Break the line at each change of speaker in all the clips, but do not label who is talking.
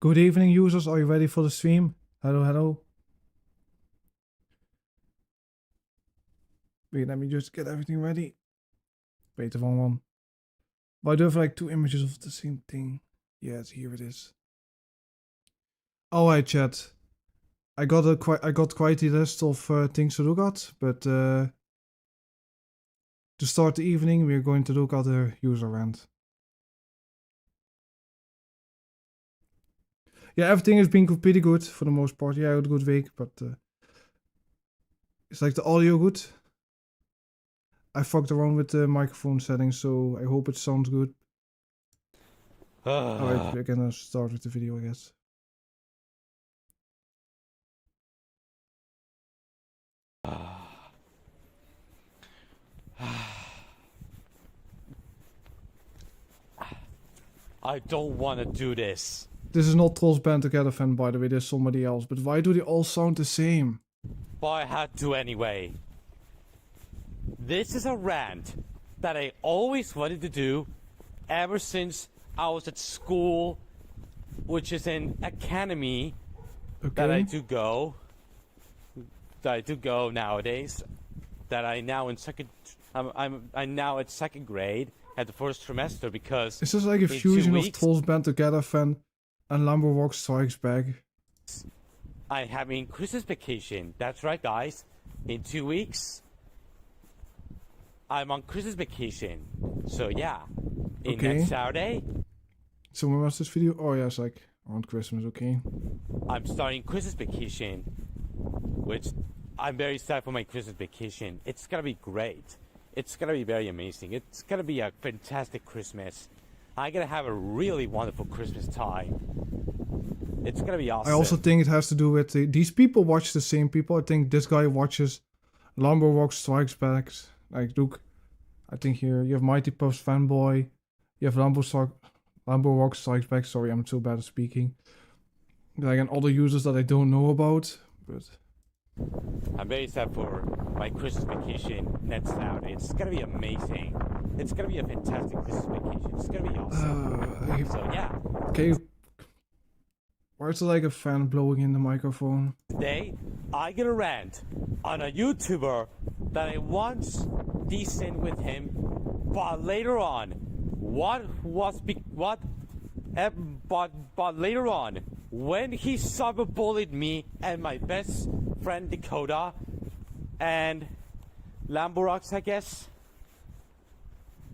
Good evening, users. Are you ready for the stream? Hello, hello. Wait, let me just get everything ready. Wait, the wrong one. Why do I have like two images of the same thing? Yes, here it is. Alright, chat. I got quite a list of things to look at, but to start the evening, we're going to look at the user rant. Yeah, everything has been pretty good for the most part. Yeah, I had a good week, but it's like the audio good. I fucked around with the microphone settings, so I hope it sounds good. Alright, we're gonna start with the video, I guess.
I don't want to do this.
This is not Trolls Band Together fan, by the way, there's somebody else. But why do they all sound the same?
But I had to anyway. This is a rant that I always wanted to do ever since I was at school, which is an academy that I do go. Nowadays. That I now in second. I'm now at second grade at the first trimester because.
Is this like a fusion of Trolls Band Together fan and Lambo Rock Strikes Back?
I'm having Christmas vacation. That's right, guys. In 2 weeks, I'm on Christmas vacation. So yeah, next Saturday.
So when was this video? Oh yeah, it's like around Christmas. Okay.
I'm starting Christmas vacation, which I'm very sad for my Christmas vacation. It's gonna be great. It's gonna be very amazing. It's gonna be a fantastic Christmas. I'm gonna have a really wonderful Christmas time. It's gonna be awesome.
I also think it has to do with these people watch the same people. I think this guy watches Lambo Rock Strikes Back. Like, look, I think here you have Mighty Puffs Fanboy. You have Lambo Rock Strikes Back. Sorry, I'm so bad at speaking. Like, and other users that I don't know about, but.
I'm very sad for my Christmas vacation next Saturday. It's gonna be amazing. It's gonna be a fantastic Christmas vacation. It's gonna be awesome. So yeah.
Okay. Why is there like a fan blowing in the microphone?
Today, I get a rant on a YouTuber that I once decent with him, but later on, but later on, when he cyberbullied me and my best friend Dakota and Lamborghini, I guess,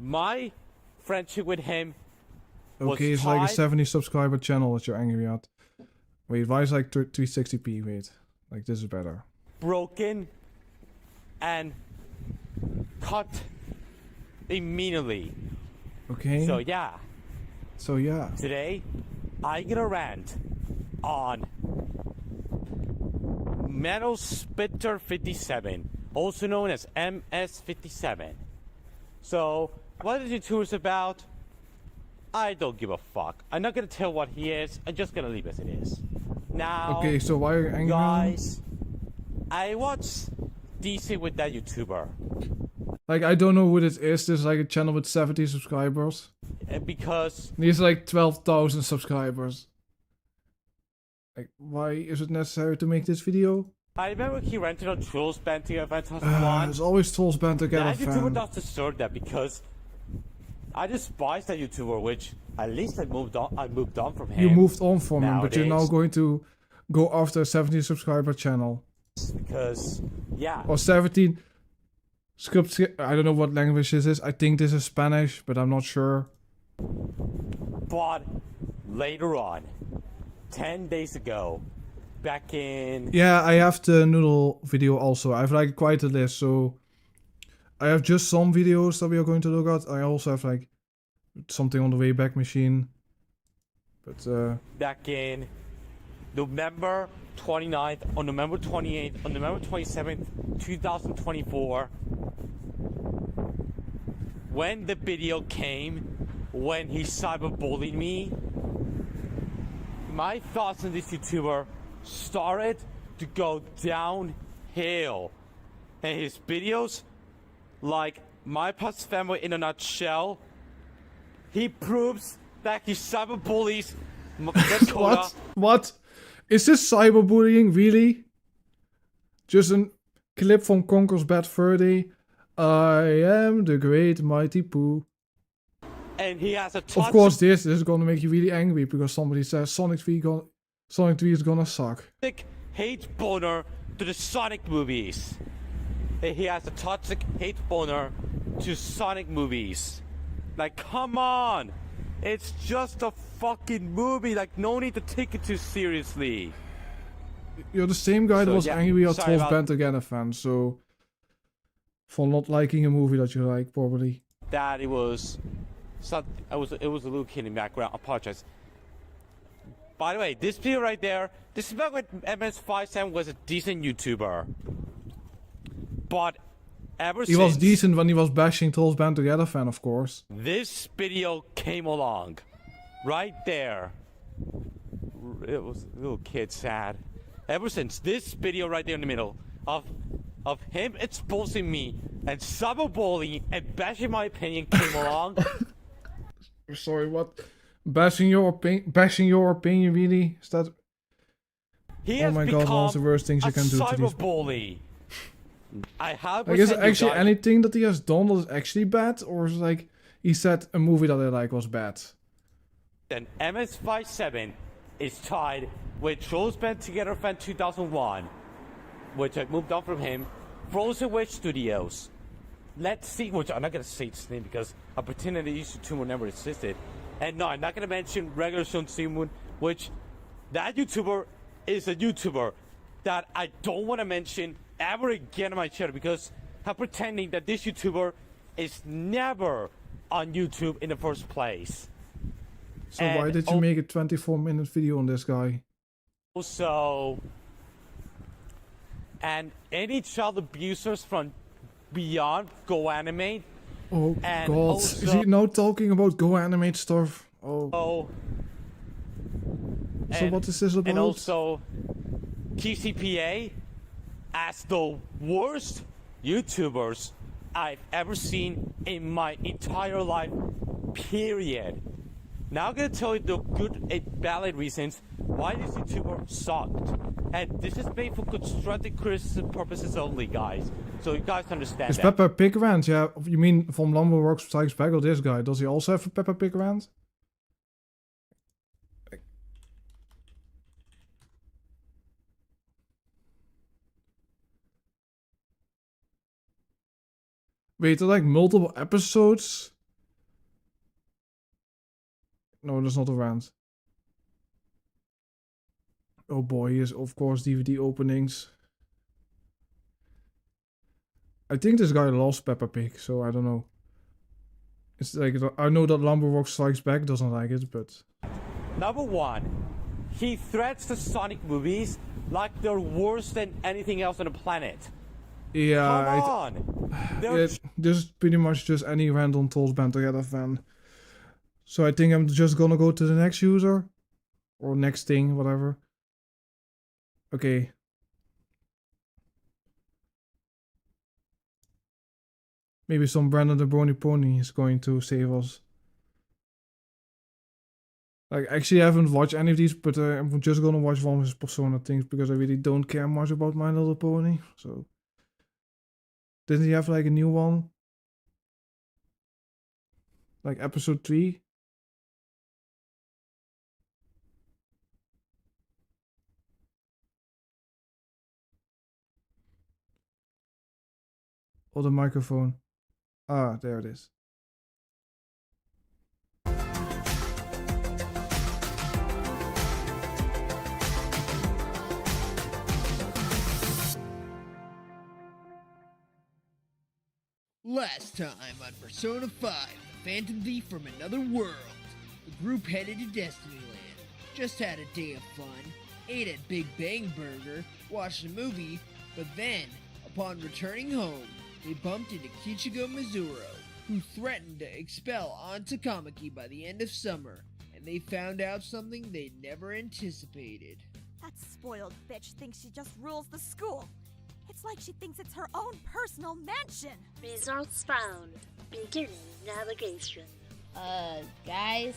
my friendship with him was
okay, it's like a 70 subscriber channel that you're angry at. Wait, why is like 360p? Wait, like this is better.
Broken and cut immediately.
Okay.
So yeah. Today, I get a rant on Metal Spitter 57, also known as MS57. So, what is the tour about? I don't give a fuck. I'm not gonna tell what he is. I'm just gonna leave as it is. Now,
okay, so why are you angry?
Guys, I watch DC with that YouTuber.
Like, I don't know who this is. This is like a channel with 70 subscribers.
Because
he's like 12,000 subscribers. Like, why is it necessary to make this video?
I remember he rented on Trolls Band Together 2001.
There's always Trolls Band Together
That YouTuber does deserve that because I despise that YouTuber, which at least I moved on from him.
You moved on from
nowadays.
him, but you're now going to go after a 70 subscriber channel.
Because, yeah.
Or 17 scripts. I don't know what language this is. I think this is Spanish, but I'm not sure.
But later on, 10 days ago, back in...
Yeah, I have the noodle video also. I have like quite a list, so... I have just some videos that we are going to look at. I also have like something on the Wayback Machine. But
back in November 29th, on November 28th, on November 27th, 2024, when the video came, when he cyberbullied me, my thoughts on this YouTuber started to go downhill. And his videos, like My Past Family in a Nutshell, he proves that he cyberbullies That's Cola.
What? Is this cyberbullying, really? Just a clip from Conker's Bad Fur Day. I am the great mighty Pooh.
And he has a touch.
Of course, this is gonna make you really angry because somebody says Sonic 3 is gonna suck.
Hate boner to the Sonic movies. He has a toxic hate boner to Sonic movies. Like, come on! It's just a fucking movie. Like, no need to take it too seriously.
You're the same guy that was angry at
sorry
12 Band Together fan, so for not liking a movie that you like, probably.
That it was a little kid in the background. I apologize. By the way, this video right there, this is back when MS57 was a decent YouTuber. But ever since...
He was decent when he was bashing 12 Band Together fan, of course.
This video came along. Right there. It was a little kid sad. Ever since this video right there in the middle of him exposing me and cyberbullying and bashing my opinion came along.
Sorry, what? Bashing your opinion, really? Is that...
He
oh my god, one of the worst things you can do to these...
cyberbully.
Like, is it actually anything that he has done that is actually bad? Or is it like, he said a movie that I like was bad?
Then MS57 is tied with Trolls Band Together Fan 2001, which I moved on from him, Frozen Witch Studios. Let's see, which I'm not going to say its name because I pretended the YouTuber never existed. And no, I'm not going to mention regular Shun Simun, which that YouTuber is a YouTuber that I don't want to mention ever again on my channel because I'm pretending that this YouTuber is never on YouTube in the first place.
So why did you make a 24-minute video on this guy?
Also, and any child abusers from beyond Go Animate.
Oh god, also, is he now talking about Go Animate stuff? Oh. So what is this about?
And also, TCPA as the worst YouTubers I've ever seen in my entire life, period. Now I'm gonna tell you the good and valid reasons why this YouTuber sucked. And this is made for constructive criticism purposes only, guys. So you guys understand
is
that.
Peppa Pig rant? Yeah, you mean from Lumber Rocks Strikes Back or this guy? Does he also have a Peppa Pig rant? Wait, are like multiple episodes? No, that's not a rant. Oh boy, here's of course DVD openings. I think this guy lost Peppa Pig, so I don't know. It's like, I know that Lumberrock Strikes Back doesn't like it, but...
Number one, he threats the Sonic movies like they're worse than anything else on the planet.
Yeah,
come on.
This is pretty much just any random Trolls Band Together fan. So I think I'm just gonna go to the next user. Or next thing, whatever. Okay. Maybe some Brandon the Brony Pony is going to save us. Like, actually I haven't watched any of these, but I'm just gonna watch one of his Persona things because I really don't care much about My Little Pony. So... didn't he have like a new one? Like episode 3? Or the microphone? Ah, there it is.
Last time on Persona 5, the Phantom Thief from Another World. The group headed to Destiny Land, just had a day of fun, ate at Big Bang Burger, watched a movie, but then, upon returning home, they bumped into Kichigo Mizuro, who threatened to expel Aunt Takamaki by the end of summer, and they found out something they never anticipated.
That spoiled bitch thinks she just rules the school. It's like she thinks it's her own personal mansion.
Results found. Beginning navigation.
Guys,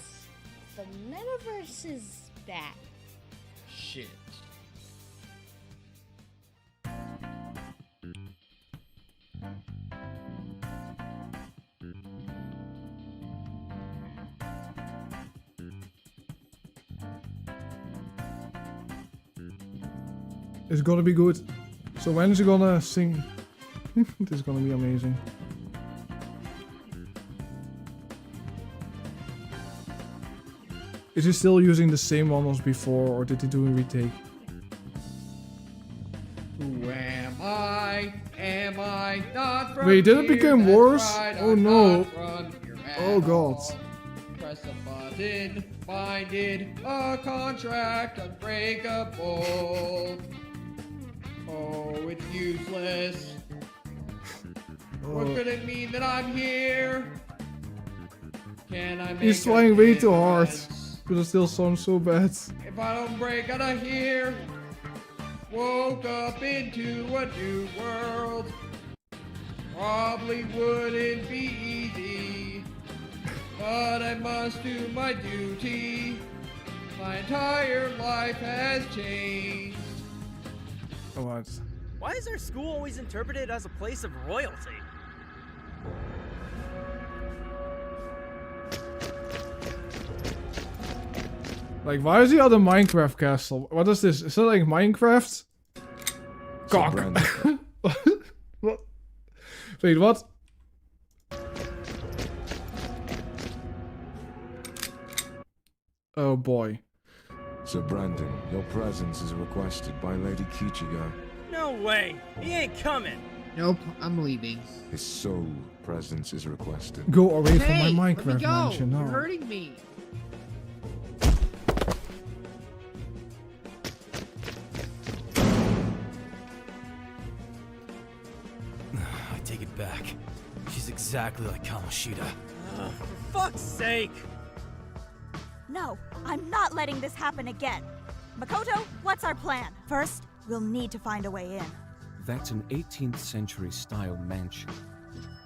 the metaverse is
that.
Shit.
It's gonna be good. So when is he gonna sing? This is gonna be amazing. Is he still using the same one as before, or did he do a retake?
Who am I? Am I not from
Wait, did it
here?
become
That's
worse?
right,
Oh
I'm
no.
not from here at
Oh god.
all. Press a button, binded, a contract unbreakable. Oh, it's useless. What could it mean that I'm here? Can I make
He's
a
trying way too hard.
difference?
But it still sounds so bad.
If I don't break out of here, woke up into a new world. Probably wouldn't be easy, but I must do my duty. My entire life has changed.
Alright.
Why is our school always interpreted as a place of royalty?
Like, why is he at a Minecraft castle? What is this? Is that like Minecraft? Cock. What? Wait, what? Oh boy.
Sir Brandon, your presence is requested by Lady Kichigo.
No way! He ain't coming!
Nope, I'm leaving.
His sole presence is requested.
Go away
Hey,
from my
let me
Minecraft
go.
mansion
You're
now.
hurting me.
I take it back. She's exactly like Kamoshida.
For fuck's sake!
No, I'm not letting this happen again. Makoto, what's our plan? First, we'll need to find a way in.
That's an 18th century style mansion.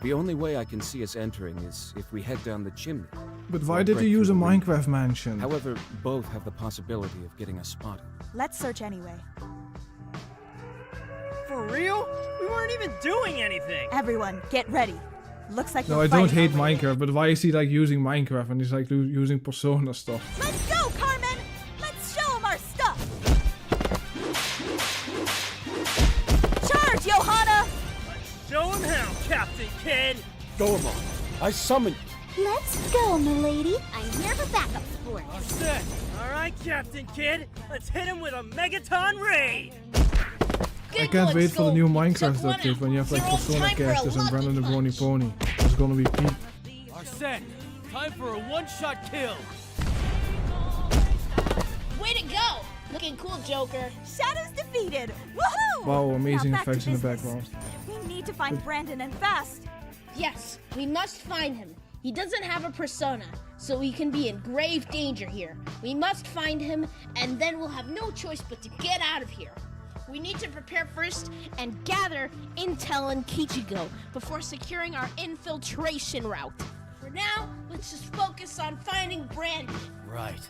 The only way I can see us entering is if we head down the chimney.
But why
or
did
break
he use a
through the roof.
Minecraft mansion?
However, both have the possibility of getting us spotted.
Let's search anyway.
For real? We weren't even doing anything!
Everyone, get ready. Looks like
No,
we're
I don't
fighting
hate
our way in.
Minecraft, but why is he like using Minecraft and he's like using Persona stuff?
Let's go, Carmen! Let's show him our stuff! Charge, Johanna!
Show him how, Captain Kid!
Goemon, I summon you.
Let's go, milady. I'm here for backup support.
All set! Alright, Captain Kid, let's hit him with a Megaton raid!
I can't wait for the new Minecraft update when you have like Persona characters and Brandon the Brony Pony. It's gonna be peak.
Arsene, time for a one-shot kill.
Way to go! Looking cool, Joker.
Shadows defeated! Woohoo!
Wow, amazing
Now back to
effects in the
business.
background.
We need to find Brandon and fast.
Yes, we must find him. He doesn't have a persona, so he can be in grave danger here. We must find him, and then we'll have no choice but to get out of here. We need to prepare first and gather intel in Kichigo before securing our infiltration route. For now, let's just focus on finding Brandon.
Right.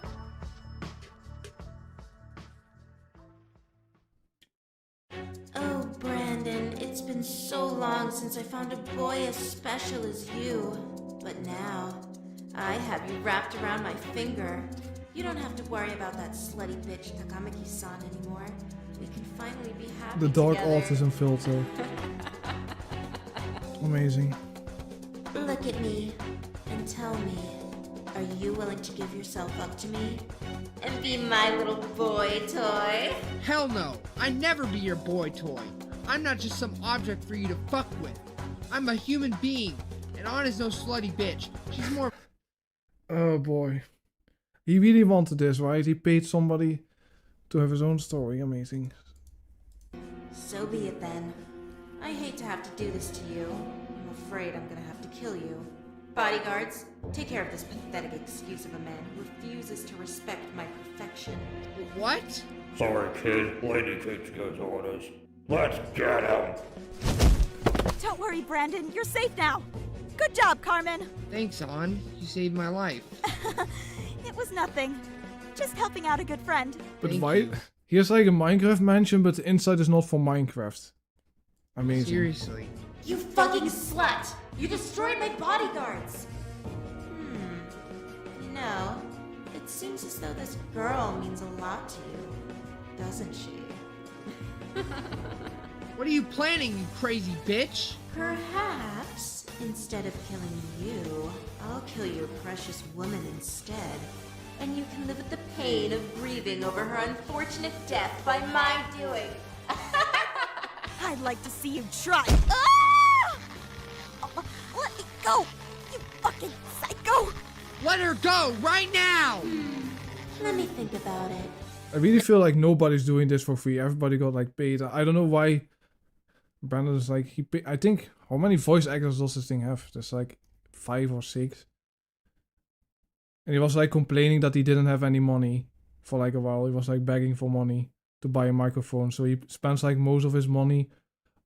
Oh, Brandon, it's been so long since I found a boy as special as you. But now, I have you wrapped around my finger. You don't have to worry about that slutty bitch Takamaki-san anymore. We can finally be happy
The dark
together.
autism filter. Amazing.
Look at me and tell me, are you willing to give yourself up to me? And be my little boy toy?
Hell no. I'd never be your boy toy. I'm not just some object for you to fuck with. I'm a human being. And Anna's no slutty bitch. She's more...
Oh boy. He really wanted this, right? He paid somebody to have his own story. Amazing.
So be it then. I hate to have to do this to you. I'm afraid I'm gonna have to kill you. Bodyguards, take care of this pathetic excuse of a man who refuses to respect my perfection.
What?
Sorry, kid. Lady Kichigo's orders. Let's get him.
Don't worry, Brandon. You're safe now. Good job, Carmen.
Thanks, An. You saved my life.
It was nothing. Just helping out a good friend.
But
Thank
why?
you.
He has like a Minecraft mansion, but the inside is not for Minecraft. Amazing.
Seriously.
You fucking slut! You destroyed my bodyguards! You know, it seems as though this girl means a lot to you, doesn't she?
What are you planning, you crazy bitch?
Perhaps, instead of killing you, I'll kill your precious woman instead. And you can live with the pain of grieving over her unfortunate death by my doing.
I'd like to see you try. Ah! Oh, let me go, you fucking psycho!
Let her go right now!
Let me think about it.
I really feel like nobody's doing this for free. Everybody got like paid. I don't know why. Brandon is like I think how many voice actors does this thing have? There's like 5 or 6. And he was like complaining that he didn't have any money for like a while. He was like begging for money to buy a microphone. So he spends like most of his money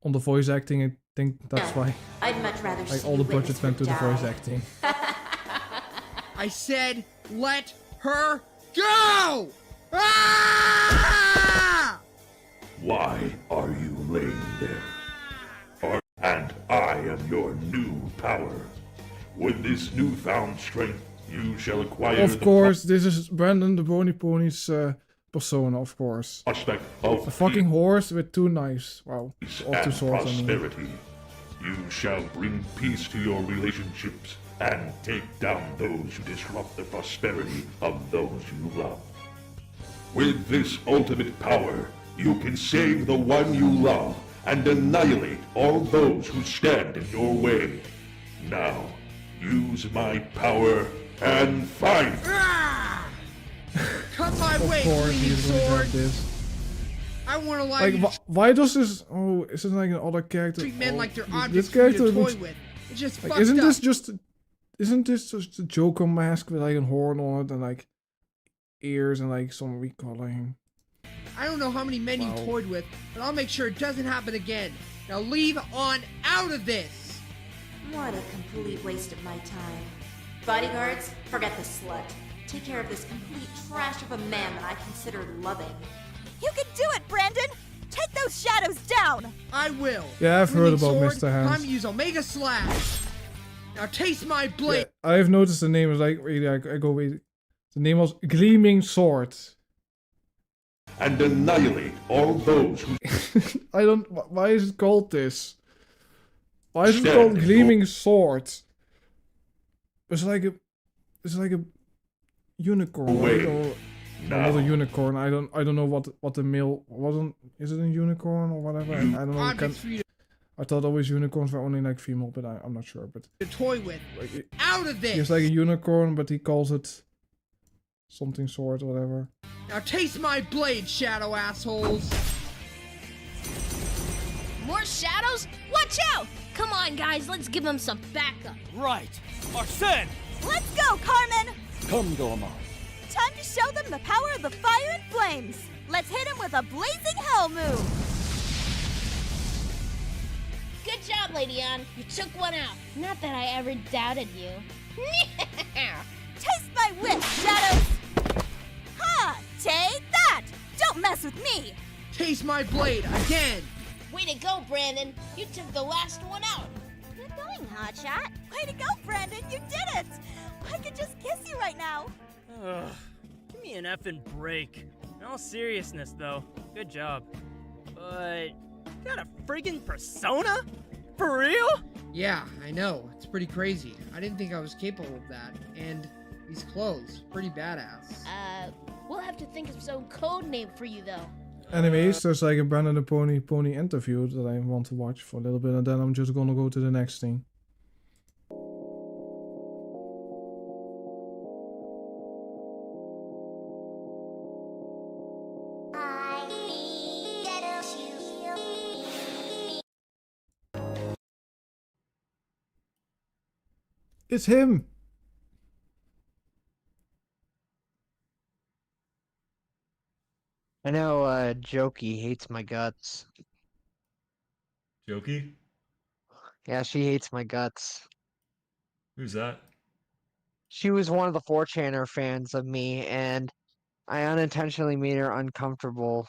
on the voice acting. I think that's why
I'd much rather
like
see
all the
you witness
budget went to
her
the voice
die.
acting.
I said, let her go! Ah!
Why are you laying there? And I am your new power. With this newfound strength, you shall acquire
Of course, this is Brandon the Bony Pony's persona, of course.
prospect of
A fucking horse with 2 knives. Wow.
peace
Or 2
and
swords, I mean.
prosperity. You shall bring peace to your relationships and take down those who disrupt the prosperity of those you love. With this ultimate power, you can save the one you love and annihilate all those who stand in your way. Now, use my power and fight!
Ah! Come my
Of
way,
course,
bleeding
he's going to
sword!
have this.
I want to lie
Like,
you
why does this? Oh, is this like another character?
treat men
Oh,
like they're
this
objects for you to
character
toy
looks.
with. It's just
Like,
fucked
isn't
up.
this just? Isn't this just a Joker mask with like a horn on it and like ears and like some recoloring?
I don't know how many men
Wow.
you toyed with, but I'll make sure it doesn't happen again. Now leave on out of this!
What a complete waste of my time. Bodyguards, forget the slut. Take care of this complete trash of a man that I consider loving.
You can do it, Brandon! Take those shadows down!
I will.
Yeah, I've heard
Bleeding
about
sword,
Mr. Hands.
Time to use Omega Slash. Now taste my blade.
Yeah, I've noticed the name is like really. I go wait. The name was Gleaming Sword.
And annihilate all those who
I don't. Why is it called this? Why is it
Stand
called
in
Gleaming Sword? It's like a unicorn,
Wait.
right? Or
now.
not a unicorn. I don't know what the male wasn't. Is it a unicorn or whatever? I don't know.
Objects for you
I thought always unicorns were only like female, but I'm not sure. But
to toy with.
like,
Out of this!
he's like a unicorn, but he calls it something sword or whatever.
Now taste my blade, shadow assholes.
More shadows? Watch out! Come on, guys, let's give him some backup.
Right. Arsene!
Let's go, Carmen!
Come, Gorma.
Time to show them the power of the fire and flames! Let's hit him with a blazing hell move!
Good job, Lady Ann. You took one out. Not that I ever doubted you.
Taste my whip, shadows! Ha! Take that! Don't mess with me!
Taste my blade again.
Way to go, Brandon. You took the last one out.
Good going, Hotshot. Way to go, Brandon! You did it! I could just kiss you right now.
Ugh. Give me an effing break. In all seriousness, though, good job. But you got a friggin' persona? For real?
Yeah, I know. It's pretty crazy. I didn't think I was capable of that. And these clothes, pretty badass.
We'll have to think of some code name for you, though.
Anyways, there's like a Brandon the Pony interview that I want to watch for a little bit, and then I'm just gonna go to the next thing. It's him!
I know, Jokey hates my guts.
Jokey?
Yeah, she hates my guts.
Who's that?
She was one of the 4chaner fans of me, and I unintentionally made her uncomfortable,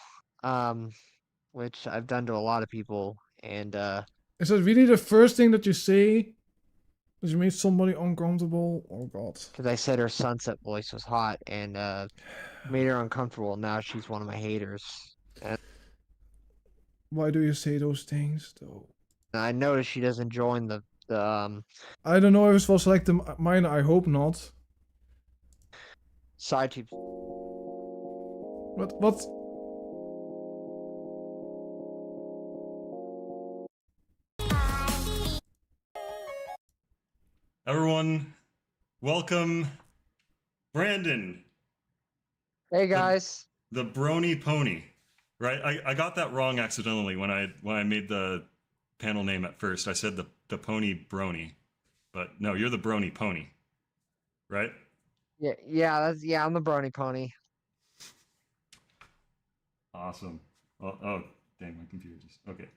which I've done to a lot of people, and
Is that really the first thing that you say? That you made somebody uncomfortable? Oh god.
because I said her sunset voice was hot, and made her uncomfortable. Now she's one of my haters. And
Why do you say those things though?
I noticed she doesn't join the
I don't know if it was like the mine. I hope not.
side tube.
What?
Everyone, welcome Brandon.
Hey guys.
The Brony Pony. Right? I got that wrong accidentally when I made the panel name at first. I said the Pony Brony. But no, you're the Brony Pony. Right?
Yeah, I'm the Brony Pony.
Awesome. Oh, dang, my computer just okay.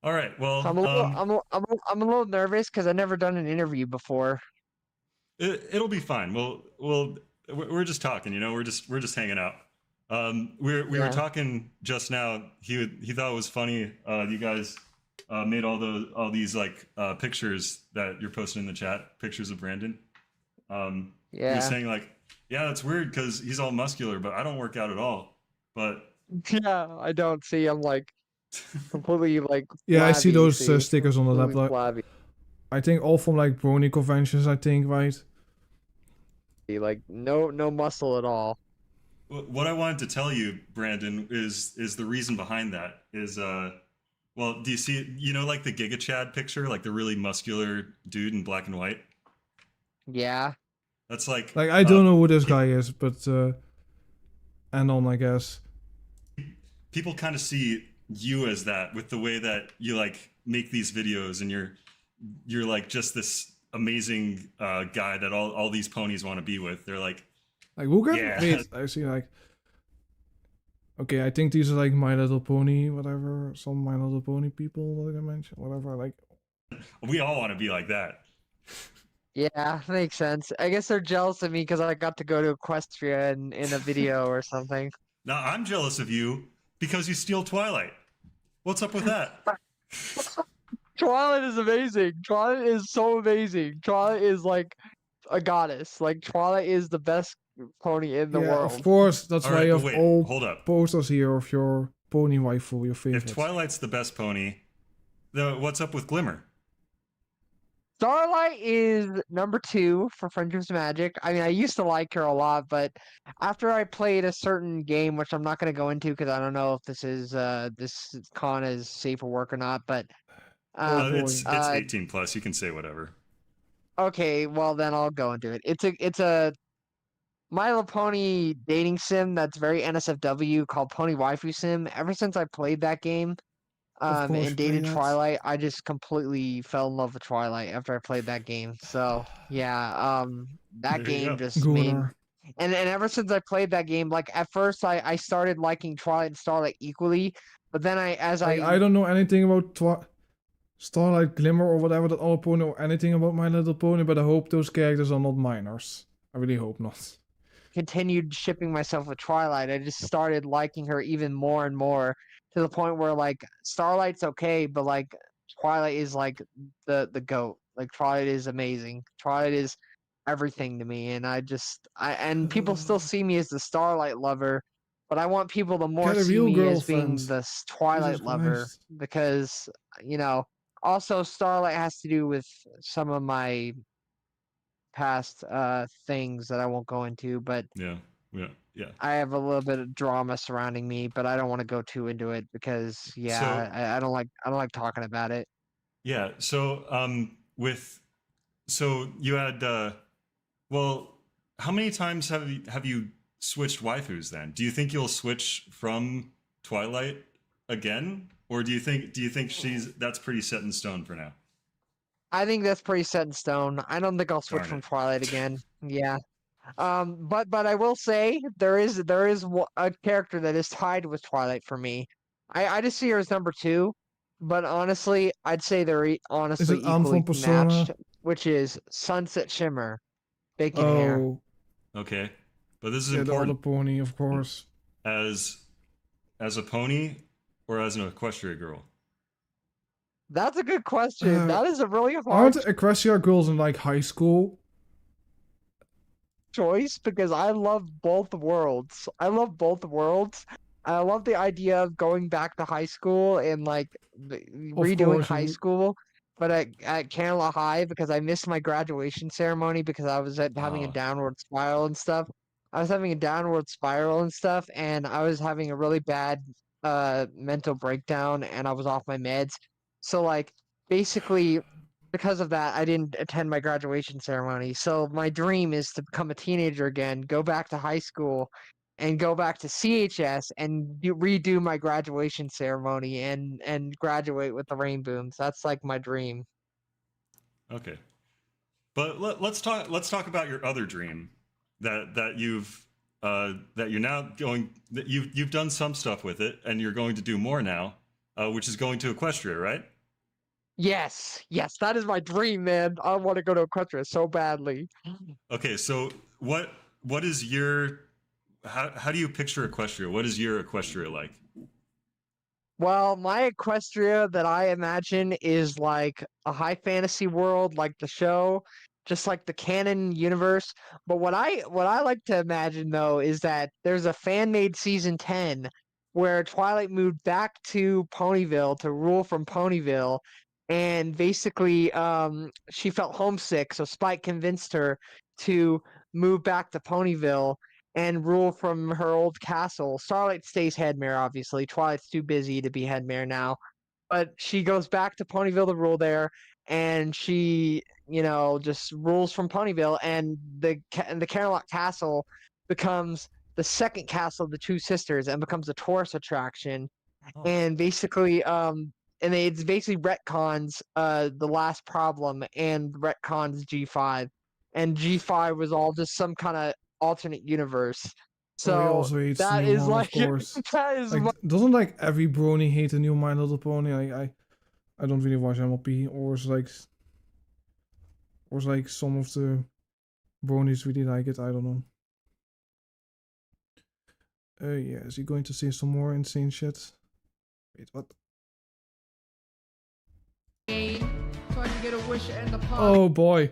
All right. Well,
So I'm a little nervous because I've never done an interview before.
it'll be fine. We're just talking, you know. We're just hanging out. We were talking just now. He thought it was funny. You guys made all these like pictures that you're posting in the chat. Pictures of Brandon. He was saying like, yeah, that's weird because he's all muscular, but I don't work out at all. But
yeah, I don't see. I'm like completely like.
Yeah, I see those stickers on the
Completely
laptop.
flabby.
I think all from like brony conventions. I think, right?
Like no muscle at all.
What I wanted to tell you, Brandon, is the reason behind that is well, do you see, you know, like the Giga Chad picture, like the really muscular dude in black and white?
Yeah.
That's like
I don't know who this guy is, but Anon, I guess.
People kind of see you as that with the way that you like make these videos, and you're like just this amazing guy that all these ponies want to be with. They're like
who can?
Yeah.
Wait, I see like. Okay, I think these are like My Little Pony, whatever. Some My Little Pony people, like I mentioned, whatever. Like,
we all want to be like that.
Yeah, makes sense. I guess they're jealous of me because I got to go to Equestria in a video or something.
Now I'm jealous of you because you steal Twilight. What's up with that?
Twilight is amazing. Twilight is so amazing. Twilight is like a goddess. Like Twilight is the best pony in the world.
Of course, that's
All
why
right,
you
but
have
wait,
all
hold up.
posters here of your pony waifu, your favorite.
If Twilight's the best pony, what's up with Glimmer?
Starlight is number 2 for Friendship's Magic. I mean, I used to like her a lot, but after I played a certain game, which I'm not going to go into because I don't know if this con is safe for work or not, but
It's 18 plus. You can say whatever.
Okay, well then I'll go into it. It's a My Little Pony dating sim that's very NSFW called Pony Waifu Sim. Ever since I played that game,
course you
and dated
play that.
Twilight, I just completely fell in love with Twilight after I played that game. So yeah, that
There you
game
go.
just made,
Gunnar.
and ever since I played that game, like at first I started liking Twilight and Starlight equally, but then
I don't know anything about Starlight Glimmer or whatever that other pony or anything about My Little Pony, but I hope those characters are not minors. I really hope not.
continued shipping myself with Twilight, I just started liking her even more and more to the point where like Starlight's okay, but like Twilight is like the goat. Like Twilight is amazing. Twilight is everything to me, and and people still see me as the Starlight lover, but I want people to more
Get a
see
real
me as being
girlfriend.
the Twilight
Jesus
lover
Christ.
because also Starlight has to do with some of my past things that I won't go into, but
Yeah.
I have a little bit of drama surrounding me, but I don't want to go too into it because I don't like talking about it.
Yeah. So so you had well, how many times have you switched waifus then? Do you think you'll switch from Twilight again, or do you think that's pretty set in stone for now?
I think that's pretty set in stone. I don't think I'll switch
Darn
from
it.
Twilight again. Yeah. But I will say there is a character that is tied with Twilight for me. I just see her as number 2, but honestly, I'd say they're honestly
it Anne
equally
from Persona?
matched, which is Sunset Shimmer, bacon hair.
Oh,
Okay. but this is
Yeah, the other
important.
pony, of course.
As a pony or as an equestria girl?
That's a good question. That is a really hard
Aren't Equestria girls in like high school?
choice because I love both worlds. I love both worlds. I love the idea of going back to high school and like
Of
redoing
course,
high
you.
school, but at Canela High because I missed my graduation ceremony because I was having a downward spiral and stuff. I was having a downward spiral and stuff, and I was having a really bad mental breakdown, and I was off my meds. So like basically because of that, I didn't attend my graduation ceremony. So my dream is to become a teenager again, go back to high school, and go back to CHS and redo my graduation ceremony and graduate with the Rainbooms. That's like my dream.
Okay, but let's talk about your other dream that you're now going that you've done some stuff with it and you're going to do more now, which is going to Equestria, right?
Yes, yes, that is my dream, man. I want to go to Equestria so badly.
Okay, so what is your how do you picture Equestria? What is your Equestria like?
Well, my Equestria that I imagine is like a high fantasy world, like the show, just like the canon universe. But what I like to imagine though is that there's a fan-made season 10 where Twilight moved back to Ponyville to rule from Ponyville, and basically she felt homesick, so Spike convinced her to move back to Ponyville and rule from her old castle. Starlight stays head mayor, obviously. Twilight's too busy to be head mayor now. But she goes back to Ponyville to rule there, and she, just rules from Ponyville, and the Camelot Castle becomes the second castle of the two sisters and becomes a tourist attraction. And basically, it's basically retcons the last problem and retcons G5. And G5 was all just some kind of alternate universe.
Oh, he
So
also hates the
that
new
is
one, of
like
course.
that is
Like, doesn't like every brony hate the new My Little Pony? I don't really watch MLP, or is like some of the bronies really like it. I don't know. Yeah, is he going to say some more insane shit? Wait, what?
So I can get a wish and the pond.
Oh boy.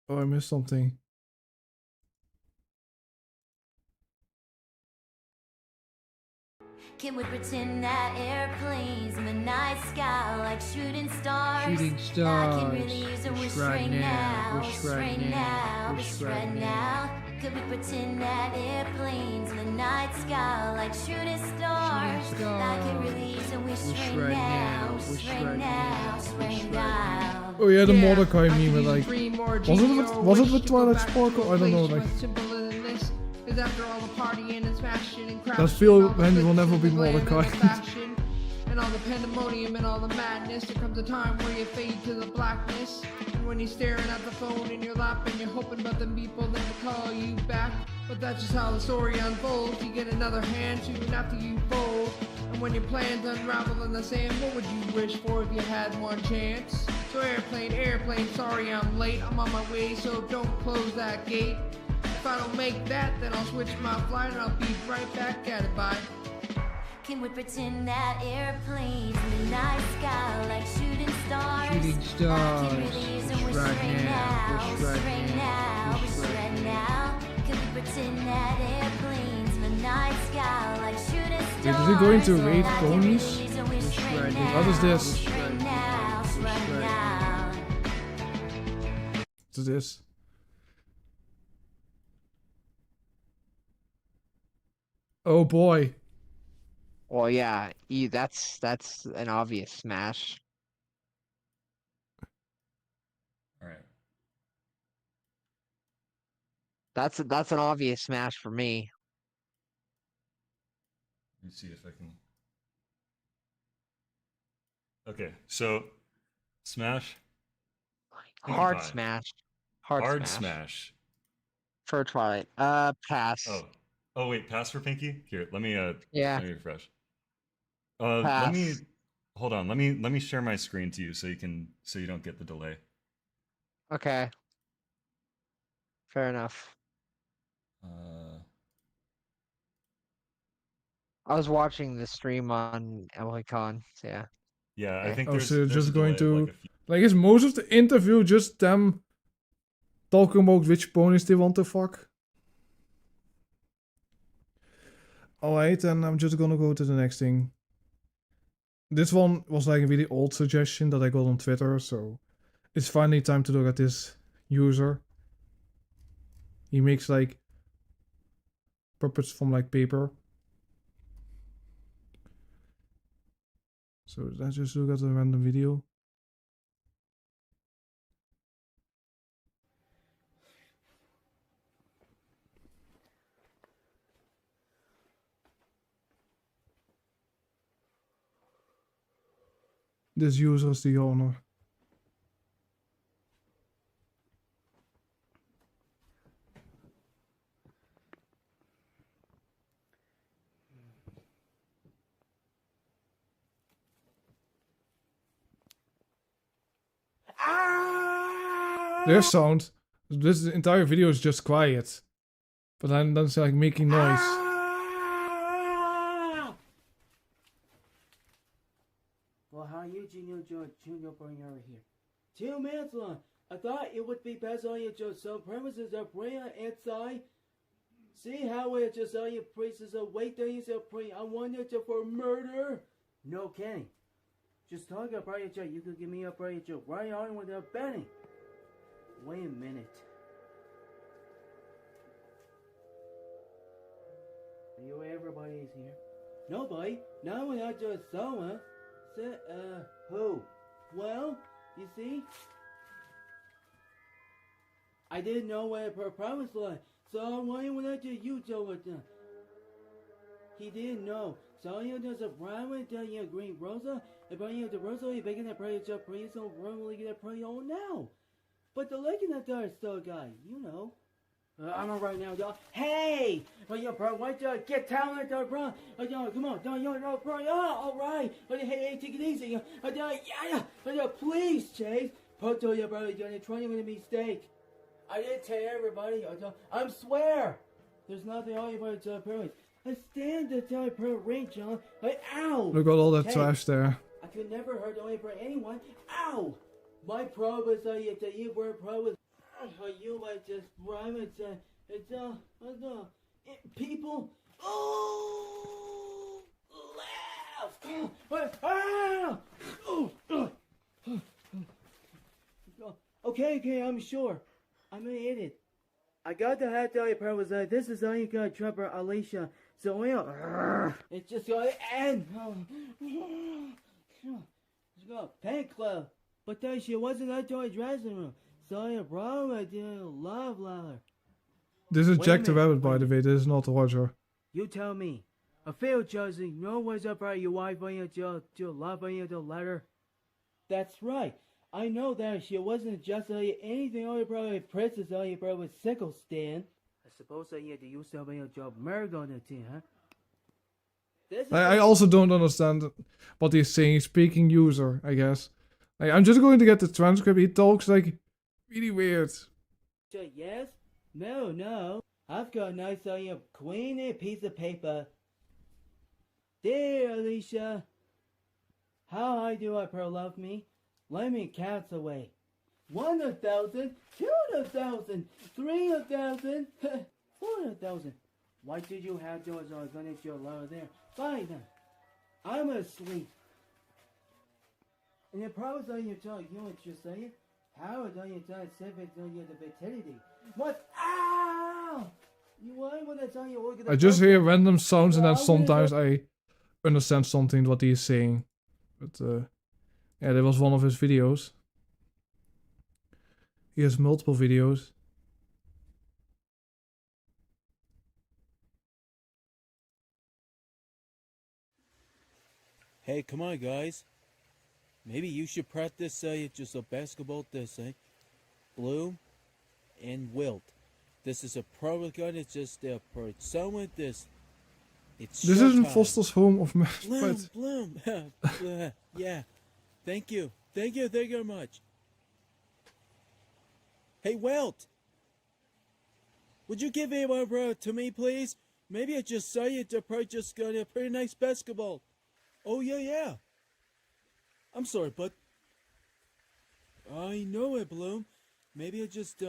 Oh, I missed something.
Can we pretend that airplanes in the night sky like shooting stars?
Shooting
I can
stars.
really use a wish
right
right
now,
now.
wish
Wish
right
right
now,
now.
wish
Wish
right
right now. Could we pretend that airplanes in the night sky like shooting stars? I can really use a wish right now. Wish right now. Wish right now.
Oh yeah, the
Yeah,
Mordecai
I can
meme,
use
like,
dream or
was it
genie
with,
or
was it
wish
with
to go
Twilight
back to
Sparkle?
a
I don't know,
place
like,
much simpler than this. 'Cause after all the partying and smashing and crashing,
that feel
all the
when you will
glitz
never
and
be
the glam and the
Mordecai.
fashion, and all the pandemonium and all the madness, there comes a time where you fade to the blackness. And when you're staring at the phone in your lap and you're hoping but them people never call you back. But that's just how the story unfolds. You get another hand shooting after you fold. And when your plans unravel in the sand, what would you wish for if you had one chance? So airplane, sorry I'm late. I'm on my way, so don't close that gate. If I don't make that, then I'll switch my flight and I'll be right back at it. Bye.
Can we pretend that airplanes in the night sky like shooting stars?
Shooting stars.
I can really use a wish
Right
right
now,
now.
wish
Wish
right
right now. Wish right now. Can we pretend that airplanes in the night sky like shooting stars?
Wait, is he going to raid
I can really
ponies?
use a wish right
right
now.
What is this?
Wish right now. Wish right now.
What is this? Oh boy.
Well, yeah, that's an obvious smash.
All right.
That's an obvious smash for me.
Let me see if I can. Okay, so smash. Pinkie
Hard
Pie.
smash.
Hard smash.
For Twilight. Pass.
Oh wait, pass for Pinky. Here, let me
Yeah.
let me refresh. Let
Pass.
me hold on. Let me share my screen to you so you don't get the delay.
Okay. Fair enough. I was watching the stream on MLCon, so yeah.
Yeah, I
Eh.
think
Oh,
there's
so you're
there's a
just going
delay of like
to
a few.
like is most of the interview just them talking about which ponies they want to fuck? Alright, then I'm just gonna go to the next thing. This one was like a really old suggestion that I got on Twitter, so it's finally time to look at this user. He makes like puppets from like paper. So let's just look at a random video. This user is the owner. There's sound. This entire video is just quiet. But then it's like making noise.
Well, how you Junior bring over here? 2 minutes long. I thought it would be best on you just some premises of bring inside. See how it just on your places of wait there you bring I wanted to for murder. No kidding. Just talk about your job. You could give me a bright joke right on without betting. Wait a minute. Are you everybody's here? Nobody. Now we have just someone. Who? Well, you see, I didn't know where her promise was, so why would I do you do with them? He didn't know. So you there's a brown one, you green rosa, and by you the rosa, you're making that pretty job, pretty so really get that pretty on now. But the looking at that still guy, you know. I'm on right now, dog. Hey! Oh, yo, bro, why don't you get talent, dog, bro? Oh, yo, come on, dog, yo, bro, all right. Oh, hey, take it easy. Oh, yeah, please, Chase. Put to you, bro, you're trying to make a mistake. I didn't tell everybody. I swear. There's nothing all about the parents. I stand the type per ring, John. Like, ow!
Look at all that
Hey,
trash there.
I could never hurt only for anyone. Ow! My pro is that you were pro is you like just private people. Oh, left. Okay, I'm sure. I'm an idiot. I got the hat that I was this is how you got Trevor Alicia. So it's just going to end. Let's go. Pen club. But then she wasn't at the dressing room. So I brought I did love her.
This is
Wait a
Jack the
minute,
Rabbit, by the way. This is not Roger.
You tell me. A failed judging, no one's up at your wife on your to love on your letter. That's right. I know that she wasn't just anything on your brother princess on your brother with sickle stand. I suppose that you had to use some of your job murder on the team, huh?
I also don't understand what he's saying. He's speaking user, I guess. Like, I'm just going to get the transcript. He talks like really weird.
Yes? No. I've got a nice queen piece of paper. Dear Alicia, how high do I love me? Let me count away. 100,000, 200,000, 300,000, 400,000. Why did you have those going to your lower there? Fine then. I'm asleep. And the problems on your tongue, you know what you're saying? How on your tongue, civic on your vitality. What? Ow! You want to tell you look at the
I just hear random sounds and then sometimes I understand something what he is saying. But yeah, that was one of his videos. He has multiple videos.
Hey, come on, guys. Maybe you should practice just a basketball this, Bloom and Wilt. This is a pro gun. It's just a persona. This
isn't Foster's Home of
Bloom. Yeah. Thank you very much. Hey, Wilt. Would you give him a to me, please? Maybe I just saw you. The probably just got a pretty nice basketball. Oh yeah. I'm sorry, but I know it, Bloom. Maybe I just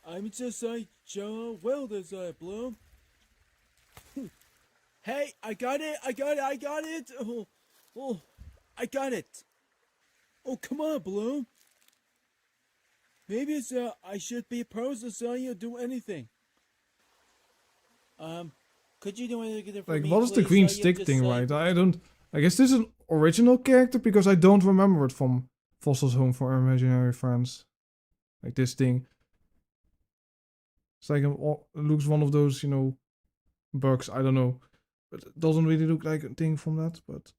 I'm just Joe Wilders, Bloom. Hey, I got it. Oh, I got it. Oh, come on, Bloom. Maybe it's I should be processed so you do anything. Could you do anything for
Like,
me,
what is the
please?
green
You
stick
just
thing,
say-
right? I guess this is an original character because I don't remember it from Fossil's Home for Imaginary Friends. Like this thing. It's like it looks one of those, bugs. I don't know, but it doesn't really look like a thing from that. But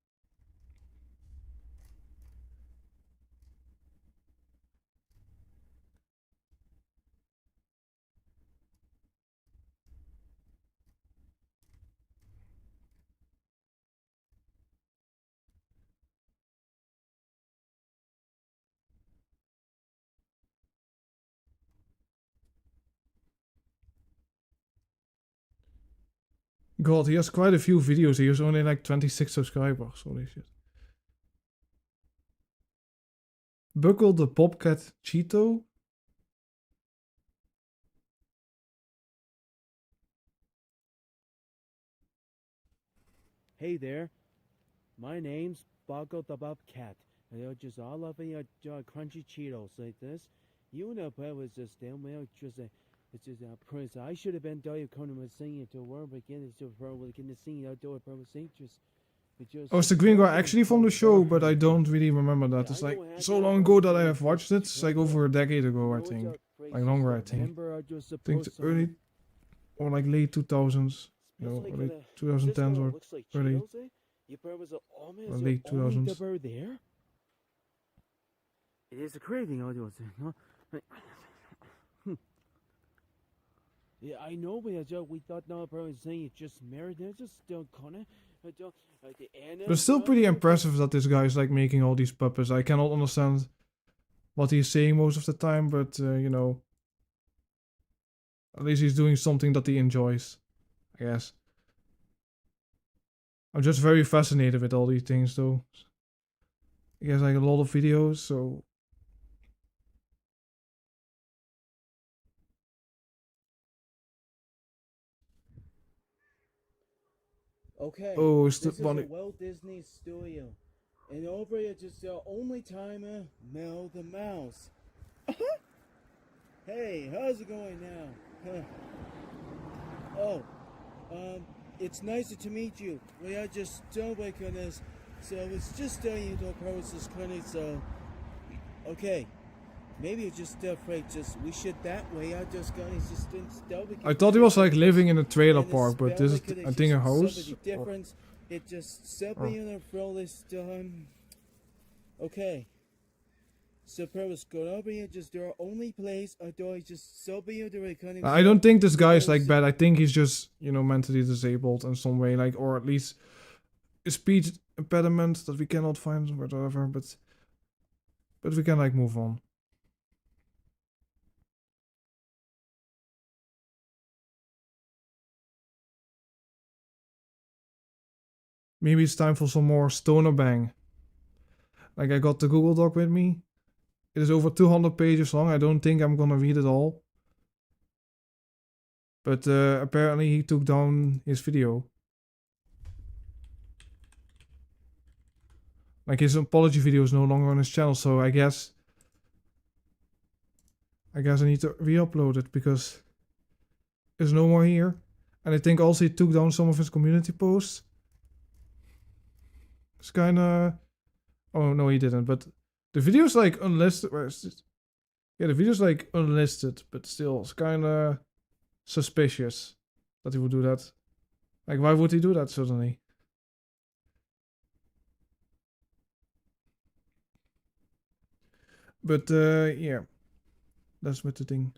God, he has quite a few videos. He has only like 26 subscribers. Holy shit. Buckle the Bobcat Cheeto.
Hey there, my name's Buckle the Bobcat. I just all of your crunchy Cheetos like this. You know, but was just damn well just it's just a prince. I should have been doing was singing to work again. It's just probably going to sing out do it probably sing just.
Oh, it's the green guy actually from the show, but I don't really remember that. It's like so long ago that I have watched it. It's like over a decade ago, I think. Like longer, I think. I think it's early or like late 2000s. Late 2010s or early or late 2000s.
There? It is a craving audio thing, huh? Yeah, I know we thought no bro is saying it just married. They're just still kinda
But it's still pretty impressive that this guy is like making all these puppets. I cannot understand what he's saying most of the time, but at least he's doing something that he enjoys, I guess. I'm just very fascinated with all these things though. He has like a lot of videos, so
okay.
oh, it's the
This is
bunny.
a Walt Disney Studio. And over here, just the only timer, Mel the Mouse. Hey, how's it going now? Oh, it's nice to meet you. We are just so on this. So it's just you know, process kind of so. Okay, maybe it's just afraid. Just we should that way. I just got just
I thought he was like living in a trailer park, but this is, I think, a house.
Difference. It just somebody in a throw this Okay. So purpose go over here. Just their only place. I thought just somebody the kind of.
I don't think this guy is like bad. I think he's just mentally disabled in some way, like, or at least a speech impediment that we cannot find, whatever. But we can like move on. Maybe it's time for some more stoner bang. Like, I got the Google Doc with me. It is over 200 pages long. I don't think I'm gonna read it all. But apparently he took down his video. Like, his apology video is no longer on his channel, so I guess I need to re-upload it because there's no more here. And I think also he took down some of his community posts. It's kinda... Oh, no, he didn't, but the video's like unlisted. Where is it? Yeah, the video's like unlisted, but still, it's kinda suspicious that he would do that. Like, why would he do that suddenly? But, yeah. That's with the thing.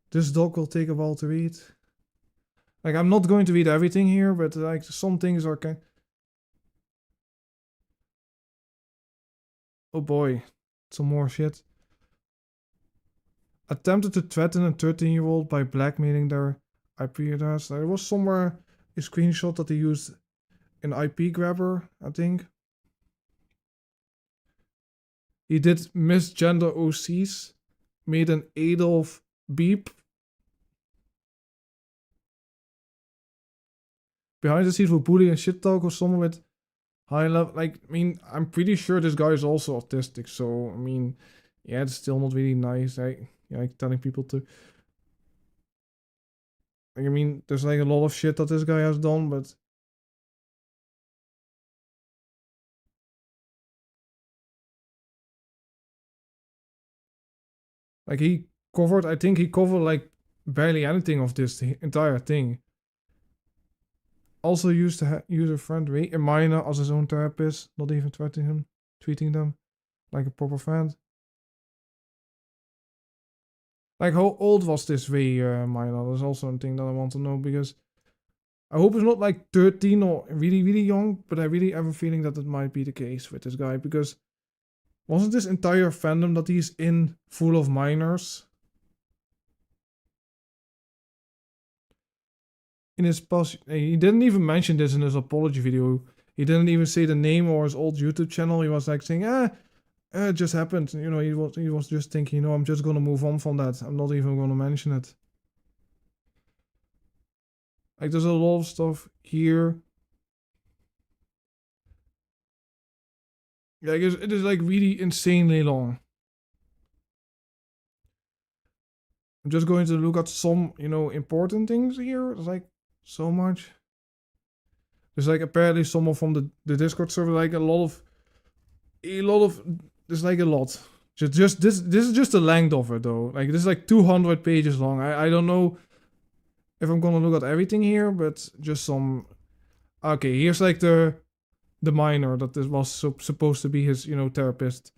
This doc will take a while to read. Like, I'm not going to read everything here, but, like, some things are kind... Oh boy. Some more shit. attempted to threaten a 13-year-old by blackmailing their IP address. There was somewhere a screenshot that they used an IP grabber, I think. He did misgender OCs, made an Adolf beep. Behind the scenes for bullying and shit talk or someone with high level. Like, I mean, I'm pretty sure this guy is also autistic, so, I mean, yeah, it's still not really nice, like telling people to. Like, I mean, there's like a lot of shit that this guy has done, but. Like, I think he covered like barely anything of this entire thing. Also used to use a friend Ray, a minor, as his own therapist, not even treating them like a proper friend. Like, how old was this Ray minor? That's also a thing that I want to know, because I hope it's not like 13 or really, really young, but I really have a feeling that it might be the case with this guy, because wasn't this entire fandom that he's in full of minors? In his past, he didn't even mention this in his apology video. He didn't even say the name or his old YouTube channel. He was like saying, it just happened. You know, he was just thinking, I'm just gonna move on from that. I'm not even gonna mention it. Like, there's a lot of stuff here. Like, it is like really insanely long. I'm just going to look at some, important things here. There's like so much. There's like apparently someone from the Discord server, like a lot of, there's like a lot. Just this is just the length of it though. Like, this is like 200 pages long. I don't know if I'm gonna look at everything here, but just some. Okay, here's like the minor that this was supposed to be his, therapist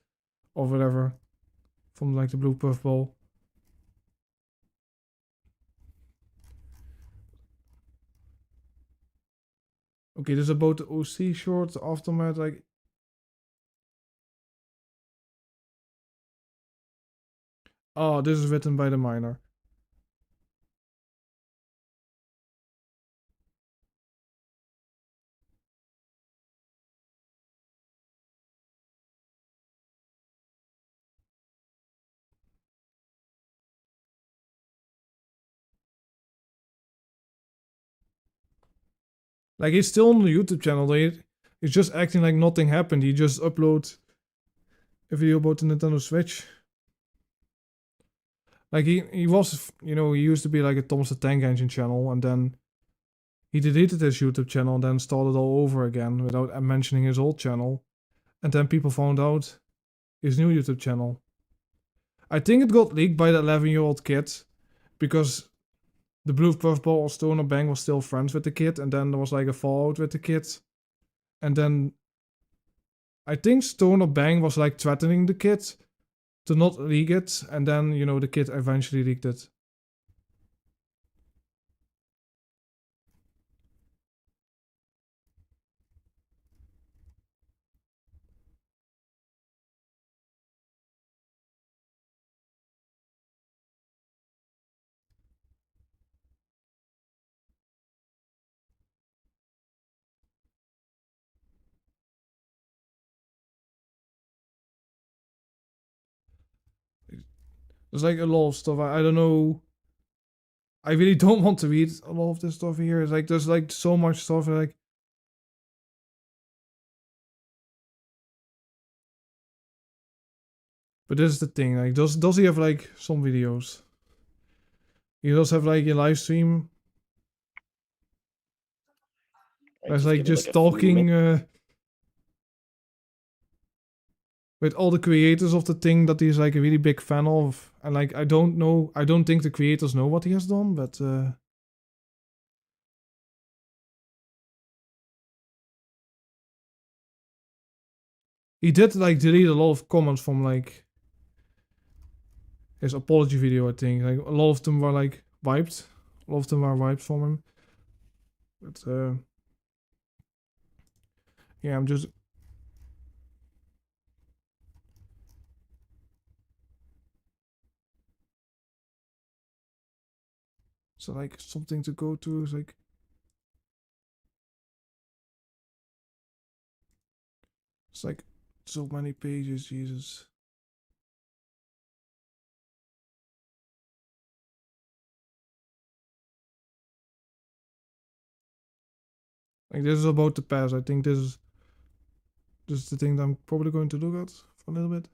or whatever, from like the Blue Puff Ball. Okay, this is about the OC short, the aftermath, like. Oh, this is written by the minor. Like, he's still on the YouTube channel. He's just acting like nothing happened. He just uploads a video about the Nintendo Switch. Like, he was, he used to be like a Thomas the Tank Engine channel, and then he deleted his YouTube channel and then started all over again without mentioning his old channel. And then people found out his new YouTube channel. I think it got leaked by the 11-year-old kid, because the Blue Puffball or Stoner Bang was still friends with the kid, and then there was like a fallout with the kid. And then I think Stoner Bang was like threatening the kid to not leak it, and then, the kid eventually leaked it. There's like a lot of stuff. I don't know. I really don't want to read a lot of this stuff here. It's like, there's like so much stuff. Like, but this is the thing. Like, does he have like some videos? He does have like a live stream. There's like just talking with all the creators of the thing that he's like a really big fan of. And like, I don't know. I don't think the creators know what he has done, but he did like delete a lot of comments from like his apology video, I think. Like, a lot of them were like wiped. A lot of them were wiped from him. But yeah, I'm just. So like something to go to is like. It's like so many pages, Jesus. Like this is about to pass. I think this is the thing that I'm probably going to look at for a little bit.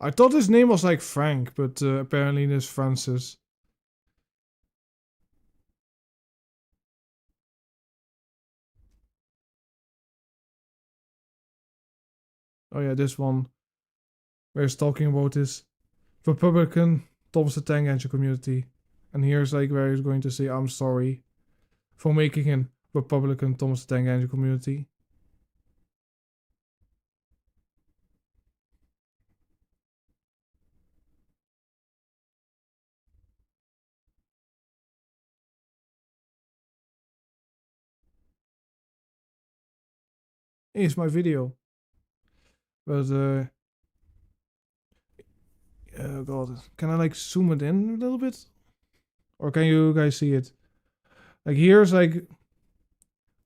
I thought his name was like Frank, but apparently it is Francis. Oh yeah, this one. Where he's talking about his Republican Thomas the Tank Engine community. And here's like where he's going to say, I'm sorry for making a Republican Thomas the Tank Engine community. Here's my video. But oh god, can I like zoom it in a little bit? Or can you guys see it? Like here's like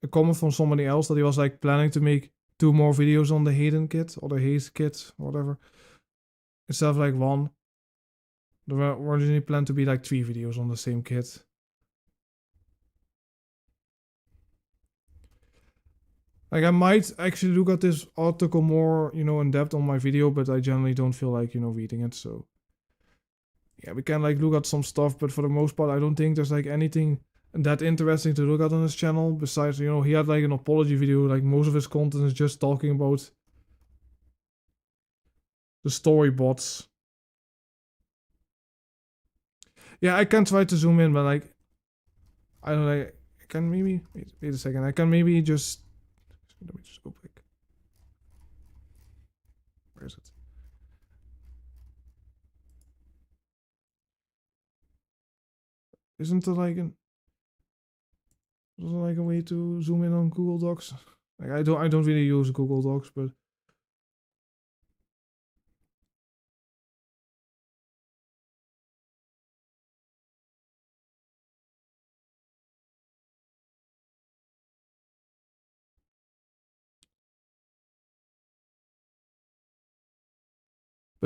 a comment from somebody else that he was like planning to make 2 more videos on the Hayden kit or the Hayes kit, whatever. Instead of like 1. There were originally planned to be like 3 videos on the same kit. Like I might actually look at this article more, in depth on my video, but I generally don't feel like, reading it, so. Yeah, we can like look at some stuff, but for the most part, I don't think there's like anything that interesting to look at on his channel. Besides, he had like an apology video, like most of his content is just talking about the story bots. Yeah, I can try to zoom in, but like, I don't know, I can maybe, wait a second, I can maybe just, let me just go back. Where is it? Isn't there like a way to zoom in on Google Docs? Like I don't really use Google Docs, but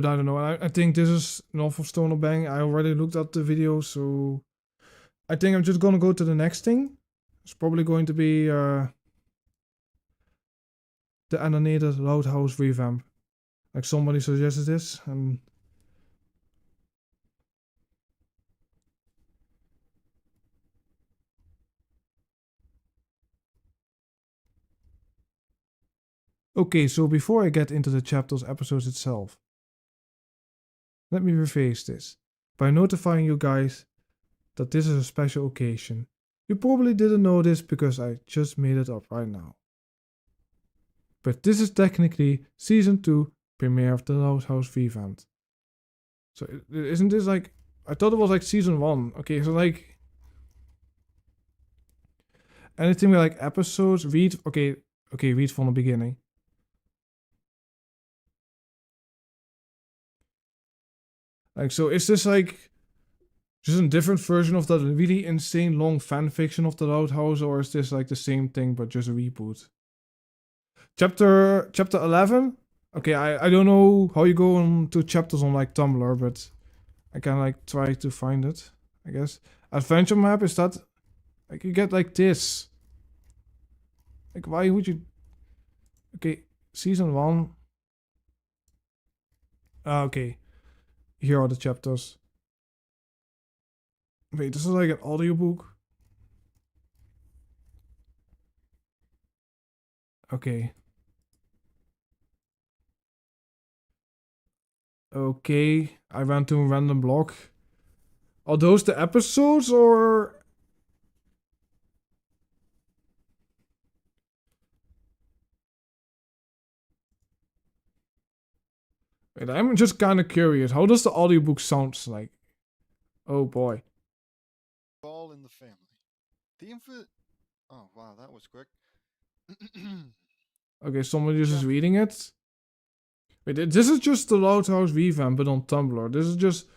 I don't know. I think this is North of Stoner Bang. I already looked at the video, so I think I'm just gonna go to the next thing. It's probably going to be the animated Loud House revamp. Like somebody suggested this, and okay. So before I get into the chapters episodes itself, let me rephrase this by notifying you guys that this is a special occasion. You probably didn't know this because I just made it up right now. But this is technically Season 2 premiere of the Loud House revamp. So isn't this like... I thought it was like Season 1. Okay, so like... anything with like episodes, read... Okay, read from the beginning. Like, so is this like... just a different version of that really insane long fanfiction of the Loud House, or is this like the same thing but just a reboot? Chapter 11? Okay, I don't know how you go on to chapters on like Tumblr, but I can like try to find it, I guess. Adventure map, is that... like you get like this. Like why would you... okay, Season 1. Okay. Here are the chapters. Wait, this is like an audiobook? Okay. Okay, I went to a random blog. Are those the episodes, or... wait, I'm just kind of curious. How does the audiobook sound like? Oh boy.
All in the family. The infant... oh wow, that was quick.
Okay, somebody just is reading it. Wait, this is just the Loud House revamp, but on Tumblr. This is just...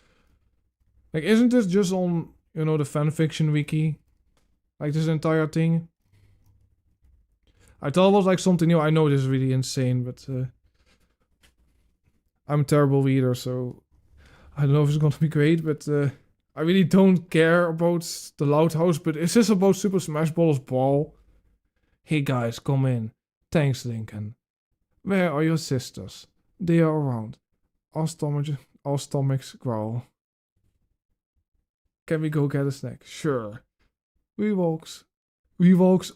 Like, isn't this just on, you know, the fanfiction wiki? Like, this entire thing? I thought it was like something new. I know this is really insane, but... I'm a terrible reader, so... I don't know if it's gonna be great, but... I really don't care about the Loud House, but is this about Super Smash Bros. Brawl? Hey guys, come in. Thanks, Lincoln. Where are your sisters? They are around. Our stomachs growl. Can we go get a snack? Sure. We walks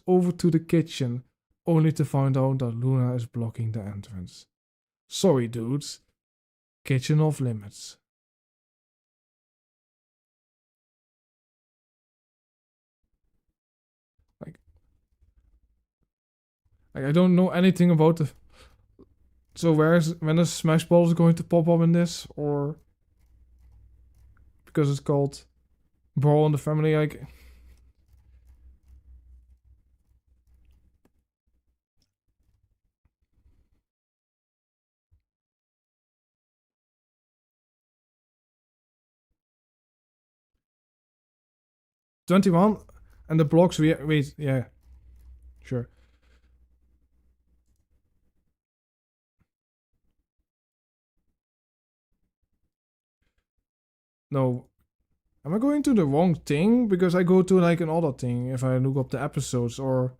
over to the kitchen, only to find out that Luna is blocking the entrance. Sorry, dudes. Kitchen off limits. Like I don't know anything about the... So when is Smash Bros going to pop up in this? Or... Because it's called Brawl in the Family, like... $21 and the blocks wait, yeah. Sure. No. Am I going to the wrong thing? Because I go to like another thing if I look up the episodes, or...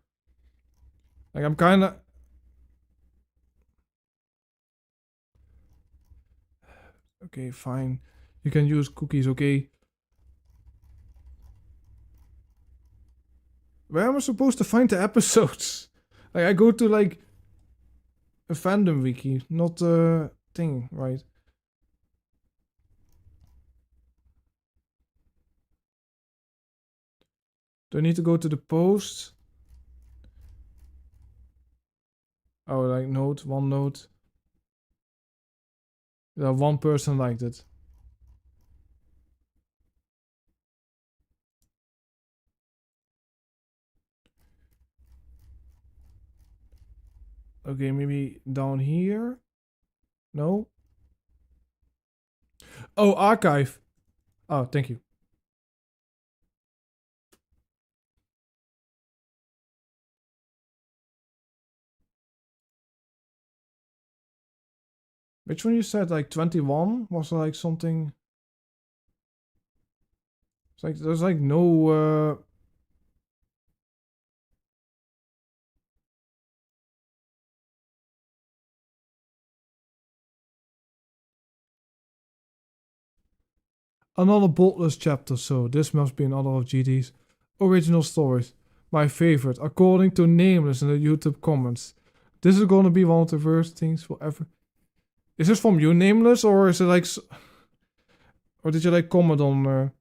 Like I'm kinda... Okay, fine. You can use cookies, okay. Where am I supposed to find the episodes? Like I go to like a fandom wiki, not a thing, right? Do I need to go to the post? Oh, like note, one note. Yeah, one person liked it. Okay, maybe down here? No? Oh, archive. Oh, thank you. Which one you said? Like 21? Was there like something? It's like there's like no another boltless chapter, so this must be another of GD's original stories. My favorite, according to Nameless in the YouTube comments. This is gonna be one of the worst things forever. Is this from you, Nameless, or is it like... Or did you like comment on...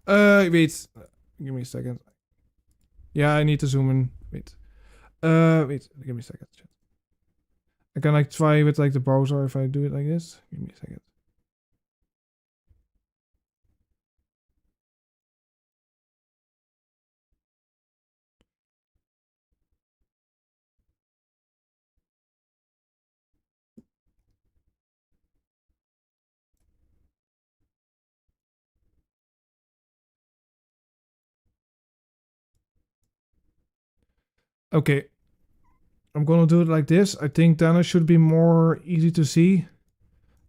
Wait. Give me a second. Yeah, I need to zoom in. Wait. Wait. Give me a second. I can like try with like the browser if I do it like this. Give me a second. Okay. I'm gonna do it like this. I think then it should be more easy to see.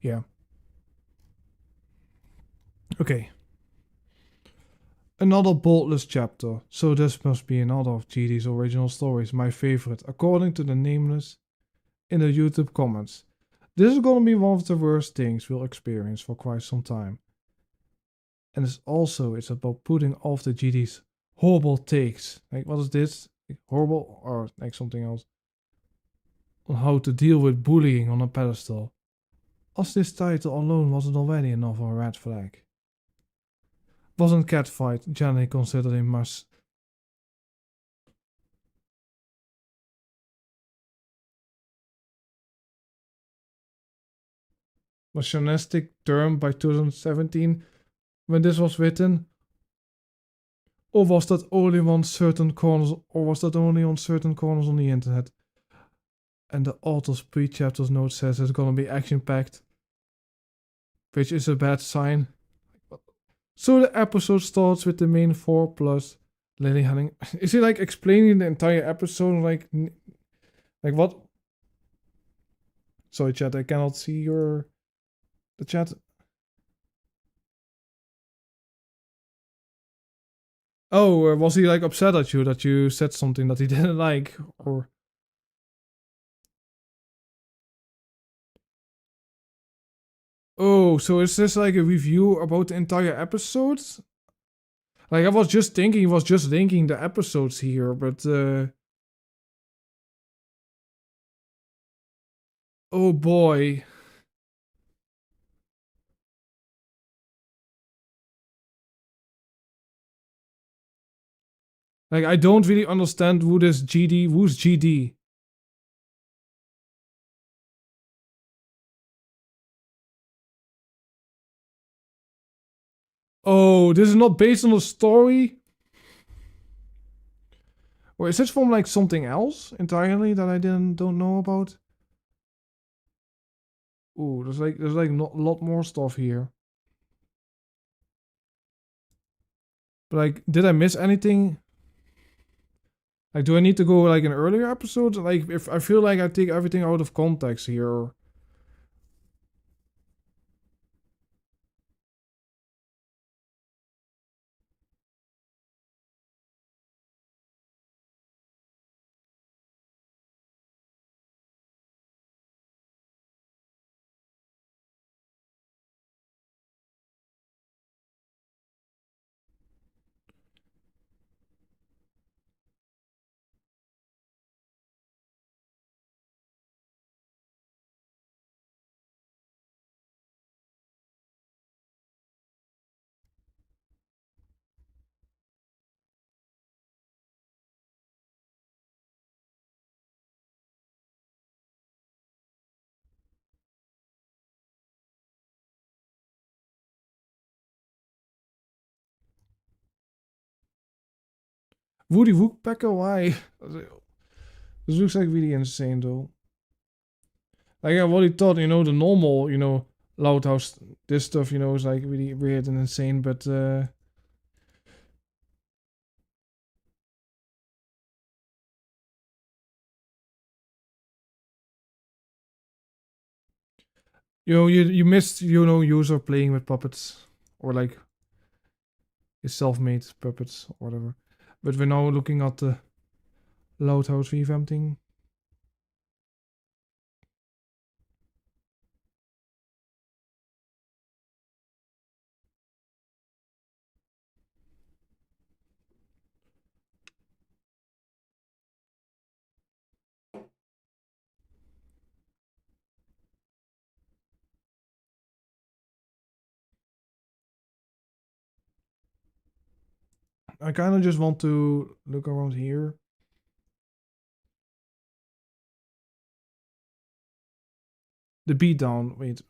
Yeah. Okay. Another boltless chapter. So this must be another of GD's original stories. My favorite, according to the Nameless in the YouTube comments. This is gonna be one of the worst things we'll experience for quite some time. And it's about putting off the GD's horrible takes. Like, what is this? Like, horrible or like something else? On how to deal with bullying on a pedestal. As this title alone wasn't already enough of a red flag. Wasn't Catfight generally considered a must? Misogynistic term by 2017 when this was written? Or was that only on certain corners on the internet? And the author's pre-chapter's note says it's gonna be action-packed, which is a bad sign. So the episode starts with the main 4 plus Lily Henning. Is he like explaining the entire episode? Like what? Sorry, chat. I cannot see the chat. Oh, was he like upset at you that you said something that he didn't like, or? Oh, so is this like a review about the entire episode? Like I was just thinking he was just linking the episodes here, but oh boy. Like I don't really understand who's GD? Oh, this is not based on a story? Or is this from like something else entirely that I don't know about? Ooh, there's like not a lot more stuff here. But like, did I miss anything? Like, do I need to go like an earlier episode? Like, if I feel like I take everything out of context here. Woody Woodpecker, why? This looks like really insane though. Like I already thought, the normal, Loud House, this stuff, is like really weird and insane, but you missed, user playing with puppets. Or like his self-made puppets or whatever. But we're now looking at the Loud House revamping. I kind of just want to look around here. The beatdown, wait.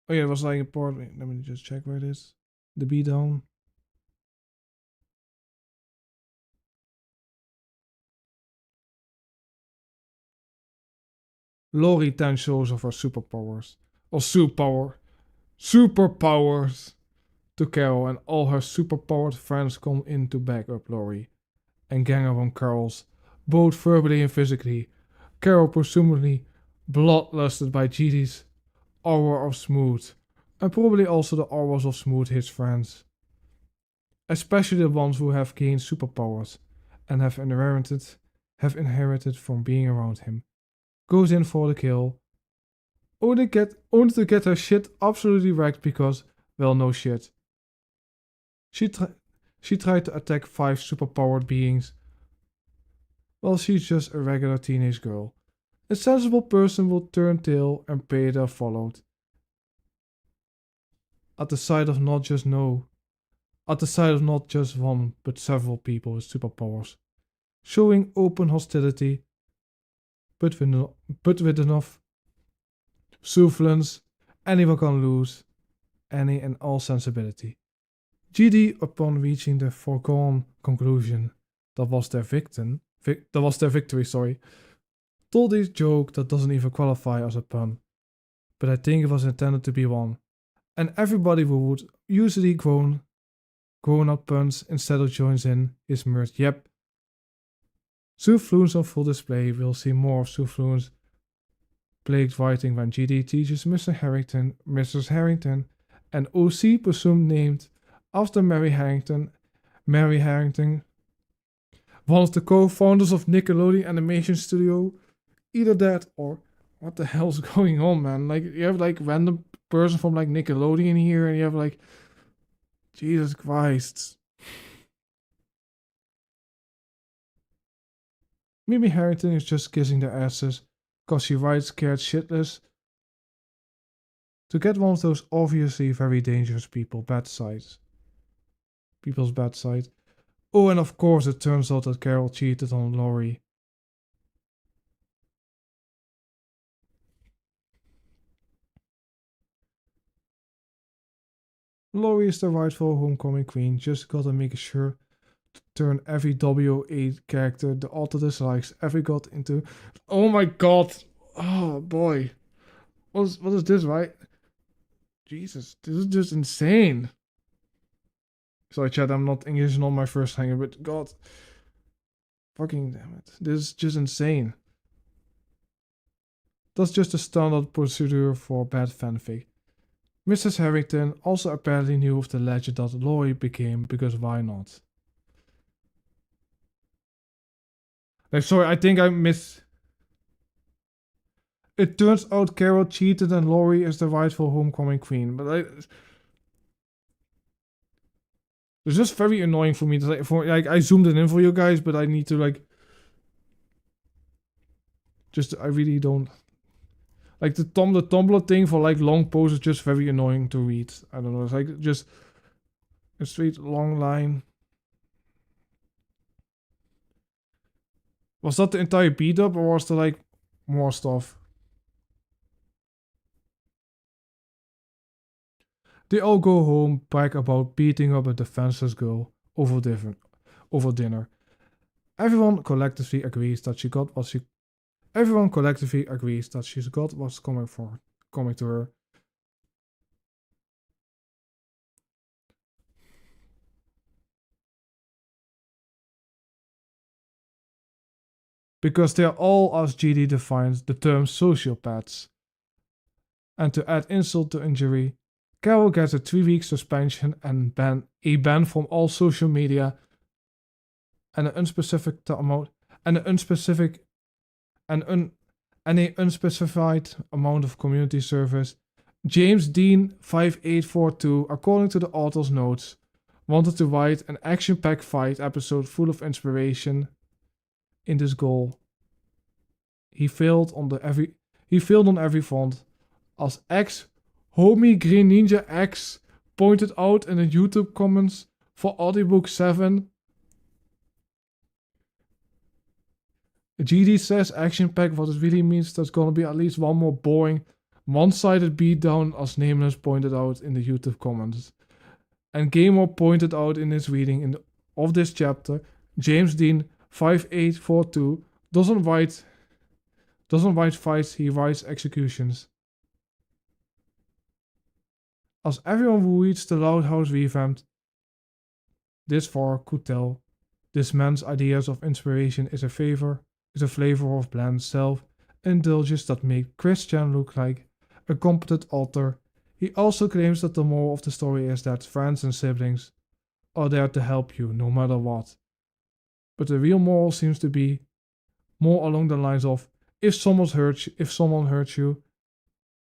Oh yeah, it was like a part, wait, let me just check where it is. The beatdown. Lori 10 shows of her superpowers. Or superpowers to Carol, and all her superpowered friends come in to back up Lori and gang up on Carol's, both verbally and physically. Carol presumably bloodlusted by GD's aura of Smooth, and probably also the auras of Smooth, his friends. Especially the ones who have gained superpowers and have inherited from being around him. Goes in for the kill, only to get her shit absolutely wrecked because, well, no shit. She tried to attack 5 superpowered beings. Well, she's just a regular teenage girl. A sensible person will turn tail and pay their followed. At the sight of not just one, but several people with superpowers, showing open hostility, but with enough soufflance anyone can lose any and all sensibility. GD, upon reaching the foregone conclusion that was their victory, told a joke that doesn't even qualify as a pun, but I think it was intended to be one. And everybody who would usually grown up puns instead of joins in his mirth. Yep. Souffloons on full display. We'll see more of Souffloons plagued writing when GD teaches Mrs. Harrington, an OC presumed named after Mary Harrington, one of the co-founders of Nickelodeon Animation Studio. Either that or what the hell's going on, man? Like, you have like random person from like Nickelodeon here, and you have like, Jesus Christ. Mimi Harrington is just kissing their asses because she writes scared shitless to get one of those obviously very dangerous people's bad side. Oh, and of course it turns out that Carol cheated on Laurie. Laurie is the rightful homecoming queen, just gotta make sure to turn every WO8 character the author dislikes ever got into. Oh my god! Oh boy. What is this, right? Jesus, this is just insane. Sorry chat, English is not my first language, but god. Fucking damn it. This is just insane. That's just a standard procedure for bad fanfic. Mrs. Harrington also apparently knew of the legend that Laurie became, because why not? Like, sorry, I think I missed. It turns out Carol cheated and Laurie is the rightful homecoming queen, but it's just very annoying for me to I zoomed it in for you guys, but I need to I really don't. Like the Tumblr thing for like long posts is just very annoying to read. I don't know. It's like just a straight long line. Was that the entire beat up or was there like more stuff? They all go home, brag about beating up a defenseless girl over dinner. Everyone collectively agrees that she got what's coming to her. Because they are all, as GD defines the term, sociopaths. And to add insult to injury, Carol gets a 3-week suspension and a ban from all social media and an unspecified amount of community service. James Dean 5842, according to the author's notes, wanted to write an action-packed fight episode full of inspiration. In this goal, he failed on every front, as Homie Green Ninja X pointed out in the YouTube comments for Audiobook 7. GD says action pack, what it really means, there's gonna be at least one more boring, one-sided beatdown, as Nameless pointed out in the YouTube comments. And Gamer pointed out in his reading of this chapter, James Dean 5842 doesn't write fights, he writes executions. As everyone who reads the Loud House revamped this far could tell, this man's ideas of inspiration is a flavor of bland self-indulgence that make Christian look like a competent author. He also claims that the moral of the story is that friends and siblings are there to help you no matter what. But the real moral seems to be more along the lines of, if someone hurts you,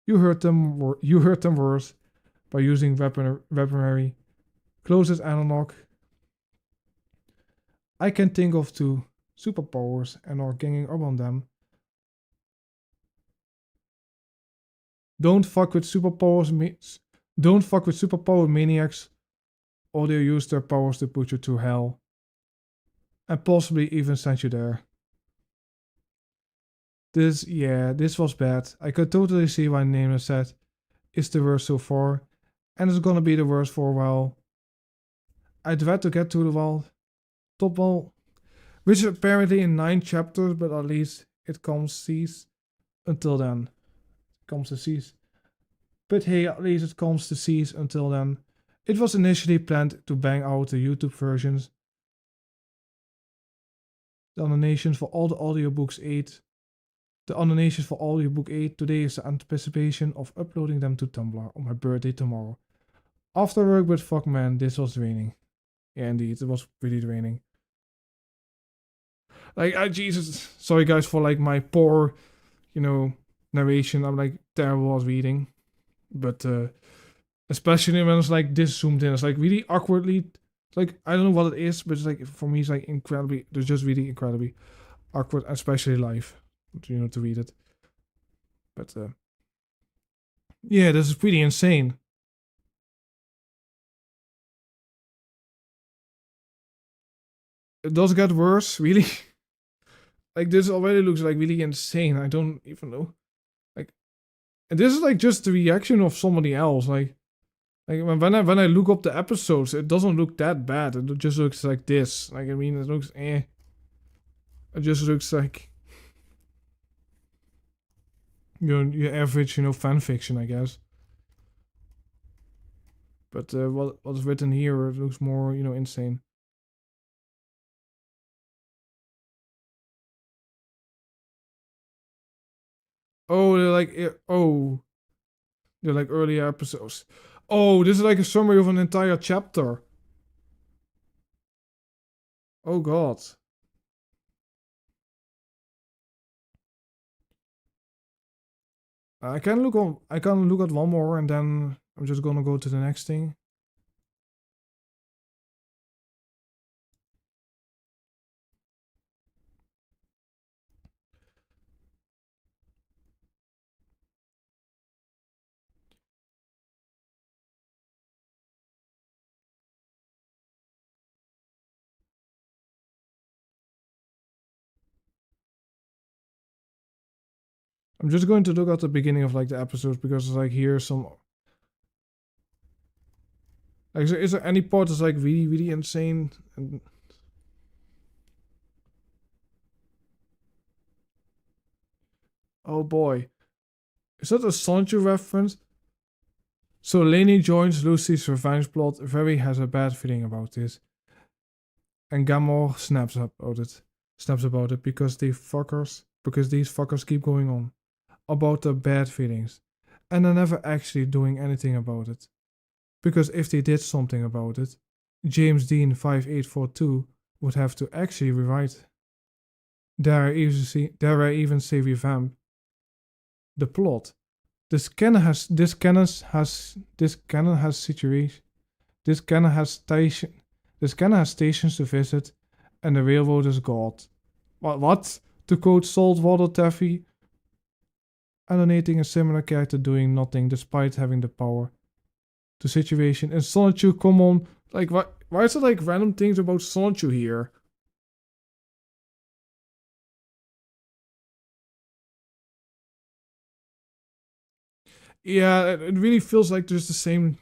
you hurt them worse by using weaponry. Closest analog I can think of two superpowers and are ganging up on them. Don't fuck with superpower maniacs, or they'll use their powers to put you through hell. And possibly even send you there. This was bad. I could totally see why Nameless said is the worst so far, and it's gonna be the worst for a while. I dread to get to the top wall, which is apparently in 9 chapters, but at least it comes cease. Until then, it comes to cease. But hey, at least it comes to cease until then. It was initially planned to bang out the YouTube versions. The annotations for all the audiobooks 8. The annotations for audiobook 8 today is the anticipation of uploading them to Tumblr on my birthday tomorrow. After work, but fuck man, this was raining. Yeah, indeed, it was really raining. Like, Jesus, sorry guys for like my poor, narration. I'm like terrible at reading. But especially when it's like this zoomed in, it's like really awkwardly. Like, I don't know what it is, but it's like, for me, it's like incredibly, it's just really incredibly awkward, especially live, to read it. But yeah, this is pretty insane. It does get worse, really. Like, this already looks like really insane. I don't even know. Like, and this is like just the reaction of somebody else. Like when I look up the episodes, it doesn't look that bad. It just looks like this. Like, I mean, it looks It just looks like your average, fan fiction, I guess. But what's written here, it looks more, insane. Oh, they're like earlier episodes. Oh, this is like a summary of an entire chapter. Oh god. I can look at one more and then I'm just gonna go to the next thing. I'm just going to look at the beginning of like the episodes because it's like here's some. Like, is there any part that's like really, really insane? And oh boy, is that a Sancho reference? So Lainey joins Lucy's revenge plot. Very has a bad feeling about this, and Gamor snaps about it because these fuckers keep going on about their bad feelings, and they're never actually doing anything about it. Because if they did something about it, James Dean 5842 would have to actually rewrite. Dare I even say revamp the plot. This canon has stations to visit, and the railroad is God. What? To quote Saltwater Taffy, animating a similar character doing nothing despite having the power. The situation in Sonichu, come on. Like, why is there like random things about Sonichu here? Yeah, it really feels like there's the same.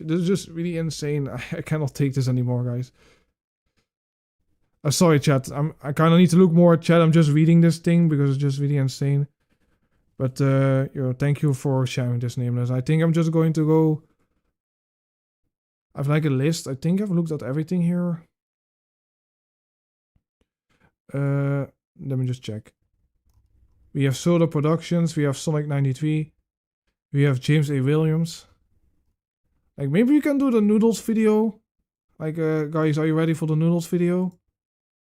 This is just really insane. I cannot take this anymore, guys. Sorry, chat. I kind of need to look more at chat. I'm just reading this thing because it's just really insane. But thank you for sharing this, Nameless. I think I'm just going to go. I've like a list. I think I've looked at everything here. Let me just check. We have Soda Productions. We have Sonic 93. We have James A. Williams. Like, maybe we can do the Noodles video. Like, guys, are you ready for the Noodles video?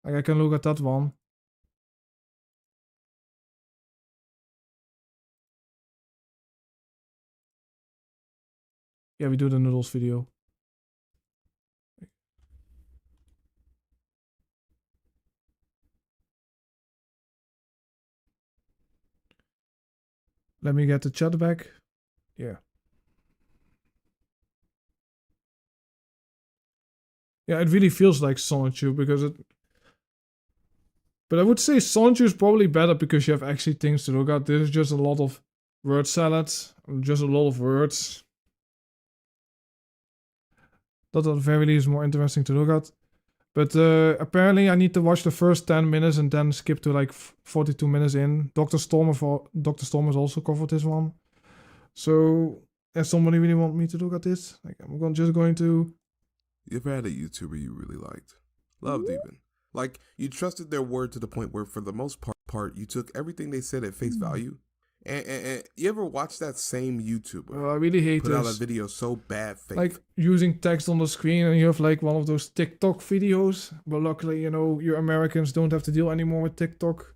Like, I can look at that one. Yeah, we do the Noodles video. Let me get the chat back. Yeah. Yeah, it really feels like Sonichu because it. But I would say Sonichu is probably better because you have actually things to look at. This is just a lot of word salad, just a lot of words. That at the very least is more interesting to look at. But apparently I need to watch the first 10 minutes and then skip to like 42 minutes in. Dr. Storm has also covered this one. So if somebody really want me to look at this, like I'm just going to...
You ever had a YouTuber you really liked? Loved even. Like, you trusted their word to the point where for the most part you took everything they said at face value? And you ever watch that same YouTuber
I really hate
put out a
this.
video so bad fake?
Like using text on the screen and you have like one of those TikTok videos. But luckily, you know, you Americans don't have to deal anymore with TikTok.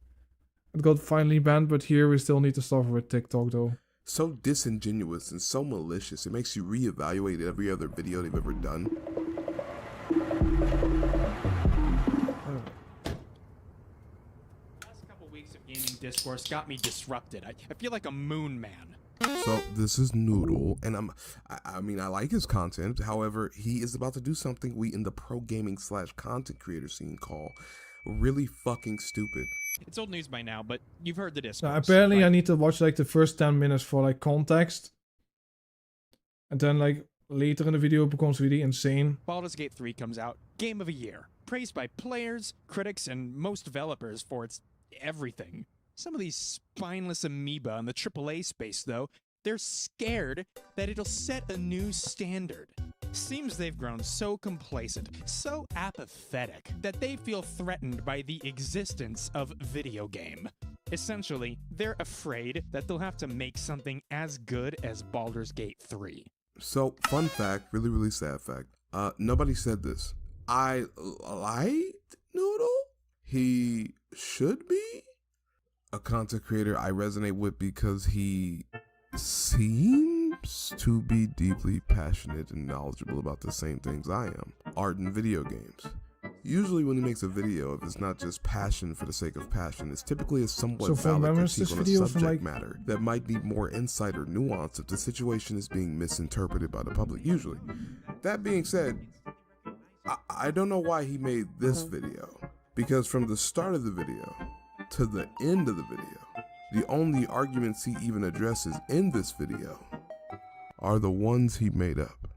It got finally banned, but here we still need to suffer with TikTok though.
So disingenuous and so malicious, it makes you reevaluate every other video they've ever done.
Gaming discourse got me disrupted. I feel like a moon man.
So this is Noodle, and I mean I like his content. However, he is about to do something we in the pro gaming / content creator scene call really fucking stupid.
It's old news by now, but you've heard the discourse.
Apparently
right?
I need to watch like the first 10 minutes for like context. And then like later in the video it becomes really insane.
Baldur's Gate 3 comes out, game of a year. Praised by players, critics, and most developers for its everything. Some of these spineless amoeba in the AAA space, though, they're scared that it'll set a new standard. Seems they've grown so complacent, so apathetic, that they feel threatened by the existence of video game. Essentially, they're afraid that they'll have to make something as good as Baldur's Gate 3.
So, fun fact, really sad fact. Nobody said this. I liked Noodle. He should be a content creator I resonate with because he seems to be deeply passionate and knowledgeable about the same things I am. Art and video games. Usually when he makes a video, if it's not just passion for the sake of passion, it's typically a somewhat valid critique on a subject matter that might need more insight or nuance if the situation is being misinterpreted by the public, usually. That being said, I don't know why he made this video, because from the start of the video to the end of the video, the only arguments he even addresses in this video are the ones he made up.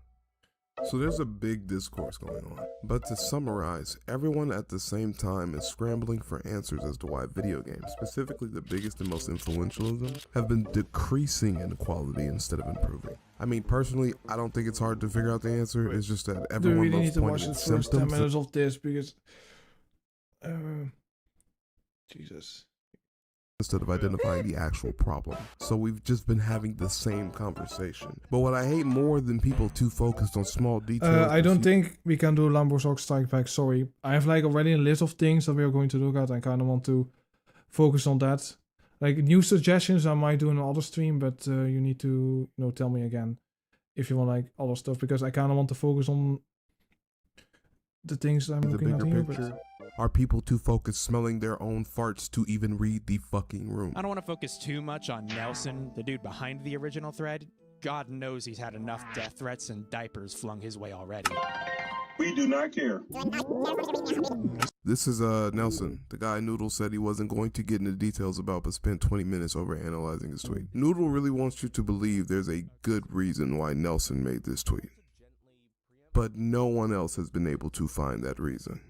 So there's a big discourse going on. But to summarize, everyone at the same time is scrambling for answers as to why video games, specifically the biggest and most influential of them, have been decreasing in quality instead of improving. I mean, personally, I don't think it's hard to figure out the answer. It's just that everyone
really need
loves
to watch
pointing
the
at
first 10
symptoms.
minutes of this because... Jesus.
Instead of identifying the actual problem. So we've just been having the same conversation. But what I hate more than people too focused on small details...
I don't think we can do Lamborghini Strike Back, sorry. I have like already a list of things that we are going to look at. I kind of want to focus on that. Like new suggestions I might do in another stream, but you need to tell me again if you want like other stuff, because I kind of want to focus on the things I'm looking at here. But...
Are people too focused smelling their own farts to even read the fucking room?
I don't want to focus too much on Nelson, the dude behind the original thread. God knows he's had enough death threats and diapers flung his way already.
We do not care.
This is Nelson, the guy Noodle said he wasn't going to get into details about, but spent 20 minutes over analyzing his tweet. Noodle really wants you to believe there's a good reason why Nelson made this tweet. But no one else has been able to find that reason.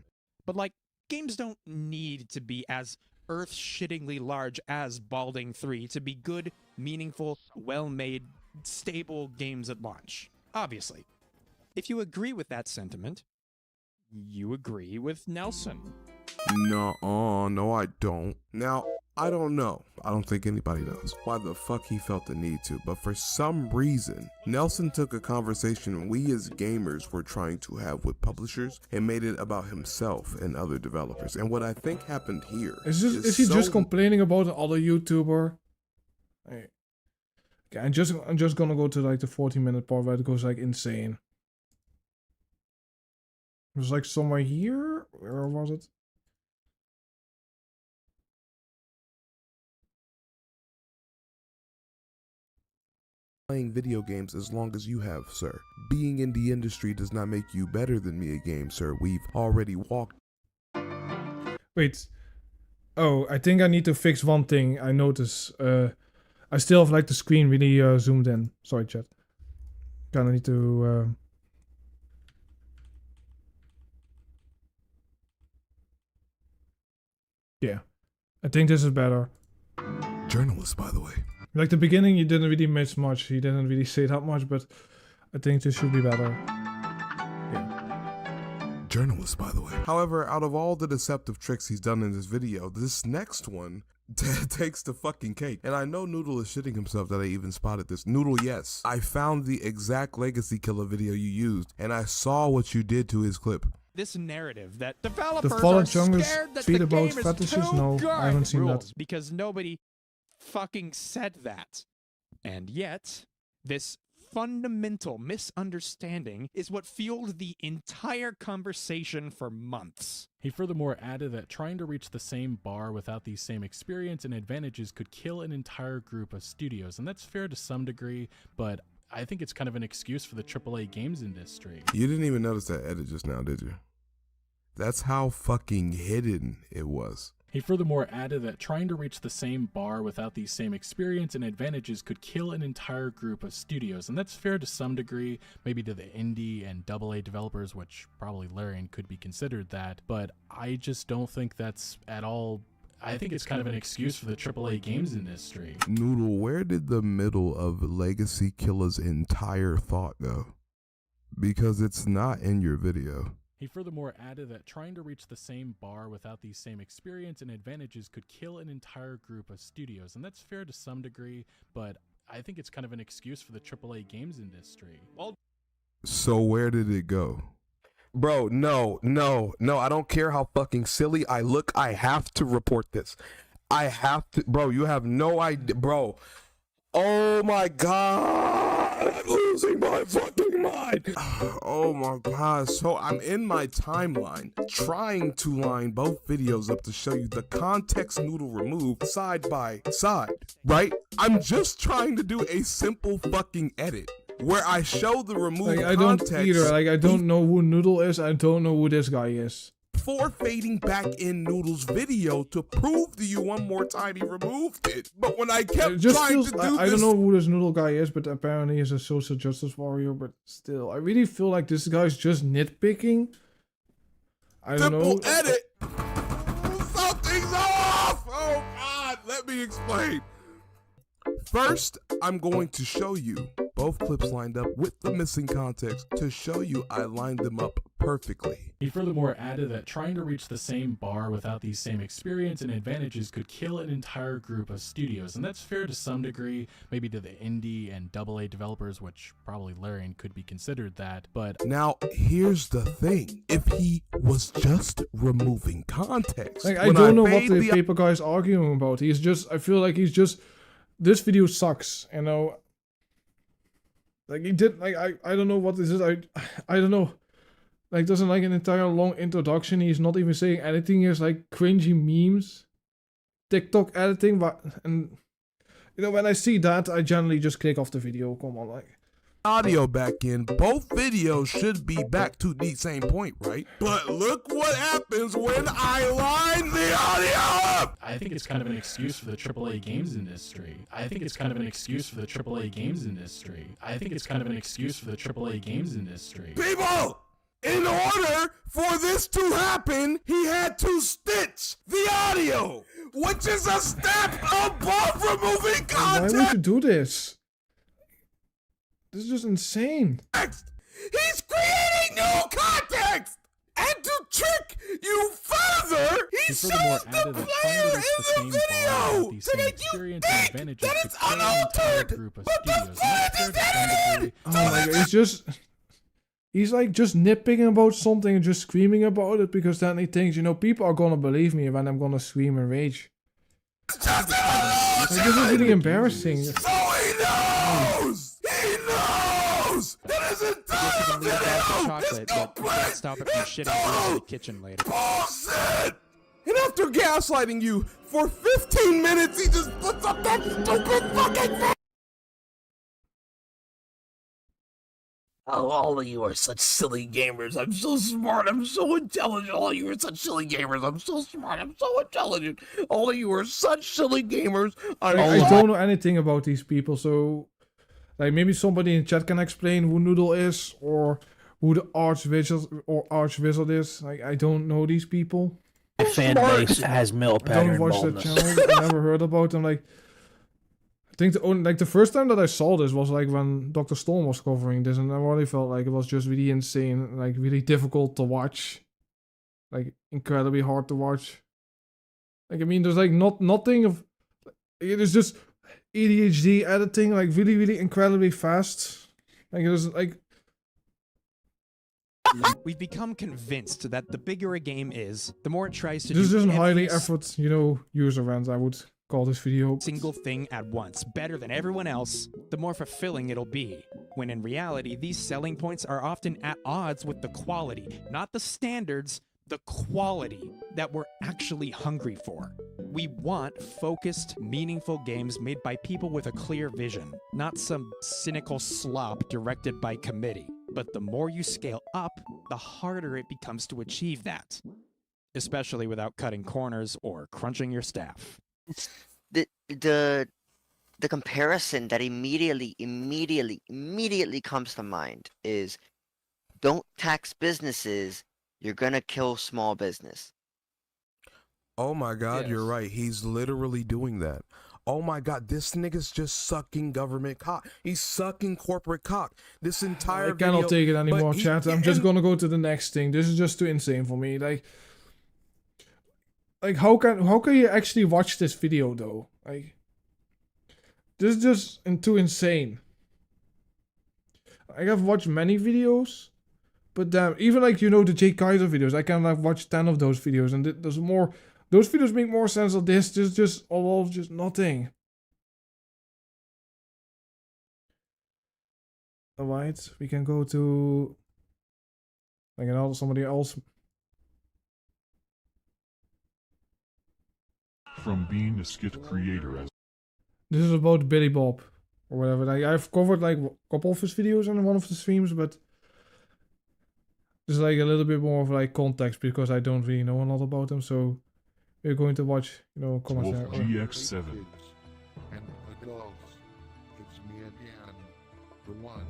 But like, games don't need to be as earth-shittingly large as Balding 3 to be good, meaningful, well-made, stable games at launch. Obviously. If you agree with that sentiment, you agree with Nelson.
No, I don't. Now, I don't know. I don't think anybody knows why the fuck he felt the need to, but for some reason, Nelson took a conversation we as gamers were trying to have with publishers and made it about himself and other developers. And what I think happened here
is he just complaining about another YouTuber? Hey. Okay, I'm just gonna go to like the 40-minute part where it goes like insane. It was like somewhere here? Where was it?
Playing video games as long as you have, sir. Being in the industry does not make you better than me at games, sir. We've already walked.
Wait. Oh, I think I need to fix one thing. I notice. I I still have like the screen really zoomed in. Sorry, chat. Kinda need to. Yeah, I think this is better.
Journalist, by the way.
Like the beginning, you didn't really miss much. He didn't really say that much, but I think this should be better.
Journalist, by the way. However, out of all the deceptive tricks he's done in this video, this next one takes the fucking cake. And I know Noodle is shitting himself that I even spotted this. Noodle, yes. I found the exact Legacy Killer video you used, and I saw what you did to his clip.
This narrative that developers
The Fallen
are
Jungles
scared that
tweet
the
about
game is
fetishes?
too
No,
good
I haven't seen that.
rules because nobody fucking said that. And yet, this fundamental misunderstanding is what fueled the entire conversation for months.
He furthermore added that trying to reach the same bar without the same experience and advantages could kill an entire group of studios, and that's fair to some degree, but I think it's kind of an excuse for the AAA games industry.
You didn't even notice that edit just now, did you? That's how fucking hidden it was.
He furthermore added that trying to reach the same bar without the same experience and advantages could kill an entire group of studios, and that's fair to some degree, maybe to the indie and AA developers, which probably Larian could be considered that, but I just don't think that's at all. I think it's kind of an excuse for the AAA games industry.
Noodle, where did the middle of Legacy Killer's entire thought go? Because it's not in your video.
He furthermore added that trying to reach the same bar without the same experience and advantages could kill an entire group of studios, and that's fair to some degree, but I think it's kind of an excuse for the AAA games industry.
So where did it go? Bro, no, I don't care how fucking silly I look, I have to report this. I have to, bro, you have no idea, bro. Oh my god, I'm losing my fucking mind. Oh my god, so I'm in my timeline trying to line both videos up to show you the context Noodle removed side by side, right? I'm just trying to do a simple fucking edit where I show the removed
Like, I
context.
don't either. Like, I don't know who Noodle is. I don't know who this guy is.
Before fading back in Noodle's video to prove to you one more time he removed it. But when I kept
It just
trying
feels,
to do
I
this,
don't know who this Noodle guy is, but apparently he's a social justice warrior. But still, I really feel like this guy's just nitpicking. I don't know.
simple edit. Something's off. Oh God, let me explain. First, I'm going to show you both clips lined up with the missing context to show you I lined them up perfectly.
He furthermore added that trying to reach the same bar without the same experience and advantages could kill an entire group of studios, and that's fair to some degree, maybe to the indie and AA developers, which probably Larian could be considered that, but
now here's the thing. If he was just removing context,
Like, I don't know what the paper guy's arguing about. He's just, I feel like he's just, this video sucks, you know. Like, he did, like, I don't know what this is. I don't know. Like, doesn't like an entire long introduction. He's not even saying anything. He's like cringy memes, TikTok editing, but, and you know, when I see that, I generally just click off the video. Come on, like.
Audio back in, both videos should be back to the same point, right? But look what happens when I line the audio up!
I think it's kind of an excuse for the AAA games industry. I think it's kind of an excuse for the AAA games industry. I think it's kind of an excuse for the AAA games industry.
People! In order for this to happen, he had to stitch the audio, which is a step above removing content.
Why would you do this? This is just insane.
He's creating new context! And to trick you further, he shows the player in the video to make you think that it's unaltered, but the footage is edited!
Oh my god, he's like just nitpicking about something and just screaming about it because then he thinks, you know, people are gonna believe me when I'm gonna scream and rage. Like, this is really embarrassing.
So he knows! He knows! That his entire video is complete
Stop it from shitting in the kitchen later.
bullshit! And after gaslighting you for 15 minutes, he just puts up that stupid fucking thing!
Oh, all of you are such silly gamers. I'm so smart. I'm so intelligent. All of you are such silly gamers. I'm so smart. I'm so intelligent. All of you are such silly gamers.
I don't know anything about these people, so like maybe somebody in chat can explain who Noodle is or who the Archwizard is. Like I don't know these people.
My fan base has mill
I don't
pattern
watch that
baldness.
channel. I never heard about them. Like I think the first time that I saw this was like when Dr. Storm was covering this, and I really felt like it was just really insane, like really difficult to watch, like incredibly hard to watch. Like I mean, there's like nothing of it is just ADHD editing, like really really incredibly fast. Like there's like
We've become convinced that the bigger a game is, the more it tries to
this is
do
just an highly
every
effort, user rant. I would call this video.
single thing at once, better than everyone else, the more fulfilling it'll be. When in reality, these selling points are often at odds with the quality, not the standards, the quality that we're actually hungry for. We want focused, meaningful games made by people with a clear vision, not some cynical slop directed by committee. But the more you scale up, the harder it becomes to achieve that, especially without cutting corners or crunching your staff.
The comparison that immediately comes to mind is don't tax businesses, you're gonna kill small business.
Oh my God, you're right. He's literally doing that. Oh my God, this nigga's just sucking government cock. He's sucking corporate cock. This entire
I cannot take it anymore,
but
chat. I'm just gonna go to the next thing. This is just too insane for me. Like how can you actually watch this video though? Like this is just too insane. I have watched many videos, but damn, even like the Jay Kaiser videos, I can like watch 10 of those videos, and there's more. Those videos make more sense than this. This is just all of just nothing. Alright, we can go to like somebody else.
From being a skit creator as
This is about Billy Bob or whatever. Like I've covered like a couple of his videos in one of the streams, but there's like a little bit more of like context because I don't really know a lot about him. So we're going to watch, comments
Wolf
there.
GX7.
And the gloves. It's me again. The one.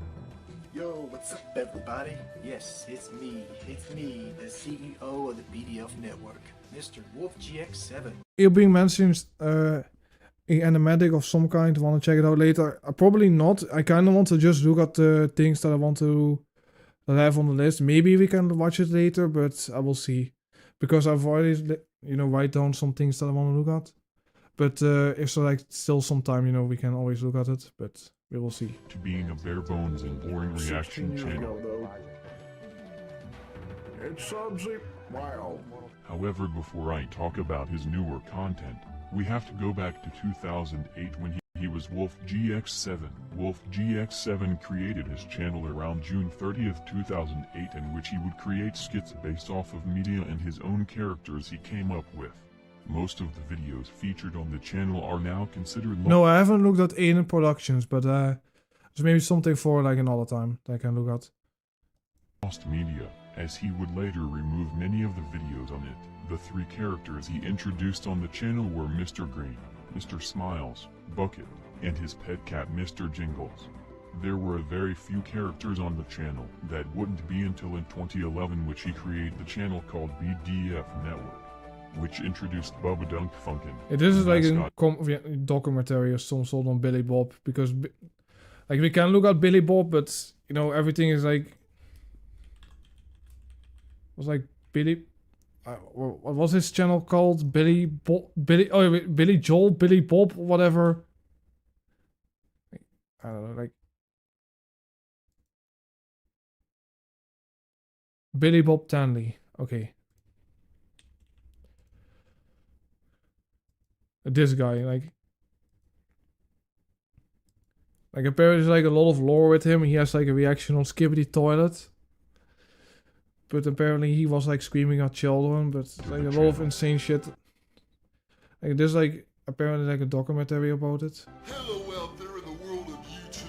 Yo, what's up, everybody? Yes, it's me. It's me, the CEO of the BDF Network, Mr. Wolf GX7.
It being mentioned in animatic of some kind. Want to check it out later? Probably not. I kind of want to just look at the things that I want to have on the list. Maybe we can watch it later, but I will see. Because I've already, write down some things that I want to look at. But if so, like, still some time, we can always look at it. But we will see.
To being a bare bones and boring reaction channel.
It's Subsy. Wow.
However, before I talk about his newer content, we have to go back to 2008 when he was Wolf GX7. Wolf GX7 created his channel around June 30th, 2008, in which he would create skits based off of media and his own characters he came up with. Most of the videos featured on the channel are now considered
No, I haven't looked at Aiden Productions, but there's maybe something for like another time that I can look at.
lost media, as he would later remove many of the videos on it. The three characters he introduced on the channel were Mr. Green, Mr. Smiles, Bucket, and his pet cat Mr. Jingles. There were a very few characters on the channel. That wouldn't be until in 2011 which he created the channel called BDF Network, which introduced Bubba Dunk Funkin'.
This is like a documentary or some sort on Billy Bob, because like we can look at Billy Bob, but everything is like was like Billy. What was his channel called? Billy Joel, Billy Bob, whatever. I don't know, like Billy Bob Tanley. Okay. This guy, like apparently there's like a lot of lore with him. He has like a reaction on Skibbity Toilet. But apparently he was like screaming at children, but like a lot of insane shit. Like there's like apparently like a documentary about it.
Hello out there in the world of YouTube.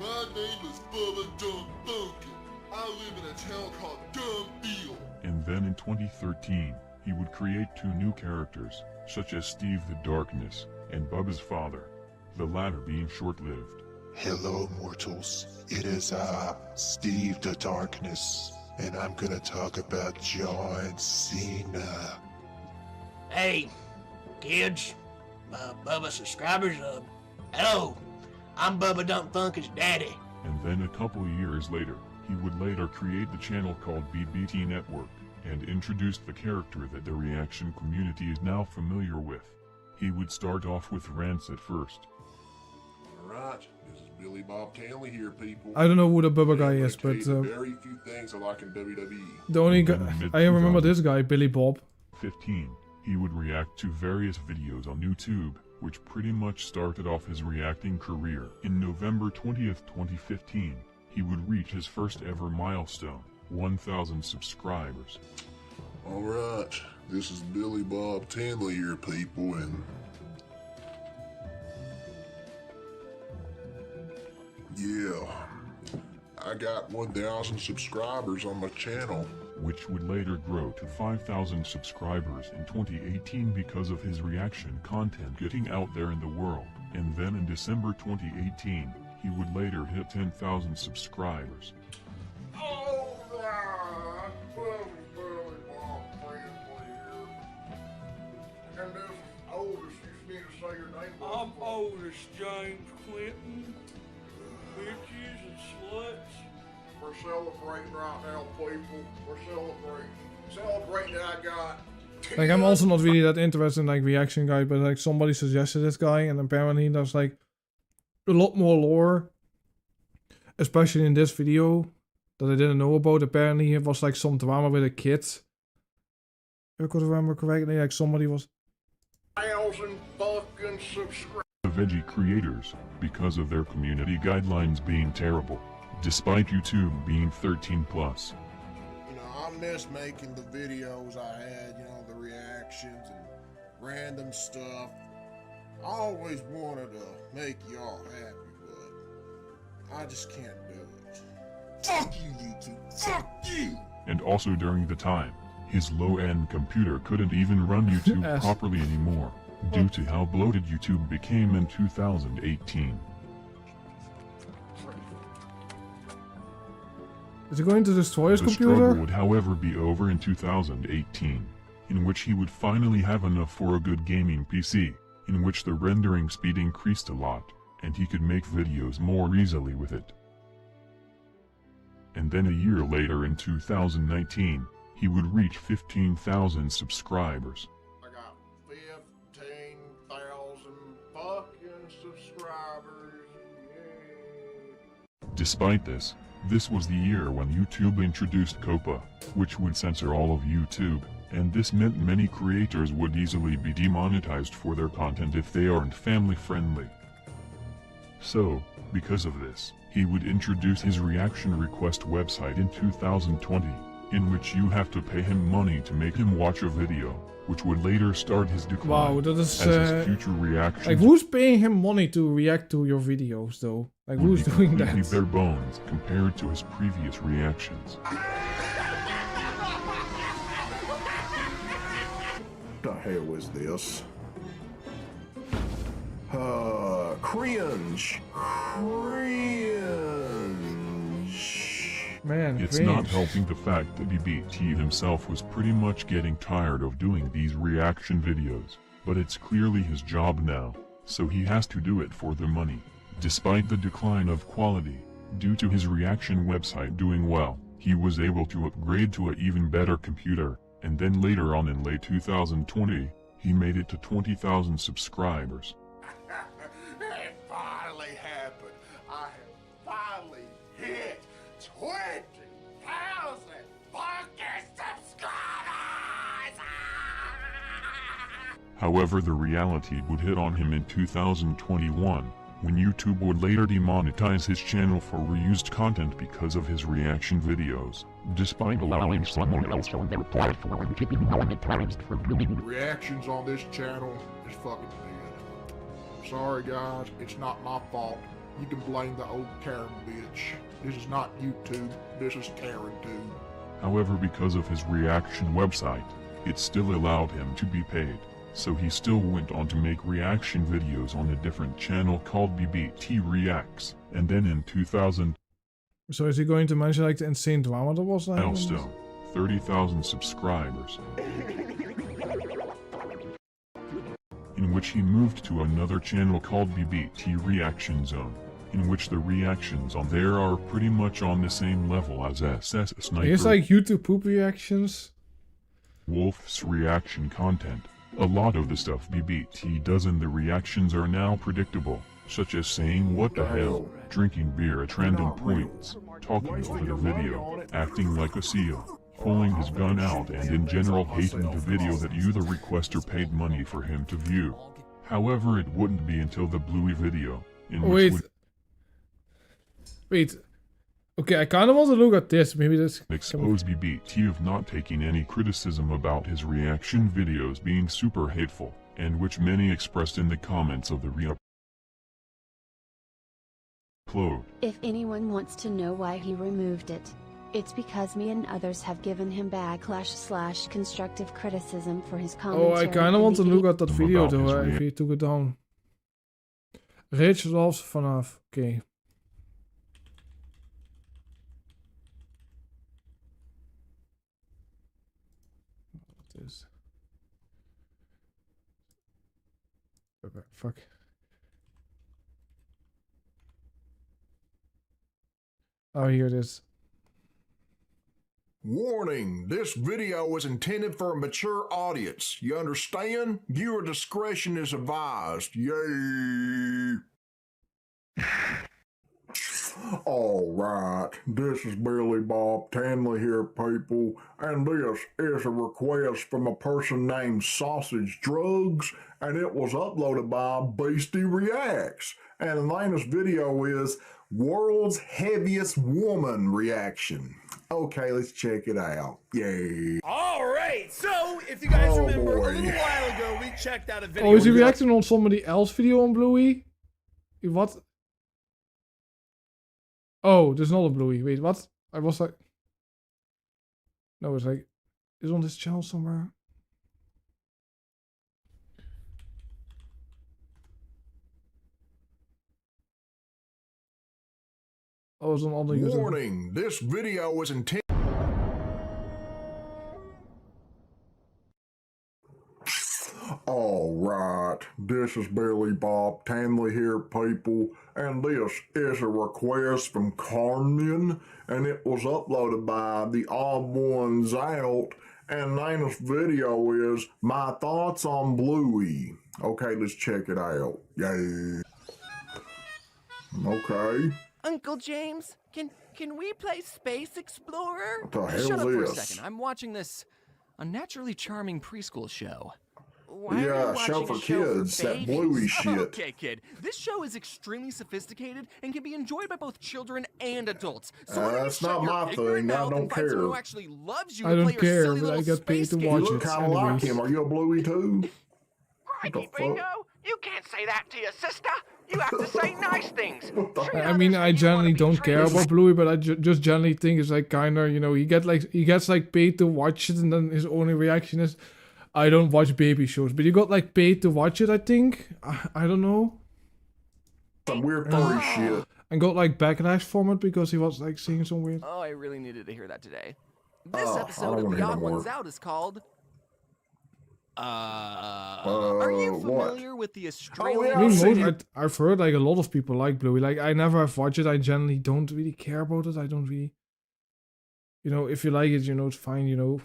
My name is Bubba Dunk Funkin'. channel called Dumb Deal.
And then in 2013, he would create 2 new characters, such as Steve the Darkness and Bubba's father, the latter being short-lived.
Hello, mortals. It is Steve the Darkness, and I'm gonna talk about John Cena.
Hey, kids, Bubba subscribers, hello, I'm Bubba Dump Funkus' daddy.
And then a couple years later, he would later create the channel called BBT Network, and introduced the character that the reaction community is now familiar with. He would start off with rants at first.
Alright, this is Billy Bob Tanley here, people.
I don't know who the Bubba guy is, but
very few things I like in WWE.
the only guy I remember this guy, Billy Bob.
15, he would react to various videos on YouTube, which pretty much started off his reacting career. In November 20th, 2015, he would reach his first ever milestone, 1,000 subscribers.
Alright, this is Billy Bob Tanley here, people, and yeah, I got 1,000 subscribers on my channel.
Which would later grow to 5,000 subscribers in 2018 because of his reaction content getting out there in the world. And then in December 2018, he would later hit 10,000 subscribers.
I'm Otis James Clinton. Bitches and sluts. We're celebrating right now, people. We're celebrating. Celebrating that I got.
Like, I'm also not really that interested in like reaction guy, but like somebody suggested this guy, and apparently there's like a lot more lore, especially in this video, that I didn't know about. Apparently it was like some drama with a kid. If I could remember correctly, like somebody was
1,000 fucking subscribers.
The veggie creators, because of their community guidelines being terrible, despite YouTube being 13+.
You know, I miss making the videos I had, you know, the reactions and random stuff. I always wanted to make y'all happy, but I just can't do it. Fuck you, YouTube. Fuck you!
And also during the time, his low-end computer couldn't even run YouTube properly anymore, due to how bloated YouTube became in 2018.
Is he going to destroy his
The
computer?
struggle would however be over in 2018, in which he would finally have enough for a good gaming PC, in which the rendering speed increased a lot, and he could make videos more easily with it. And then a year later in 2019, he would reach 15,000 subscribers.
I got 15,000 fucking subscribers. Yay.
Despite this was the year when YouTube introduced COPPA, which would censor all of YouTube, and this meant many creators would easily be demonetized for their content if they aren't family friendly. So, because of this, he would introduce his reaction request website in 2020, in which you have to pay him money to make him watch a video, which would later start his decline.
Wow, that is
as his future reactions.
like, who's paying him money to react to your videos though? Like, who's doing that?
Completely bare bones compared to his previous reactions.
The hell is this? Cringe.
Man,
it's
cringe.
not helping the fact that BBT himself was pretty much getting tired of doing these reaction videos, but it's clearly his job now, so he has to do it for the money. Despite the decline of quality, due to his reaction website doing well, he was able to upgrade to an even better computer, and then later on in late 2020, he made it to 20,000 subscribers.
It finally happened. I have finally hit 20,000 fucking subscribers!
However, the reality would hit on him in 2021, when YouTube would later demonetize his channel for reused content because of his reaction videos, despite allowing someone else on their platform to be monetized for doing
Reactions on this channel is fucking dead. Sorry guys, it's not my fault. you can blame the old Karen bitch. This is not YouTube, this is Karen too.
However, because of his reaction website, it still allowed him to be paid. So he still went on to make reaction videos on a different channel called BBT Reacts. And then in 2000...
So is he going to mention like the insane drama that was like?
Milestone, 30,000 subscribers. In which he moved to another channel called BBT Reaction Zone, in which the reactions on there are pretty much on the same level as SS Sniper.
It's like YouTube poop reactions.
Wolf's reaction content. A lot of the stuff BBT does in the reactions are now predictable, such as saying what the hell, drinking beer at random points, talking over the video, acting like a seal, pulling his gun out, and in general hating the video that you the requester paid money for him to view. However, it wouldn't be until the Bluey video, in which
Wait. Okay, I kind of want to look at this. Maybe this
expose BBT of not taking any criticism about his reaction videos being super hateful, and which many expressed in the comments of the re-upload.
If anyone wants to know why he removed it, it's because me and others have given him backlash / constructive criticism for his commentary.
Oh, I kind of want to look at that video though, if he took it down. Rage loves vanaf. Okay. Is fuck. Oh, here it is.
Warning, this video is intended for a mature audience. You understand? Viewer discretion is advised. Yay! Alright, this is Billy Bob Tanley here, people, and this is a request from a person named Sausage Drugs, and it was uploaded by Beastie Reacts. And the name of this video is World's Heaviest Woman Reaction. Okay, let's check it out. Yay.
Alright, so if you guys remember, a little while ago we checked out a video.
Oh, is he reacting on somebody else's video on Bluey? What? Oh, there's not a Bluey. Wait, what? I was like... No, it's like... It's on this channel somewhere. Oh, it's on all the users.
Warning, this video is intended... Alright, this is Billy Bob Tanley here, people, and this is a request from Carmen, and it was uploaded by the Odd Ones Out, and the name of this video is My Thoughts on Bluey. Okay, let's check it out. Yay. Okay.
Uncle James, can we play Space Explorer?
What the hell
Shut up
is
for a
this?
second. I'm watching this unnaturally charming preschool show. Why are
Yeah,
you
show
watching
for
a show
kids,
for
that
babies?
Bluey shit.
Okay, kid. This show is extremely sophisticated and can be enjoyed by both children and adults. So why don't you
That's
shut
not
your
my
ignorant
thing. I
mouth
don't
and find someone
care.
who actually loves you
I
to
don't
play your
care,
silly
but I
little
get paid
space
to
game.
watch
You
it.
look kind of like
Anyways.
him. Are you a Bluey too?
Crikey, Bingo! You can't say that to your sister. You have to say nice things.
I mean, I generally don't care about Bluey, but I just generally think it's like kind of, you know, he gets like paid to watch it, and then his only reaction is, I don't watch baby shows. But you got like paid to watch it, I think. I don't know.
Some weird furry shit.
And got like backlash from it because he was like saying some weird.
Oh, I really needed to hear that today. This
I
episode
don't
of
wanna
The
hear
Odd
no more.
Ones Out is called... are you familiar with the Australian...
I mean, I've heard like a lot of people like Bluey. Like I never have watched it. I generally don't really care about it. I don't really, you know, if you like it, you know, it's fine, you know.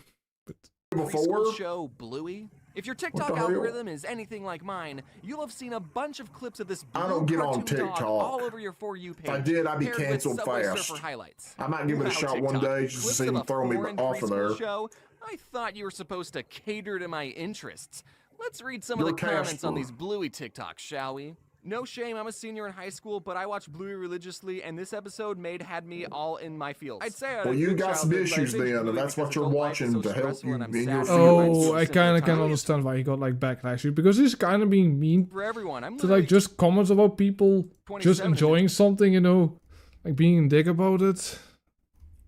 But
preschool show Bluey? If your TikTok
the hell?
algorithm is anything like mine, you'll have seen a bunch of clips of this blue
I don't get on
cartoon dog
TikTok.
all over your For You page.
If I did, I'd be
paired with
canceled
Subway
fast.
Surfer highlights.
I might give it a
Wow,
shot one
TikTok.
day just to
Clips
see
of
him
a
throw me
foreign
off of
preschool
there.
Show? I thought you were supposed to cater to my interests. Let's read some
You're
of the comments on
Casper.
these Bluey TikToks, shall we? No shame, I'm a senior in high school, but I watch Bluey religiously, and this episode had me all in my feels. I'd say I had
Well,
a
you
good
got some
childhood, but I
issues
binged
then,
Bluey
and that's
because
what you're
adult life is
watching
so
to help
stressful
you
and I'm
in your
sad.
Oh, I kind of can
time.
understand why he got like backlash because he's kind of being mean
For everyone, I'm
to like just comments about people just
27
enjoying something, you know, like being a dick about it.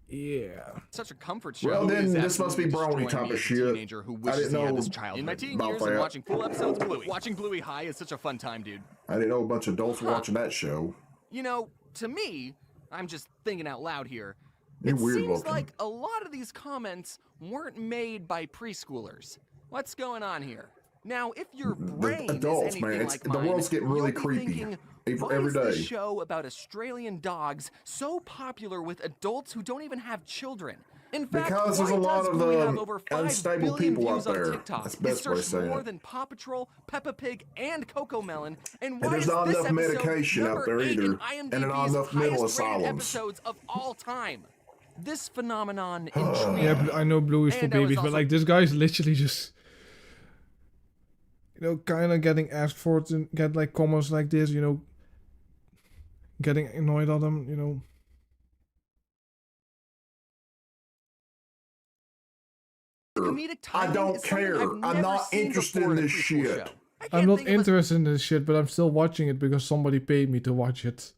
Yeah.
Such a comfort show.
Well, then
Is
this must be
absolutely
brony
destroying
type
me
of
as a
shit.
teenager who
I
wishes
didn't
he had
know
this childhood. In my teen
about
years and
that.
watching full episodes of Bluey. Watching Bluey High is such a fun time, dude.
I didn't know a bunch of adults watching that show.
You know, to me, I'm just thinking out loud here.
You're
It
weird
seems
looking.
like a lot of these comments weren't made by preschoolers. What's going on here? Now, if your brain
adults,
is
man,
anything
it's-
like
the
mine,
world's getting really
you'll be
creepy
thinking,
every
why is this
day.
show about Australian dogs so popular with adults who don't even have children? In fact,
Because there's
why
a lot
does
of
Bluey have over 5
unstable
billion
people out
views on
there.
TikTok?
That's the best
It
way to
searched
say
more
it.
than Paw Patrol, Peppa Pig, and Coco Melon. And why
And there's
is
not
this
enough
episode
medication out
number
there
8
either,
in
and
IMDb's
not enough mental
highest rated
asylums.
episodes of all time? This phenomenon
Yeah,
intrigued
but I know Blue is for
And I was
babies, but
also-
like this guy's literally just, you know, kind of getting asked for it and get like comments like this, you know, getting annoyed at them, you know.
comedic
I
timing
don't
is something
care.
I've
I'm
never
not
seen
interested
before
in
a
this
preschool
shit.
show.
I'm not interested in this shit, but I'm still watching it because somebody paid me to watch it.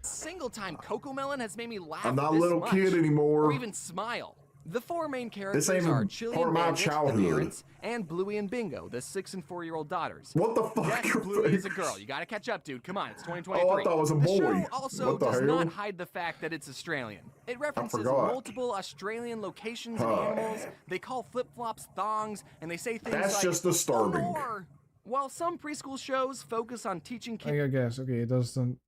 Single time Coco Melon has made me laugh
I'm not a
this
little
much,
kid anymore.
or even smile. The 4 main characters
ain't
are
even
Chili
part
and
of my
Bandit, the
childhood.
parents, and Bluey and Bingo, the 6 and 4-year-old daughters.
What the fuck?
Yes,
Your
Bluey is a
face?
girl. You gotta catch up, dude. Come on, it's 2023.
Oh, I thought it was a
The
boy.
show also
What the
does
hell?
not hide the fact that it's Australian. It references
forgot.
multiple Australian locations and
Huh.
animals. They call flip-flops thongs, and they say things
That's
like,
just disturbing.
"Oh, more." While some preschool shows focus on teaching kids
I guess, okay, it doesn't.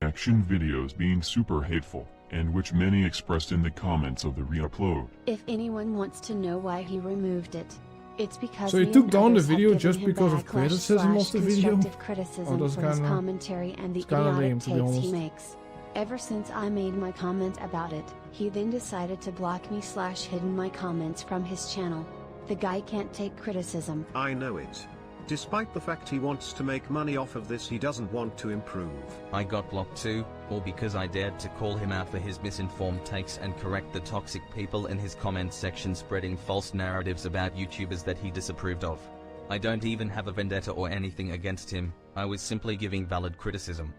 Action videos being super hateful, and which many expressed in the comments of the re-upload.
If anyone wants to know why he removed it, it's because
So he
me
took
and
down the
others have
video
given
just
him
because of
backlash
criticism of the video?
constructive criticism
Oh, that's
for his
kinda-
commentary and the
it's kinda
idiotic
lame, to be
takes he
honest.
makes. Ever since I made my comment about it, he then decided to block me / hidden my comments from his channel. The guy can't take criticism.
I know it. Despite the fact he wants to make money off of this, he doesn't want to improve.
I got blocked too, all because I dared to call him out for his misinformed takes and correct the toxic people in his comment section spreading false narratives about YouTubers that he disapproved of. I don't even have a vendetta or anything against him, I was simply giving valid criticism.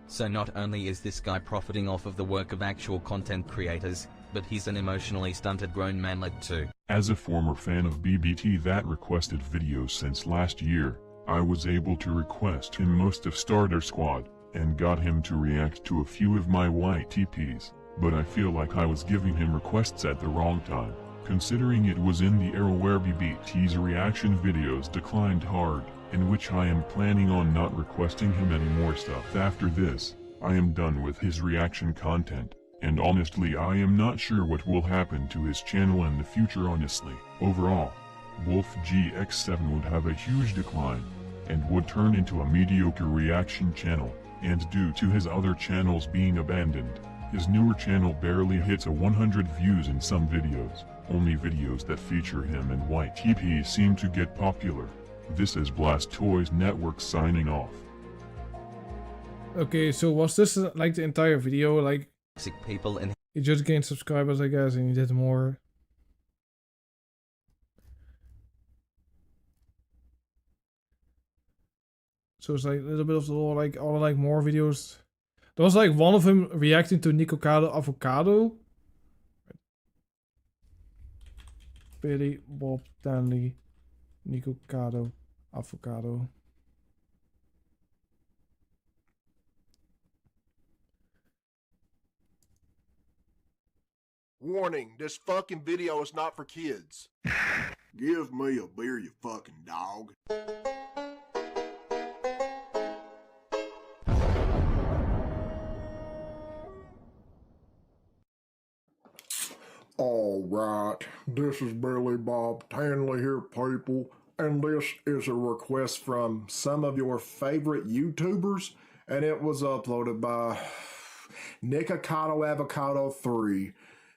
So not only is this guy profiting off of the work of actual content creators, but he's an emotionally stunted grown manlet too.
As a former fan of BBT that requested videos since last year, I was able to request him most of Starter Squad, and got him to react to a few of my YTPs, but I feel like I was giving him requests at the wrong time, considering it was in the era where BBT's reaction videos declined hard, in which I am planning on not requesting him any more stuff after this. I am done with his reaction content. And honestly, I am not sure what will happen to his channel in the future honestly. Overall, Wolf GX7 would have a huge decline, and would turn into a mediocre reaction channel, and due to his other channels being abandoned, his newer channel barely hits a 100 views in some videos. Only videos that feature him and YTP seem to get popular. This is Blast Toys Network signing off.
Okay, so was this like the entire video? Like,
people in
he just gained subscribers, I guess, and he did more. So it's like a little bit of the like all like more videos. There was like one of him reacting to Nicocado Avocado. Billy Bob Danley Nicocado Avocado.
Warning, this fucking video is not for kids. Give me a beer, you fucking dog. Alright, this is Billy Bob Tanley here, people, and this is a request from some of your favorite YouTubers, and it was uploaded by Nicocado Avocado 3.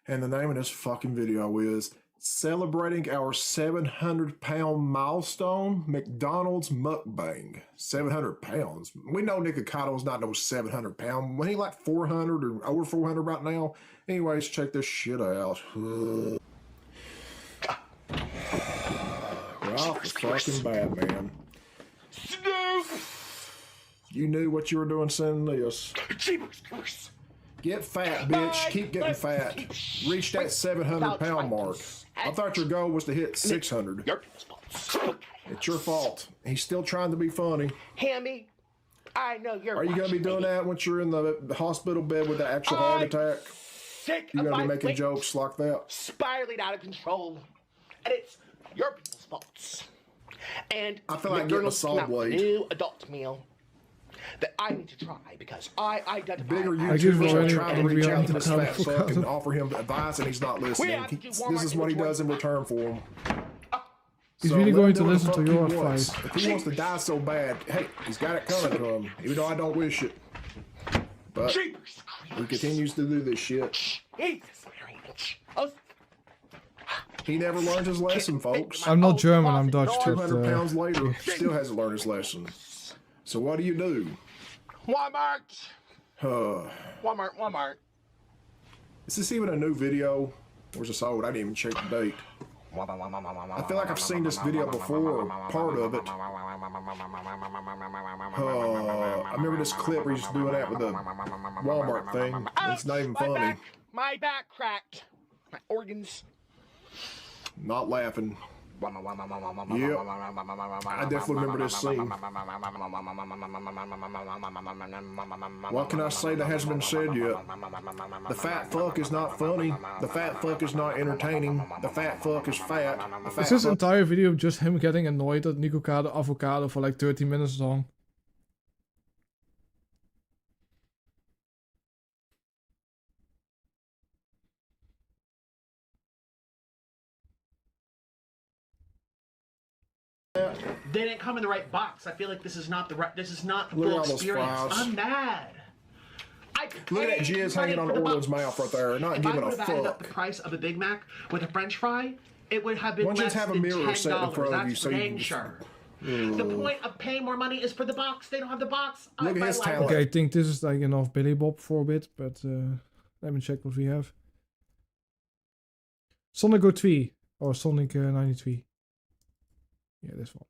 And the name of this fucking video is Celebrating our 700-pound milestone, McDonald's mukbang. 700 pounds. We know Nikocato's not no 700 pound. When he like 400 or over 400 right now. Anyways, check this shit out. Ralph is fucking bad, man. You knew what you were doing sending this. Get fat, bitch. Keep getting fat. Reach that 700-pound mark. I thought your goal was to hit 600. It's your fault. He's still trying to be funny.
Hammy, I know you're.
Are you going to be doing that once you're in the hospital bed with the actual heart attack? You're going to be making jokes like that?
Spiraling out of control. And it's your people's faults. And
I feel like getting a saw blade.
New adult meal that I need to try because I identify.
Bigger YouTubers are trying to reach out to this fat fuck and offer him advice, and he's not listening. This is what he does in return for him.
He's really going to listen to your advice.
If he wants to die so bad, hey, he's got it coming to him, even though I don't wish it. But he continues to do this shit. He never learned his lesson, folks.
I'm not German, I'm Dutch.
200 pounds later, still hasn't learned his lesson. So what do?
Walmart. Walmart.
Is this even a new video? Where's this old? I didn't even check the date. I feel like I've seen this video before, or part of it. I remember this clip where he's doing that with the Walmart thing. It's not even funny.
My back cracked. My organs.
Not laughing. Yep. I definitely remember this scene. What can I say that hasn't been said yet? The fat fuck is not funny. The fat fuck is not entertaining. The fat fuck is fat.
Is this entire video just him getting annoyed at Nikocado avocado for like 30 minutes long?
They didn't come in the right box. I feel like this is not the full experience. I'm mad.
Look at that jizz hanging on Orland's mouth right there, not giving a fuck. If I would have added up the price
of a Big Mac with a French fry, it would have been less than $10.
Have a mirror set in front of you so you can
sure. The point of paying more money is for the box. They don't have the box.
Look at his talent.
Okay, I think this is like enough Billy Bob for a bit, but let me check what we have. Sonic 03 or Sonic 93. Yeah, this one.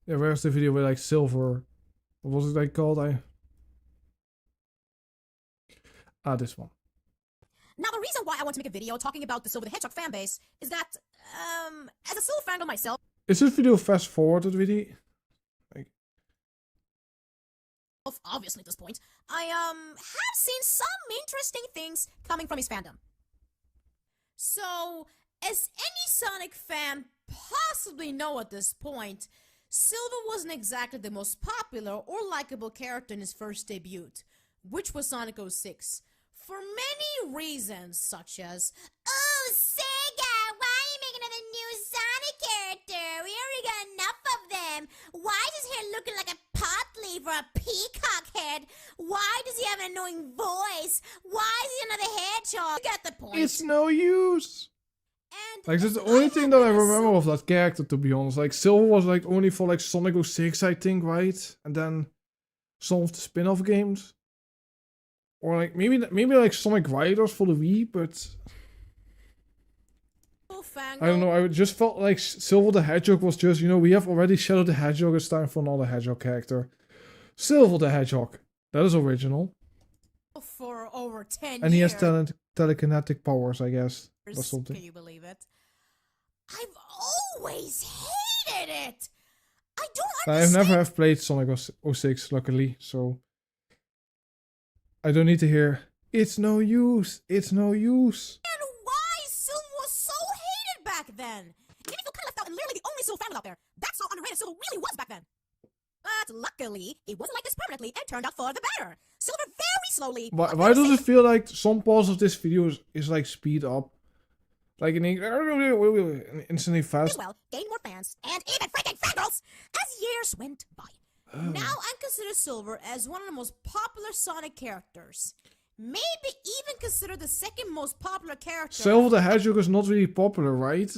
Yeah, where's the video with like silver? What was it like called? This one.
Now, the reason why I want to make a video talking about the Silver the Hedgehog fanbase is that, as a Silver fangirl myself...
Is this video fast forwarded, really? Like...
Obviously at this point, I, have seen some interesting things coming from his fandom. So, as any Sonic fan possibly know at this point, Silver wasn't exactly the most popular or likable character in his first debut, which was Sonic 06. For many reasons, such as, oh, Sega, why are you making another new Sonic character? We already got enough of them. Why is his hair looking like a pot leaf or a peacock head? Why does he have an annoying voice? Why is he another hedgehog? You get the point.
It's no use. Like, that's the only thing that I remember of that character, to be honest. Like, Silver was like only for like Sonic 06, I think, right? And then some of the spin-off games. Or like maybe like Sonic Riders for the Wii, but I don't know. I just felt like Silver the Hedgehog was just, you know, we have already Shadow the Hedgehog. It's time for another Hedgehog character. Silver the Hedgehog, that is original.
For over 10
and he
years.
has telekinetic powers, I guess, or something.
Can you believe it? I've always hated it. I don't understand.
I've never played Sonic 06, luckily, so I don't need to hear, it's no use, it's no use.
And why Silver was so hated back then? It made me feel kind of left out and literally the only Silver fan out there. That's how underrated Silver really was back then. But luckily, it wasn't like this permanently and turned out for the better. Silver very slowly...
Why does it feel like some parts of this video is like speed up? like instantly fast.
Well, gained more fans and even freaking fangirls as years went by. Now I'm considered Silver as one of the most popular Sonic characters. Maybe even considered the second most popular character.
Silver the Hedgehog is not really popular, right?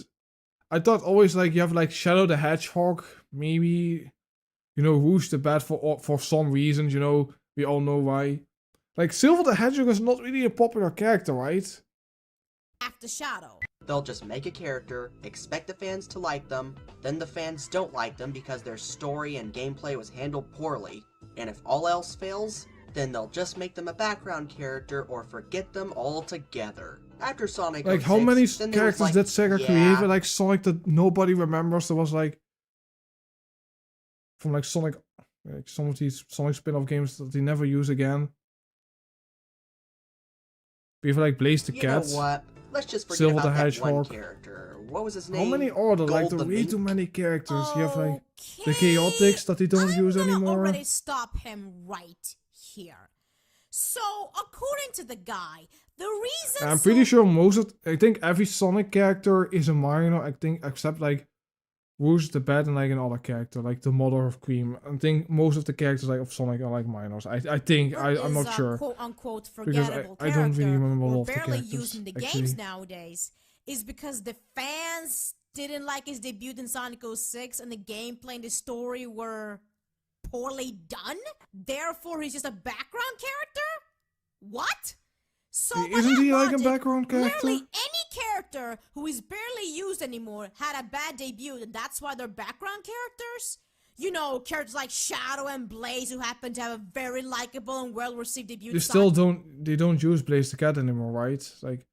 I thought always like you have like Shadow the Hedgehog, maybe, you know, Rouge the Bat for some reasons, you know, we all know why. Like Silver the Hedgehog is not really a popular character, right?
After Shadow.
They'll just make a character, expect the fans to like them, then the fans don't like them because their story and gameplay was handled poorly, and if all else fails, then they'll just make them a background character or forget them altogether. After Sonic
like
06,
how many
then
characters
like,
did Sega create with like Sonic that nobody remembers? There was like from like Sonic, like some of these Sonic spin-off games that they never use again. People like Blaze the Cat.
You know what? Let's just forget
Silver
about
the
that
Hedgehog.
one character. What was his name?
How many are there? Like
Gold
there
the
are way
Mink?
too many characters. You have like the Chaotix that they don't use anymore.
Already stop him right here. So, according to the guy, the reason
I'm pretty sure I think every Sonic character is a minor, I think, except like Rouge the Bat and like another character, like the Mother of Cream. I think most of the characters like of Sonic are like minors. I think, I'm not sure.
Quote unquote
Because
forgettable
I don't really remember a lot
or
of the
barely
characters,
used in the
actually.
games nowadays is because the fans didn't like his debut in Sonic 06 and the gameplay and the story were poorly done. Therefore, he's just a background character? What? So
Isn't he like a background character?
literally any character who is barely used anymore had a bad debut, and that's why they're background characters? You know, characters like Shadow and Blaze who happen to have a very likable and well-received debut.
They still don't use Blaze the Cat anymore, right? Like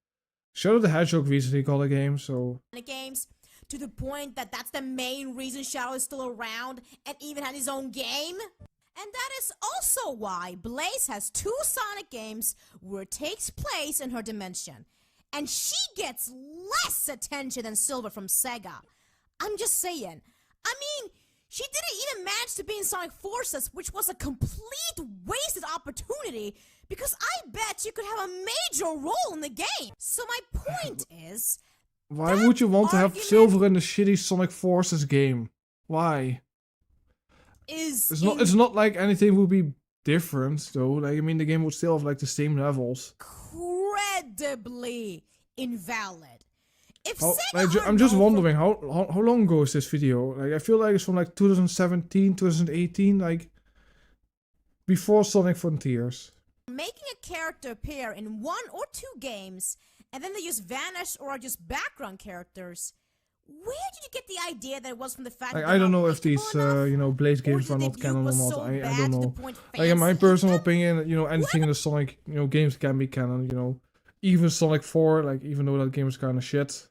Shadow the Hedgehog recently got a game, so
games to the point that that's the main reason Shadow is still around and even had his own game. And that is also why Blaze has 2 Sonic games where it takes place in her dimension. And she gets less attention than Silver from Sega. I'm just saying. I mean, she didn't even manage to be in Sonic Forces, which was a complete wasted opportunity because I bet you could have a major role in the game. So my point is...
why would you want to have Silver in a shitty Sonic Forces game? Why? It's not like anything would be different though. Like I mean, the game would still have like the same levels.
Incredibly invalid. If
I'm just wondering how long ago is this video? Like I feel like it's from like 2017, 2018, like before Sonic Frontiers.
Making a character appear in 1 or 2 games and then they just vanish or are just background characters. Where did you get the idea that it was from the fact
Like
that
I don't know if these you know Blaze games are not canon or not. I don't know. Like in my personal opinion, you know anything in the Sonic games can be canon. You know, even Sonic 4, like even though that game is kind of shit.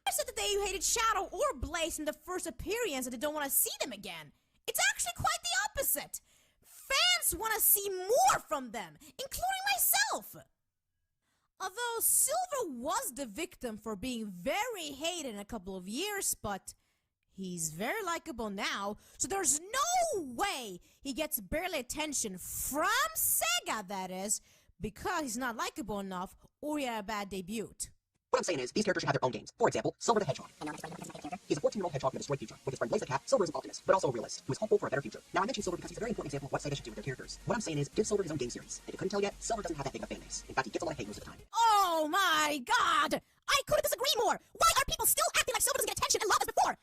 I said that they hated Shadow or Blaze in the first appearance and they don't want to see them again. It's actually quite the opposite. Fans want to see more from them, including myself. Although Silver was the victim for being very hated in a couple of years, but he's very likable now, so there's no way he gets barely attention from Sega, that is, because he's not likable enough or he had a bad debut.
What I'm saying is, these characters should have their own games. For example, Silver the Hedgehog. He's a 14-year-old hedgehog with a destroyed future. With his friend Blaze the Cat, Silver is an optimist, but also a realist, who is hopeful for a better future. Now, I mentioned Silver because he's a very important example of what Sega should do with their characters. What I'm saying is, give Silver his own game series. If you couldn't tell yet, Silver doesn't have that big of a fan base. In fact, he gets a lot of hate most of the time.
Oh my god! I couldn't disagree more! Why are people still acting like Silver doesn't get attention and love as before?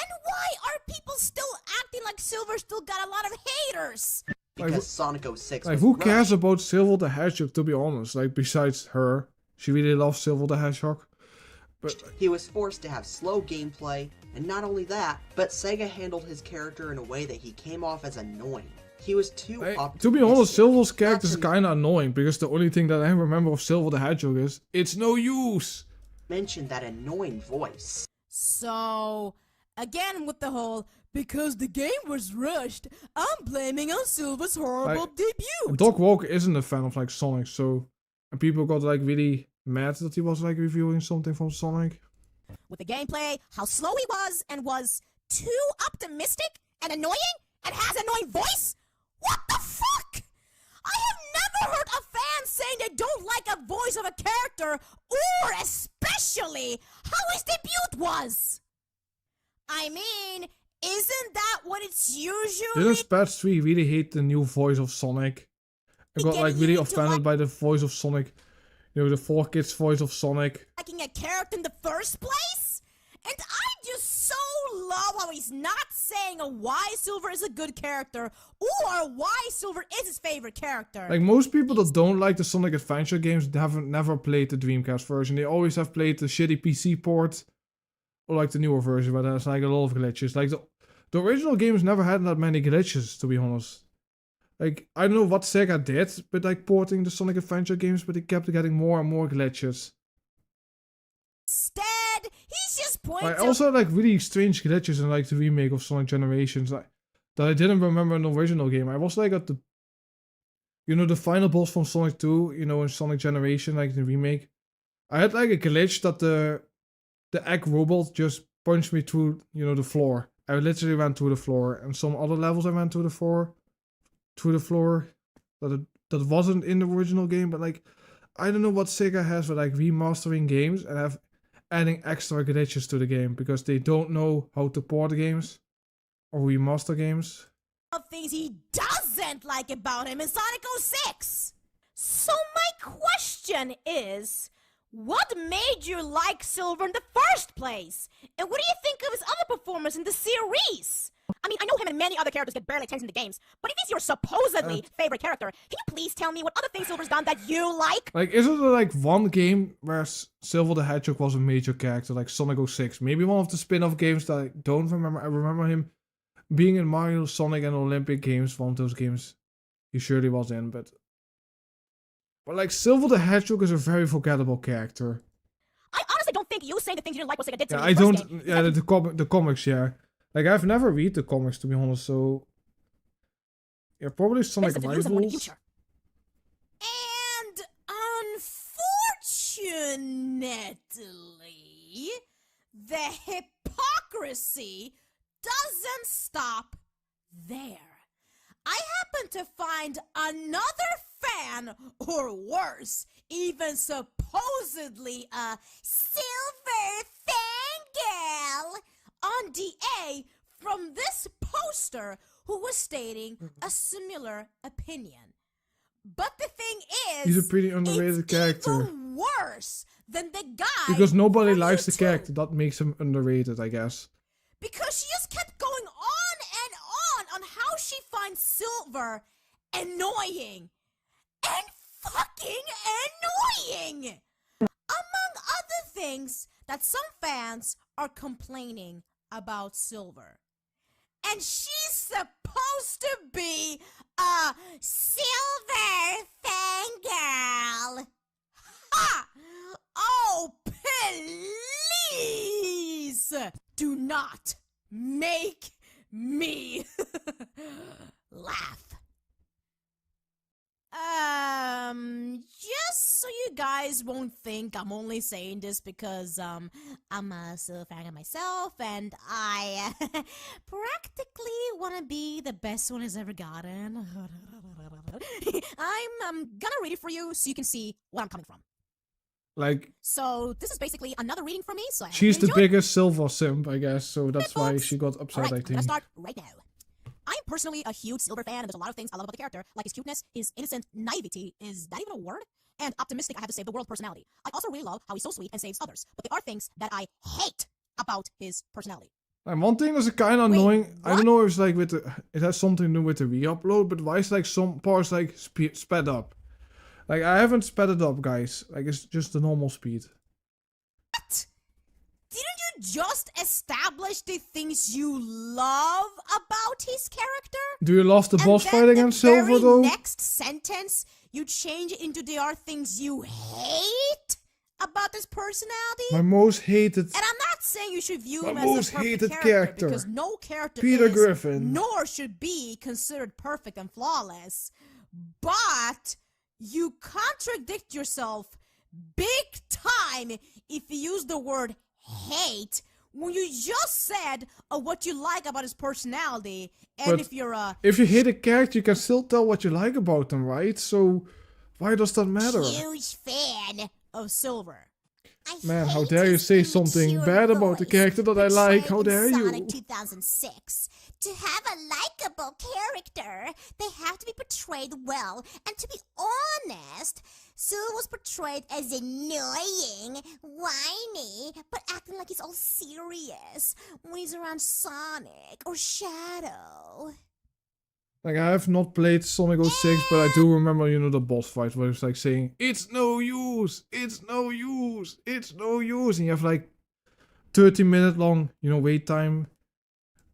And why are people still acting like Silver still got a lot of haters?
Because Sonic 06
Like who cares about Silver the Hedgehog, to be honest? Like besides her. She really loves Silver the Hedgehog. But
he was forced to have slow gameplay, and not only that, but Sega handled his character in a way that he came off as annoying. He was too
to be honest, Silver's character is kinda annoying because the only thing that I remember of Silver the Hedgehog is it's no use.
Mention that annoying voice.
So, again with the whole, because the game was rushed, I'm blaming on Silver's horrible debut.
Doc Walker isn't a fan of like Sonic, so and people got like really mad that he was like reviewing something from Sonic.
With the gameplay, how slow he was, and was too optimistic and annoying, and has an annoying voice? What the fuck? I have never heard a fan saying they don't like a voice of a character, or especially how his debut was. I mean, isn't that what it's usually?
Didn't Spats 3 really hate the new voice of Sonic? I got like really offended by the voice of Sonic. You know, the 4Kids voice of Sonic.
Liking a character in the first place? And I just so love how he's not saying why Silver is a good character or why Silver is his favorite character.
Like most people that don't like the Sonic Adventure games haven't never played the Dreamcast version. They always have played the shitty PC port or like the newer version where there's like a lot of glitches. Like the original games never had that many glitches, to be honest. Like, I don't know what Sega did with like porting the Sonic Adventure games, but they kept getting more and more glitches.
Instead, he's just pointing
I also had like really strange glitches in like the remake of Sonic Generations that I didn't remember in the original game. I was like at the, you know, the final boss from Sonic 2, you know, in Sonic Generation, like the remake. I had like a glitch that the egg robot just punched me through, you know, the floor. I literally went through the floor, and some other levels I went through the floor that wasn't in the original game. But like, I don't know what Sega has with like remastering games and adding extra glitches to the game because they don't know how to port games or remaster games.
of things he doesn't like about him in Sonic 06. So my question is, what made you like Silver in the first place? And what do you think of his other performance in the series? I mean, I know him and many other characters get barely attention in the games, but if he's your supposedly favorite character, can you please tell me what other things Silver's done that you like?
Like, isn't there like one game where Silver the Hedgehog was a major character, like Sonic 06? Maybe one of the spin-off games that I don't remember. I remember him being in Mario, Sonic, and Olympic games. One of those games he surely was in, but like, Silver the Hedgehog is a very forgettable character.
I honestly don't think you saying the things you didn't like what Sega did to
Yeah,
me
I
in the first
don't.
game.
Yeah, the comics, yeah. Like, I've never read the comics, to be honest, so yeah, probably Sonic Rivals.
And unfortunately, the hypocrisy doesn't stop there. I happen to find another fan, or worse, even supposedly a Silver fangirl on DA from this poster who was stating a similar opinion. But the thing is,
He's a pretty underrated
it's
character.
even worse than the guy
Because nobody
from
likes the
YouTube.
character. That makes him underrated, I guess.
Because she just kept going on how she finds Silver annoying. And fucking annoying! Among other things that some fans are complaining about Silver. And she's supposed to be a Silver fangirl. Ha! Oh, please! Do not make me laugh. Just so you guys won't think I'm only saying this because, I'm a Silver fan of myself and I practically want to be the best one has ever gotten. I'm gonna read it for you so you can see where I'm coming from.
Like,
So, this is basically another reading for me, so I hope
she's
you
the
enjoy.
biggest Silver simp, I guess, so that's why she got upset,
Alright,
I
I'm gonna
think.
start right now. I'm personally a huge Silver fan, and there's a lot of things I love about the character, like his cuteness, his innocent naivety, is that even a word? And optimistic I have to save the world personality. I also really love how he's so sweet and saves others, but there are things that I hate about his personality.
And one thing that's kind of annoying, I don't know if it's like with the, it has something to do with the re-upload, but why is like some parts like sped up? Like, I haven't sped it up, guys. Like, it's just the normal speed.
What? Didn't you just establish the things you love about his character?
Do you love the boss
And
fight
then
against
the
Silver,
very
though?
next sentence, you change it into there are things you hate about his personality?
My most hated...
And I'm not saying you should view
My
him as
most
a perfect
hated character.
because no character
Peter
is,
Griffin.
nor should be considered perfect and flawless. But you contradict yourself big time if you use the word hate when you just said what you like about his personality, and
But
if you're
if you hate a character, you can still tell what you like about them, right? So why does that matter?
huge fan of Silver.
Man, how dare you say something bad about the character that I like? How dare
Sonic
you?
2006. To have a likable character, they have to be portrayed well. And to be honest, Silver was portrayed as annoying, whiny, but acting like he's all serious when he's around Sonic or Shadow.
Like, I have not played Sonic 06, but I do remember, you know, the boss fight where it's like saying, it's no use, it's no use, it's no use. And you have like 30-minute long, you know, wait time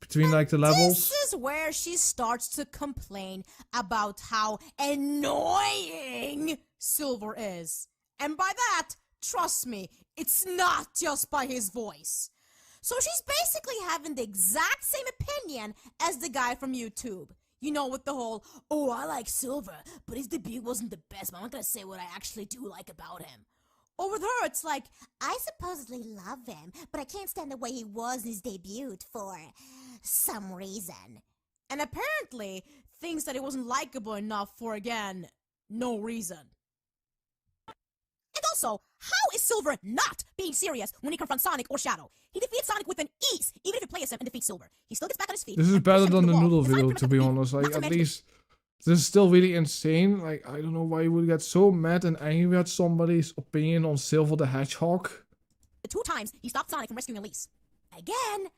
between like the levels.
This is where she starts to complain about how annoying Silver is. And by that, trust me, it's not just by his voice. So she's basically having the exact same opinion as the guy from YouTube. You know, with the whole, oh, I like Silver, but his debut wasn't the best, but I'm not gonna say what I actually do like about him. Or with her, it's like, I supposedly love him, but I can't stand the way he was in his debut for some reason. And apparently, thinks that it wasn't likable enough for, again, no reason. And also, how is Silver not being serious when he confronts Sonic or Shadow? He defeats Sonic with an ease, even if he plays him and defeats Silver. He still gets back on his feet.
This is better than the noodle video, to be honest. Like, at least, this is still really insane. Like, I don't know why you would get so mad and angry at somebody's opinion on Silver the Hedgehog.
The 2 times he stopped Sonic from rescuing Elise. Again,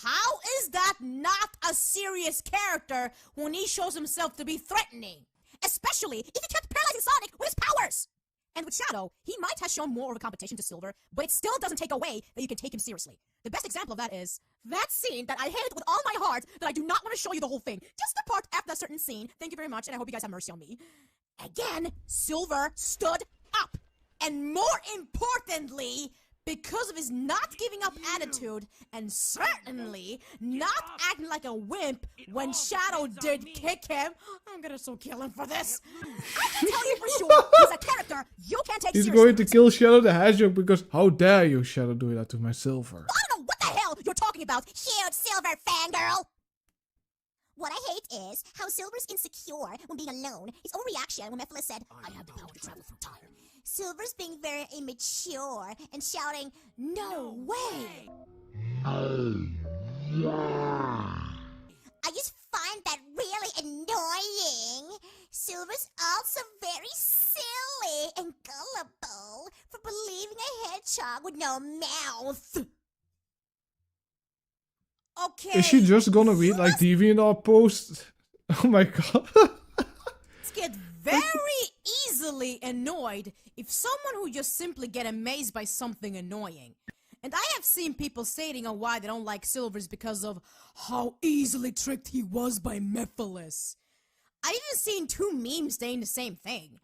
how is that not a serious character when he shows himself to be threatening? Especially if he kept paralyzing Sonic with his powers! And with Shadow, he might have shown more of a competition to Silver, but it still doesn't take away that you can take him seriously. The best example of that is that scene that I hated with all my heart that I do not want to show you the whole thing. Just the part after that certain scene. Thank you very much, and I hope you guys have mercy on me. Again, Silver stood up. And more importantly, because of his not giving up attitude, and certainly not acting like a wimp when Shadow did kick him. I'm gonna so kill him for this. I can tell you for sure, he's a character you can't take
He's
seriously.
going to kill Shadow the Hedgehog because how dare you, Shadow, do that to my Silver?
I don't know what the hell you're talking about, huge Silver fangirl! What I hate is how Silver's insecure when being alone. His overreaction when Mephiles said, I have the power to travel through time. Silver's being very immature and shouting, no way! I just find that really annoying. Silver's also very silly and gullible for believing a hedgehog with no mouth. Okay.
Is she just gonna read like DeviantArt posts? Oh my god.
Get very easily annoyed if someone who just simply get amazed by something annoying. And I have seen people stating on why they don't like Silver's because of how easily tricked he was by Mephiles. I've even seen 2 memes saying the same thing.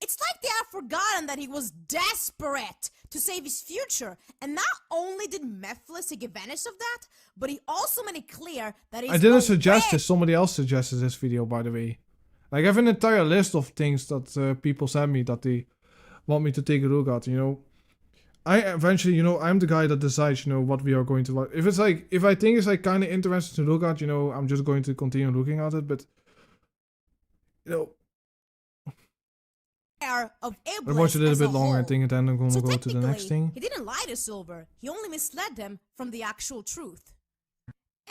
It's like they have forgotten that he was desperate to save his future, and not only did Mephiles take advantage of that, but he also made it clear that he's
I didn't suggest this, somebody else suggested this video, by the way. Like, I have an entire list of things that people send me that they want me to take a look at, you know. I eventually, you know, I'm the guy that decides, you know, what we are going to watch. If it's like, if I think it's like kind of interesting to look at, you know, I'm just going to continue looking at it, but, you know.
Of
I watch a little bit longer, I think, and then I'm going to go to the next thing.
He didn't lie to Silver. He only misled him from the actual truth.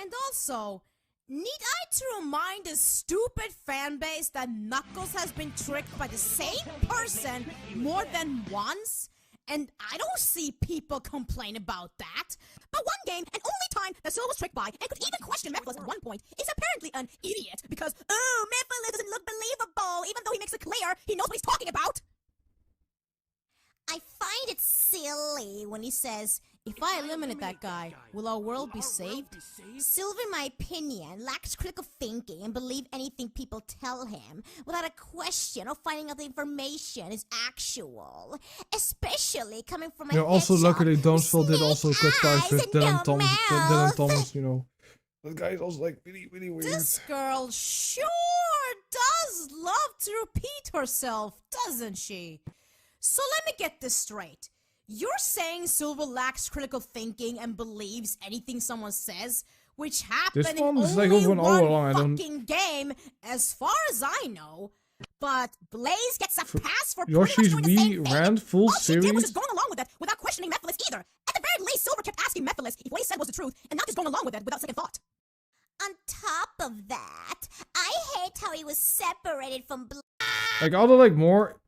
And also, need I to remind this stupid fanbase that Knuckles has been tricked by the same person more than once? And I don't see people complain about that. But one game and only time that Silver was tricked by and could even question Mephiles at one point is apparently an idiot because, oh, Mephiles doesn't look believable even though he makes it clear he knows what he's talking about. I find it silly when he says, if I eliminate that guy, will our world be saved? Silver, in my opinion, lacks critical thinking and believe anything people tell him without a question or finding out the information is actual. Especially coming from a
Yeah, also
hedgehog
luckily Donsville
with
did also
snake
cut ties
eyes
with
and
Dylan
no
Thomas,
mouth.
you know. That guy is also like really weird.
This girl sure does love to repeat herself, doesn't she? So let me get this straight. You're saying Silver lacks critical thinking and believes anything someone says, which happened in
one's
only
like over an hour
one
long. I don't.
fucking game, as far as I know. But Blaze gets a pass for
Yoshi's
pretty much doing the same thing.
Rand full
All she did was
series.
just going along with it without questioning Mephiles either. At the very least, Silver kept asking Mephiles if what he said was the truth, and not just going along with it without second thought.
On top of that, I hate how he was separated from Blaze.
Like other like more.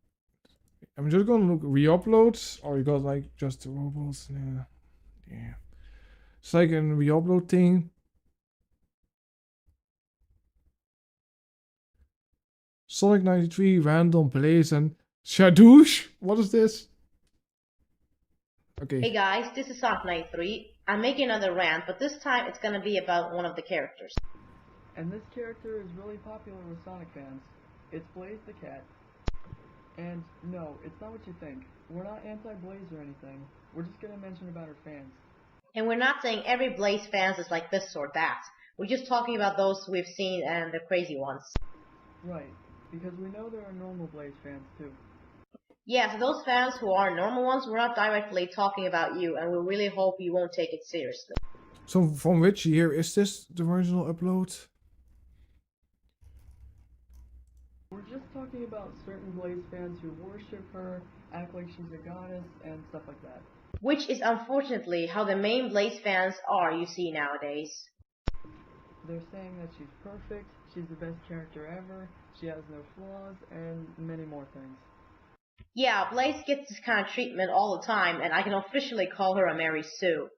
I'm just gonna look re-uploads, or you got like just the robots. Yeah. It's like a re-upload thing. Sonic 93, Random, Blaze, and Shadoosh? What is this? Okay.
Hey guys, this is Sonic 93. I'm making another rant, but this time it's gonna be about one of the characters.
And this character is really popular with Sonic fans. It's Blaze the Cat. And no, it's not what you think. We're not anti-Blaze or anything. We're just gonna mention about her fans.
And we're not saying every Blaze fans is like this or that. We're just talking about those we've seen and the crazy ones.
Right, because we know there are normal Blaze fans too.
Yeah, so those fans who are normal ones, we're not directly talking about you, and we really hope you won't take it seriously.
So from which year is this, the original upload?
We're just talking about certain Blaze fans who worship her, act like she's a goddess, and stuff like that.
Which is unfortunately how the main Blaze fans are, you see, nowadays.
They're saying that she's perfect, she's the best character ever, she has no flaws, and many more things.
Yeah, Blaze gets this kind of treatment all the time, and I can officially call her a Mary Sue.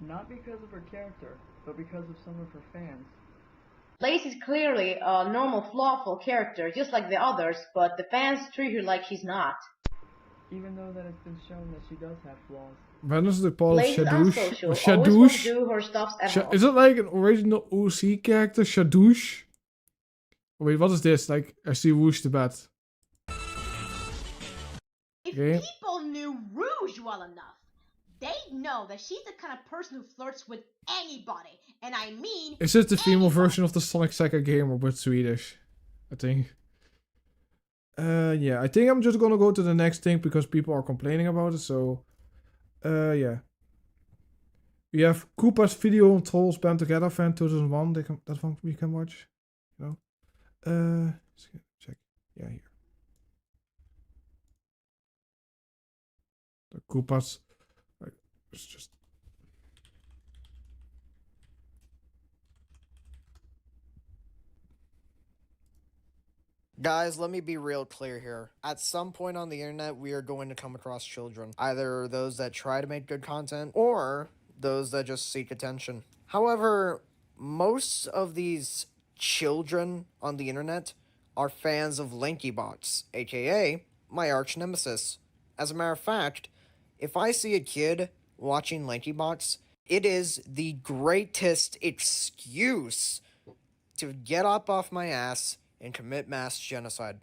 Not because of her character, but because of some of her fans.
Blaze is clearly a normal, flawful character, just like the others, but the fans treat her like she's not.
Even though that it's been shown that she does have flaws.
When is the Paul
Blaze is
Shadoosh?
unsocial, always
Shadoosh?
won't do her stuffs at home.
Is it like an original OC character, Shadoosh? Wait, what is this? Like, I see Whoosh the Bat.
If
Okay.
people knew Rouge well enough, they'd know that she's the kind of person who flirts with anybody, and I mean.
Is this the female version of the Sonic Sega gamer but Swedish? I think. Yeah, I think I'm just gonna go to the next thing because people are complaining about it, so. Yeah. We have Koopa's video on Trolls Band Together fan 2001. That one we can watch. You know? Let's check. Yeah, here. The Koopas. Like, it's just.
Guys, let me be real clear here. At some point on the internet, we are going to come across children. Either those that try to make good content, or those that just seek attention. However, most of these children on the internet are fans of LankyBots, aka my arch nemesis. As a matter of fact, if I see a kid watching LankyBots, it is the greatest excuse to get up off my ass and commit mass genocide.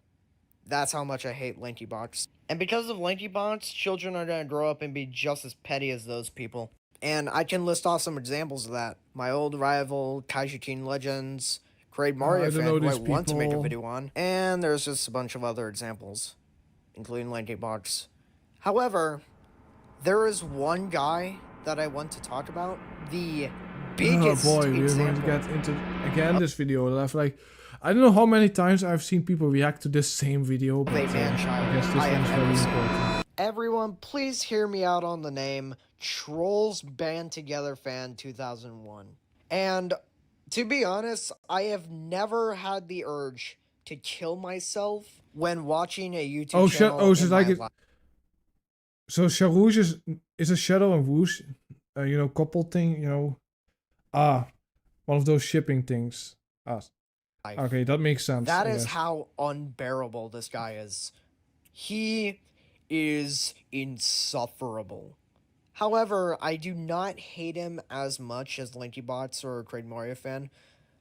That's how much I hate LankyBots. And because of LankyBots, children are gonna grow up and be just as petty as those people. And I can list off some examples of that. My old rival, Kaiju King Legends, Great Mario fan who I want to make a video on, and there's just a bunch of other examples, including LankyBots. However, there is one guy that I want to talk about. The biggest
Oh boy, we're going to get into again this video that I've like. I don't know how many times I've seen people react to this same video, but I guess this one is very important.
Everyone, please hear me out on the name Trolls Band Together Fan 2001. And to be honest, I have never had the urge to kill myself when watching a YouTube channel.
So like it. So Sharouge is a Shadow and Whoosh, you know, couple thing, you know. One of those shipping things. Okay, that makes sense.
That is how unbearable this guy is. He is insufferable. However, I do not hate him as much as LankyBots or Great Mario fan,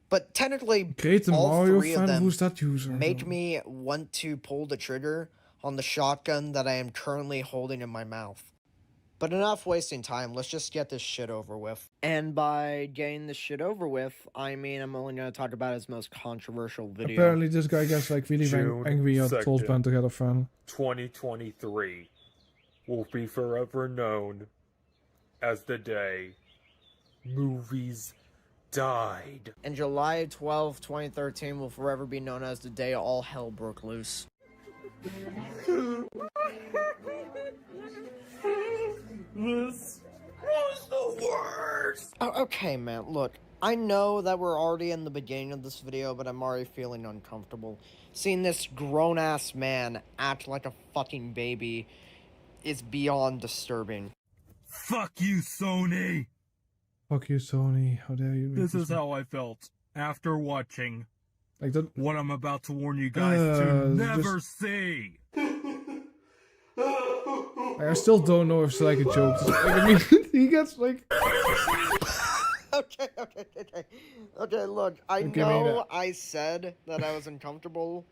but technically all three of them
who's that user?
make me want to pull the trigger on the shotgun that I am currently holding in my mouth. But enough wasting time, let's just get this shit over with. And by getting this shit over with, I mean I'm only going to talk about his most controversial video.
Apparently this guy gets like really angry at Trolls Band Together fan.
2023.
will be forever known as the day movies died.
And July 12, 2013 will forever be known as the day all hell broke loose.
This was the worst!
Okay, man, look. I know that we're already in the beginning of this video, but I'm already feeling uncomfortable. Seeing this grown-ass man act like a fucking baby is beyond disturbing.
Fuck you, Sony!
Fuck you, Sony. How dare you?
This is how I felt after watching
like that.
What I'm about to warn you guys to never see.
I still don't know if it's like a joke. Like, I mean, he gets like.
Okay, look, I know I said that I was uncomfortable,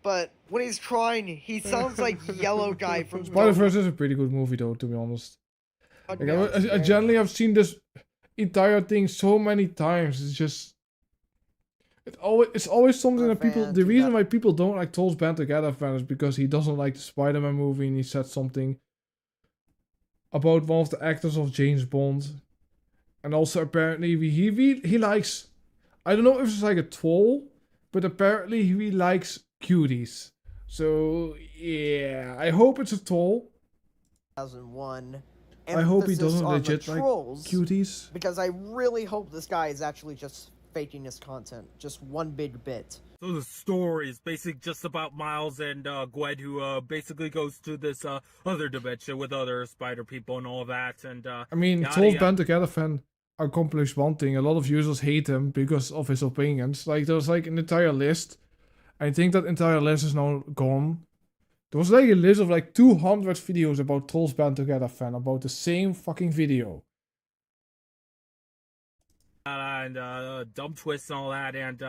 but when he's crying, he sounds like Yellow Guy from
Spider-Verse is a pretty good movie, though, to be honest. Like, I generally have seen this entire thing so many times. It's just. It's always something that people. The reason why people don't like Trolls Band Together fan is because he doesn't like the Spider-Man movie and he said something about one of the actors of James Bond. And also apparently he likes, I don't know if it's like a troll, but apparently he likes cuties. So yeah, I hope it's a troll.
2001.
I hope he doesn't
on
legit
the
like
trolls,
cuties.
Because I really hope this guy is actually just faking his content. Just one big bit.
So the story is basically just about Miles and Gwen, who basically goes to this other dimension with other spider people and all that. And
I mean, Trolls Band Together fan accomplished one thing. A lot of users hate him because of his opinions. Like, there's like an entire list. I think that entire list is now gone. There was like a list of like 200 videos about Trolls Band Together fan, about the same fucking video.
And dumb twists and all that, and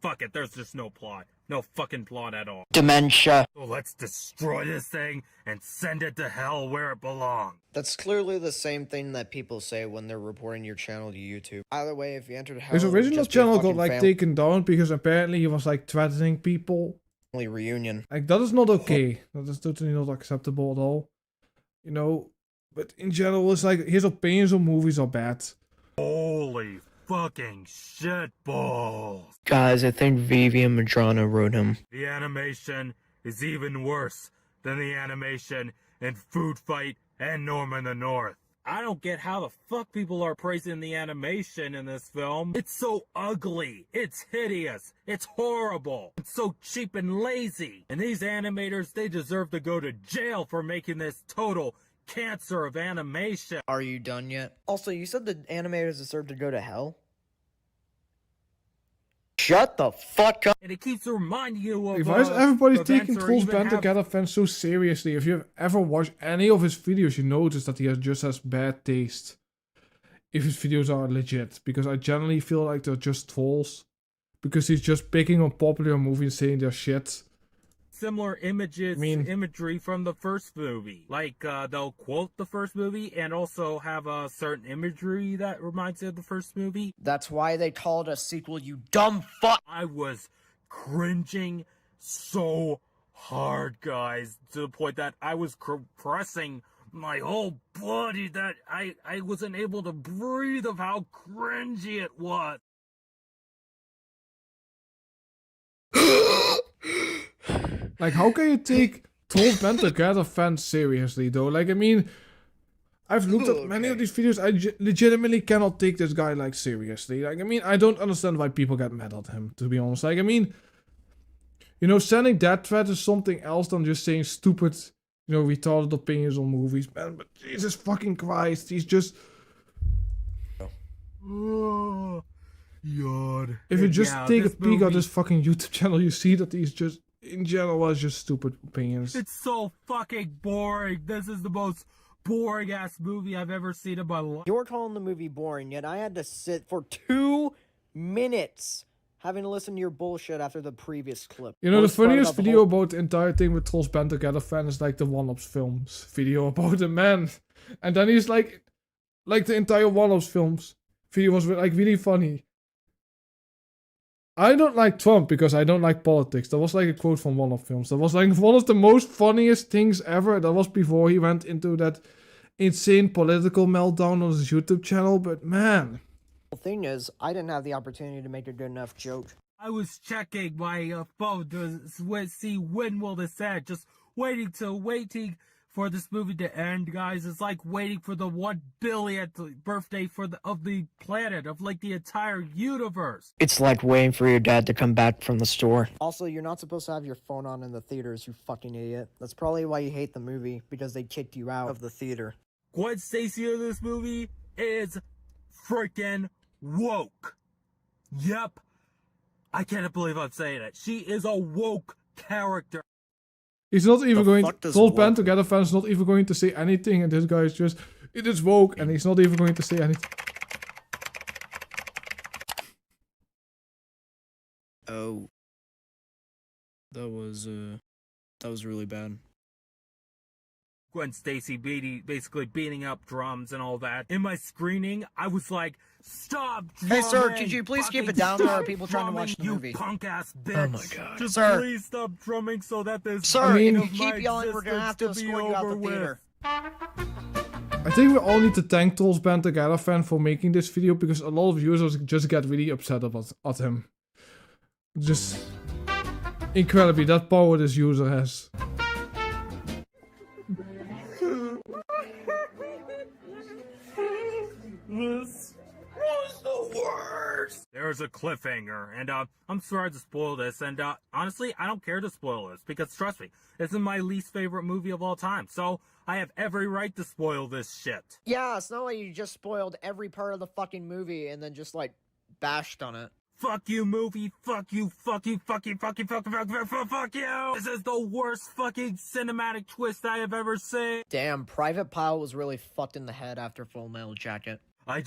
fuck it, there's just no plot. No fucking plot at all.
Dementia.
So let's destroy this thing and send it to hell where it belongs.
That's clearly the same thing that people say when they're reporting your channel to YouTube. Either way, if you entered hell,
His original
just be a
channel got
fucking
like taken down because apparently he was like threatening people.
family reunion.
Like, that is not okay. That is totally not acceptable at all. You know, but in general, it's like his opinions on movies are bad.
Holy fucking shitballs.
Guys, I think Vivian Madrano wrote him.
The animation is even worse than the animation in Food Fight and Norman the North. I don't get how the fuck people are praising the animation in this film. It's so ugly. It's hideous. It's horrible. It's so cheap and lazy. And these animators, they deserve to go to jail for making this total cancer of animation.
Are you done yet? Also, you said the animators deserve to go to hell? Shut the fuck up.
And it keeps reminding you of
Why is everybody
events
taking
or
Trolls
even
Band
have-
Together fans so seriously? If you've ever watched any of his videos, you notice that he just has bad taste. If his videos are legit. Because I generally feel like they're just trolls. Because he's just picking on popular movies saying they're shit.
Similar imagery from the first movie. Like, they'll quote the first movie and also have a certain imagery that reminds you of the first movie.
That's why they call it a sequel, you dumb fuck!
I was cringing so hard, guys, to the point that I was compressing my whole body that I wasn't able to breathe of how cringy it was.
Like, how can you take Trolls Band Together fans seriously, though? Like, I mean, I've looked at many of these videos. I legitimately cannot take this guy, like, seriously. Like, I mean, I don't understand why people get mad at him, to be honest. Like, I mean, you know, sending that threat is something else than just saying stupid, you know, retarded opinions on movies, man. But Jesus fucking Christ, he's just...
Oh, God.
If you just take a peek at this fucking YouTube channel, you see that he's just... in general, was just stupid opinions.
It's so fucking boring. This is the most boring ass movie I've ever seen in my life.
You're calling the movie boring, yet I had to sit for 2 minutes having to listen to your bullshit after the previous clip.
You know, the funniest video about the entire thing with Trolls Band Together fan is like the One Ups Films video about a man. And then he's like the entire One Ups Films video was like really funny. I don't like Trump because I don't like politics. That was like a quote from one of the films. That was like one of the most funniest things ever. That was before he went into that insane political meltdown on his YouTube channel. But man.
The thing is, I didn't have the opportunity to make a good enough joke.
I was checking my phone to see when will this end. Just waiting for this movie to end, guys. It's like waiting for the 1 billionth birthday of the planet, of like the entire universe.
It's like waiting for your dad to come back from the store. Also, you're not supposed to have your phone on in the theaters, you fucking idiot. That's probably why you hate the movie, because they kicked you out of the theater.
Gwen Stacy in this movie is freaking woke. Yep. I can't believe I'm saying it. She is a woke character.
He's not even going to... Full Band Together fans not even going to say anything, and this guy is just... It is woke, and he's not even going to say anything.
Oh. That was really bad.
Gwen Stacy basically beating up drums and all that. In my screening, I was like, stop drumming!
Hey, sir, could you please keep it down? There are people trying to watch the movie.
You punk-ass bitch!
Oh my god.
Just
sir.
please stop drumming so that this...
Sir, if you keep yelling, we're gonna have to escort you out the theater.
I think we all need to thank Trolls Band Together fan for making this video, because a lot of users just get really upset at him. Just... incredibly, that power this user has.
This was the worst. There's a cliffhanger, and I'm sorry to spoil this, and honestly, I don't care to spoil this, because trust me, this is my least favorite movie of all time, so I have every right to spoil this shit.
Yeah, it's not like you just spoiled every part of the fucking movie and then just, like, bashed on it.
Fuck you, movie. Fuck you. Fuck you. Fuck you. Fuck you. Fuck you. Fuck you. Fuck you. This is the worst fucking cinematic twist I have ever seen.
Damn, Private Pile was really fucked in the head after Full Metal Jacket.
I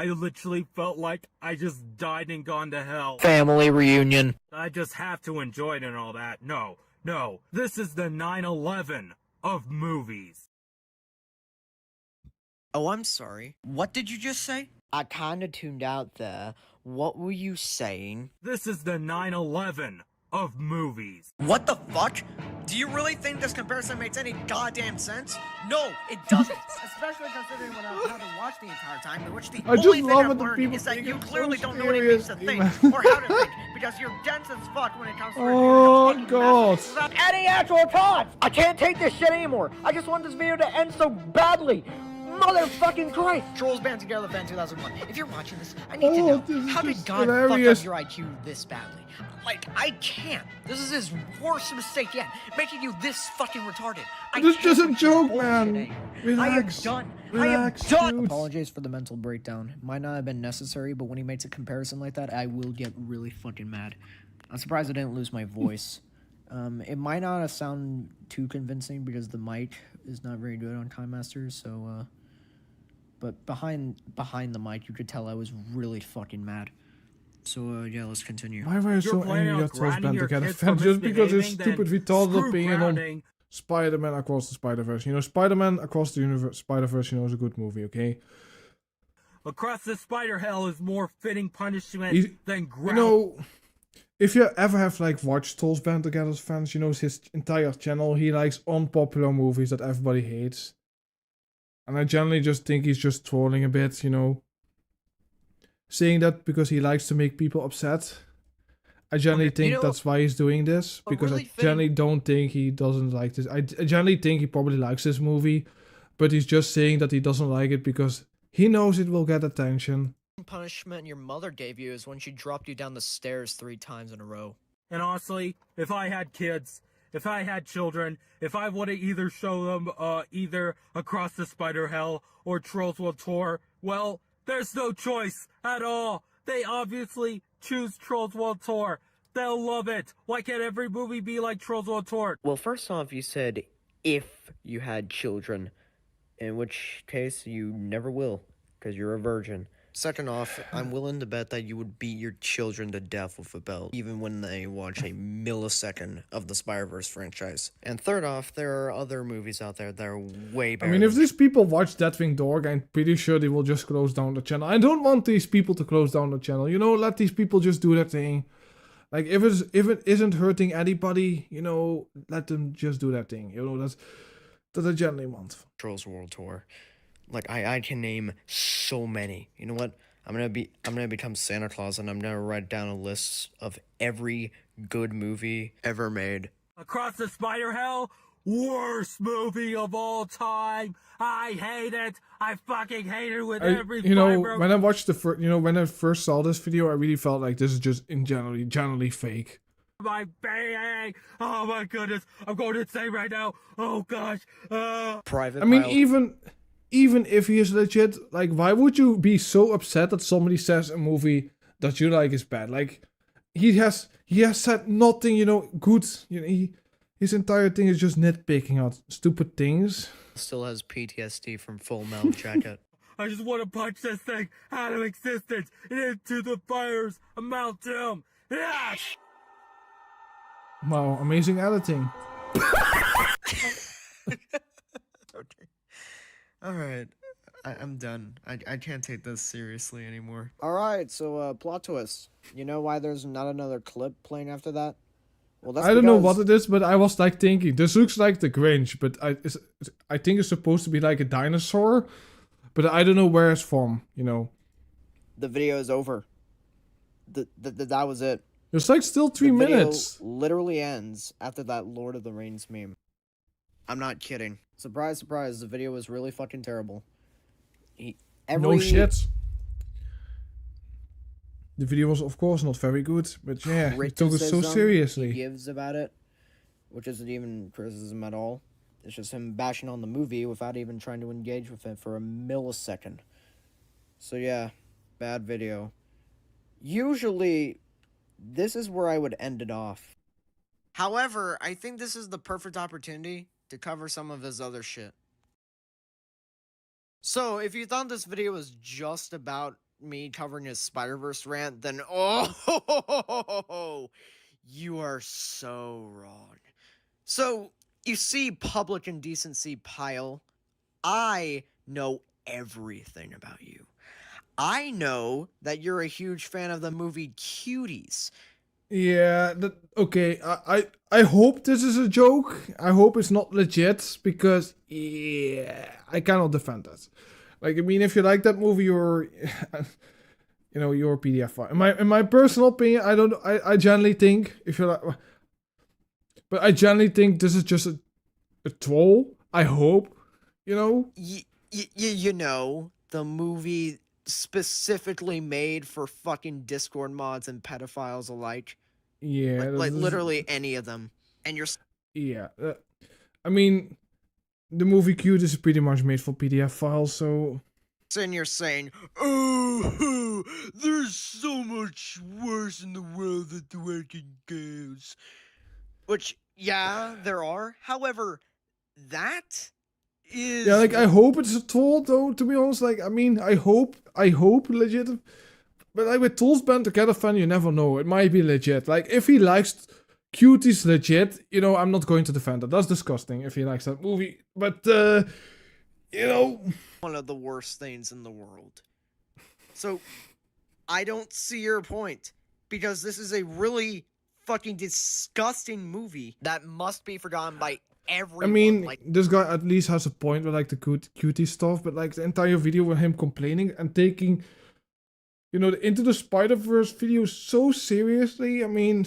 literally felt like I just died and gone to hell.
Family reunion.
I just have to enjoy it and all that. No. This is the 9/11 of movies.
Oh, I'm sorry. What did you just say? I kinda tuned out there. What were you saying?
This is the 9/11 of movies.
What the fuck? Do you really think this comparison makes any goddamn sense? No, it doesn't. Especially considering what I've had to watch the entire time, in which the only thing I've learned is that you clearly don't know what it means to think, or how to think, because you're dense as fuck when it comes to
oh god.
without any actual thoughts! I can't take this shit anymore! I just want this video to end so badly! Motherfucking Christ! Trolls Band Together Fan 2001. If you're watching this, I need to know, how did God fuck up your IQ this badly? Like, I can't. This is his worst mistake yet, making you this fucking retarded.
This is just a joke, man. Relax.
I am done.
Relax,
I am done.
dude.
Apologies for the mental breakdown. Might not have been necessary, but when he makes a comparison like that, I will get really fucking mad. I'm surprised I didn't lose my voice. It might not have sounded too convincing because the mic is not very good on KineMaster, so, but behind the mic, you could tell I was really fucking mad. So, yeah, let's continue.
Why were you so angry at Trolls Band Together fan? Just because his stupid retarded opinion on Spider-Man Across the Spider-Verse. You know, Spider-Man Across the Spider-Verse, you know, is a good movie, okay?
Across the Spider Hell is more fitting punishment than ground.
You know, if you ever have, like, watched Trolls Band Together fans, you know, his entire channel, he likes unpopular movies that everybody hates. And I generally just think he's just trolling a bit, you know. Saying that because he likes to make people upset. I generally think that's why he's doing this. Because I generally don't think he doesn't like this. I generally think he probably likes this movie. But he's just saying that he doesn't like it because he knows it will get attention.
Punishment your mother gave you is when she dropped you down the stairs 3 times in a row.
And honestly, if I had kids, if I had children, if I would have either show them either Across the Spider Hell or Trolls World Tour, well, there's no choice at all. They obviously choose Trolls World Tour. They'll love it. Why can't every movie be like Trolls World Tour?
Well, first off, you said if you had children, in which case you never will, because you're a virgin. Second off, I'm willing to bet that you would beat your children to death with a belt, even when they watch a millisecond of the Spider-Verse franchise. And third off, there are other movies out there that are way better.
I mean, if these people watch Deathwing Dog, I'm pretty sure they will just close down the channel. I don't want these people to close down the channel. You know, let these people just do their thing. Like if it isn't hurting anybody, you know, let them just do that thing. You know, that's I generally want.
Trolls World Tour. Like I can name so many. You know what? I'm gonna become Santa Claus and I'm gonna write down a list of every good movie ever made.
Across the Spider Hell, worst movie of all time. I hate it. I fucking hate it with every
You know,
fiber.
when I watched when I first saw this video, I really felt like this is just generally fake.
My bang! Oh my goodness, I'm going insane right now. Oh gosh.
Private.
I mean, even if he is legit, like, why would you be so upset that somebody says a movie that you like is bad? Like, he has said nothing, you know, good. You know, his entire thing is just nitpicking out stupid things.
Still has PTSD from Full Metal Jacket.
I just want to punch this thing out of existence and into the fire's mouth to him. Yes!
Wow, amazing editing.
Okay. Alright. I'm done. I can't take this seriously anymore. Alright, so plot twist. You know why there's not another clip playing after that? Well, that's
I don't know what it is, but I was like thinking, this looks like the Grinch, but I think it's supposed to be like a dinosaur, but I don't know where it's from, you know.
The video is over. That was it.
It's like still 3 minutes.
Literally ends after that Lord of the Rings meme. I'm not kidding. Surprise, surprise, the video was really fucking terrible.
No shit. The video was, of course, not very good, but yeah, it took it so seriously.
He gives about it, which isn't even criticism at all. It's just him bashing on the movie without even trying to engage with it for a millisecond. So yeah, bad video. Usually, this is where I would end it off. However, I think this is the perfect opportunity to cover some of his other shit. So, if you thought this video was just about me covering his Spider-Verse rant, then oh, you are so wrong. So, you see Public Indecency Pile, I know everything about you. I know that you're a huge fan of the movie Cuties.
Yeah, okay, I hope this is a joke. I hope it's not legit, because, yeah, I cannot defend that. Like, I mean, if you like that movie, you're, you know, you're a PDF file. In my personal opinion, I generally think, if you like, but I generally think this is just a troll. I hope, you know?
You know, the movie specifically made for fucking Discord mods and pedophiles alike.
Yeah.
Like literally any of them. And you're...
Yeah. I mean, the movie Cute is pretty much made for PDF files, so...
And you're saying, oh, there's so much worse in the world than twerking girls. Which, yeah, there are. However, that is...
Yeah, like, I hope it's a troll, though, to be honest. Like, I mean, I hope legit. But, like, with trolls band together fan, you never know. It might be legit. Like, if he likes Cuties legit, you know, I'm not going to defend it. That's disgusting if he likes that movie. But, you know...
One of the worst things in the world. So, I don't see your point. Because this is a really fucking disgusting movie that must be forgotten by everyone.
I mean, this guy at least has a point with, like, the cutie stuff. But, like, the entire video with him complaining and taking, you know, the Into the Spider-Verse video so seriously, I mean...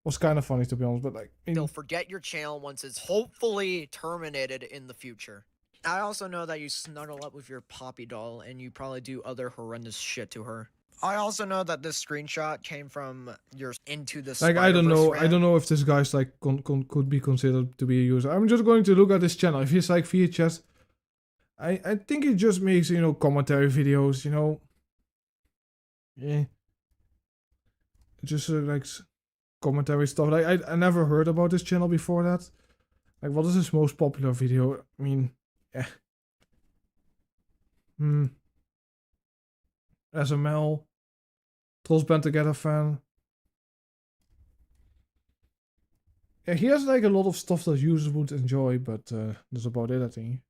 was kind of funny, to be honest, but, like...
They'll forget your channel once it's hopefully terminated in the future. I also know that you snuggle up with your Poppy doll, and you probably do other horrendous shit to her. I also know that this screenshot came from your Into the Spider-Verse
I don't know.
rant.
I don't know if this guy's, like, could be considered to be a user. I'm just going to look at his channel. If he's, like, VHS... I think he just makes, you know, commentary videos, you know... Yeah. Just, like... commentary stuff. Like, I never heard about this channel before that. Like, what is his most popular video? I mean, yeah. SML. Trolls Band Together fan. Yeah, he has, like, a lot of stuff that users would enjoy, but that's about it, I think.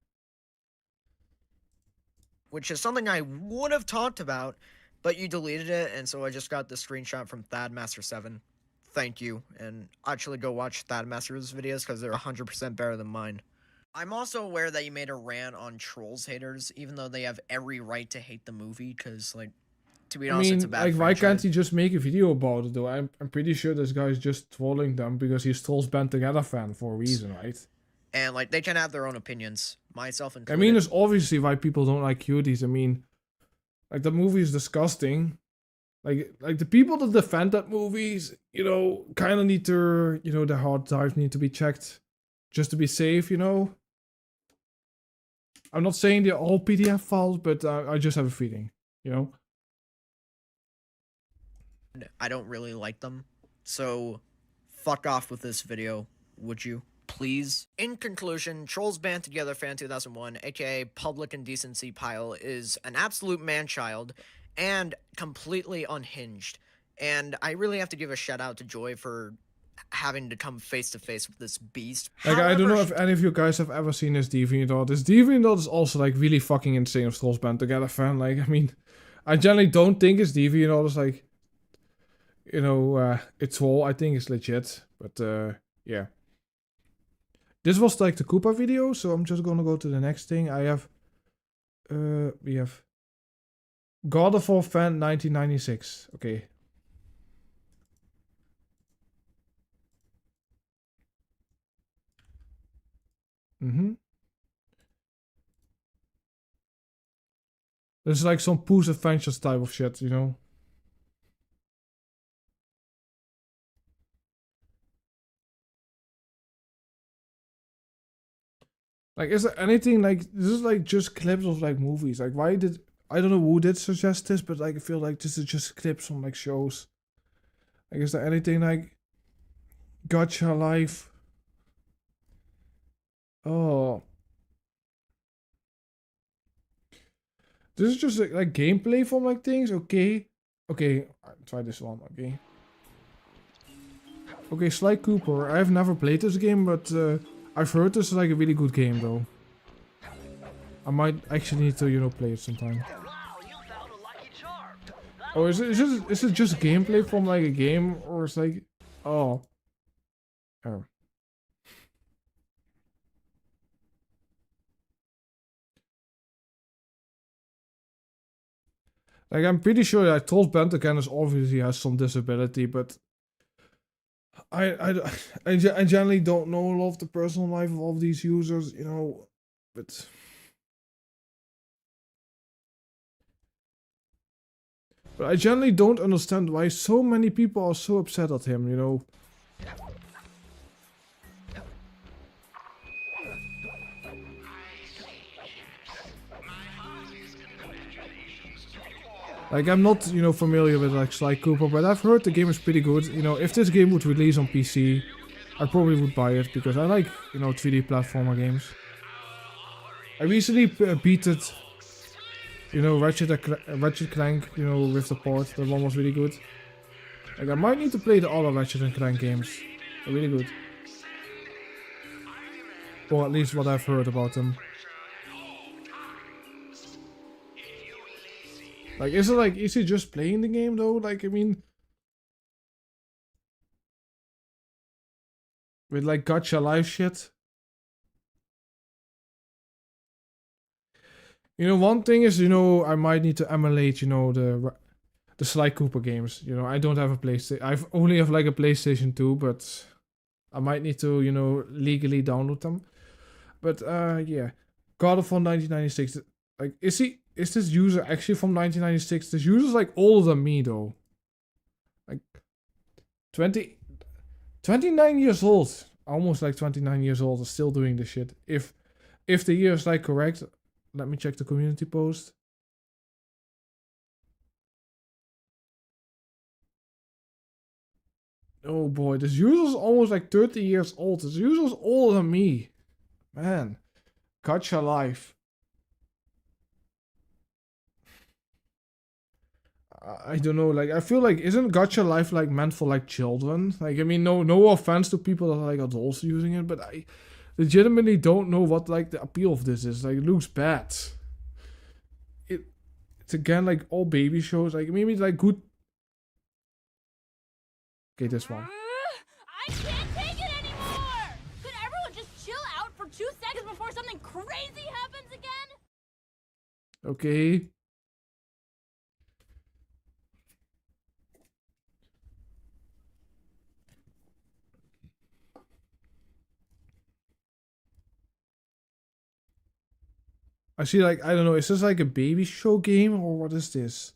Which is something I would have talked about, but you deleted it, and so I just got the screenshot from ThadMaster7. thank you, and actually go watch that Master's videos because they're 100% better than mine. I'm also aware that you made a rant on Trolls haters, even though they have every right to hate the movie, because, like, to be
I
honest, it's a
mean,
bad
like, why
franchise.
can't he just make a video about it, though? I'm pretty sure this guy's just trolling them because he's Trolls Band Together fan for a reason, right?
And, like, they can have their own opinions, myself included.
I mean, it's obviously why people don't like cuties. I mean, like, the movie is disgusting. Like the people that defend that movies, you know, kind of need to, you know, their hard drives need to be checked just to be safe, you know? I'm not saying they're all PDF files, but I just have a feeling, you know?
I don't really like them, so fuck off with this video, would you? Please. In conclusion, Trolls Band Together Fan 2001, aka Public Indecency Pile, is an absolute man-child and completely unhinged. And I really have to give a shout out to Joy for having to come face to face with this beast.
Like, I don't know if any of you guys have ever seen his DeviantArt. His DeviantArt is also, like, really fucking insane of Trolls Band Together fan. Like, I mean, I generally don't think his DeviantArt is, like, you know, it's all, I think it's legit. But, yeah. This was, like, the Koopa video, so I'm just gonna go to the next thing. I have, we have God of War fan 1996. Okay. This is like some Pooh's Adventures type of shit, you know? Like, is there anything, like, this is like just clips of, like, movies. Like, why did, I don't know who did suggest this, but, like, I feel like this is just clips from, like, shows. Like, is there anything, like, Gotcha Life? Oh. This is just, like gameplay from, like, things? Okay. Okay, I'll try this one, okay. Okay, Sly Cooper. I have never played this game, but I've heard this is like a really good game, though. I might actually need to, you know, play it sometime. Oh, is it just gameplay from like a game, or it's like, oh, oh. Like, I'm pretty sure that Trolls Band obviously has some disability, but I generally don't know a lot of the personal life of all of these users, you know, but I generally don't understand why so many people are so upset at him, you know. Like, I'm not, you know, familiar with, like, Sly Cooper, but I've heard the game is pretty good. You know, if this game would release on PC, I probably would buy it, because I like, you know, 3D platformer games. I recently beated, you know, Ratchet Clank, you know, with the port. That one was really good. Like, I might need to play the other Ratchet and Clank games. They're really good. Or at least what I've heard about them. Like, is he just playing the game though? Like, I mean, with like Gotcha Life shit. You know, one thing is, you know, I might need to emulate, you know, the Sly Cooper games. You know, I don't have a PlayStation. I only have like a PlayStation 2, but I might need to, you know, legally download them. But yeah, God of War 1996. Like, is this user actually from 1996? This user's like older than me though. Like 29 years old. Almost like 29 years old, is still doing this shit. If the year is like correct, let me check the community post. Oh boy, this user's almost like 30 years old. This user's older than me. Man. Gotcha Life. I don't know, like, I feel like, isn't Gotcha Life, like, meant for, like, children? Like, I mean, no offense to people that are, like, adults using it, but I legitimately don't know what, like, the appeal of this is. Like, it looks bad. It's, again, like, all baby shows. Like, maybe, like, good... Okay, this one.
crazy happens again?
Okay. I see, like, I don't know, is this like a baby show game or what is this?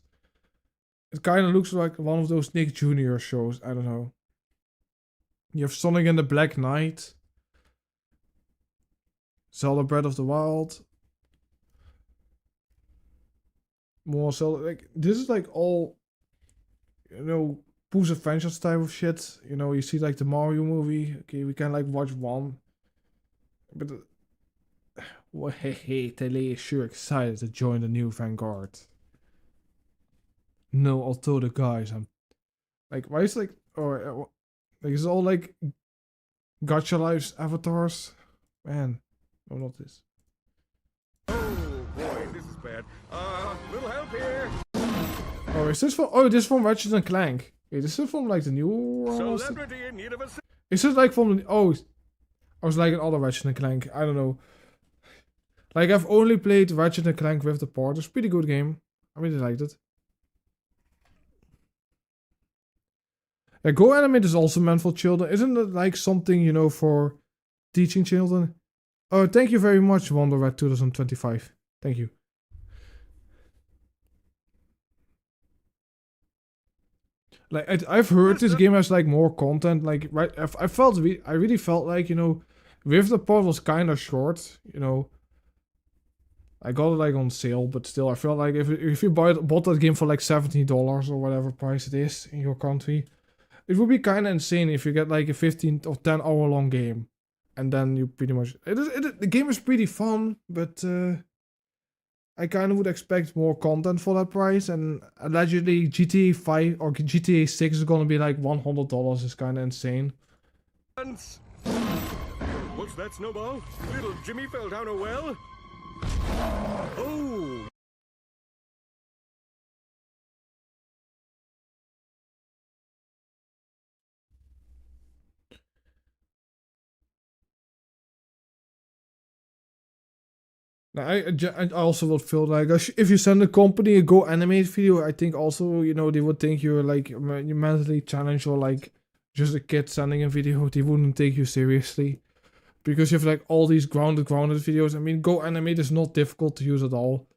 It kind of looks like one of those Nick Jr. shows. I don't know. You have Sonic and the Black Knight. Zelda Breath of the Wild. More Zelda. Like, this is like all, you know, Pooh's Adventures type of shit. You know, you see like the Mario movie. Okay, we can like watch one. But well, hey, Tele is sure excited to join the new Vanguard. No, although the guys, I'm like, why is like, or like, it's all like Gacha Lives avatars, man. No, not this.
Oh boy, this is bad. Little help here.
Oh, is this from? Oh, this is from Ratchet and Clank. Wait, this is from like the new.
Celebrity in need of a.
Is this like from the? Oh, I was like another Ratchet and Clank. I don't know. Like I've only played Ratchet and Clank with the port. It's a pretty good game. I really liked it. Yeah, Go Animate is also meant for children. Isn't it like something, you know, for teaching children? Oh, thank you very much, Wonder Rat 2025. Thank you. Like I've heard this game has like more content. Like right, I really felt like, you know, with the port was kind of short. You know, I got it like on sale, but still, I felt like if you bought that game for like $70 or whatever price it is in your country, it would be kind of insane if you get like a 15 or 10 hour long game, and then you pretty much the game is pretty fun, but I kind of would expect more content for that price. And allegedly GTA 5 or GTA 6 is gonna be like $100. Is kind of insane.
What's that, Snowball? Little Jimmy fell down a well. Oh.
I also would feel like if you send a company a Go Animate video, I think also, you know, they would think you're like you're mentally challenged or like just a kid sending a video. They wouldn't take you seriously because you have like all these grounded videos. I mean, Go Animate is not difficult to use at all.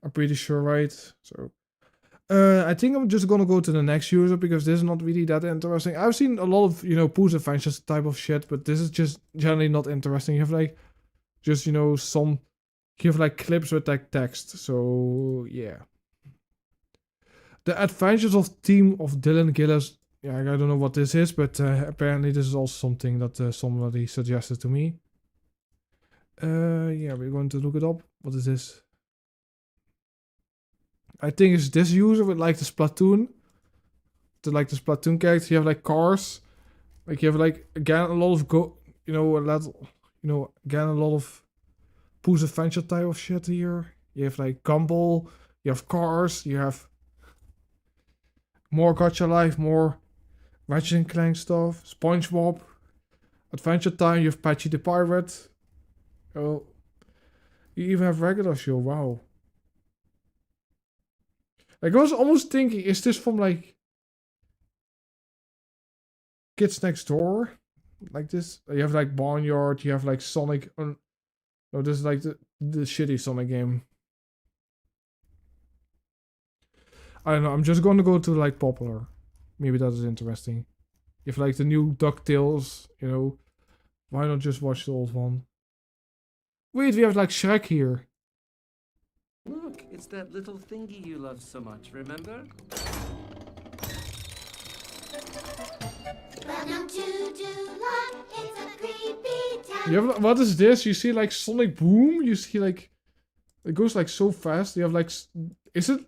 I'm pretty sure, right? So, I think I'm just gonna go to the next user because this is not really that interesting. I've seen a lot of, you know, Pooh's Adventures type of shit, but this is just generally not interesting. You have like just, you know, you have like clips with like text. So yeah. The Adventures of Team of Dylan Gillis. Yeah, I don't know what this is, but apparently this is also something that somebody suggested to me. Yeah, we're going to look it up. What is this? I think it's this user with like the Splatoon. The Splatoon character. You have like cars. Like you have like again a lot of again a lot of Pooh's Adventure type of shit here. You have like Gumball, you have cars, you have more Gacha Life, more Ratchet and Clank stuff, SpongeBob, Adventure Time, you have Patchy the Pirate. Oh, you even have regular show, wow. Like I was almost thinking, is this from like Kids Next Door? Like this? You have like Barnyard, you have like Sonic. No, this is like the shitty Sonic game. I don't know, I'm just gonna go to like popular. Maybe that is interesting. If like the new DuckTales, you know, why not just watch the old one? Wait, we have like Shrek here.
Look, it's that little thingy you love so much, remember?
Welcome to Dulon, it's a creepy town.
You have, what is this? You see like Sonic Boom? You see like, it goes like so fast. You have like, is it?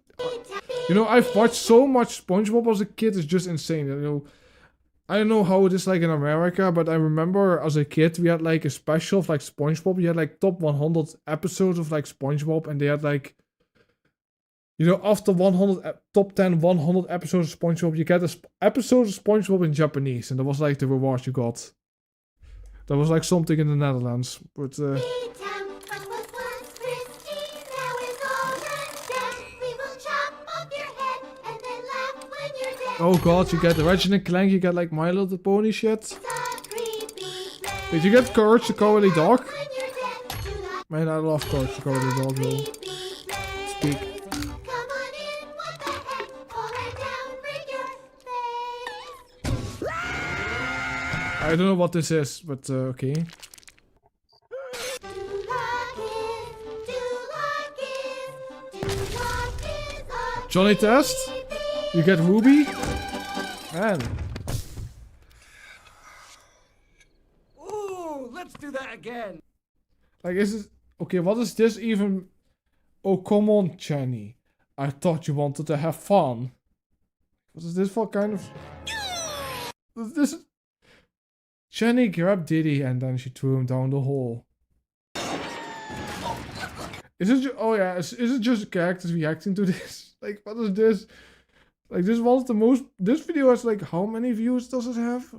You know, I've watched so much SpongeBob as a kid. It's just insane. You know, I don't know how it is like in America, but I remember as a kid we had like a special of like SpongeBob. You had like top 100 episodes of like SpongeBob, and they had like, you know, after 100 top 10 100 episodes of SpongeBob, you get a episode of SpongeBob in Japanese, and that was like the reward you got. That was like something in the Netherlands, but Oh god, you get Ratchet and Clank, you get like My Little Pony shit. Did you get Courage the Cowardly Dog? Man, I love Courage the Cowardly Dog though. Speak. I don't know what this is, but okay. Johnny Test? You get Ruby? Man.
Ooh, let's do that again.
Like, is it... Okay, what is this even... Oh, come on, Jenny. I thought you wanted to have fun. What is this for kind of... This... Jenny grabbed Diddy and then she threw him down the hole. Is it oh yeah, is it just characters reacting to this? Like, what is this? Like, this was the most... This video has like, how many views does it have?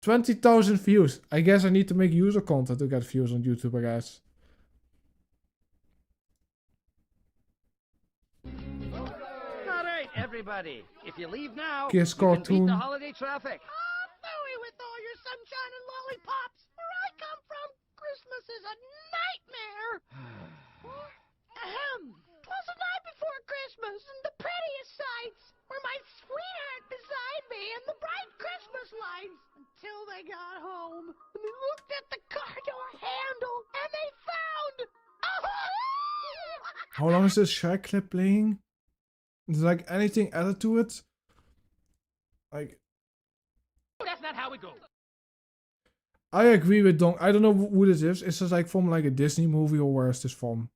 20,000 views. I guess I need to make user content to get views on YouTube, I guess.
Alright, everybody. If you leave now,
Kiss
you can beat
cartoon.
the holiday traffic.
With all your sunshine and lollipops. Where I come from, Christmas is a nightmare. Ahem. 'Twas the night before Christmas, and the prettiest sights were my sweetheart beside me and the bright Christmas lights. Until they got home, and they looked at the car door handle, and they found...
How long is this Shrek clip playing? Is there like anything added to it? Like...
That's not how we go.
I agree with Don. I don't know who this is. Is this like from like a Disney movie or where is this from?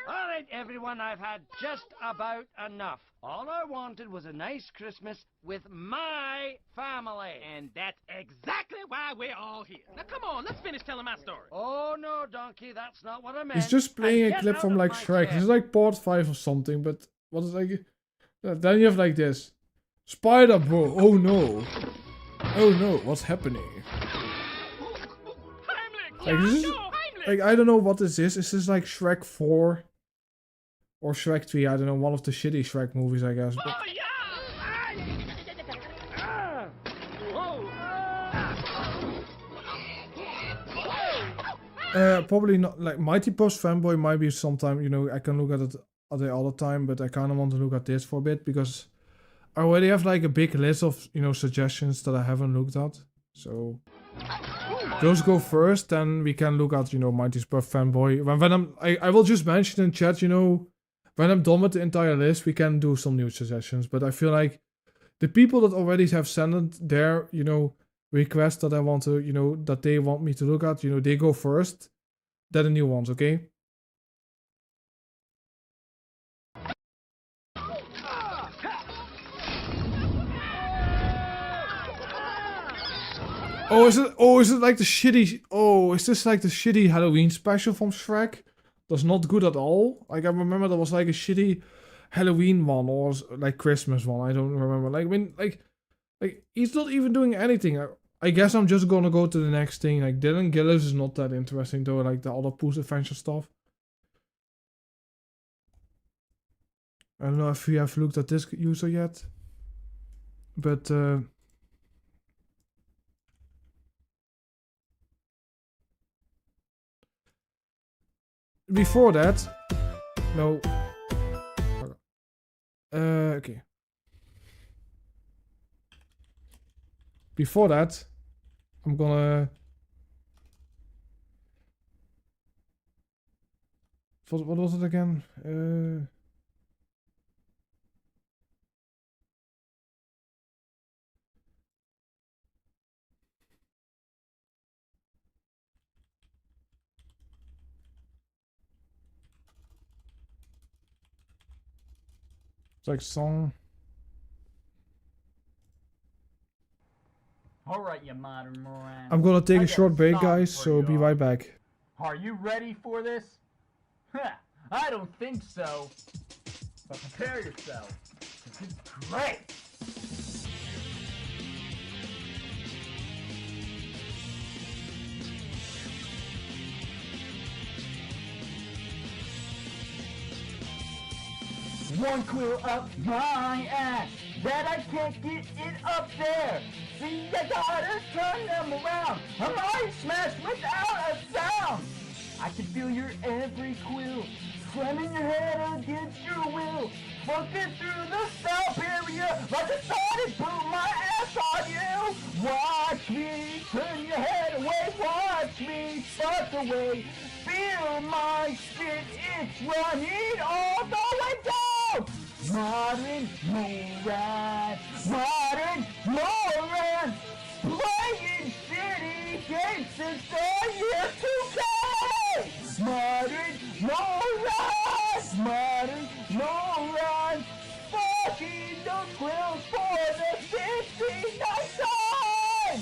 All right, everyone, I've had just about enough. All I wanted was a nice Christmas with my family.
And that's exactly why we're all here. Now come on, let's finish telling my story.
Oh no, Donkey, that's not what I meant.
He's just playing a
Get
clip
out
from
of
like
my
Shrek.
chair.
This is like part 5 or something, but what is like... Then you have like this. Spider Bro. Oh no. Oh no, what's happening? Like this is... Like I don't know what this is. Is this like Shrek 4? Or Shrek 3? I don't know. One of the shitty Shrek movies, I guess. But... Probably not. Like Mighty Post Fanboy might be sometime, you know, I can look at it the other time, but I kind of want to look at this for a bit because I already have like a big list of, you know, suggestions that I haven't looked at. So those go first, then we can look at, you know, Mighty Post Fanboy. When I will just mention in chat, you know, when I'm done with the entire list, we can do some new suggestions. But I feel like the people that already have sent their, you know, requests that I want to, you know, that they want me to look at, you know, they go first. Then the new ones, okay? Oh, is it like the shitty... Oh, is this like the shitty Halloween special from Shrek? That's not good at all. Like, I remember there was like a shitty Halloween one or like Christmas one. I don't remember. Like, I mean, like he's not even doing anything. I guess I'm just gonna go to the next thing. Like, Dylan Gillis is not that interesting though, like the other Poos Adventure stuff. I don't know if you have looked at this user yet. But, before that... No. Okay. Before that, I'm gonna... What was it again? It's like song...
All right, you modern moron.
I'm gonna take
I
a
got
short break,
song
guys,
for
so be
y'all.
right back.
Are you ready for this? I don't think so. But prepare yourself. This is great. one quill up my ass that I can't get it up there. See, I gotta turn them around. I might smash without a sound. I can feel your every quill slamming your head against your will. Fucking through the sound barrier like a sonic boom my ass on you. Watch me turn your head away. Watch me fuck away. Feel my spit, it's running all the way down. Modern morons, modern morons, playing shitty games since the year 2000. Modern morons, modern morons, fucking those quills for the 69 time.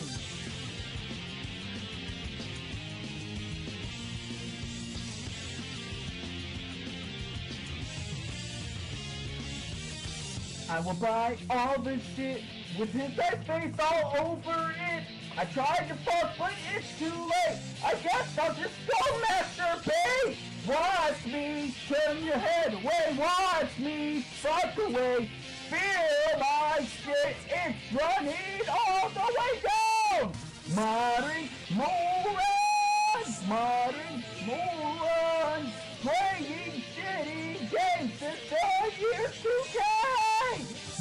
I will buy all this shit with his face all over it. I tried to fuck, but it's too late. I guess I'll just go masturbate. Watch me turn your head away. Watch me fuck away. Feel my shit, it's running all the way down. Modern morons, modern morons, playing shitty games since the year 2000.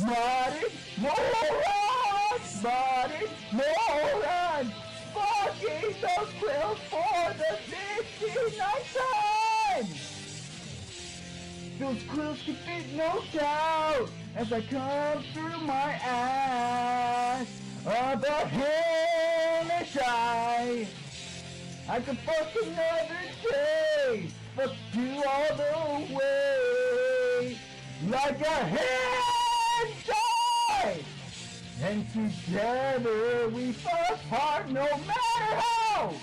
Modern morons, modern morons, fucking those quills for the 69 times. Those quills can fit no doubt as I come through my ass. The hand shy. I could fuck another day, fuck you all the way, like a hand shy. And together we fuck hard no matter how.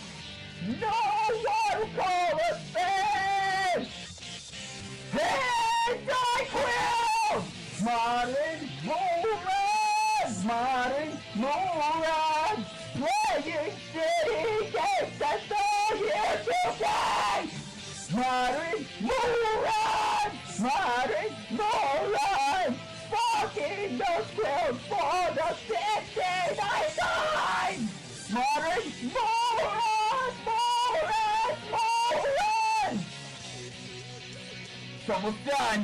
No one will call us fans. Anti-quill! Modern morons! Modern morons! Playing shitty games that's the year 2000! Modern morons! Modern morons! Fucking those quills for the 69 times! Modern morons! Morons! Morons! It's almost done.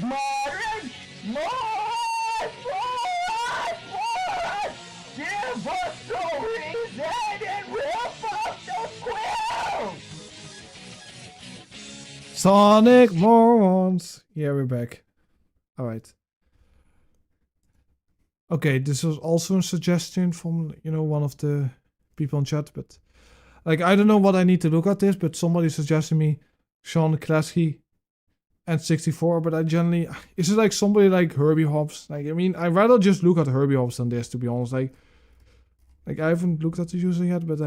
Modern morons! Morons! Morons! Give us stories and it will fuck those quills!
Sonic morons. Yeah, we're back. Alright. Okay, this was also a suggestion from, one of the people in chat, but like, I don't know what I need to look at this, but somebody suggested me Sean Klasky and 64, but I generally, is it like somebody like Herbie Hobbs? Like, I mean, I'd rather just look at Herbie Hobbs than this, to be honest. Like I haven't looked at the user yet, but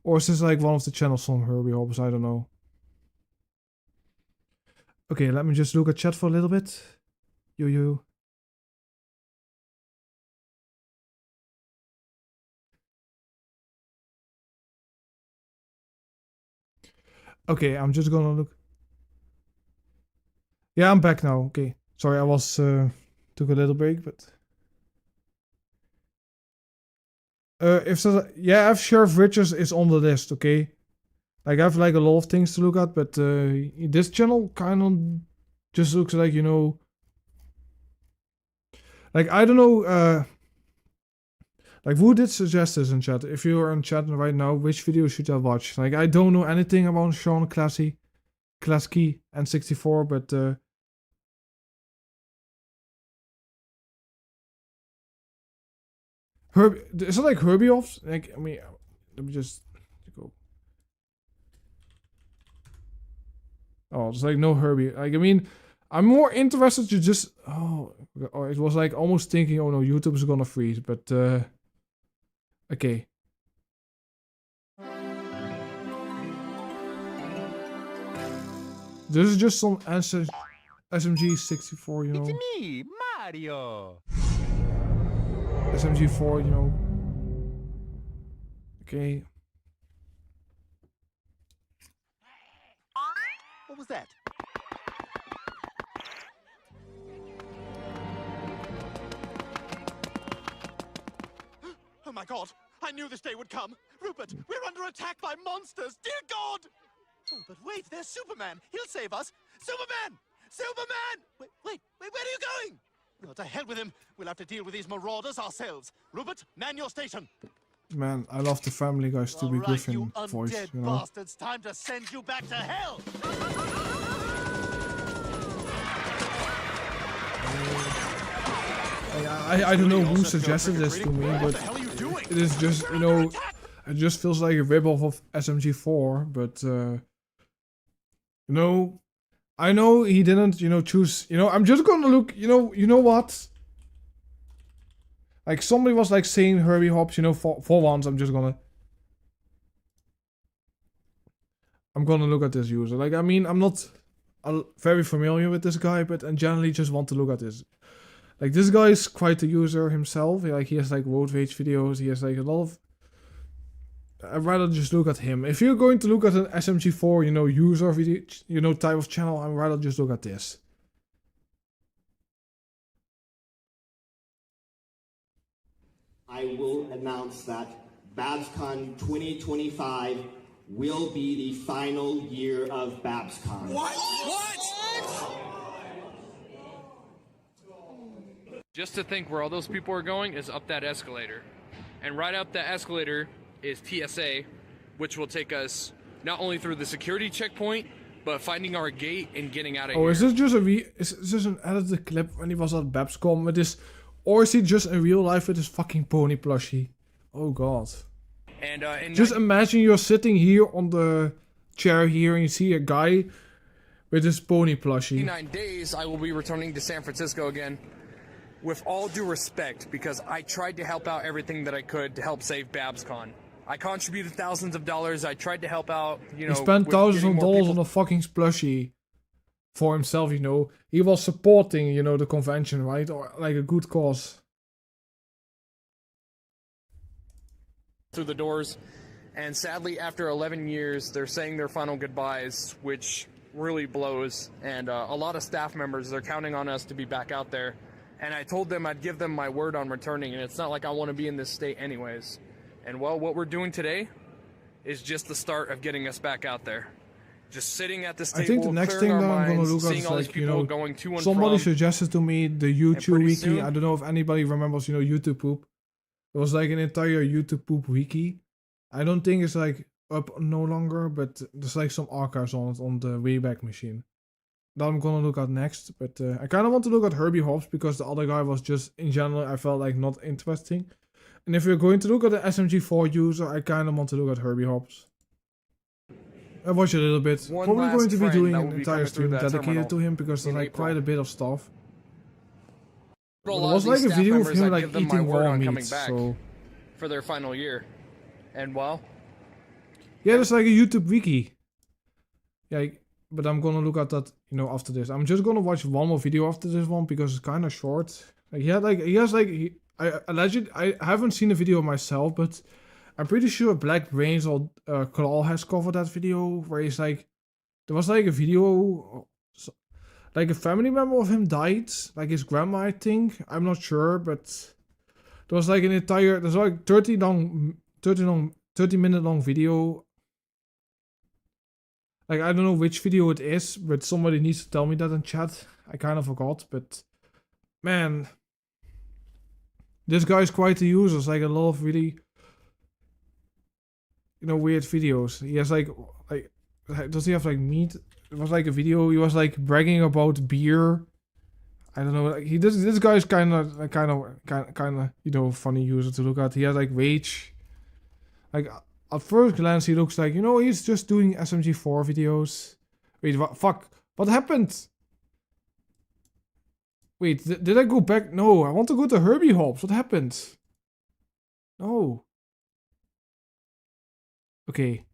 or is this like one of the channels from Herbie Hobbs? I don't know. Okay, let me just look at chat for a little bit. Yo. Okay, I'm just gonna look. Yeah, I'm back now. Okay. Sorry, I was took a little break, but if Sheriff Richards is on the list, okay. Like, I have like a lot of things to look at, but this channel kind of just looks like, like, I don't know, like, who did suggest this in chat? If you are in chat right now, which video should I watch? Like, I don't know anything about Sean Klasky and 64, but Herbie, is it like Herbie Hobbs? Like, I mean, let me just go. Oh, it's like no Herbie. Like, I mean, I'm more interested to just. Oh, it was like almost thinking, oh no, YouTube is gonna freeze, but okay. This is just some SMG 64,
It's me, Mario.
SMG4, Okay.
What was that? Oh my god! I knew this day would come! Rupert, we're under attack by monsters! Dear God! Oh, but wait, there's Superman! He'll save us! Superman! Superman! Wait, where are you going? Oh, to hell with him! We'll have to deal with these marauders ourselves. Rupert, man your station!
Man, I love the Family Guy Stewie Griffin voice,
Undead
you know.
bastards, time to send you back to hell!
I don't know who suggested this to me, but it is just, you know, it just feels like a ripoff of SMG4, but, you know, I know he didn't, you know, choose, you know, I'm just gonna look, you know what? Like, somebody was, like, saying Herbie Hops, you know, for once, I'm gonna look at this user. Like, I mean, I'm not very familiar with this guy, but I generally just want to look at this. Like, this guy is quite a user himself. Like, he has, like, road rage videos. He has, like, a lot of... I'd rather just look at him. If you're going to look at an SMG4, you know, user video, you know, type of channel, I'd rather just look at this.
I will announce that BabsCon 2025 will be the final year of BabsCon.
What?
Just to think where all those people are going is up that escalator. And right up that escalator is TSA, which will take us not only through the security checkpoint, but finding our gate and getting out of here.
Oh, is this just is this an edited clip when he was at BabsCon with this, or is he just in real life with his fucking pony plushie? Oh god.
And
just imagine you're sitting here on the chair here and you see a guy with his pony plushie.
9 days, I will be returning to San Francisco again. With all due respect, because I tried to help out everything that I could to help save BabsCon. I contributed thousands of dollars. I tried to help out, you know.
He spent thousands of dollars on a fucking plushie for himself, you know. He was supporting, you know, the convention, right? Or like a good cause.
Through the doors. And sadly, after 11 years, they're saying their final goodbyes, which really blows. And a lot of staff members, they're counting on us to be back out there. And I told them I'd give them my word on returning, and it's not like I want to be in this state anyways. And well, what we're doing today is just the start of getting us back out there. Just sitting at this table,
I think the next thing that I'm gonna look at is like, you know, somebody suggested to me the YouTube wiki.
soon,
I don't know if anybody remembers, you know, YouTube poop. It was like an entire YouTube poop wiki. I don't think it's like up no longer, but there's like some archives on it on the Wayback Machine. That I'm gonna look at next, but I kind of want to look at Herbie Hops because the other guy was just, in general, I felt like not interesting. And if you're going to look at the SMG4 user, I kind of want to look at Herbie Hops. I watch a little bit. Probably going to be doing an entire stream dedicated to him because there's like quite a bit of stuff. But it was like a video of him like eating raw meat, so...
For their final year. And well...
Yeah, there's like a YouTube wiki. Yeah, but I'm gonna look at that, you know, after this. I'm just gonna watch one more video after this one because it's kind of short. Like I haven't seen the video myself, but I'm pretty sure Black Brains or Claw has covered that video where he's like, there was like a video, like a family member of him died, like his grandma, I think. I'm not sure, but there was like an entire, there's like 30 minute long video. Like, I don't know which video it is, but somebody needs to tell me that in chat. I kind of forgot, but man, this guy's quite a user. It's like a lot of really, you know, weird videos. He has like, does he have like meat? It was like a video. He was like bragging about beer. I don't know. Like this guy's kind of, you know, funny user to look at. He has like rage. Like, at first glance, he looks like, you know, he's just doing SMG4 videos. Wait, what? Fuck. What happened? Wait, did I go back? No, I want to go to Herbie Hops. What happened? No. Okay.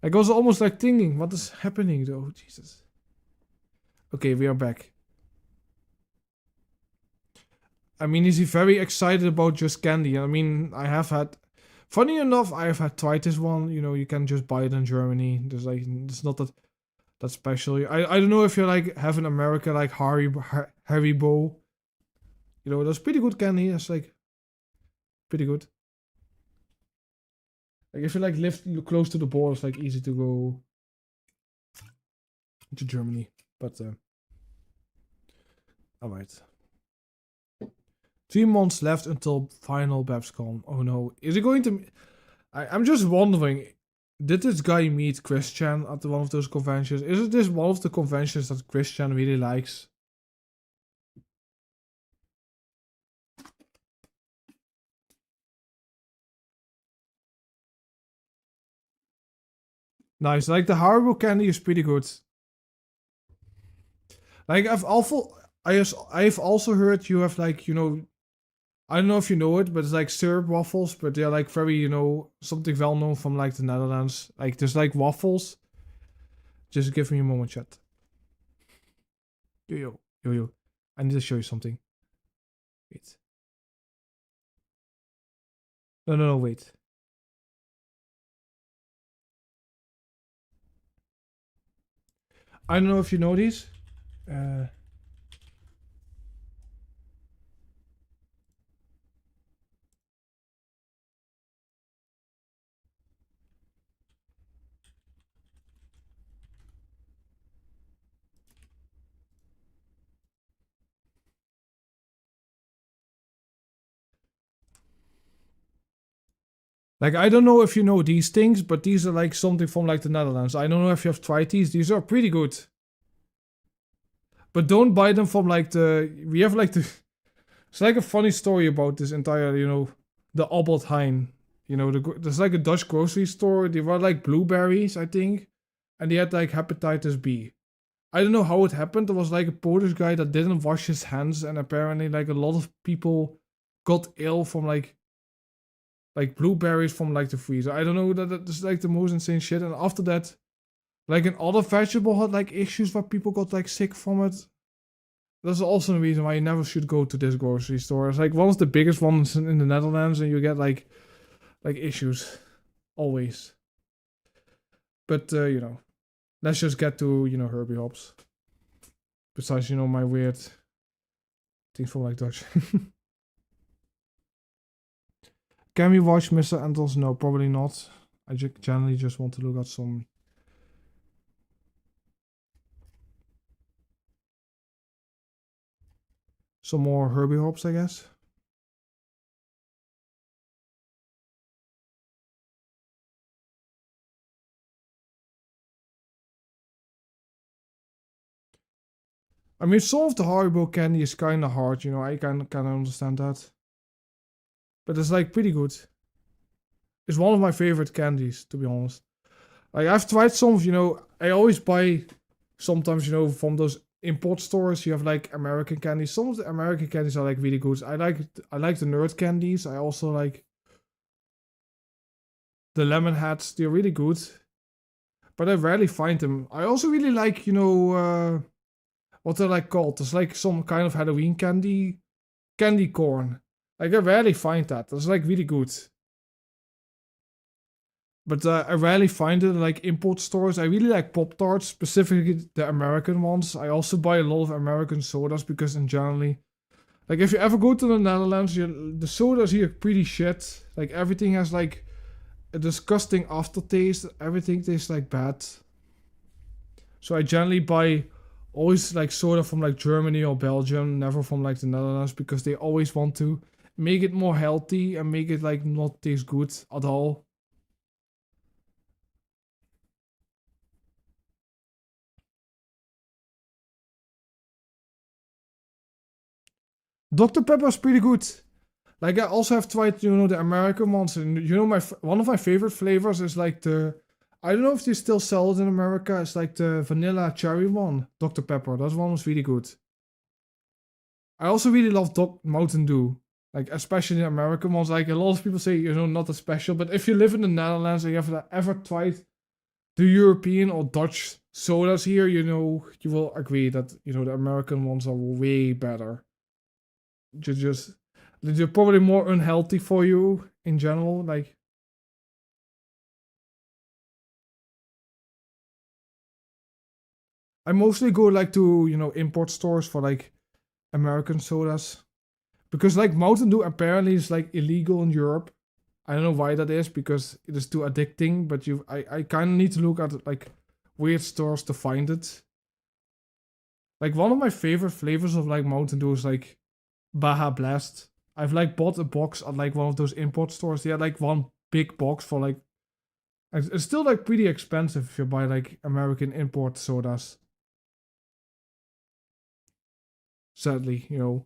I was almost like thinking, what is happening though? Jesus. Okay, we are back. I mean, is he very excited about Just Candy? I mean, I have had... Funny enough, I have had tried this one. You know, you can just buy it in Germany. There's like, it's not that special. I don't know if you like have in America like Haribo. You know, that's pretty good candy. That's like pretty good. Like if you like live close to the border, it's like easy to go to Germany. But alright. 3 months left until final BabsCon. Oh no. Is it going to... I'm just wondering, did this guy meet Christian at one of those conventions? Is it this one of the conventions that Christian really likes? Nice. Like the Haribo candy is pretty good. Like I've also heard you have like, you know, I don't know if you know it, but it's like syrup waffles, but they're like very, you know, something well known from like the Netherlands. Like there's like waffles. Just give me a moment, chat. Yo. I need to show you something. Wait. No, wait. I don't know if you know these. Like, I don't know if you know these things, but these are like something from like the Netherlands. I don't know if you have tried these. These are pretty good. But don't buy them from like we have like the... It's like a funny story about this entire, you know, the Albert Heijn. You know, there's like a Dutch grocery store. They were like blueberries, I think. And they had like hepatitis B. I don't know how it happened. There was like a Polish guy that didn't wash his hands. And apparently like a lot of people got ill from like blueberries from like the freezer. I don't know, that's like the most insane shit. And after that, like an other vegetable had like issues where people got like sick from it. That's also the reason why you never should go to this grocery store. It's like one of the biggest ones in the Netherlands, and you get like issues always. But you know, let's just get to, you know, Herbie Hops. Besides, you know, my weird things from like Dutch. Can we watch Mr. Entels? No, probably not. I generally just want to look at some more Herbie Hops, I guess. I mean, some of the Haribo candy is kind of hard, you know, I kind of understand that. But it's like pretty good. It's one of my favorite candies, to be honest. Like, I've tried some of, you know, I always buy sometimes, you know, from those import stores, you have like American candies. Some of the American candies are like really good. I like the nerd candies. I also like the lemon hats. They're really good. But I rarely find them. I also really like, you know, what they're like called. There's like some kind of Halloween candy corn. Like I rarely find that. That's like really good. But I rarely find it in like import stores. I really like Pop-Tarts, specifically the American ones. I also buy a lot of American sodas because in generally, like if you ever go to the Netherlands, the sodas here are pretty shit. Like everything has like a disgusting aftertaste. Everything tastes like bad. So I generally buy always like soda from like Germany or Belgium, never from like the Netherlands, because they always want to make it more healthy and make it like not taste good at all. Dr. Pepper is pretty good. Like I also have tried, you know, the American ones, and you know, one of my favorite flavors is like the, I don't know if they still sell it in America. It's like the vanilla cherry one, Dr. Pepper. That one was really good. I also really love Mountain Dew, like especially the American ones. Like a lot of people say, you know, not as special, but if you live in the Netherlands and you have ever tried the European or Dutch sodas here, you know, you will agree that, you know, the American ones are way better. They're probably more unhealthy for you in general. Like I mostly go like to, you know, import stores for like American sodas. Because like Mountain Dew apparently is like illegal in Europe. I don't know why that is, because it is too addicting, but I kind of need to look at like weird stores to find it. Like one of my favorite flavors of like Mountain Dew is like Baja Blast. I've like bought a box at like one of those import stores. They had like one big box for like, it's still like pretty expensive if you buy like American import sodas. Sadly, you know.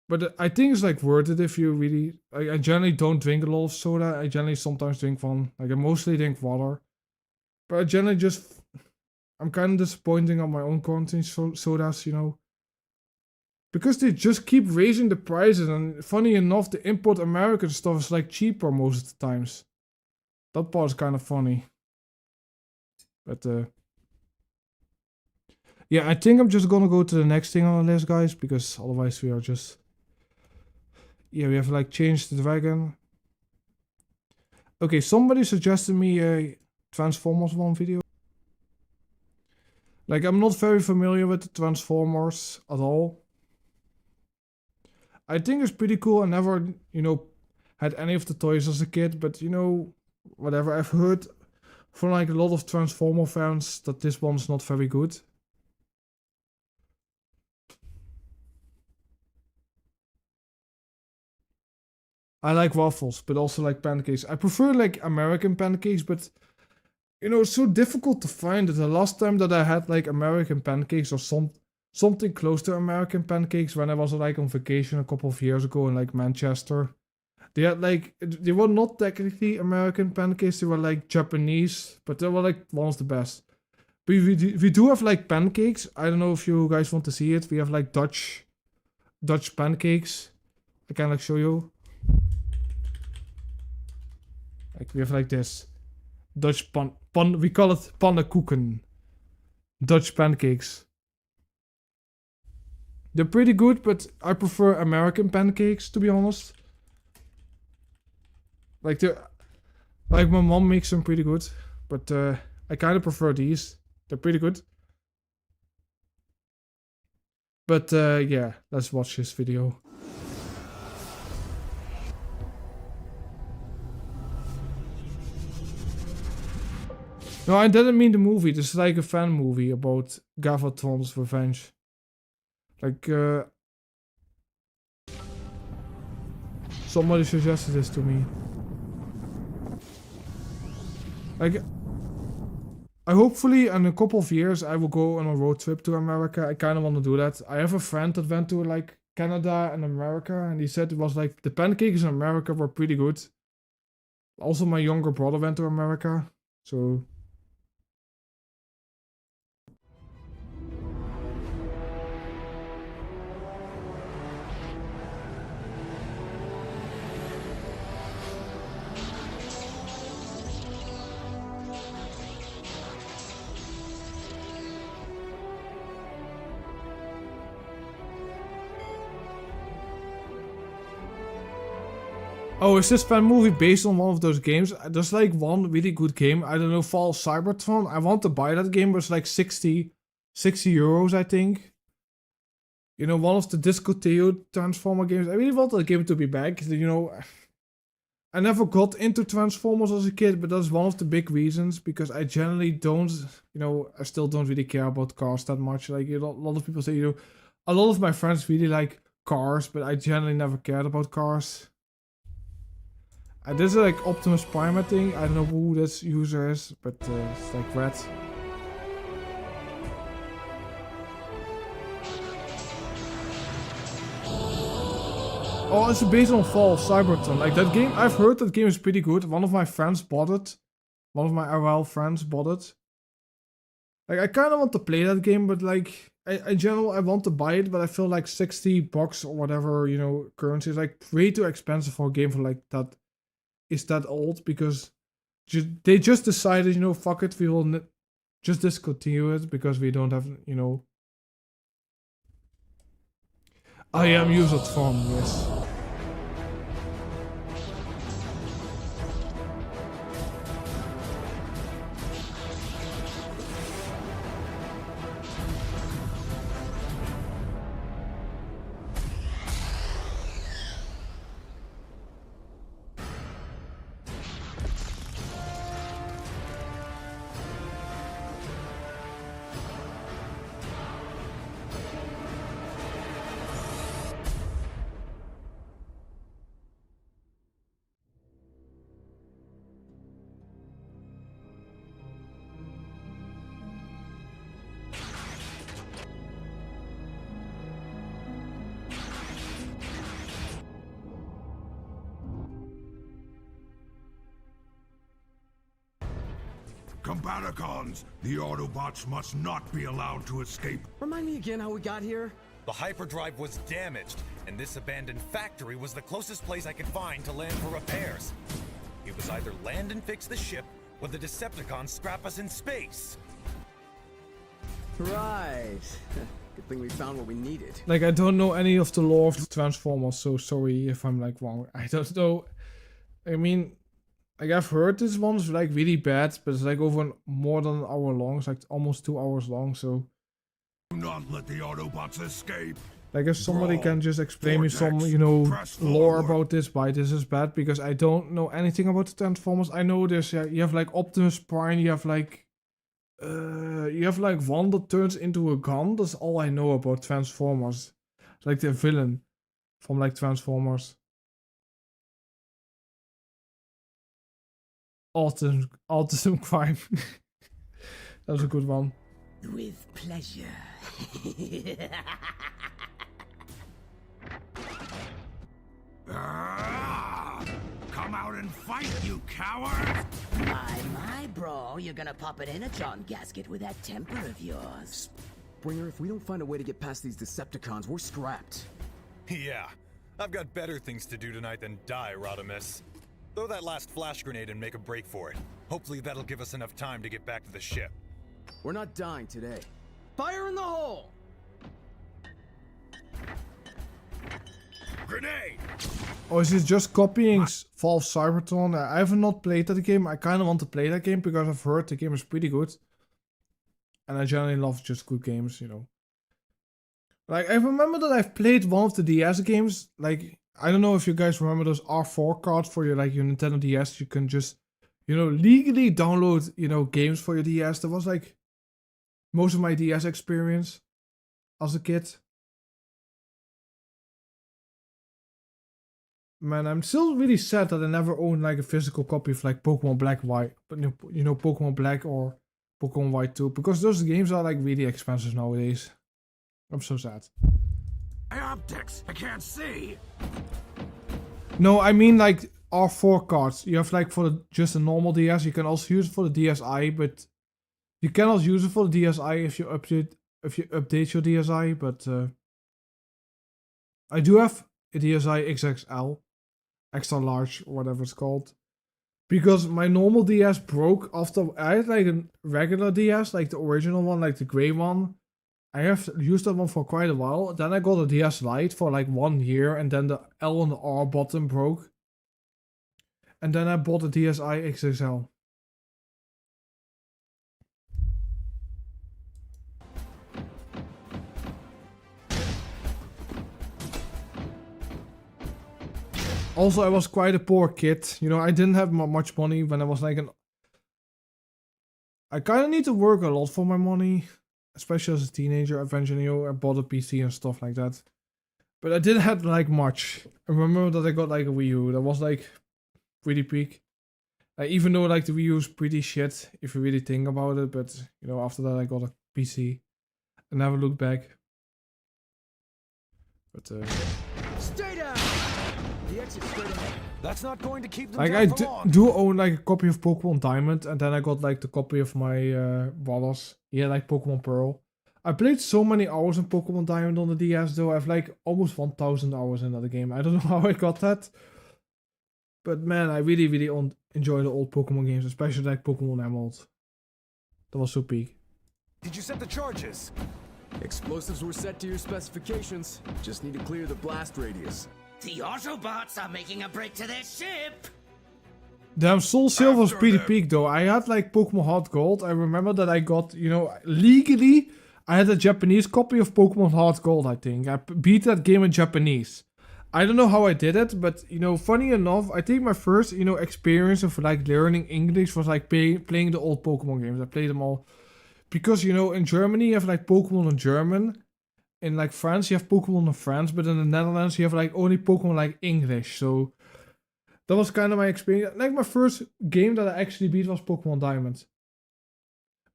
But I think it's like worth it if you really. I generally don't drink a lot of soda. I generally sometimes drink one. Like I mostly drink water. But I generally just. I'm kind of disappointing on my own quarantine sodas, you know. Because they just keep raising the prices. And funny enough, the import American stuff is like cheaper most of the times. That part is kind of funny. But yeah, I think I'm just gonna go to the next thing on the list, guys. Because otherwise we are just. Yeah, we have like changed the dragon. Okay, somebody suggested me a Transformers 1 video. Like, I'm not very familiar with the Transformers at all. I think it's pretty cool. I never, you know, had any of the toys as a kid, but you know, whatever. I've heard from like a lot of Transformer fans that this one's not very good. I like waffles, but also like pancakes. I prefer like American pancakes, but you know, it's so difficult to find it. The last time that I had like American pancakes or something close to American pancakes when I was like on vacation a couple of years ago in like Manchester. They had like, they were not technically American pancakes, they were like Japanese, but they were like one of the best. But we do have like pancakes. I don't know if you guys want to see it. We have like Dutch pancakes. I can like show you. Like we have like this Dutch we call it pannenkoeken. Dutch pancakes. They're pretty good, but I prefer American pancakes, to be honest. Like my mom makes them pretty good, but I kind of prefer these. They're pretty good. But yeah, let's watch this video. No, I didn't mean the movie. This is like a fan movie about Gavatron's revenge. Like, somebody suggested this to me. Like, I hopefully in a couple of years I will go on a road trip to America. I kind of want to do that. I have a friend that went to like Canada and America, and he said it was like the pancakes in America were pretty good. Also, my younger brother went to America, so. Oh, is this fan movie based on one of those games? There's like one really good game. I don't know, Fall Cybertron. I want to buy that game, but it's like 60 euros, I think. You know, one of the Disco Teo Transformer games. I really want that game to be back. You know, I never got into Transformers as a kid, but that's one of the big reasons. Because I generally don't, you know, I still don't really care about cars that much. Like, a lot of people say, you know, a lot of my friends really like cars, but I generally never cared about cars. This is like Optimus Prime, I think. I don't know who this user is, but it's like red. Oh, it's based on Fall Cybertron. Like that game, I've heard that game is pretty good. One of my friends bought it. One of my RL friends bought it. Like I kind of want to play that game, but like in general, I want to buy it, but I feel like $60 or whatever, you know, currency is like way too expensive for a game for like that. Is that old, because they just decided, you know, fuck it, we will just discontinue it because we don't have, you know. I am Users Fun, yes.
Combaticons, the Autobots must not be allowed to escape.
Remind me again how we got here?
The hyperdrive was damaged, and this abandoned factory was the closest place I could find to land for repairs. It was either land and fix the ship, or the Decepticons scrap us in space.
Right. Good thing we found what we needed.
Like, I don't know any of the lore of the Transformers, so sorry if I'm like wrong. I don't know. I mean, like, I've heard this one's like really bad, but it's like over more than an hour long. It's like almost 2 hours long, so.
Do not let the Autobots escape.
Like, if somebody can just explain me some, you know, lore about this, why this is bad, because I don't know anything about the Transformers. I know there's, yeah, you have like Optimus Prime, you have like one that turns into a gun. That's all I know about Transformers. Like the villain from like Transformers. Autism Crime. That was a good one.
With pleasure.
Come out and fight, you coward!
My, bro, you're gonna pop it in a John gasket with that temper of yours.
Springer, if we don't find a way to get past these Decepticons, we're scrapped.
Yeah, I've got better things to do tonight than die, Rodimus. Throw that last flash grenade and make a break for it. Hopefully that'll give us enough time to get back to the ship.
We're not dying today. Fire in the hole!
Grenade!
Or is it just copying Valve Cybertron? I have not played that game. I kind of want to play that game because I've heard the game is pretty good. And I generally love just good games, you know. Like, I remember that I've played one of the DS games. Like, I don't know if you guys remember those R4 cards for your, like, your Nintendo DS. You can just, you know, legally download, you know, games for your DS. That was, like, most of my DS experience as a kid. Man, I'm still really sad that I never owned like a physical copy of like Pokemon Black White, but you know, Pokemon Black or Pokemon White 2, because those games are like really expensive nowadays. I'm so sad.
My optics, I can't see.
No, I mean like R4 cards. You have like for just a normal DS. You can also use it for the DSi, but you cannot use it for the DSi if you update your DSi. But I do have a DSi XXL. Extra large, or whatever it's called. Because my normal DS broke after I had like a regular DS, like the original one, like the gray one. I have used that one for quite a while. Then I got a DS Lite for like 1 year, and then the L and the R button broke. And then I bought a DSi XXL. Also, I was quite a poor kid. You know, I didn't have much money when I was like I kind of need to work a lot for my money. Especially as a teenager. Eventually, you know, I bought a PC and stuff like that. But I didn't have like much. I remember that I got like a Wii U. That was like pretty peak. Even though like the Wii U is pretty shit if you really think about it. But, you know, after that I got a PC. I never looked back. But
Stay down! The exit's straight ahead.
That's not going to keep them
like
down
I
for long.
do own like a copy of Pokemon Diamond, and then I got like the copy of my brothers. Yeah, like Pokemon Pearl. I played so many hours in Pokemon Diamond on the DS though. I have like almost 1,000 hours in that game. I don't know how I got that. But man, I really enjoy the old Pokemon games, especially like Pokemon Emerald. That was so peak.
Did you set the charges?
Explosives were set to your specifications. Just need to clear the blast radius.
The Autobots are making a break to their ship!
Damn, Soul Silver was pretty peak though. I had like Pokemon Heart Gold. I remember that I got, you know, legally, I had a Japanese copy of Pokemon Heart Gold, I think. I beat that game in Japanese. I don't know how I did it, but, you know, funny enough, I think my first, you know, experience of like learning English was like playing the old Pokemon games. I played them all. Because, you know, in Germany you have like Pokemon in German. In like France you have Pokemon in France, but in the Netherlands you have like only Pokemon like English. So that was kind of my experience. Like my first game that I actually beat was Pokemon Diamond.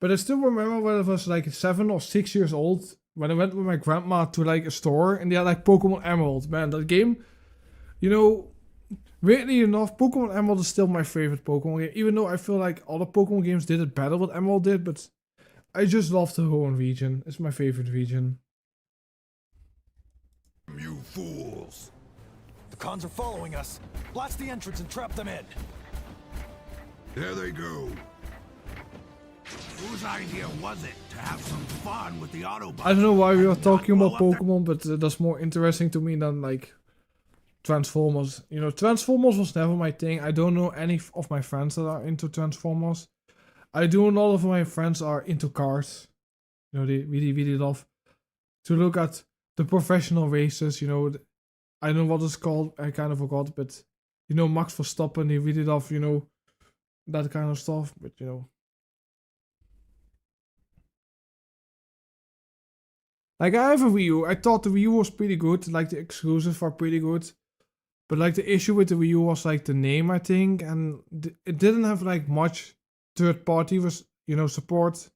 But I still remember when I was like 7 or 6 years old, when I went with my grandma to like a store and they had like Pokemon Emerald. Man, that game, you know, weirdly enough, Pokemon Emerald is still my favorite Pokemon game, even though I feel like other Pokemon games did it better what Emerald did, but I just love the Hoenn region. It's my favorite region.
You fools! The cons are following us. Blast the entrance and trap them in.
There they go. Whose idea was it to have some fun with the Autobots?
I don't know why we are talking about Pokemon, but that's more interesting to me than like Transformers. You know, Transformers was never my thing. I don't know any of my friends that are into Transformers. I do know a lot of my friends are into cars. You know, they really, really love to look at the professional races. You know, I don't know what it's called. I kind of forgot, but you know, Max Verstappen, they really love, you know, that kind of stuff. But you know, like I have a Wii U. I thought the Wii U was pretty good. Like the exclusives were pretty good. But like the issue with the Wii U was like the name, I think, and it didn't have like much third party was, you know, support.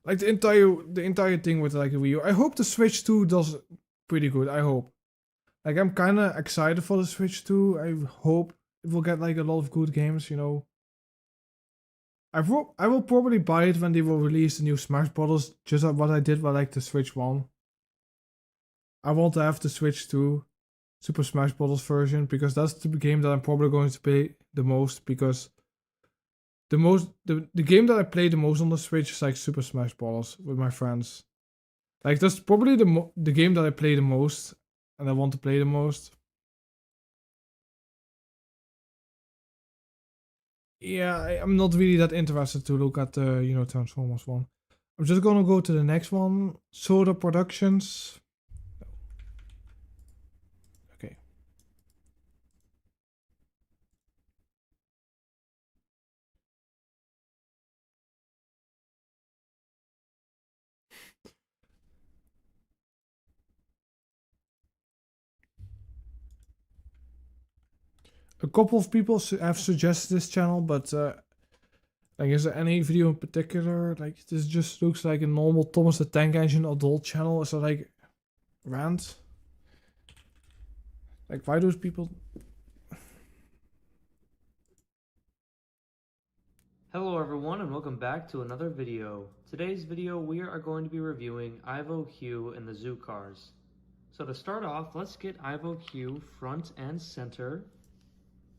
Like the entire thing with like the Wii U. I hope the Switch 2 does pretty good. I hope. Like I'm kind of excited for the Switch 2. I hope it will get like a lot of good games. You know. I will probably buy it when they will release the new Smash Brothers. Just like what I did with like the Switch 1. I want to have the Switch 2 Super Smash Bros. Version because that's the game that I'm probably going to play the most because the game that I play the most on the Switch is like Super Smash Bros. With my friends. Like that's probably the game that I play the most and I want to play the most. Yeah, I'm not really that interested to look at the you know Transformers one. I'm just gonna go to the next one, Soda Productions. Okay. A couple of people have suggested this channel, but like, is there any video in particular? Like, this just looks like a normal Thomas the Tank Engine adult channel. Is it like rant? Like, why those people?
Hello everyone and welcome back to another video. Today's video we are going to be reviewing Ivo Q and the Zoo Cars. So to start off, let's get Ivo Q front and center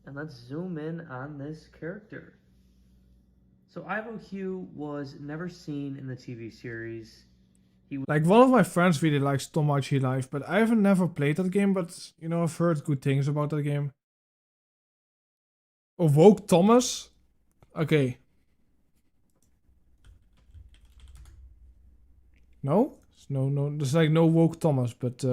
and let's zoom in on this character. So Ivo Q was never seen in the TV series.
Like, one of my friends really likes Tomodachi Life, but I haven't never played that game, but, you know, I've heard good things about that game. Oh, Woke Thomas? Okay. No? No, there's like no Woke Thomas, but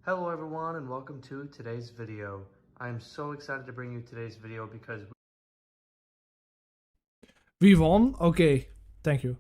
Hello everyone and welcome to today's video. I am so excited to bring you today's video because
we won? Okay, thank you.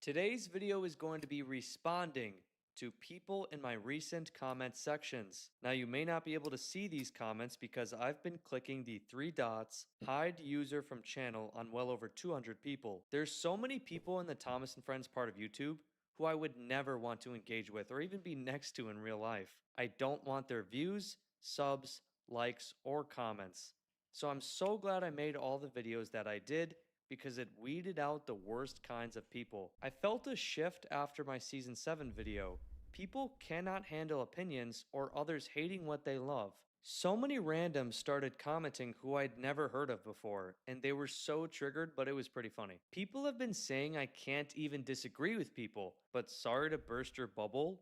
Today's video is going to be responding to people in my recent comment sections. Now you may not be able to see these comments because I've been clicking the 3 dots, hide user from channel on well over 200 people. There's so many people in the Thomas and Friends part of YouTube who I would never want to engage with or even be next to in real life. I don't want their views, subs, likes, or comments. So I'm so glad I made all the videos that I did because it weeded out the worst kinds of people. I felt a shift after my Season 7 video. People cannot handle opinions or others hating what they love. So many randoms started commenting who I'd never heard of before, and they were so triggered, but it was pretty funny. People have been saying I can't even disagree with people, but sorry to burst your bubble,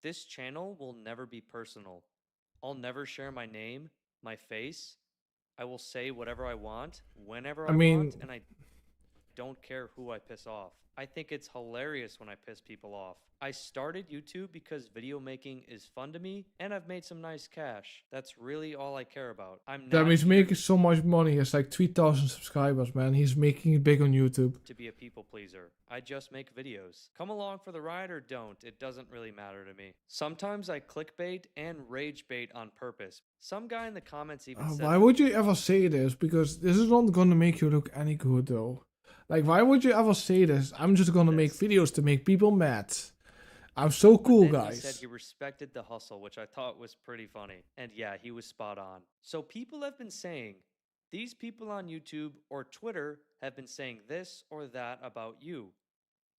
this channel will never be personal. I'll never share my name, my face. I will say whatever I want, whenever I want, and don't care who I piss off. I think it's hilarious when I piss people off. I started YouTube because video making is fun to me, and I've made some nice cash. That's really all I care about. I'm
Damn,
not
he's
here
making so much money. He has like 3,000 subscribers, man. He's making it big on YouTube.
to be a people pleaser. I just make videos. Come along for the ride or don't. It doesn't really matter to me. Sometimes I clickbait and rage bait on purpose. Some guy in the comments even said
Why would you ever say this? Because this is not gonna make you look any good, though. Like, why would you ever say this? I'm just gonna make videos to make people mad. I'm so cool,
then
guys.
He said he respected the hustle, which I thought was pretty funny. And yeah, he was spot on. So people have been saying, these people on YouTube or Twitter have been saying this or that about you.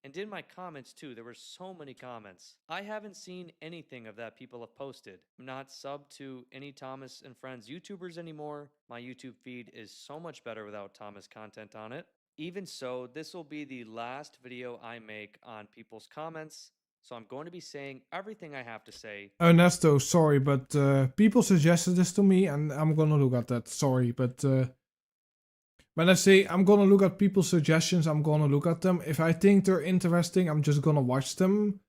And in my comments too, there were so many comments. I haven't seen anything of that people have posted. I'm not subbed to any Thomas and Friends YouTubers anymore. My YouTube feed is so much better without Thomas content on it. Even so, this will be the last video I make on people's comments. So I'm going to be saying everything I have to say.
Ernesto, sorry, but people suggested this to me and I'm gonna look at that. Sorry, but when I say I'm gonna look at people's suggestions, I'm gonna look at them. If I think they're interesting, I'm just gonna watch them.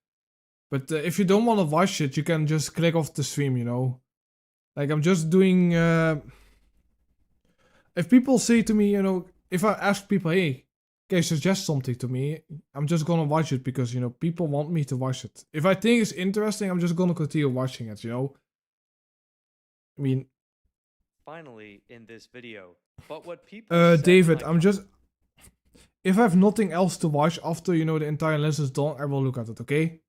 But if you don't want to watch it, you can just click off the stream, you know? Like, I'm just doing... if people say to me, you know, if I ask people, hey, can you suggest something to me? I'm just gonna watch it because, you know, people want me to watch it. If I think it's interesting, I'm just gonna continue watching it, you know? I mean...
Finally, in this video. But what people
David, I'm just... If I have nothing else to watch after, you know, the entire list is done, I will look at it, okay?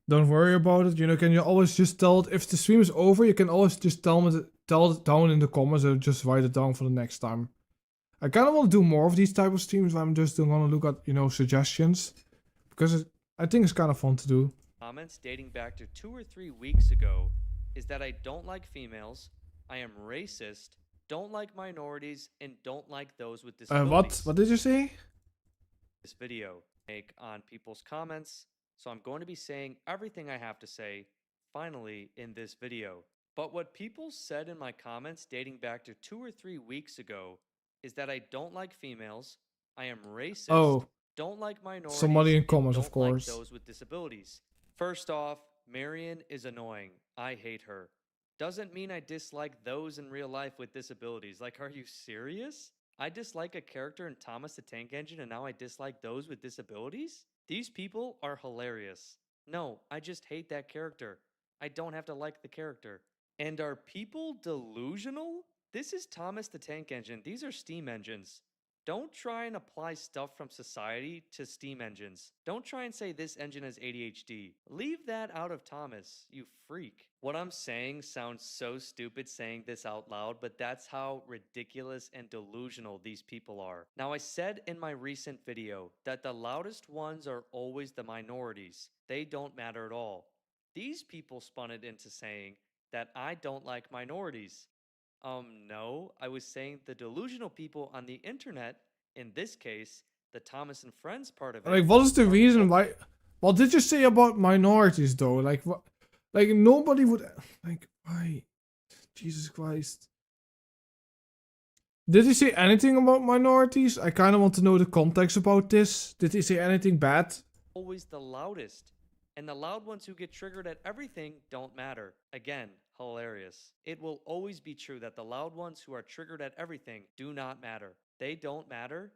Don't worry about it, you know, can you always just tell it, if the stream is over, you can always just tell it down in the comments or just write it down for the next time. I kind of want to do more of these type of streams where I'm just going to look at, you know, suggestions. Because I think it's kind of fun to do.
Comments dating back to 2 or 3 weeks ago is that I don't like females, I am racist, don't like minorities, and don't like those with disabilities.
What did you say?
This video make on people's comments, so I'm going to be saying everything I have to say finally in this video. But what people said in my comments dating back to 2 or 3 weeks ago is that I don't like females, I am racist, don't like minorities,
somebody in comments,
don't
of course.
like those with disabilities. First off, Marion is annoying. I hate her. Doesn't mean I dislike those in real life with disabilities. Like, are you serious? I dislike a character in Thomas the Tank Engine and now I dislike those with disabilities? These people are hilarious. No, I just hate that character. I don't have to like the character. And are people delusional? This is Thomas the Tank Engine. These are steam engines. Don't try and apply stuff from society to steam engines. Don't try and say this engine has ADHD. Leave that out of Thomas, you freak. What I'm saying sounds so stupid saying this out loud, but that's how ridiculous and delusional these people are. Now, I said in my recent video that the loudest ones are always the minorities. They don't matter at all. These people spun it into saying that I don't like minorities. No, I was saying the delusional people on the internet, in this case, the Thomas and Friends part of it.
Like, what is the reason why... What did you say about minorities, though? Like, what... Like, nobody would... Like, why? Jesus Christ. Did he say anything about minorities? I kind of want to know the context about this. Did he say anything bad?
Always the loudest. And the loud ones who get triggered at everything don't matter. Again, hilarious. It will always be true that the loud ones who are triggered at everything do not matter. They don't matter.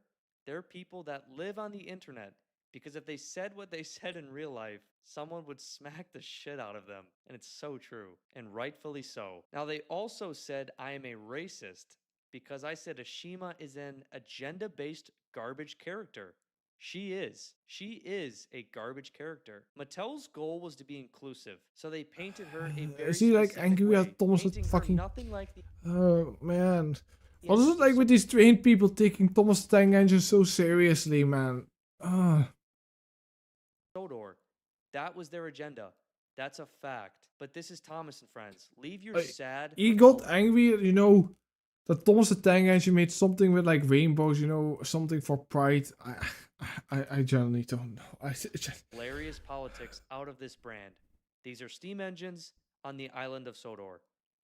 They're people that live on the internet. Because if they said what they said in real life, someone would smack the shit out of them. And it's so true. And rightfully so. Now, they also said I am a racist because I said Ashima is an agenda-based garbage character. She is. She is a garbage character. Mattel's goal was to be inclusive, so they painted her a very
Is he like angry at Thomas the fucking...
like the...
Oh, man. What is it like with these trained people taking Thomas the Tank Engine so seriously, man?
Sodor. That was their agenda. That's a fact. But this is Thomas and Friends. Leave your sad...
He got angry, you know, that Thomas the Tank Engine made something with like rainbows, you know, something for pride. I generally don't know.
Hilarious politics out of this brand. These are steam engines on the island of Sodor.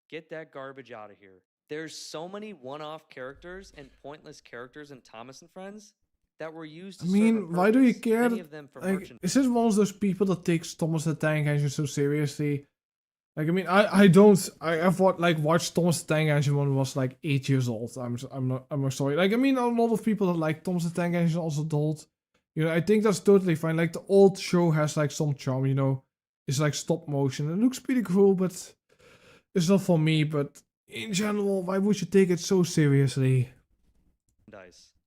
Get that garbage out of here. There's so many one-off characters and pointless characters in Thomas and Friends that were used
I
to serve a
mean, why do you
purpose,
care?
many of them for
Like,
merchandise.
is this one of those people that takes Thomas the Tank Engine so seriously? Like, I mean, I don't. I've watched Thomas the Tank Engine when I was like 8 years old. I'm sorry. Like, I mean, a lot of people that like Thomas the Tank Engine also adult. You know, I think that's totally fine. Like, the old show has like some charm. You know, it's like stop motion. It looks pretty cool, but it's not for me. But in general, why would you take it so seriously?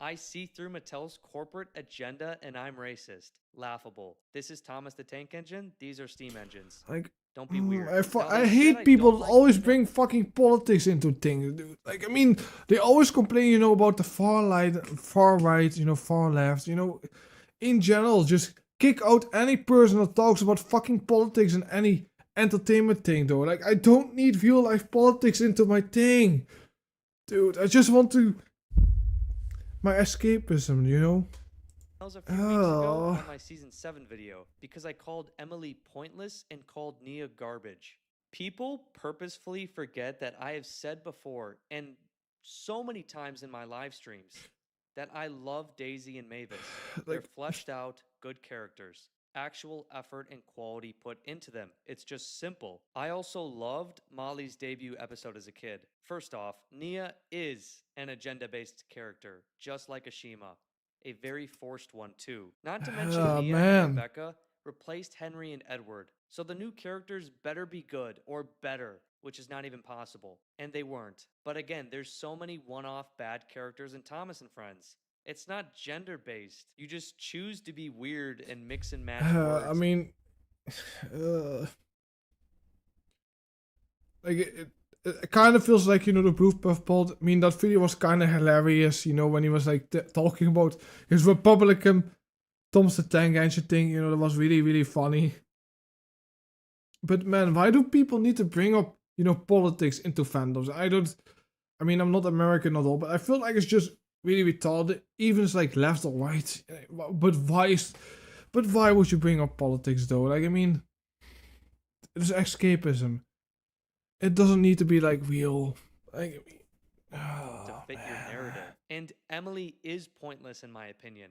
I see through Mattel's corporate agenda and I'm racist. Laughable. This is Thomas the Tank Engine. These are steam engines.
Like,
don't be weird.
I hate people that always bring fucking politics into things, dude. Like, I mean, they always complain, you know, about the far right, you know, far left, you know. In general, just kick out any person that talks about fucking politics and any entertainment thing, though. Like, I don't need real life politics into my thing. Dude, I just want to... my escapism, you know?
That was a few weeks ago on my season 7 video because I called Emily pointless and called Nia garbage. People purposefully forget that I have said before and so many times in my live streams that I love Daisy and Mavis. They're fleshed out, good characters. Actual effort and quality put into them. It's just simple. I also loved Molly's debut episode as a kid. First off, Nia is an agenda-based character, just like Ashima. A very forced one, too. Not to mention Nia and Rebecca replaced Henry and Edward. So the new characters better be good, or better, which is not even possible. And they weren't. But again, there's so many one-off bad characters in Thomas and Friends. It's not gender-based. You just choose to be weird and mix and match words.
I mean... like, it kind of feels like, you know, the Blue Puff Pod. I mean, that video was kind of hilarious, you know, when he was like talking about his Republican Thomas the Tank Engine thing, you know, that was really, really funny. But man, why do people need to bring up, you know, politics into fandoms? I mean, I'm not American at all, but I feel like it's just really retarded, even it's like left or right. But why would you bring up politics though? Like, I mean, it's escapism. It doesn't need to be like real. Like,
to fit your narrative. And Emily is pointless in my opinion.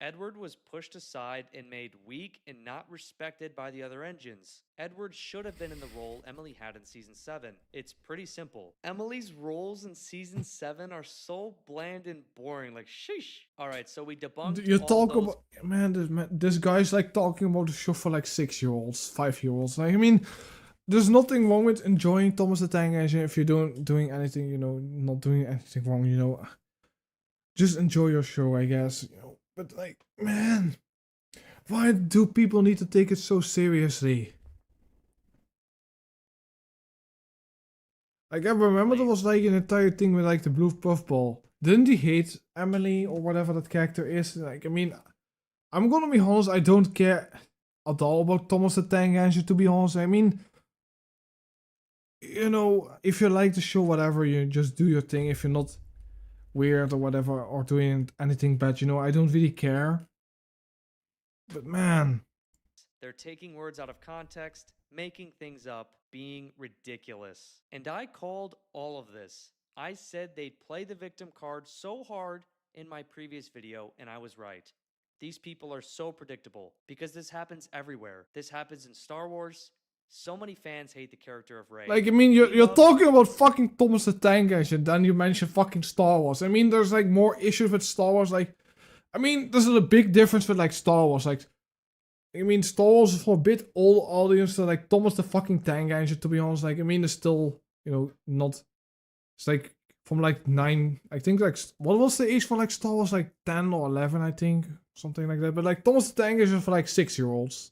Edward was pushed aside and made weak and not respected by the other engines. Edward should have been in the role Emily had in Season 7. It's pretty simple. Emily's roles in Season 7 are so bland and boring, like sheesh. Alright, so we debunked
you
all
talk
those...
about... Man, this guy's like talking about the show for like 6-year-olds, 5-year-olds. Like, I mean, there's nothing wrong with enjoying Thomas the Tank Engine if you're doing anything, you know, not doing anything wrong, you know. Just enjoy your show, I guess, you know. But like, man, why do people need to take it so seriously? Like, I remember there was like an entire thing with like the Blue Puffball. Didn't he hate Emily or whatever that character is? Like, I mean, I'm gonna be honest, I don't care at all about Thomas the Tank Engine, to be honest. I mean, you know, if you like the show, whatever, you just do your thing. If you're not weird or whatever, or doing anything bad, you know, I don't really care. But man,
they're taking words out of context, making things up, being ridiculous. And I called all of this. I said they'd play the victim card so hard in my previous video, and I was right. These people are so predictable because this happens everywhere. This happens in Star Wars. So many fans hate the character of Rey.
like, I mean, you're talking about fucking Thomas the Tank Engine, then you mention fucking Star Wars. I mean, there's like more issues with Star Wars. Like, I mean, there's a big difference with like Star Wars. Like, I mean, Star Wars is for a bit old audience. So like Thomas the fucking Tank Engine, to be honest. Like, I mean, it's still, you know, not. It's like from like 9. I think like, what was the age for like Star Wars? Like 10 or 11, I think, something like that. But like Thomas the Tank Engine is for like 6-year-olds.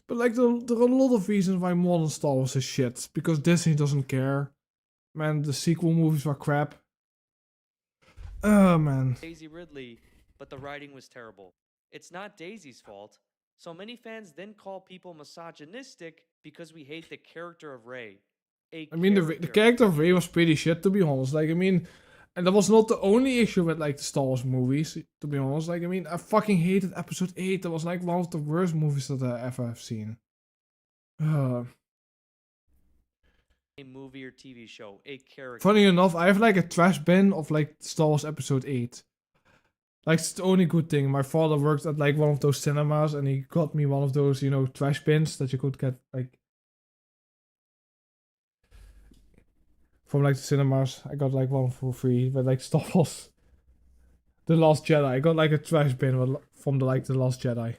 But like, there are a lot of reasons why modern Star Wars is shit. Because Disney doesn't care. Man, the sequel movies were crap. Oh, man.
Daisy Ridley, but the writing was terrible. It's not Daisy's fault. So many fans then call people misogynistic because we hate the character of Rey. I
mean, the character of Rey was pretty shit, to be honest. Like, I mean, and that was not the only issue with like the Star Wars movies, to be honest. Like, I mean, I fucking hated Episode 8. That was like one of the worst movies that I ever have seen.
a movie or TV show, a character.
Funny enough, I have like a trash bin of like Star Wars Episode 8. Like, it's the only good thing. My father worked at like one of those cinemas and he got me one of those, you know, trash bins that you could get like from like the cinemas. I got like one for free, but like Star Wars The Last Jedi. I got like a trash bin from the Last Jedi.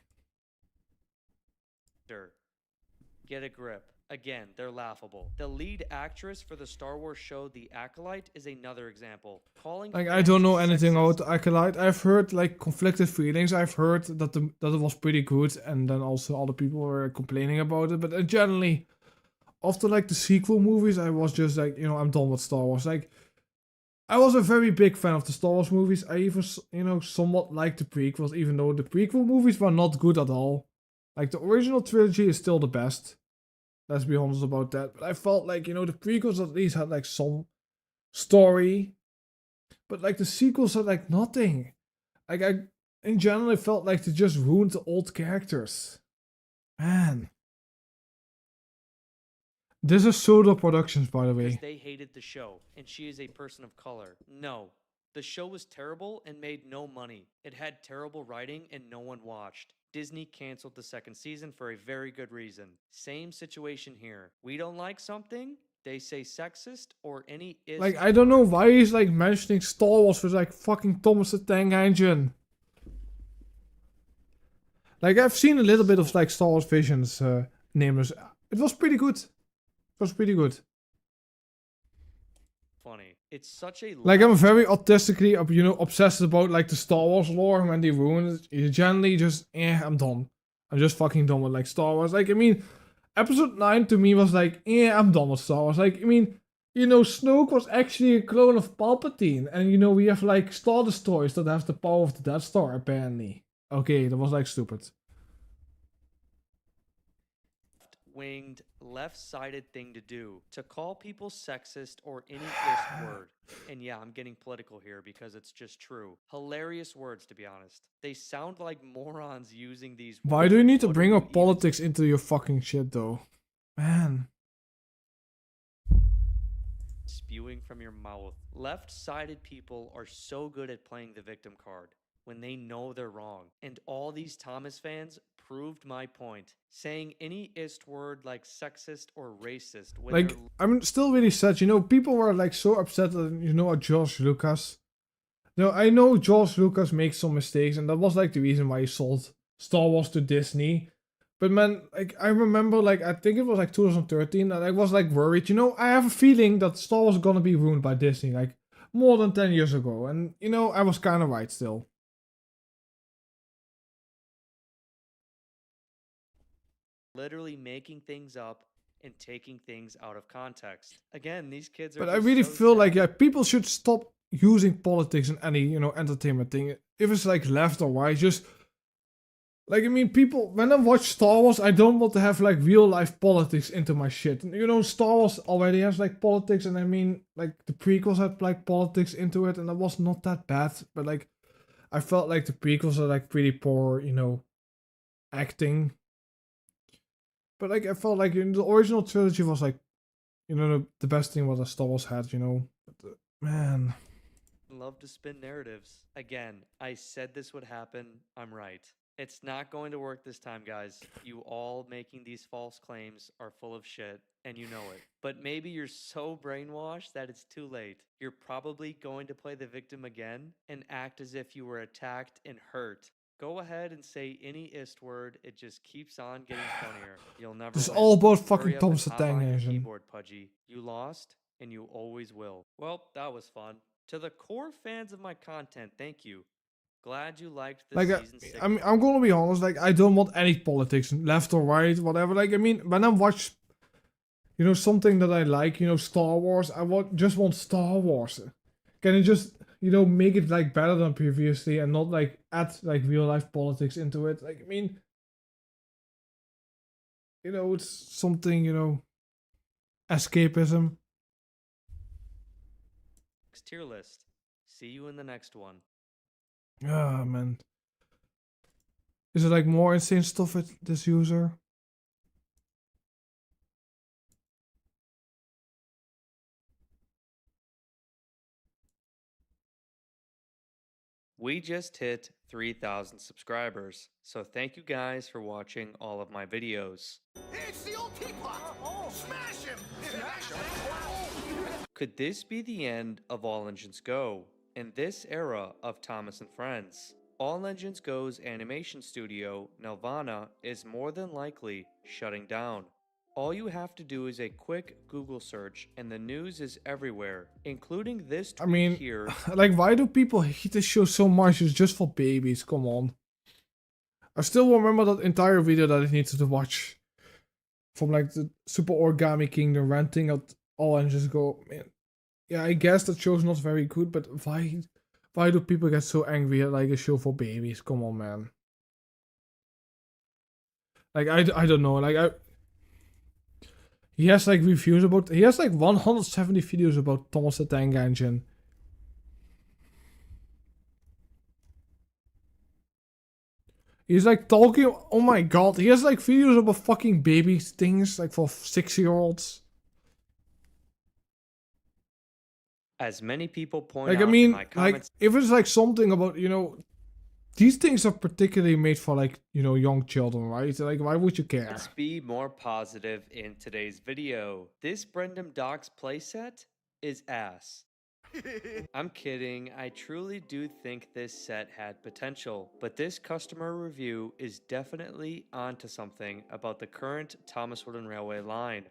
Get a grip. Again, they're laughable. The lead actress for the Star Wars show The Acolyte is another example. Calling
Like, I don't know anything about the Acolyte. I've heard like conflicted feelings. I've heard that it was pretty good, and then also other people were complaining about it. But generally, after like the sequel movies, I was just like, you know, I'm done with Star Wars. Like, I was a very big fan of the Star Wars movies. I even, you know, somewhat liked the prequels, even though the prequel movies were not good at all. Like, the original trilogy is still the best. Let's be honest about that. But I felt like, you know, the prequels at least had like some story. But like the sequels had like nothing. Like, in general, I felt like they just ruined the old characters. Man. This is Soda Productions, by the way.
Because they hated the show, and she is a person of color. No. The show was terrible and made no money. It had terrible writing and no one watched. Disney canceled the second season for a very good reason. Same situation here. We don't like something, they say sexist or any is.
Like, I don't know why he's like mentioning Star Wars with like fucking Thomas the Tank Engine. Like, I've seen a little bit of like Star Wars Visions nameless. It was pretty good. It was pretty good.
Funny. It's such a
like, I'm very artistically, you know, obsessed about like the Star Wars lore. When they ruin it, you generally just, I'm done. I'm just fucking done with like Star Wars. Like, I mean, Episode 9 to me was like, I'm done with Star Wars. Like, I mean, you know, Snoke was actually a clone of Palpatine, and you know, we have like Star Destroyers that have the power of the Death Star apparently. Okay, that was like stupid.
Winged, left-sided thing to do, to call people sexist or any ist word. And yeah, I'm getting political here because it's just true. Hilarious words, to be honest. They sound like morons using these words.
Why do you need to bring up politics into your fucking shit, though? Man.
Spewing from your mouth. Left-sided people are so good at playing the victim card when they know they're wrong. And all these Thomas fans proved my point. Saying any ist word like sexist or racist when
like, I'm still really sad. You know, people were like so upset that, you know, at George Lucas. You know, I know George Lucas makes some mistakes, and that was like the reason why he sold Star Wars to Disney. But man, like, I remember, like, I think it was like 2013, and I was like worried. You know, I have a feeling that Star Wars is gonna be ruined by Disney, like, more than 10 years ago. And, you know, I was kind of right still.
Literally making things up and taking things out of context. Again, these kids are.
But I really feel like, yeah, people should stop using politics in any, you know, entertainment thing. If it's like left or right, just like, I mean, people, when I watch Star Wars, I don't want to have like real life politics into my shit. You know, Star Wars already has like politics, and I mean, like the prequels had like politics into it, and that was not that bad. But like, I felt like the prequels are like pretty poor, you know, acting. But like, I felt like the original trilogy was like, you know, the best thing what the Star Wars had, you know. But, man.
Love to spin narratives. Again, I said this would happen. I'm right. It's not going to work this time, guys. You all making these false claims are full of shit, and you know it. But maybe you're so brainwashed that it's too late. You're probably going to play the victim again and act as if you were attacked and hurt. Go ahead and say any ist word. It just keeps on getting funnier. You'll never
This is
win.
all about fucking
Hurry up
Thomas
and
the
hop on
Tank
your
Engine.
keyboard, Pudgy. You lost, and you always will. Well, that was fun. To the core fans of my content, thank you. Glad you liked this
Like,
season 6.
I'm gonna be honest, like, I don't want any politics, left or right, whatever. Like, I mean, when I watch, you know, something that I like, you know, Star Wars, just want Star Wars. Can you just, you know, make it like better than previously and not like add like real life politics into it? Like, I mean, you know, it's something, you know, escapism.
Tier list. See you in the next one.
Ah, man. Is it like more insane stuff with this user?
We just hit 3,000 subscribers, so thank you guys for watching all of my videos.
It's the old teapot! Smash him! Smash him!
Could this be the end of All Engines Go? In this era of Thomas and Friends, All Engines Go's animation studio, Nelvana, is more than likely shutting down. All you have to do is a quick Google search and the news is everywhere, including this tweet here.
Like, why do people hate this show so much? It's just for babies, come on. I still remember that entire video that I needed to watch. From like the Super Origami Kingdom ranting at All Engines Go. Man, yeah, I guess that show's not very good, but why do people get so angry at like a show for babies? Come on, man. Like, I don't know, like he has like reviews about, he has like 170 videos about Thomas the Tank Engine. He's like talking, oh my god, he has like videos about fucking baby things, like for 6-year-olds.
As many people point
Like,
out
I mean,
in my comments,
like, if it's like something about, you know, these things are particularly made for like, you know, young children, right? Like, why would you care?
let's be more positive in today's video. This Brendam Docks playset is ass. I'm kidding, I truly do think this set had potential, but this customer review is definitely onto something about the current Thomas Wooden Railway line.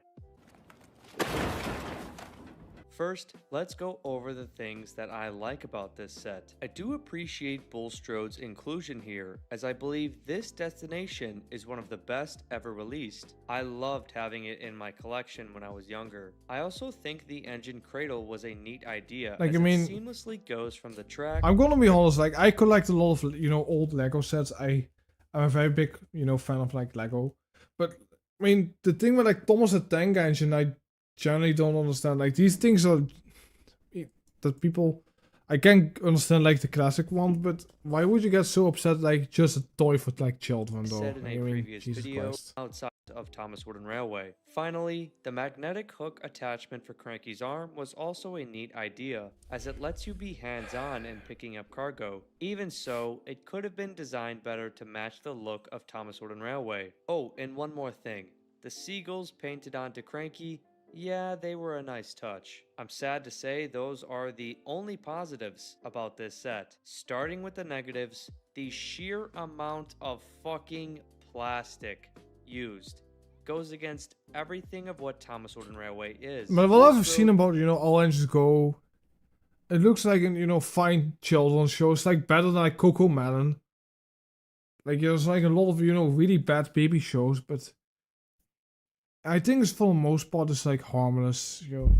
First, let's go over the things that I like about this set. I do appreciate Bulstrode's inclusion here, as I believe this destination is one of the best ever released. I loved having it in my collection when I was younger. I also think the engine cradle was a neat idea,
Like,
as
I mean,
it seamlessly goes from the track.
I'm gonna be honest, like, I collect a lot of, you know, old Lego sets. I'm a very big, you know, fan of like Lego. But I mean, the thing with like Thomas the Tank Engine, I generally don't understand. Like, these things are that people, I can understand like the classic one, but why would you get so upset like just a toy for like children though?
Said in a
I mean,
previous
Jesus
video
Christ.
outside of Thomas Wooden Railway. Finally, the magnetic hook attachment for Cranky's arm was also a neat idea, as it lets you be hands-on in picking up cargo. Even so, it could have been designed better to match the look of Thomas Wooden Railway. Oh, and one more thing. The seagulls painted onto Cranky, yeah, they were a nice touch. I'm sad to say those are the only positives about this set. Starting with the negatives, the sheer amount of fucking plastic used goes against everything of what Thomas Wooden Railway is.
But what I've seen about, you know, All Engines Go, it looks like an, you know, fine children's show. It's like better than like Coco Melon. Like, there's like a lot of, you know, really bad baby shows, but I think it's for the most part it's like harmless, you know.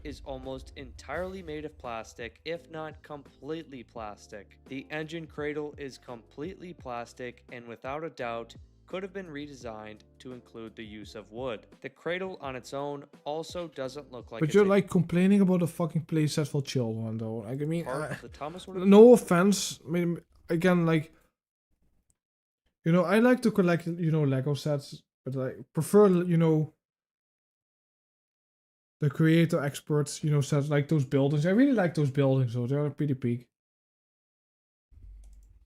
Is almost entirely made of plastic, if not completely plastic. The engine cradle is completely plastic and without a doubt could have been redesigned to include the use of wood. The cradle on its own also doesn't look like
But you're like complaining about a fucking playset for children though. Like, I mean, no offense. I mean, again, like, you know, I like to collect, you know, Lego sets, but I prefer, you know, the creator experts, you know, sets like those buildings. I really like those buildings though. They're pretty big.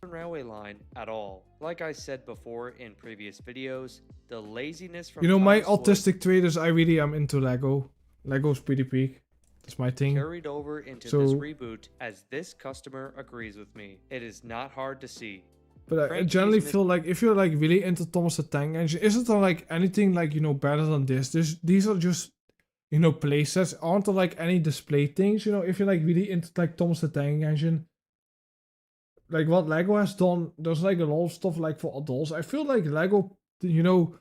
Railway line at all. Like I said before in previous videos, the laziness from
You know, my
Thomas
autistic trait is I really am into Lego. Lego's pretty big. That's my thing.
carried over into
So-
this reboot, as this customer agrees with me. It is not hard to see.
But I
Cranky's
generally
mis-
feel like if you're like really into Thomas the Tank Engine, isn't there like anything like, you know, better than this? These are just, you know, playsets. Aren't there like any display things? You know, if you're like really into like Thomas the Tank Engine, like what Lego has done, there's like a lot of stuff like for adults. I feel like Lego, you know,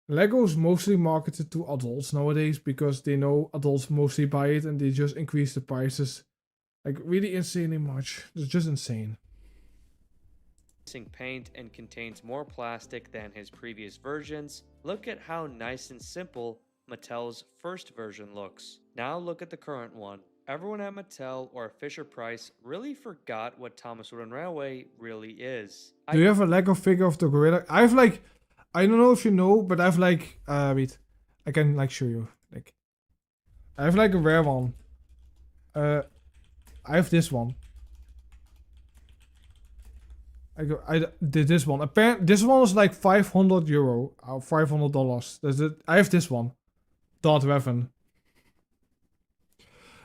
Lego's mostly marketed to adults nowadays because they know adults mostly buy it and they just increase the prices like really insanely much. It's just insane.
paint and contains more plastic than his previous versions. Look at how nice and simple Mattel's first version looks. Now look at the current one. Everyone at Mattel or Fisher-Price really forgot what Thomas Wooden Railway really is.
Do you have a Lego figure of the gorilla? I've like, I don't know if you know, but I've like, wait, I can like show you. Like, I have like a rare one. I have this one. I did this one. Apparently, this one was like €500 or $500. That's it. I have this one. Darth Revan.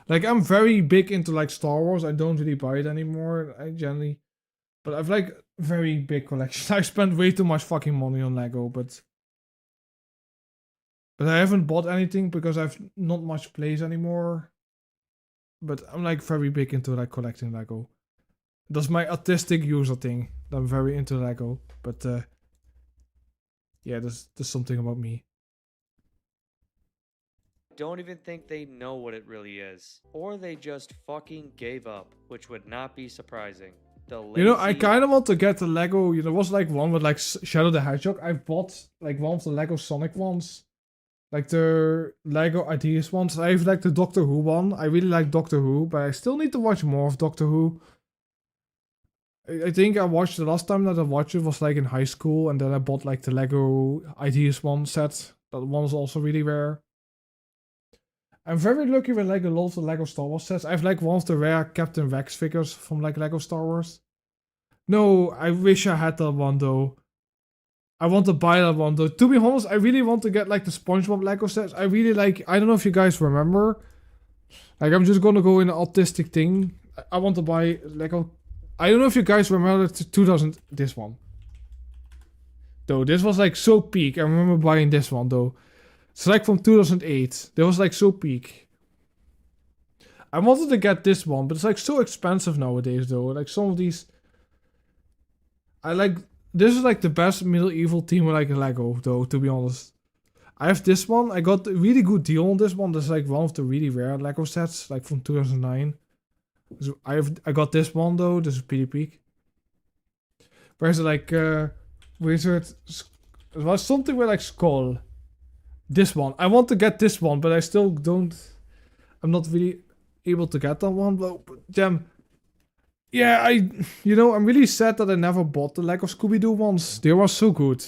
Like, I'm very big into like Star Wars. I don't really buy it anymore. I generally, but I've like very big collection. I spent way too much fucking money on Lego, but I haven't bought anything because I've not much place anymore. But I'm like very big into like collecting Lego. That's my artistic user thing. I'm very into Lego. But yeah, there's something about me.
Don't even think they know what it really is. Or they just fucking gave up, which would not be surprising.
You know, I kind of want to get the Lego. You know, there was like one with like Shadow the Hedgehog. I bought like one of the Lego Sonic ones. Like the Lego Ideas ones. I have like the Doctor Who one. I really like Doctor Who, but I still need to watch more of Doctor Who. I think I watched the last time that I watched it was like in high school, and then I bought like the Lego Ideas one set. That one was also really rare. I'm very lucky with like a lot of the Lego Star Wars sets. I have like one of the rare Captain Rex figures from like Lego Star Wars. No, I wish I had that one though. I want to buy that one though. To be honest, I really want to get like the SpongeBob Lego sets. I really like, I don't know if you guys remember. Like, I'm just gonna go in an autistic thing. I want to buy Lego. I don't know if you guys remember 2000, this one. Though, this was like so peak. I remember buying this one though. It's like from 2008. That was like so peak. I wanted to get this one, but it's like so expensive nowadays though. Like some of these... I like... This is like the best medieval team with like a Lego though, to be honest. I have this one. I got a really good deal on this one. This is like one of the really rare Lego sets, like from 2009. So I got this one though. This is pretty peak. Where's it like wizard? It was something with like skull. This one. I want to get this one, but I still don't. I'm not really able to get that one. But damn. Yeah, you know, I'm really sad that I never bought the Lego Scooby-Doo ones. They were so good.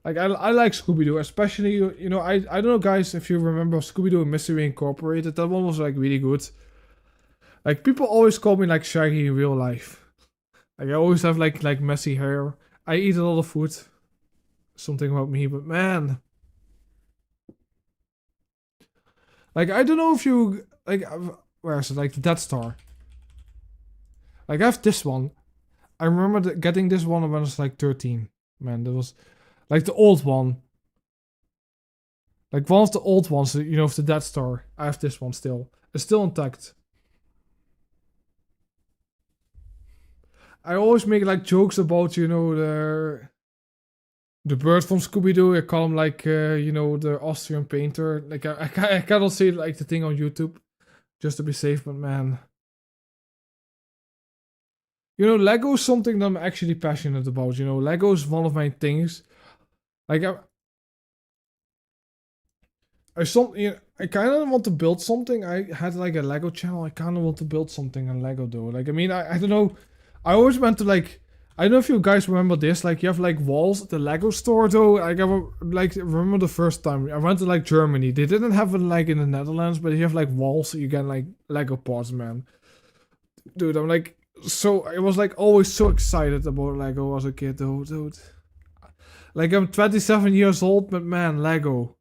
Like, I like Scooby-Doo, especially, you know, I don't know, guys, if you remember Scooby-Doo Mystery Incorporated. That one was, like, really good. Like, people always call me, like, Shaggy in real life. Like, I always have, like messy hair. I eat a lot of food. Something about me, but man. Like, I don't know if you, like, where is it? Like, the Death Star. Like, I have this one. I remember getting this one when I was like 13. Man, that was like the old one. Like one of the old ones, you know, of the Death Star. I have this one still. It's still intact. I always make like jokes about, you know, the bird from Scooby-Doo. I call him like, you know, the Austrian painter. Like, I cannot say like the thing on YouTube just to be safe, but man. You know, Lego is something that I'm actually passionate about. You know, Lego is one of my things. Like, I kind of want to build something. I had like a Lego channel. I kind of want to build something on Lego though. Like, I mean, I don't know. I always went to like, I don't know if you guys remember this. Like, you have like walls at the Lego store though. Like, remember the first time I went to like Germany. They didn't have it like in the Netherlands, but you have like walls. So you get like Lego parts, man. Dude, I'm like. So I was like always so excited about Lego as a kid though, dude. Like I'm 27 years old, but man, Lego.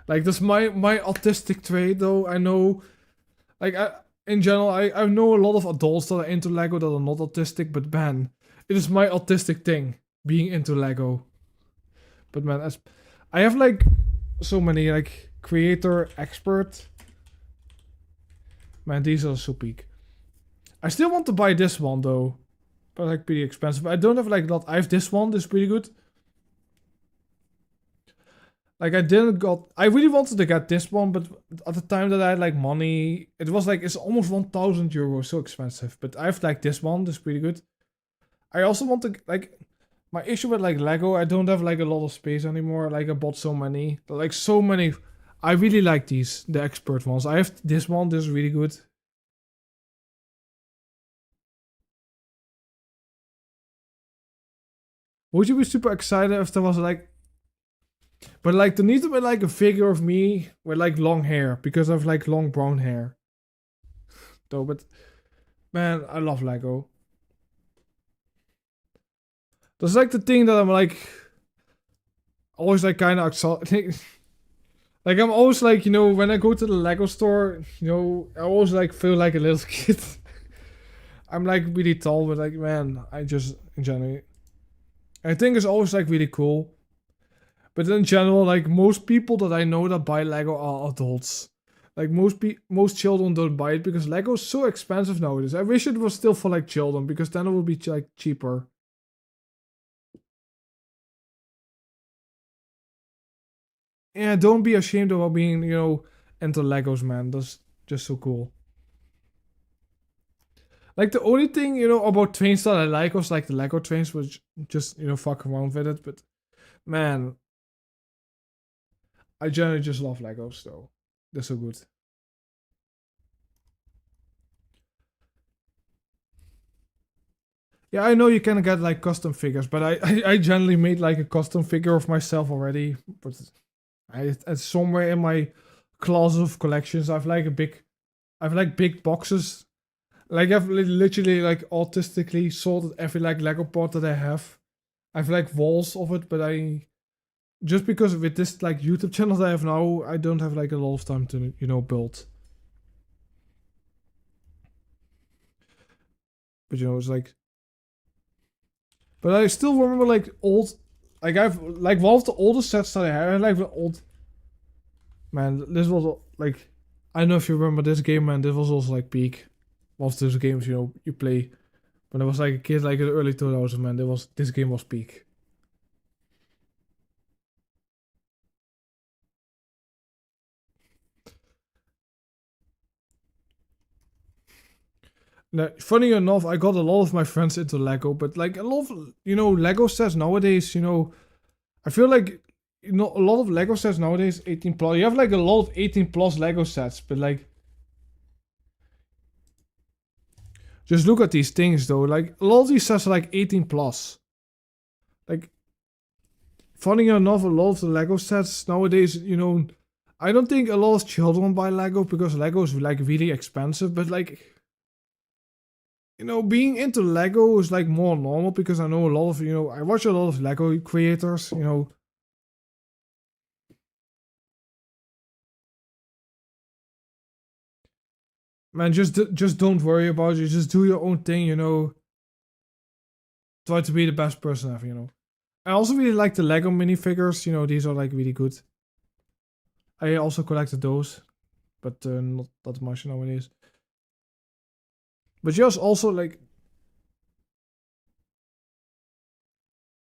Like that's my autistic trait though. I know, like in general, I know a lot of adults that are into Lego that are not autistic, but man, it is my autistic thing being into Lego. But man, I have like so many like creator, expert. Man, these are so peak. I still want to buy this one though, but like pretty expensive. I don't have like a lot. I have this one. This is pretty good. Like I really wanted to get this one, but at the time that I had like money, it was like it's almost €1,000, so expensive. But I have like this one. This is pretty good. I also want to like my issue with like Lego. I don't have like a lot of space anymore. Like I bought so many, like so many. I really like these, the expert ones. I have this one. This is really good. Would you be super excited if there was like... But like there needs to be like a figure of me with like long hair. Because I have like long brown hair. Though, but... Man, I love Lego. That's like the thing that I'm like always like kind of excited. Like I'm always like, you know, when I go to the Lego store, you know, I always like feel like a little kid. I'm like really tall, but like man, I just in general, I think it's always like really cool. But in general, like most people that I know that buy Lego are adults. Like most children don't buy it because Lego is so expensive nowadays. I wish it was still for like children because then it would be like cheaper. Yeah, don't be ashamed about being, you know, into Legos, man. That's just so cool. Like the only thing, you know, about trains that I like was like the Lego trains, which just, you know, fuck around with it. But man, I generally just love Legos though. They're so good. Yeah, I know you can get like custom figures, but I generally made like a custom figure of myself already. But it's somewhere in my closet of collections. I've like big boxes. Like I've literally like autistically sorted every like Lego part that I have. I've like walls of it, but I just because with this like YouTube channel that I have now, I don't have like a lot of time to, you know, build. But you know, it's like, but I still remember like old, like I've like one of the oldest sets that I have. I like the old. Man, this was like, I don't know if you remember this game, man. This was also like peak. One of those games, you know, you play when I was like a kid, like in the early 2000s, man. This game was peak. Now, funny enough, I got a lot of my friends into Lego, but like a lot of, you know, Lego sets nowadays, you know, I feel like, you know, a lot of Lego sets nowadays, 18 plus, you have like a lot of 18 plus Lego sets, but like, just look at these things though, like a lot of these sets are like 18 plus. Like, funny enough, a lot of the Lego sets nowadays, you know, I don't think a lot of children buy Lego because Lego is like really expensive, but like, you know, being into Lego is like more normal because I know a lot of, you know, I watch a lot of Lego creators, you know. Man, just don't worry about it. Just do your own thing, you know. Try to be the best person ever, you know. I also really like the Lego minifigures, you know, these are like really good. I also collected those, but not that much nowadays. But just also like,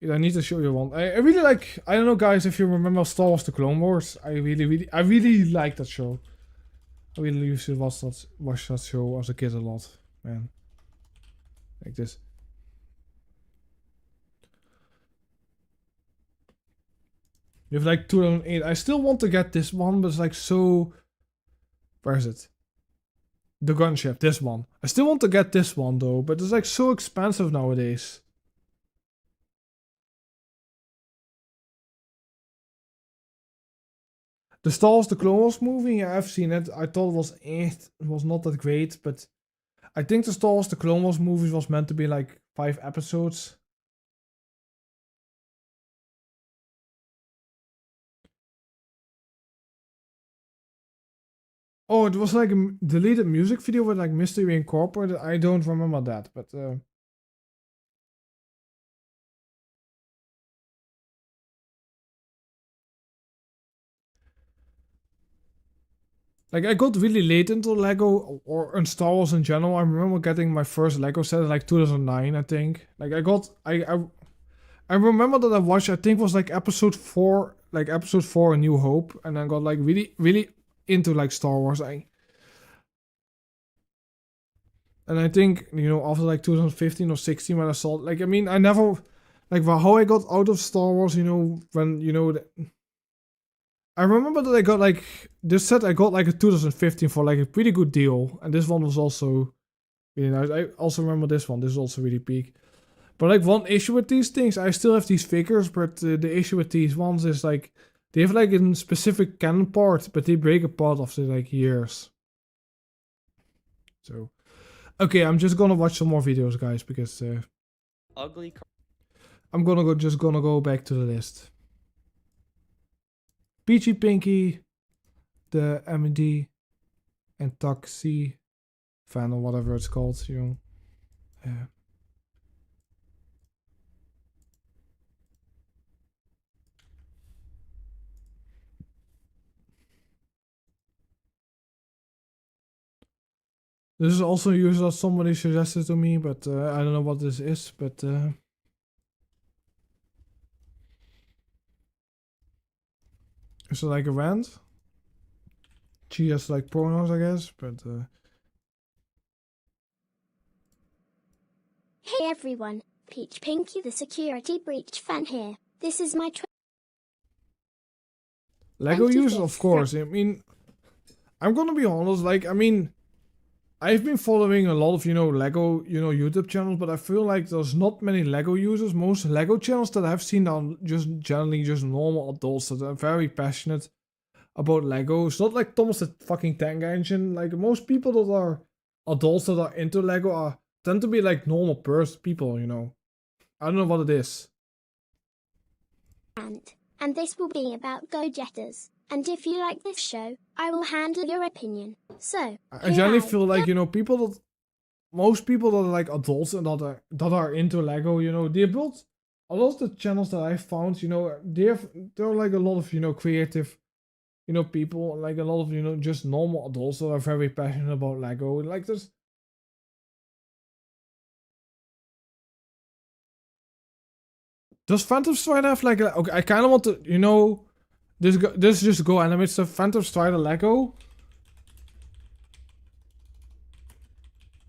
I need to show you one. I really like, I don't know guys if you remember Star Wars The Clone Wars. I really like that show. I really used to watch that show as a kid a lot, man. Like this. You have like 2008. I still want to get this one, but it's like so. Where is it? The gunship, this one. I still want to get this one though, but it's like so expensive nowadays. The Star Wars The Clone Wars movie, yeah, I've seen it. I thought it was not that great, but I think the Star Wars The Clone Wars movie was meant to be like 5 episodes. Oh, it was like a deleted music video with like Mystery Incorporated. I don't remember that, but like I got really late into Lego or in Star Wars in general. I remember getting my first Lego set in like 2009, I think. Like I remember that I watched, I think it was like episode 4, A New Hope, and I got like really into like Star Wars. And I think, you know, after like 2015 or 16 when I saw, like, I mean, I never, like, how I got out of Star Wars, you know, when, you know, I remember that I got like, this set I got like a 2015 for like a pretty good deal. And this one was also really nice. I also remember this one. This is also really peak. But like one issue with these things, I still have these figures, but the issue with these ones is like, they have like a specific cannon part, but they break apart after like years. So, okay, I'm just gonna watch some more videos, guys, because
Ugly.
I'm just gonna go back to the list. Peachy Pinky, the MD, and Taxi fan or whatever it's called, you know. Yeah. This is also used as somebody suggested to me, but I don't know what this is, but is it like a rant? She has like pronouns, I guess, but
Hey everyone, Peach Pinky the security breach fan here. This is my
Lego users, of course. I mean, I'm gonna be honest, like, I mean, I've been following a lot of, Lego, YouTube channels, but I feel like there's not many Lego users. Most Lego channels that I've seen are just generally just normal adults that are very passionate about Lego. It's not like Thomas the fucking Tank Engine. Like, most people that are adults that are into Lego tend to be like normal people, you know. I don't know what it is.
And this will be about Go-Jetters. And if you like this show, I will handle your opinion. So,
I generally feel like, most people that are like adults and that are into Lego, they build a lot of the channels that I found, there are like a lot of, creative, people, like a lot of, just normal adults that are very passionate about Lego. Like this. Does Phantom Strider have like okay, I kind of want to, this just go animate stuff. Phantom Strider Lego.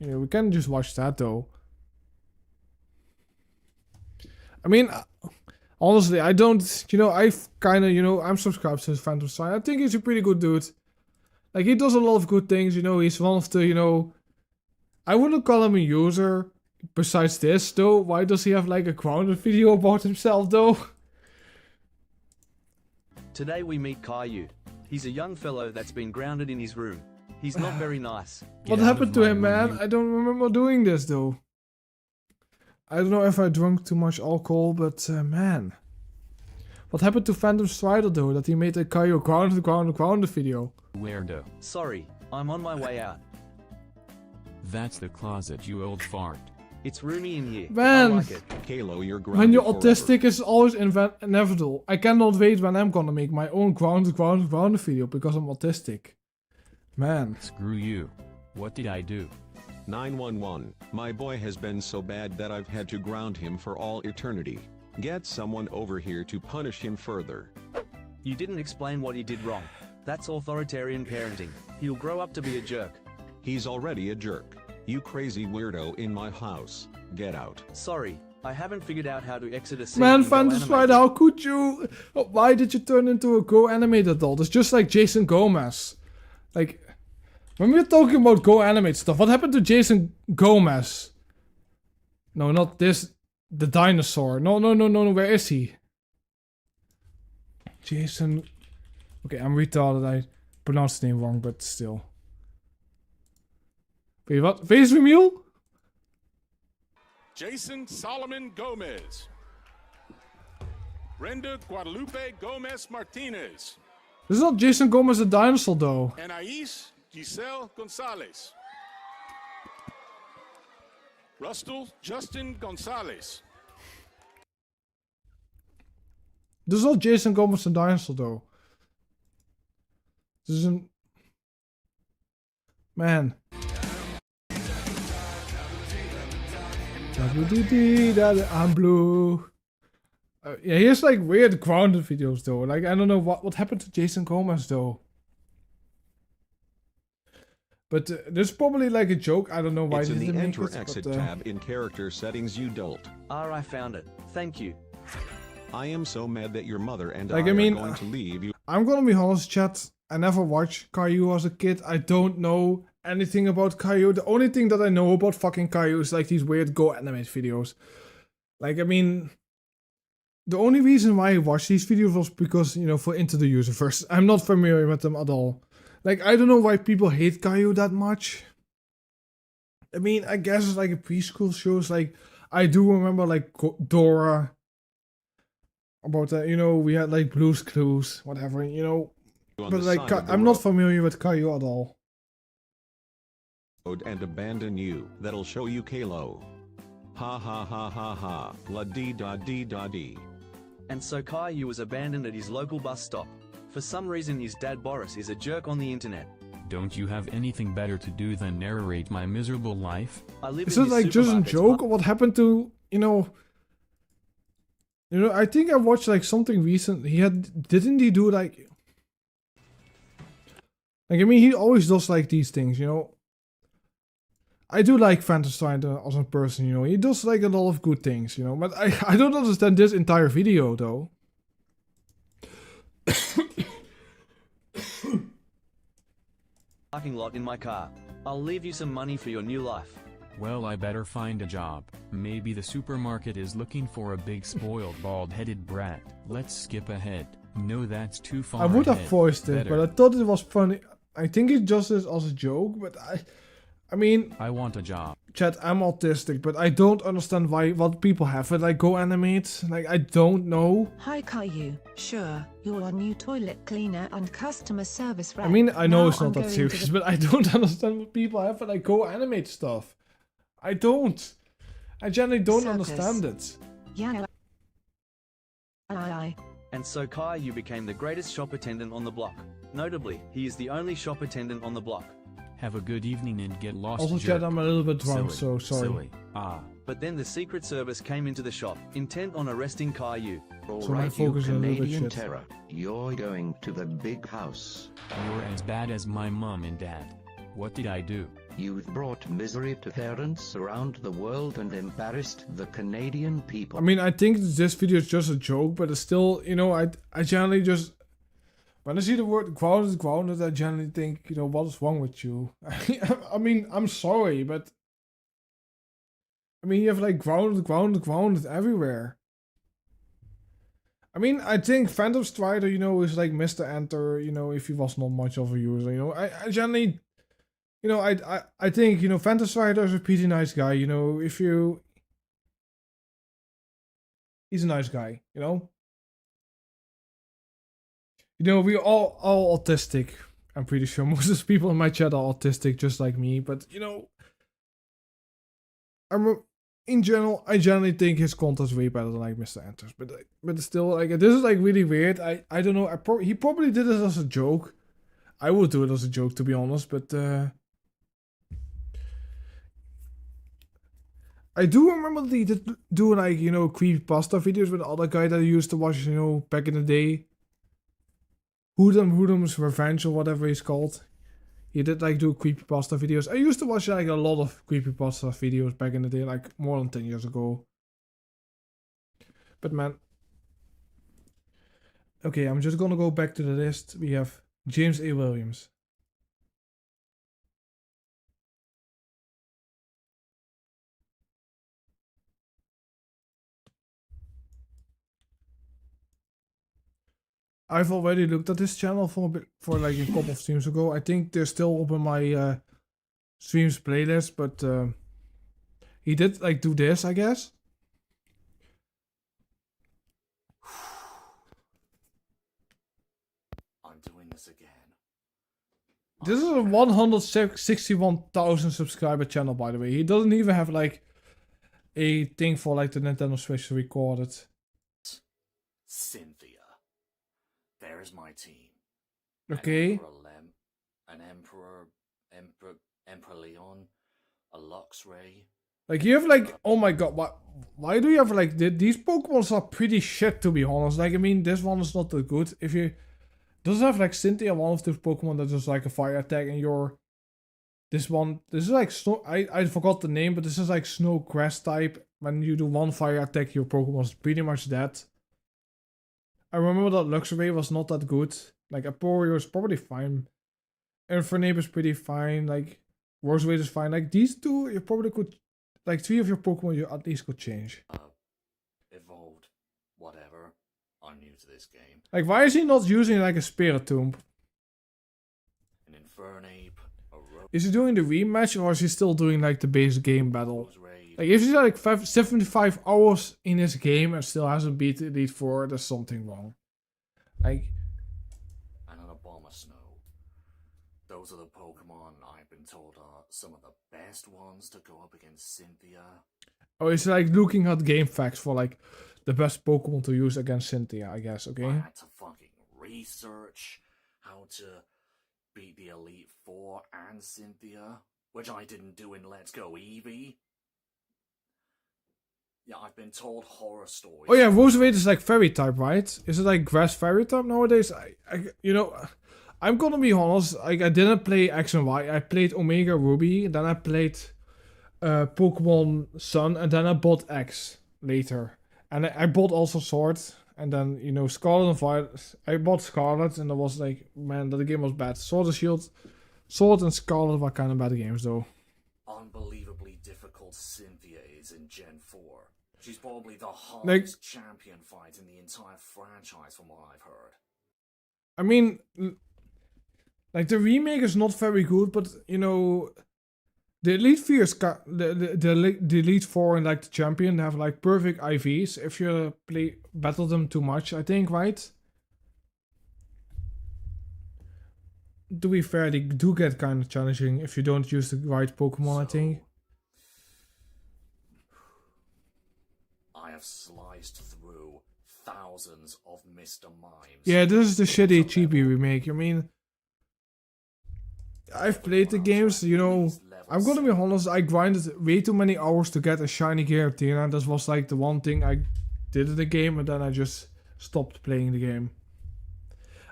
Yeah, we can just watch that though. I mean, honestly, I don't, I've kind of, I'm subscribed to Phantom Strider. I think he's a pretty good dude. Like, he does a lot of good things, he's one of the, I wouldn't call him a user. Besides this, though, why does he have like a grounded video about himself, though?
Today we meet Caillou. He's a young fellow that's been grounded in his room. He's not very nice.
What happened to him, man? I don't remember doing this, though. I don't know if I drank too much alcohol, but man. What happened to Phantom Strider, though, that he made a Caillou grounded video?
Weirdo.
Sorry, I'm on my way out.
That's the closet, you old fart.
It's roomy in here.
Man,
I like it.
Kalo, you're
when you're autistic, it's always inevitable. I cannot wait when I'm gonna make my own grounded video because I'm autistic. Man.
Screw you. What did I do?
911. My boy has been so bad that I've had to ground him for all eternity. Get someone over here to punish him further.
You didn't explain what he did wrong. That's authoritarian parenting. He'll grow up to be a jerk.
He's already a jerk. You crazy weirdo in my house. Get out.
Sorry, I haven't figured out how to exit a scene.
Man, Phantom Strider, how could you? Why did you turn into a Go animated doll? It's just like Jason Gomez. Like, when we're talking about Go animate stuff, what happened to Jason Gomez? No, not this. The dinosaur. No, where is he? Jason. Okay, I'm retarded. I pronounced the name wrong, but still. Wait, what? Face Mule?
Jason Solomon Gomez. Brenda Guadalupe Gomez Martinez.
This is not Jason Gomez the dinosaur, though.
Anais Giselle Gonzalez. Rustle Justin Gonzalez.
This is not Jason Gomez the dinosaur, though. This isn't. Man. I'm blue. Yeah, he has like weird grounded videos though. Like, I don't know what happened to Jason Gomez though. But there's probably like a joke. I don't know why
it's
they
in the
didn't make
Enter
it.
Exit
But,
tab in character settings. You don't.
I found it. Thank you.
I am so mad that your mother and
like,
I
I mean,
are going to leave you.
I'm gonna be honest, chat. I never watched Caillou as a kid. I don't know anything about Caillou. The only thing that I know about fucking Caillou is like these weird Go animate videos. Like, I mean, the only reason why I watched these videos was because, for Into the Userverse. I'm not familiar with them at all. Like, I don't know why people hate Caillou that much. I mean, I guess it's like a preschool show. It's like, I do remember like Dora about you know, we had like Blue's Clues, whatever, you know.
On
But
the
like,
side of the
I'm not
road.
familiar with Caillou at all.
And abandon you. That'll show you Kalo. Ha ha ha ha ha. La dee da dee da dee.
And so Caillou was abandoned at his local bus stop. For some reason his dad Boris is a jerk on the internet.
Don't you have anything better to do than narrate my miserable life?
I live
Is
in
it
this
like just a
supermarket's
joke, or what happened to, you know, I think I watched like something recent. Didn't he do like, I mean, he always does like these things, you know. I do like Fantasy as a person, you know. He does like a lot of good things, you know. But I don't understand this entire video though.
parking lot in my car. I'll leave you some money for your new life.
Well, I better find a job. Maybe the supermarket is looking for a big spoiled bald-headed brat. Let's skip ahead. No, that's too far
I would have
ahead.
voiced it, but I thought it was funny. I think it just is as a joke, but I mean,
I want a job.
Chat, I'm autistic, but I don't understand what people have it like go animate. Like, I don't know.
Hi Caillou, sure, you're our new toilet cleaner and customer service rep.
I mean, I know
Now
it's not
I'm
that
going
serious,
to the-
but I don't understand what people have it like go animate stuff. I don't. I generally don't
Circus.
understand it.
Yeah. Aye.
And so Caillou became the greatest shop attendant on the block. Notably, he is the only shop attendant on the block.
Have a good evening and get lost.
Also,
jerk.
Chat, I'm a little bit drunk,
Silly,
so sorry.
Silly. Ah.
But then the Secret Service came into the shop, intent on arresting Caillou.
So my focus is a little bit
Canadian
shit.
terror, you're going to the big house.
You're as bad as my mom and dad. What did I do?
You've brought misery to parents around the world and embarrassed the Canadian people.
I mean, I think this video is just a joke, but it's still, you know, I generally just, when I see the word grounded, I generally think, you know, what is wrong with you? I mean, I'm sorry, but I mean, you have like grounded everywhere. I mean, I think Phantom Strider, you know, is like Mr. Enter, you know, if he was not much of a user, you know. I generally, you know, I think, you know, Phantom Strider is a pretty nice guy, you know, he's a nice guy, you know. You know, we're all autistic. I'm pretty sure most of the people in my chat are autistic, just like me. But you know, in general, I generally think his content is way better than like Mr. Enters. But still, like this is like really weird. I don't know. He probably did it as a joke. I would do it as a joke, to be honest. But I do remember that he did do like, you know, creepypasta videos with the other guy that I used to watch, you know, back in the day. Hoodum's Revenge or whatever he's called. He did like do creepypasta videos. I used to watch like a lot of creepypasta videos back in the day, like more than 10 years ago. But man. Okay, I'm just gonna go back to the list. We have James A. Williams. I've already looked at this channel for like a couple of streams ago. I think they're still up on my streams playlist, but he did like do this, I guess.
I'm doing this again.
This is a 161,000 subscriber channel, by the way. He doesn't even have like a thing for like the Nintendo Switch to record it.
Cynthia. There's my team.
Okay.
An Emperor Leon, a Luxray.
Like you have like, oh my god, why do you have like these Pokemons are pretty shit, to be honest. Like I mean, this one is not that good. If you does have like Cynthia, one of those Pokemon that is like a fire attack, and this is like snow. I forgot the name, but this is like snow grass type. When you do one fire attack, your Pokemon is pretty much dead. I remember that Luxray was not that good. Like Aporio is probably fine. Infernape is pretty fine. Like Rosewaite is fine. Like these two, you probably could, like 3 of your Pokemon, you at least could change.
Evolved. Whatever. I'm new to this game.
Like why is he not using like a Spiritomb?
An Infernape.
Is he doing the rematch or is he still doing like the base game battle?
Roseray,
Like if he's like 75 hours in this game and still hasn't beat Elite Four, there's something wrong. Like.
And an Obama Snow. Those are the Pokemon I've been told are some of the best ones to go up against Cynthia.
Oh, it's like looking at game facts for like the best Pokemon to use against Cynthia, I guess, okay?
I had to fucking research how to beat the Elite Four and Cynthia, which I didn't do in Let's Go Eevee. Yeah, I've been told horror stories.
Oh yeah, Rosewaite is like fairy type, right? Is it like grass fairy type nowadays? You know, I'm gonna be honest, like I didn't play X and Y. I played Omega Ruby, then I played Pokemon Sun, and then I bought X later. And I bought also Sword, and then, you know, Scarlet and Violet. I bought Scarlet, and I was like, man, that game was bad. Sword and Shield, Sword and Scarlet were kind of bad games, though.
Unbelievably difficult Cynthia is in Gen 4. She's probably the hardest champion fight in the entire franchise from what I've heard.
I mean, like the remake is not very good, but you know, the Elite Four is the Elite Four and like the champion have like perfect IVs if you battle them too much, I think, right? To be fair, they do get kind of challenging if you don't use the right Pokemon, I think.
I have sliced through thousands of Mr. Mimes.
Yeah, this is the shitty chibi remake. I mean, I've played the games, you know, I'm gonna be honest, I grinded way too many hours to get a shiny Giratina, and this was like the one thing I did in the game, and then I just stopped playing the game.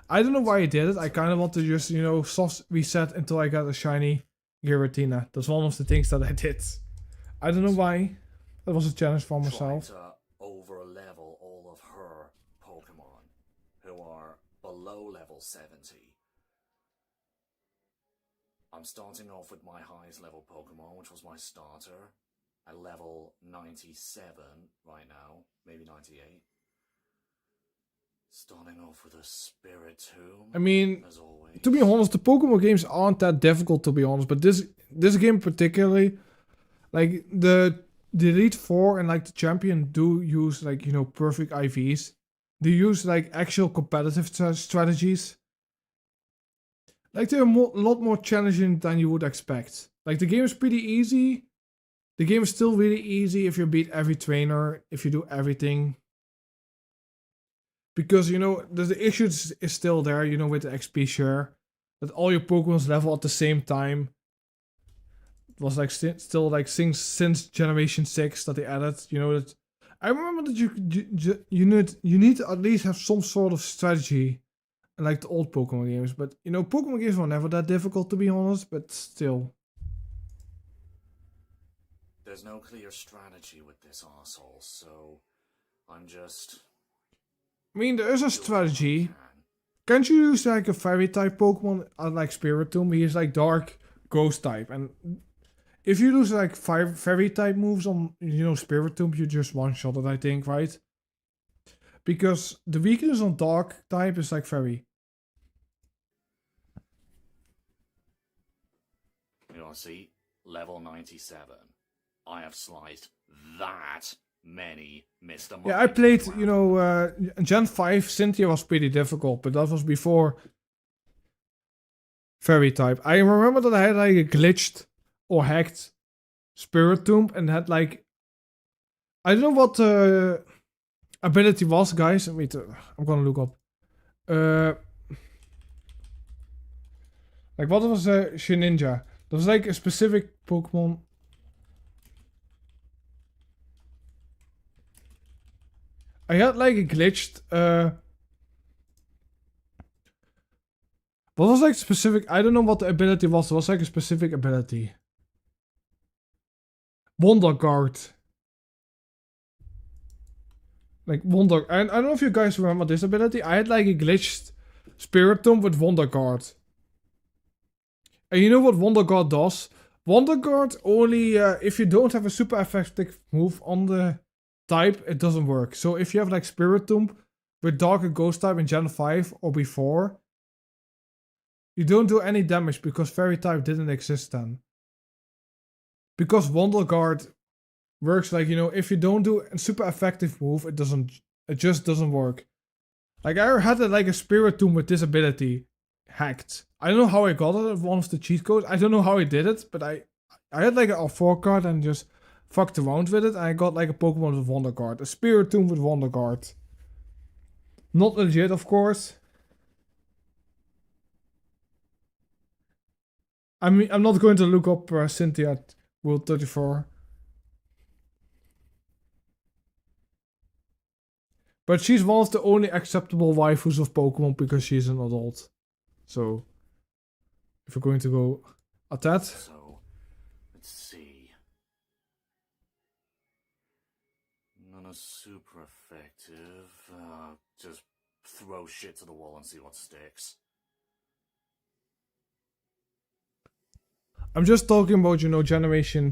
I don't know why I did it, I kind of want to just, you know, soft reset until I got a shiny Giratina. That's one of the things that I did. I don't know why. That was a challenge for myself.
Trying to over-level all of her Pokemon, who are below level 70. I'm starting off with my highest level Pokemon, which was my starter, at level 97 right now, maybe 98. Starting off with a Spirit Tomb.
I mean, to be honest, the Pokemon games aren't that difficult, to be honest, but this game particularly, like the Elite Four and like the Champion do use like, you know, perfect IVs. They use like actual competitive strategies. Like they're a lot more challenging than you would expect. Like the game is pretty easy. The game is still really easy if you beat every trainer, if you do everything. Because, you know, the issue is still there, you know, with the XP share. That all your Pokemons level at the same time. It was like still like since Generation 6 that they added, you know, that I remember that you need to at least have some sort of strategy. Like the old Pokemon games, but you know, Pokemon games were never that difficult, to be honest, but still.
There's no clear strategy with this arsehole, so I'm just...
I mean, there is a strategy. Can't you use like a fairy type Pokemon like Spiritomb? He is like dark ghost type, and if you lose like 5 fairy type moves on, you know, Spiritomb, you just one-shot it, I think, right? Because the weakness on dark type is like fairy.
You know, see, level 97. I have sliced that many Mr. Mime.
Yeah, I played, you know, Gen 5, Cynthia was pretty difficult, but that was before fairy type. I remember that I had like a glitched or hacked Spiritomb and had like, I don't know what ability was, guys. Wait, I'm gonna look up. Like what was Shedinja? There was like a specific Pokemon. I had like a glitched. What was like specific? I don't know what the ability was. It was like a specific ability. Wonder Guard. Like Wonder. I don't know if you guys remember this ability. I had like a glitched Spiritomb with Wonder Guard. And you know what Wonder Guard does? Wonder Guard only if you don't have a super effective move on the type, it doesn't work. So if you have like Spiritomb with Dark and Ghost type in Gen 5 or before, you don't do any damage because Fairy type didn't exist then. Because Wonder Guard works like, you know, if you don't do a super effective move, it just doesn't work. Like I had like a spirit tomb with this ability hacked. I don't know how I got it, one of the cheat codes. I don't know how I did it, but I had like an R4 card and just fucked around with it, and I got like a Pokemon with Wonder Guard. A Spirit Tomb with Wonder Guard. Not legit, of course. I mean, I'm not going to look up Cynthia at World 34. But she's one of the only acceptable waifus of Pokemon because she's an adult. So, if we're going to go at that.
So, let's see. None are super effective. Just throw shit to the wall and see what sticks.
I'm just talking about, you know,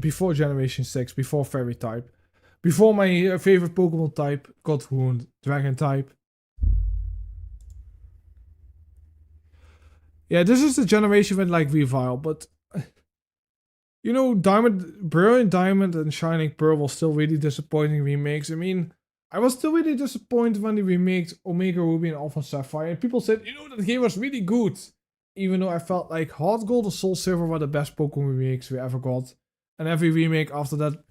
before Generation 6, before Fairy type. Before my favorite Pokemon type got ruined, Dragon type. Yeah, this is the generation with like Weavile, but you know, Brilliant Diamond and Shining Pearl was still really disappointing remakes. I mean, I was still really disappointed when they remaked Omega Ruby and Alpha Sapphire, and people said, you know, that game was really good. Even though I felt like Heart Gold and Soul Silver were the best Pokemon remakes we ever got. And every remake after that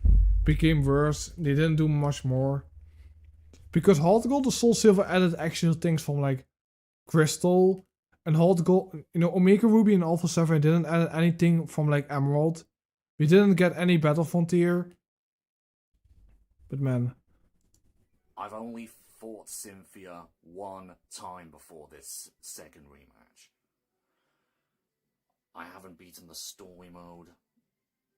became worse. They didn't do much more. Because Heart Gold and Soul Silver added actual things from like Crystal. And Heart Gold, you know, Omega Ruby and Alpha Sapphire didn't add anything from like Emerald. We didn't get any Battle Frontier. But man.
I've only fought Cynthia one time before this second rematch. I haven't beaten the story mode.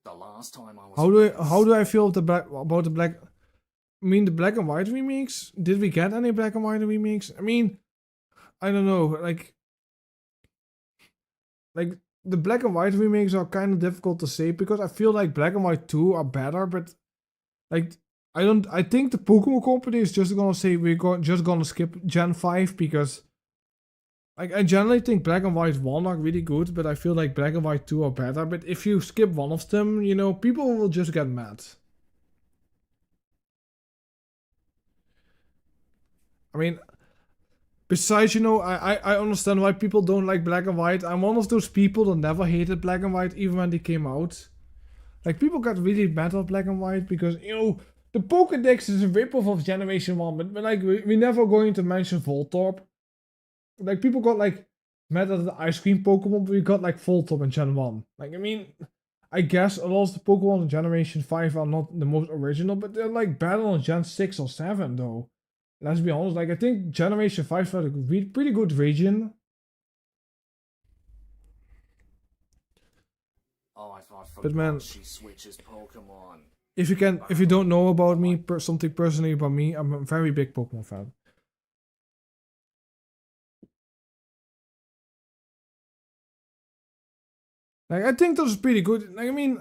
The last time I was...
How do I feel about the black... I mean, the black and white remakes? Did we get any black and white remakes? I mean, I don't know. Like the black and white remakes are kind of difficult to say because I feel like black and white 2 are better, but like I think the Pokemon Company is just gonna say just gonna skip Gen 5 because like I generally think black and white 1 are really good, but I feel like black and white 2 are better. But if you skip one of them, you know, people will just get mad. I mean, besides, you know, I understand why people don't like black and white. I'm one of those people that never hated black and white even when they came out. Like, people got really mad at black and white because, you know, the Pokédex is a ripoff of Generation 1, but like, we're never going to mention Voltorb. Like, people got, like, mad at the ice cream Pokemon, but we got, like, Voltorb in Gen 1. Like, I mean, I guess a lot of the Pokemon in Generation 5 are not the most original, but they're, like, better on Gen 6 or 7, though. Let's be honest, like, I think Generation 5 had a pretty good region.
Oh, I forgot
But man,
she switches Pokemon.
If you don't know about me, something personally about me, I'm a very big Pokemon fan. Like, I think that's pretty good. Like, I mean,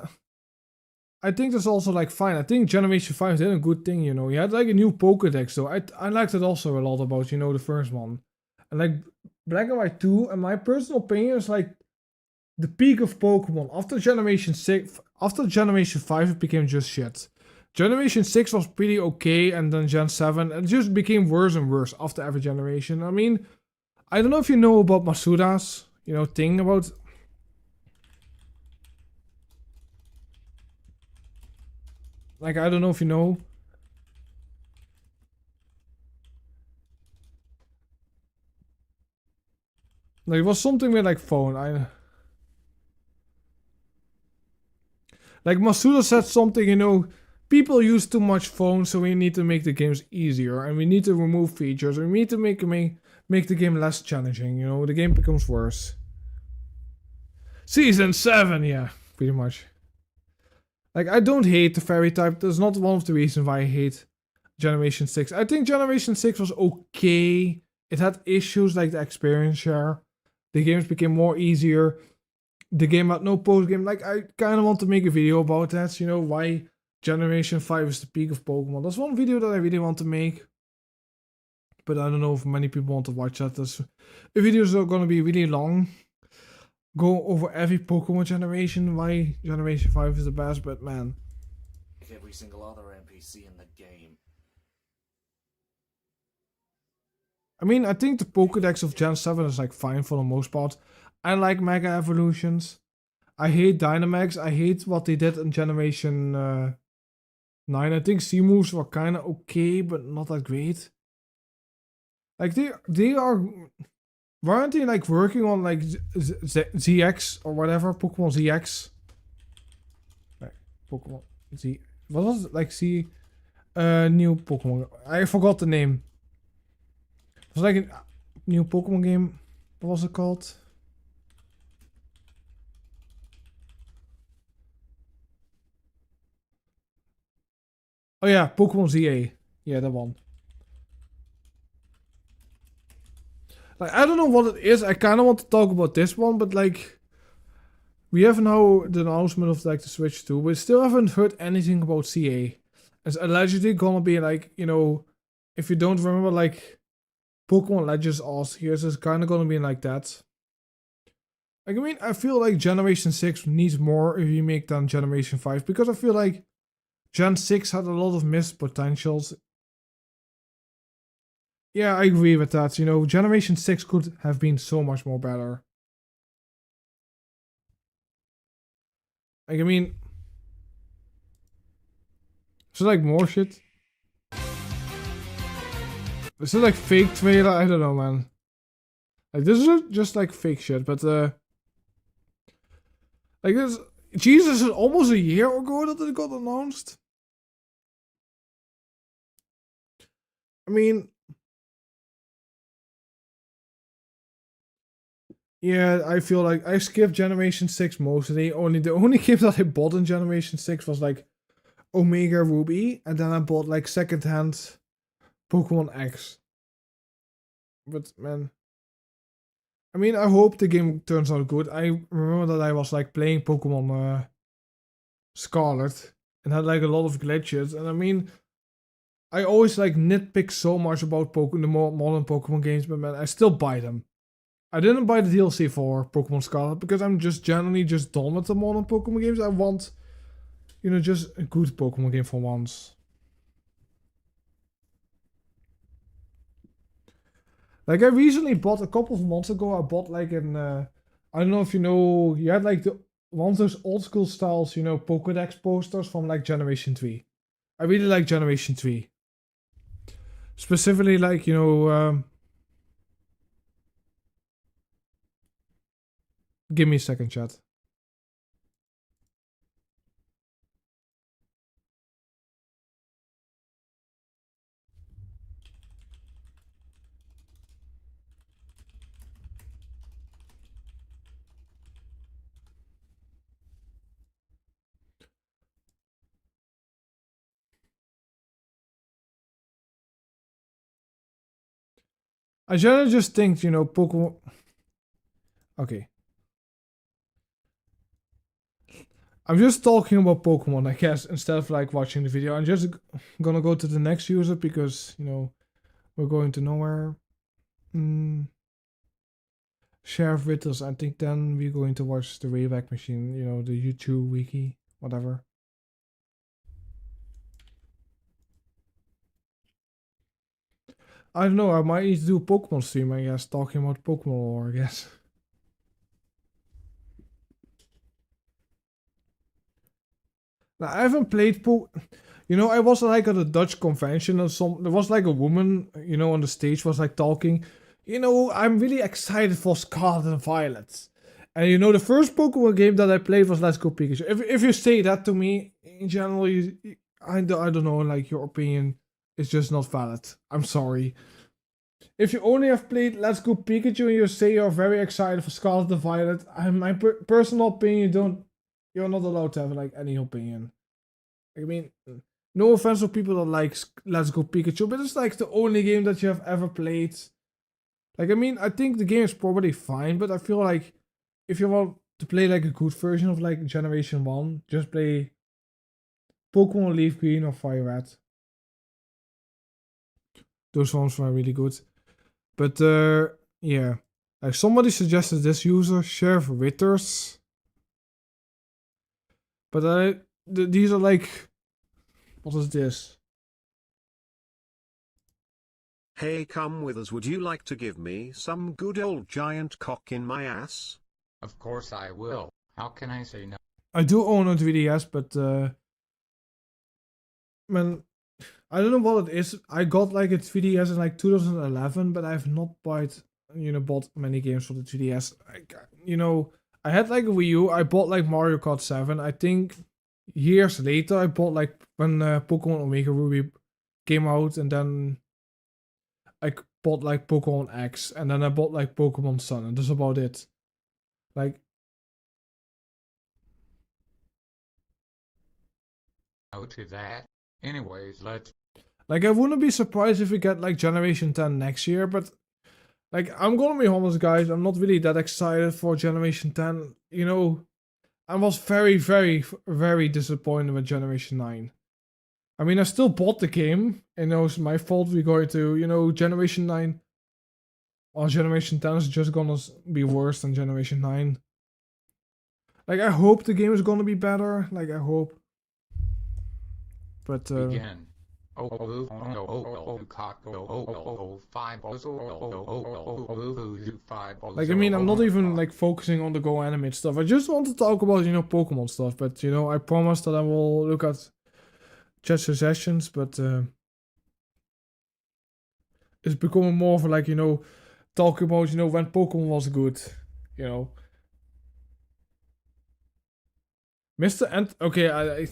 I think that's also, like, fine. I think Generation 5 did a good thing, you know. You had, like, a new Pokédex, though. I liked it also a lot about, you know, the first one. And, like, Black and White 2, in my personal opinion, is, like, the peak of Pokemon. After Generation 5, it became just shit. Generation 6 was pretty okay, and then Gen 7, it just became worse and worse after every generation. I mean, I don't know if you know about Masuda's, you know, thing about... Like, I don't know if you know. Like, it was something with, like, phone. Like, Masuda said something, you know, people use too much phone, so we need to make the games easier, and we need to remove features, and we need to make the game less challenging, you know, the game becomes worse. Season 7, yeah, pretty much. Like, I don't hate the fairy type, that's not one of the reasons why I hate Generation 6. I think Generation 6 was okay, it had issues like the experience share, the games became more easier, the game had no post-game. Like, I kind of want to make a video about that, you know, why Generation 5 is the peak of Pokemon. That's one video that I really want to make. But I don't know if many people want to watch that. The videos are going to be really long. Go over every Pokemon generation, why Generation 5 is the best, but man.
every single other NPC in the game.
I mean, I think the Pokédex of Gen 7 is like fine for the most part. I like Mega Evolutions. I hate Dynamax. I hate what they did in Generation 9. I think C-moves were kind of okay, but not that great. Like, they are... Weren't they like working on like ZX or whatever? Pokemon ZX? Like, Pokemon Z... What was it? Like Z... New Pokemon... I forgot the name. It was like a new Pokemon game. What was it called? Oh yeah, Pokemon ZA. Yeah, that one. Like, I don't know what it is. I kind of want to talk about this one, but like... We have now the announcement of like the Switch 2. We still haven't heard anything about CA. It's allegedly gonna be like, you know... If you don't remember like... Pokemon Legends Arceus is kind of gonna be like that. Like, I mean, I feel like Generation 6 needs more a remake than Generation 5. Because I feel like... Gen 6 had a lot of missed potentials. Yeah, I agree with that. You know, Generation 6 could have been so much more better. Like, I mean... Is it like more shit? Is it like fake trailer? I don't know, man. Like, this is just like fake shit, but like this... Jesus, it's almost a year ago that it got announced. I mean... Yeah, I feel like I skipped Generation 6 mostly. The only game that I bought in Generation 6 was like Omega Ruby, and then I bought like secondhand Pokemon X. But man, I mean, I hope the game turns out good. I remember that I was like playing Pokemon Scarlet and had like a lot of glitches, and I mean, I always like nitpick so much about the more modern Pokemon games, but man, I still buy them. I didn't buy the DLC for Pokemon Scarlet because I'm just generally just done with the modern Pokemon games. I want, you know, just a good Pokemon game for once. Like, I recently bought, a couple of months ago, I bought like an, I don't know if you know, you had like the one of those old school styles, you know, Pokédex posters from like Generation 3. I really like Generation 3. Specifically like, you know, give me a second, chat. I generally just think, you know, Pokemon... Okay. I'm just talking about Pokemon, I guess, instead of like watching the video. I'm just gonna go to the next user because, you know, we're going to nowhere. Sheriff Witters, I think then we're going to watch the Wayback Machine, you know, the YouTube wiki, whatever. I don't know, I might need to do a Pokemon stream, I guess, talking about Pokemon lore, I guess. Now, I haven't played You know, I was like at a Dutch convention and there was like a woman, you know, on the stage was like talking. You know, I'm really excited for Scarlet and Violet. And you know, the first Pokemon game that I played was Let's Go Pikachu. If you say that to me, in general, I don't know, like your opinion is just not valid. I'm sorry. If you only have played Let's Go Pikachu and you say you're very excited for Scarlet and Violet, my personal opinion, you're not allowed to have like any opinion. I mean, no offense to people that like Let's Go Pikachu, but it's like the only game that you have ever played. Like, I mean, I think the game is probably fine, but I feel like if you want to play like a good version of like Generation 1, just play Pokemon Leaf Green or Fire Red. Those ones were really good. But yeah. Like somebody suggested this user, Sheriff Witters. But these are like What is this?
Hey, come with us. Would you like to give me some good old giant cock in my ass?
Of course I will. How can I say no?
I do own a 3DS, but man, I don't know what it is. I got like a 3DS in like 2011, but I've not bought many games for the 3DS. I had like a Wii U. I bought like Mario Kart 7. I think years later, I bought like when Pokemon Omega Ruby came out, and then I bought like Pokemon X, and then I bought like Pokemon Sun, and that's about it. Like,
No to that. Anyways, let's.
I wouldn't be surprised if we get like Generation 10 next year, but like, I'm gonna be honest, guys, I'm not really that excited for Generation 10. I was very, very, very disappointed with Generation 9. I mean, I still bought the game, and it was my fault we're going to, Generation 9. Or Generation 10 is just gonna be worse than Generation 9. Like, I hope the game is gonna be better. Like, I hope. But,
Begin.
Like, I mean, I'm not even like focusing on the Go Animate stuff. I just want to talk about, Pokemon stuff. But, I promise that I will look at chat suggestions, but it's becoming more of like, talking about, when Pokemon was good, Mr. Ent. Okay,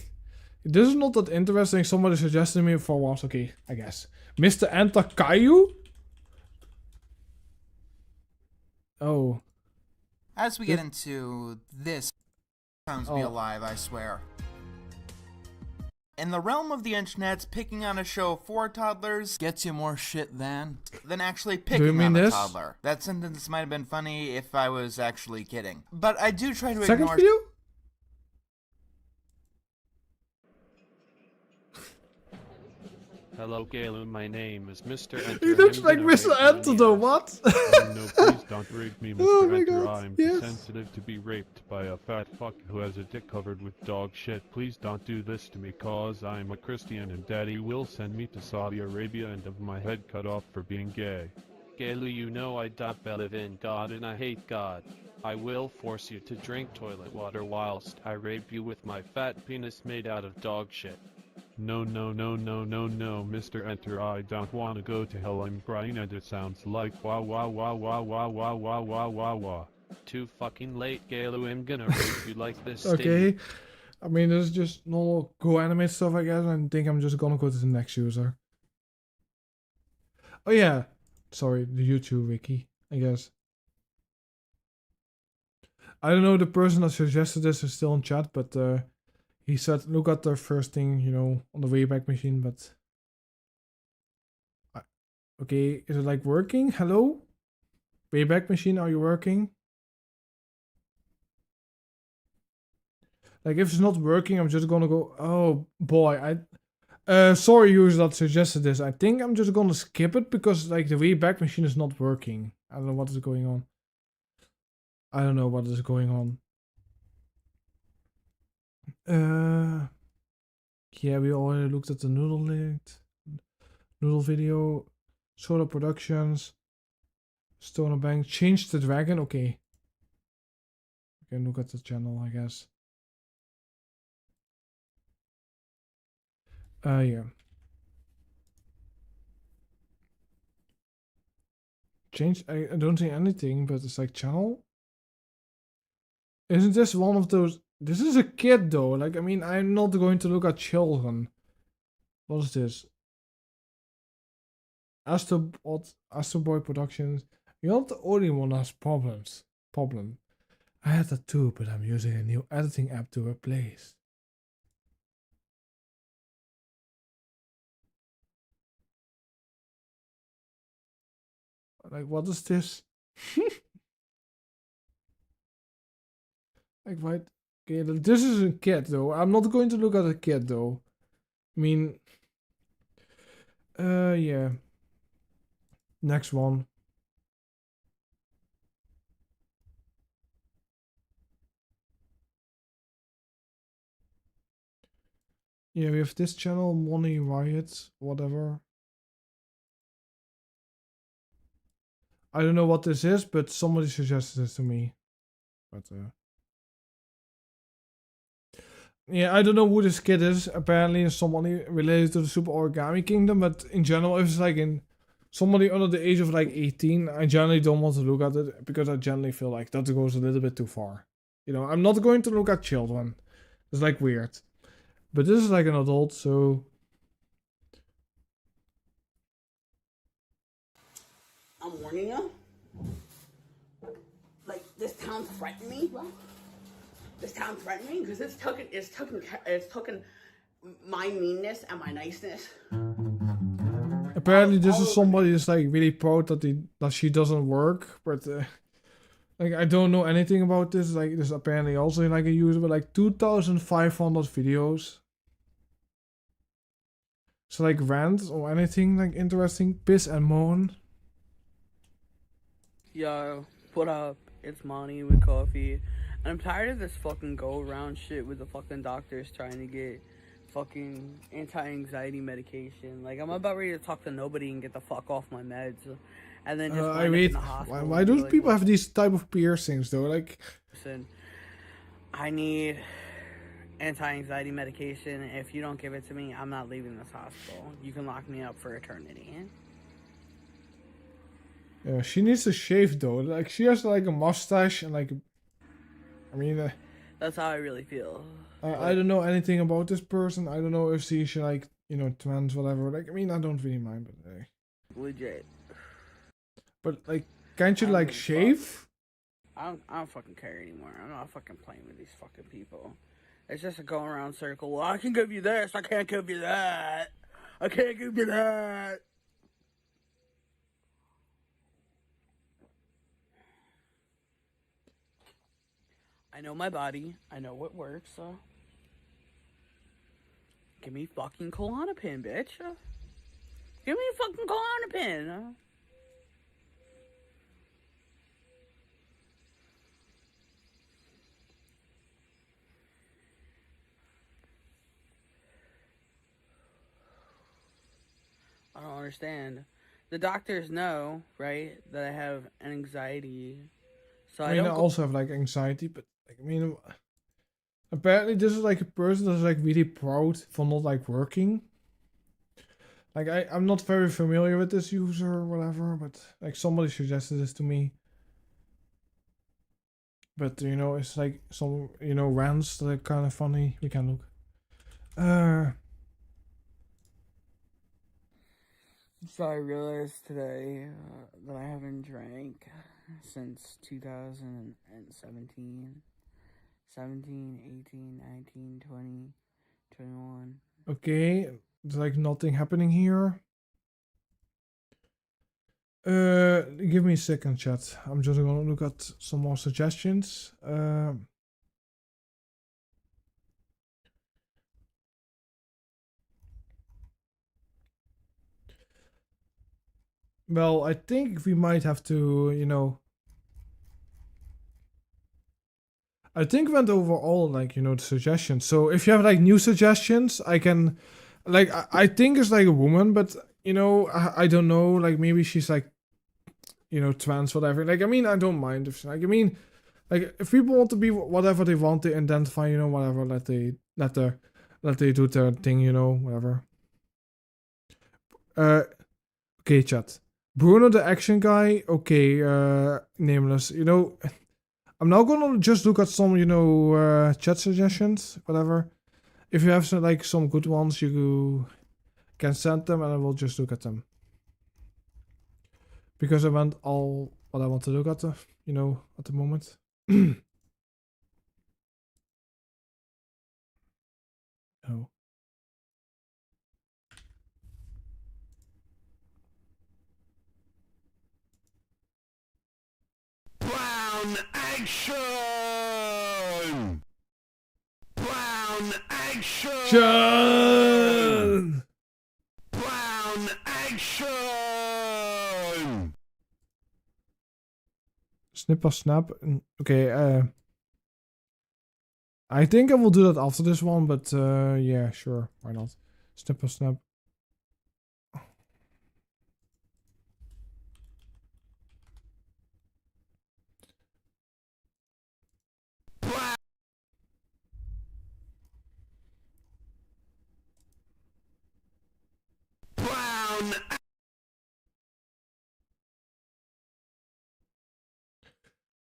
this is not that interesting. Somebody suggested me for once. Okay, I guess. Mr. Enter Caillou? Oh.
As we get into this, sounds be alive, I swear. In the realm of the internet, picking on a show for toddlers gets you more shit than actually picking on a toddler. That sentence might have been funny if I was actually kidding. But I do try to ignore...
Second video?
Hello, Galen. My name is Mr. Enter.
He looks like Mr. Enter, though. What?
No, please don't rape me, Mr.
Oh my
Enter.
God,
I'm
yes.
too sensitive to be raped by a fat fuck who has a dick covered with dog shit. Please don't do this to me, cause I'm a Christian and Daddy will send me to Saudi Arabia and have my head cut off for being gay. Galu, you know I don't believe in God and I hate God. I will force you to drink toilet water whilst I rape you with my fat penis made out of dog shit. No, Mr. Enter, I don't want to go to hell. I'm crying and it sounds like wah wah wah wah wah wah wah wah wah wah. Too fucking late, Galu. I'm gonna rape you like this.
Okay. I mean, this is just normal Go Animate stuff, I guess. I think I'm just gonna go to the next user. Oh yeah. Sorry, the YouTube wiki, I guess. I don't know, the person that suggested this is still in chat, but he said, look at the first thing, on the Wayback Machine, but... Okay, is it like working? Hello? Wayback Machine, are you working? Like, if it's not working, I'm just gonna go... Oh, boy, sorry, user that suggested this. I think I'm just gonna skip it, because, like, the Wayback Machine is not working. I don't know what is going on. I don't know what is going on. Yeah, we already looked at the Noodle video. Solar Productions. Stoner Bank. Change the Dragon. Okay. We can look at the channel, I guess. Yeah. Change. I don't see anything, but it's like channel. Isn't this one of those? This is a kid though. Like, I mean, I'm not going to look at children. What is this? Astro Boy Productions. You're not the only one that has problems. I had that too, but I'm using a new editing app to replace. Like, what is this? Like, what? Okay, this is a kid though. I'm not going to look at a kid though. I mean, yeah. Next one. Yeah, we have this channel, Money Riot, whatever. I don't know what this is, but somebody suggested this to me. But yeah, I don't know who this kid is. Apparently, it's somebody related to the Super Origami Kingdom. But in general, if it's like in somebody under the age of like 18, I generally don't want to look at it because I generally feel like that goes a little bit too far. You know, I'm not going to look at children. It's like weird. But this is like an adult, so.
I'm warning you. Like, this town threatened me, bro. This town threatened me because it's taken my meanness and my niceness.
Apparently, this is somebody that's like really proud that she doesn't work, but like I don't know anything about this. Like, this apparently also like a user with like 2,500 videos. So like rant or anything like interesting, piss and moan.
Yo, what up? It's Monty with coffee. And I'm tired of this fucking go-around shit with the fucking doctors trying to get fucking anti-anxiety medication. Like, I'm about ready to talk to nobody and get the fuck off my meds. And then just
I mean, why do people have these type of piercings though? Like,
listen, I need anti-anxiety medication. If you don't give it to me, I'm not leaving this hospital. You can lock me up for eternity.
yeah, she needs to shave though. Like, she has like a mustache and like, I mean,
that's how I really feel.
I don't know anything about this person. I don't know if she's like, you know, trans, whatever. Like, I mean, I don't really mind, but
legit.
But like, can't you like shave?
I don't fucking care anymore. I'm not fucking playing with these fucking people. It's just a going around circle. Well, I can give you this. I can't give you that. I can't give you that. I know my body. I know what works. Give me fucking Klonopin, bitch. Give me fucking Klonopin. I don't understand. The doctors know, right, that I have anxiety. So
I mean, I also have like anxiety, but like, I mean, apparently this is like a person that's like really proud for not like working. Like, I'm not very familiar with this user or whatever, but like somebody suggested this to me. But you know, it's like some, you know, rants that are kind of funny. We can look.
So I realized today that I haven't drank since 2017. 17, 18, 19, 20, 21.
Okay, there's like nothing happening here. Give me a second, chat. I'm just gonna look at some more suggestions. Well, I think we might have to, you know, I think we went over all, like, you know, the suggestions. So if you have like new suggestions, I can, like, I think it's like a woman, but you know, I don't know, like maybe she's like, you know, trans, whatever. Like, I mean, I don't mind if, like, I mean, like, if people want to be whatever they want to identify, you know, whatever, let they do their thing, you know, whatever. Okay, chat. Bruno the action guy, okay, nameless, you know, I'm now gonna just look at some, you know, chat suggestions, whatever. If you have some, like, some good ones, you can send them and I will just look at them. Because I went all what I want to look at, you know, at the moment. Oh.
Brown action! Brown action! Brown action!
Snipper snap. Okay, I think I will do that after this one, but yeah, sure, why not? Snip or snap.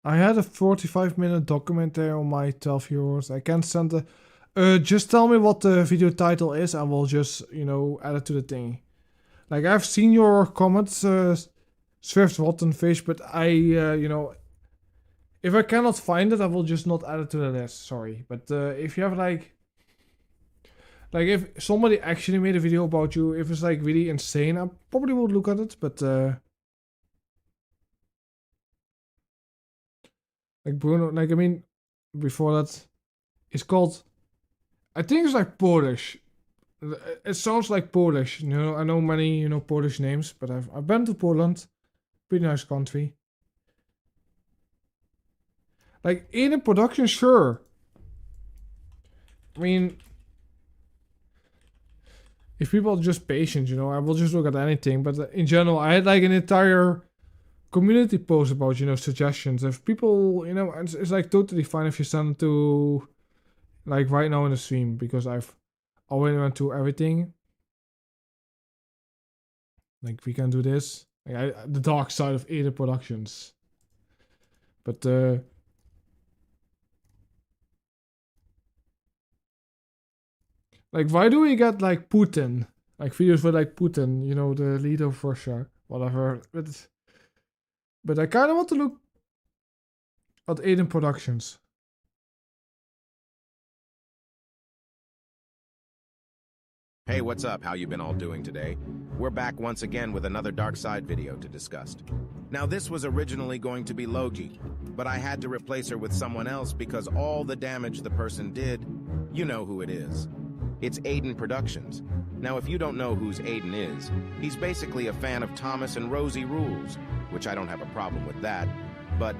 I had a 45-minute document there on my 12 viewers. I can't send the... just tell me what the video title is. I will just, you know, add it to the thing. Like, I've seen your comments, Swift, Rotten Fish, but I, you know... If I cannot find it, I will just not add it to the list. Sorry. But if you have, like... Like, if somebody actually made a video about you, if it's, like, really insane, I probably would look at it, but... Like Bruno, like I mean, before that, it's called. I think it's like Polish. It sounds like Polish. You know, I know many Polish names, but I've been to Poland, pretty nice country. Like in a production, sure. I mean, if people are just patient, you know, I will just look at anything. But in general, I had like an entire community post about, you know, suggestions. If people, you know, it's like totally fine if you send it to, like right now in the stream, because I've already went through everything. Like we can do this. Like the dark side of Ada Productions. But like why do we get like Putin? Like videos with like Putin, you know, the leader of Russia, whatever. But I kind of want to look at Aiden Productions.
Hey, what's up? How you been all doing today? We're back once again with another Dark Side video to discuss. Now, this was originally going to be Logi, but I had to replace her with someone else because all the damage the person did, you know who it is. It's Aiden Productions. Now, if you don't know whose Aiden is, he's basically a fan of Thomas and Rosie Rules, which I don't have a problem with that, but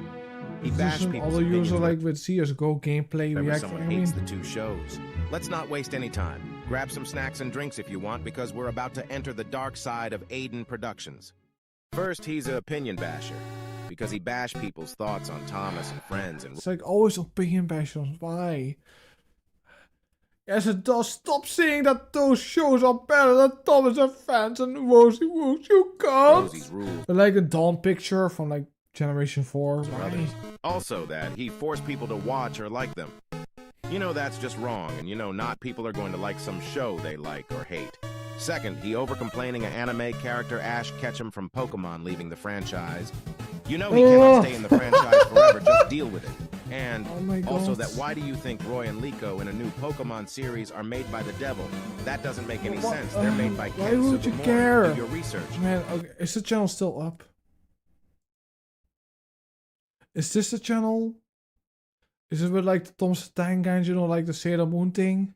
he bashed people's
other
opinions
user like with CSGO gameplay react.
Someone hates the two shows. Let's not waste any time. Grab some snacks and drinks if you want, because we're about to enter the dark side of Aiden Productions. First, he's an opinion basher, because he bashed people's thoughts on Thomas and Friends and...
It's like always opinion bashers. Why? Yes, it does. Stop saying that those shows are better than Thomas and Friends and Rosie Rules. You can't.
Rosie's Rules.
But like a Dawn picture from like Generation 4. Why?
Also that he forced people to watch or like them. You know that's just wrong, and you know not people are going to like some show they like or hate. Second, he over-complaining an anime character Ash Ketchum from Pokemon leaving the franchise. You know he cannot stay in the franchise forever, just deal with it. And also that why do you think Roy and Liko in a new Pokemon series are made by the devil? That doesn't make any sense. They're made by
why would you care?
Do your research.
Man, okay, is the channel still up? Is this the channel? Is it with like the Thomas the Tank Engine, you know, like the Sailor Moon thing?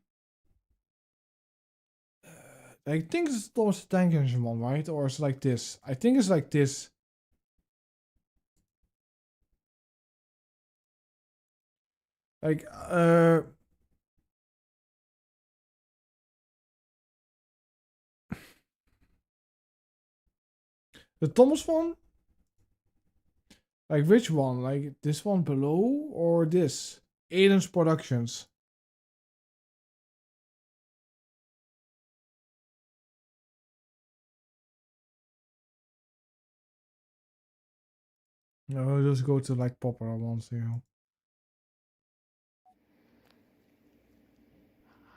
I think it's the Thomas the Tank Engine one, right? Or is it like this? I think it's like this. Like, the Thomas one? Like which one? Like this one below or this? Aiden's Productions. No, just go to like popular ones, you know.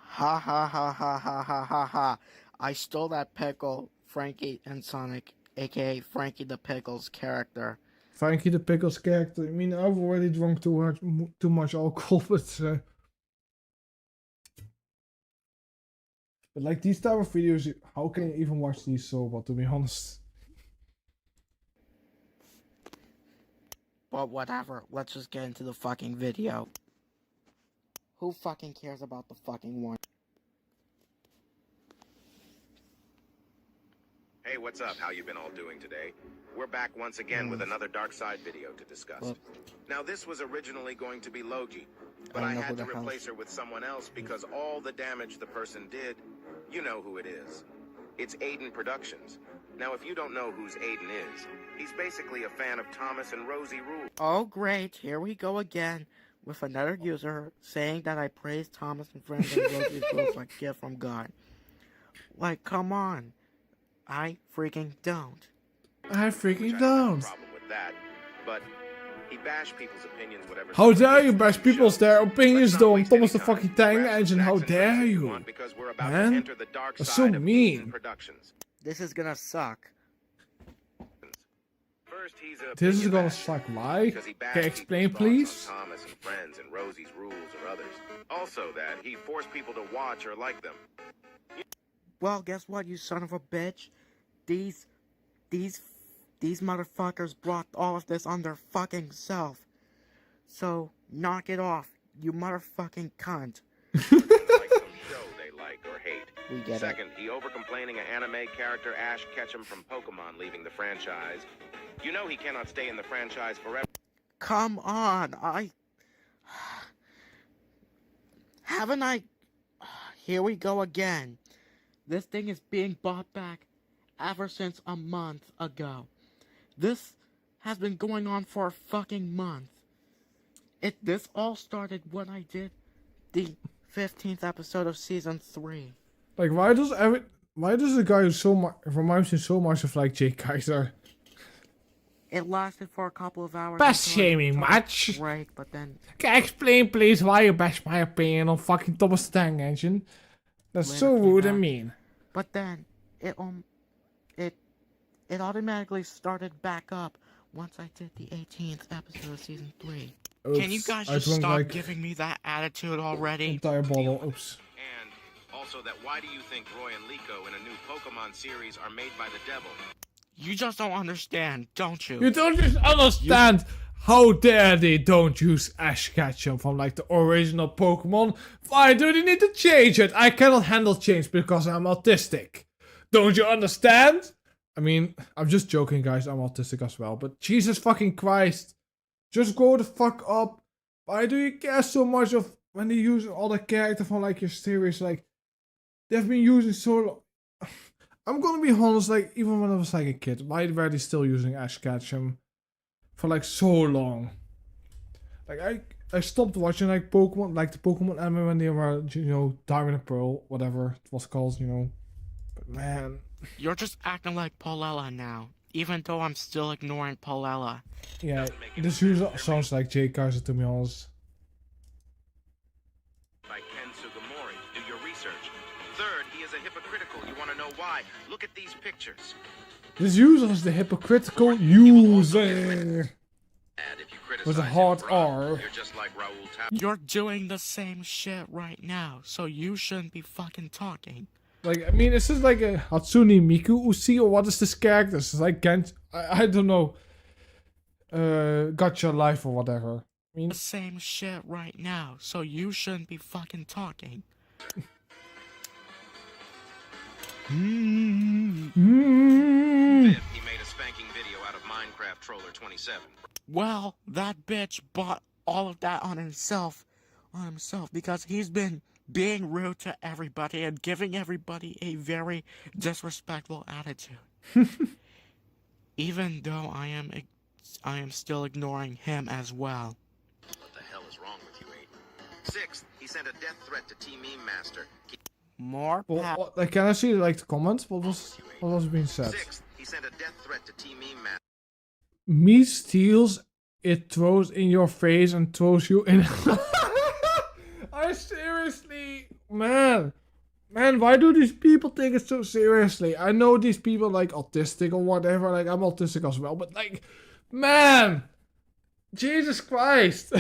Ha ha ha ha ha ha ha ha. I stole that pickle, Frankie and Sonic, aka Frankie the Pickles character.
Frankie the Pickles character. I mean, I've already drunk too much alcohol, but like these type of videos, how can you even watch these sober, to be honest?
But whatever, let's just get into the fucking video. Who fucking cares about the fucking one?
Hey, what's up? How you been all doing today? We're back once again with another Dark Side video to discuss. Now, this was originally going to be Logi, But I
know who
had to
the hell.
replace her with someone else because all the damage the person did, you know who it is. It's Aiden Productions. Now, if you don't know whose Aiden is, he's basically a fan of Thomas and Rosie Rule.
Oh, great. Here we go again with another user saying that I praise Thomas and Friends and Rosie's Rules like gift from God. Like, come on. I freaking don't.
I freaking don't.
Problem with that, but he bashed people's opinions, whatever.
How dare you bash people's their opinions though? I'm Thomas the fucking Tank Engine. How dare you? Man, that's so mean.
This is gonna suck.
This is gonna suck. Why? Can you explain, please?
Thomas and Friends and Rosie's Rules or others. Also, that he forced people to watch or like them.
Well, guess what, you son of a bitch? These motherfuckers brought all of this on their fucking self. So, knock it off, you motherfucking cunt.
Like some show they like or hate.
We get
Second, he over-complaining an anime character Ash Ketchum from Pokemon leaving the franchise. You know he cannot stay in the franchise forever.
Come on, haven't I... Here we go again. This thing is being bought back ever since a month ago. This has been going on for a fucking month. This all started when I did the 15th episode of season 3.
Like, why does the guy who so much reminds me so much of like Jake Kaiser?
It lasted for a couple of hours.
Bash shaming much.
Right, but then.
Can you explain, please, why you bash my opinion on fucking Thomas the Tank Engine? That's so rude and mean.
But then it automatically started back up once I did the 18th episode of season 3.
Oops,
Can you guys just stop giving me that attitude already?
Entire bottle. Oops.
And also that why do you think Roy and Liko in a new Pokemon series are made by the devil?
You just don't understand, don't you?
You don't just understand. How dare they don't use Ash Ketchum from like the original Pokemon? Why do they need to change it? I cannot handle change because I'm autistic. Don't you understand? I mean, I'm just joking, guys. I'm autistic as well. But Jesus fucking Christ. Just grow the fuck up. Why do you care so much of when they use other character from like your series? Like, they've been using so long. I'm gonna be honest, like, even when I was like a kid, why were they still using Ash Ketchum for like so long? Like, I stopped watching like Pokemon, like the Pokemon anime when they were, you know, Diamond and Pearl, whatever it was called, you know. But man.
You're just acting like Polella now, even though I'm still ignoring Polella.
Yeah, this usually sounds like Jake Kaiser, to be honest.
By Ken Sugimori. Do your research. Third, he is a hypocritical. You want to know why? Look at these pictures.
This user is the hypocritical user. With a hard R.
You're just like Raoul
You're doing the same shit right now, so you shouldn't be fucking talking.
Like, I mean, is this like a Hatsune Miku Uchi, or what is this character? Is this like I don't know. Got Your Life or whatever. I mean,
the same shit right now, so you shouldn't be fucking talking.
Fifth, he made a spanking video out of Minecraft Troller 27.
Well, that bitch bought all of that on himself because he's been being rude to everybody and giving everybody a very disrespectful attitude. Even though I am still ignoring him as well.
What the hell is wrong with you, Aiden? Sixth, he sent a death threat to Team Meme Master.
More
like, can I see like the comments? What was being said?
Sixth, he sent a death threat to Team Meme Master.
Me steals, it throws in your face and throws you in. I seriously, man, why do these people take it so seriously? I know these people like autistic or whatever, like I'm autistic as well, but like, man, Jesus Christ.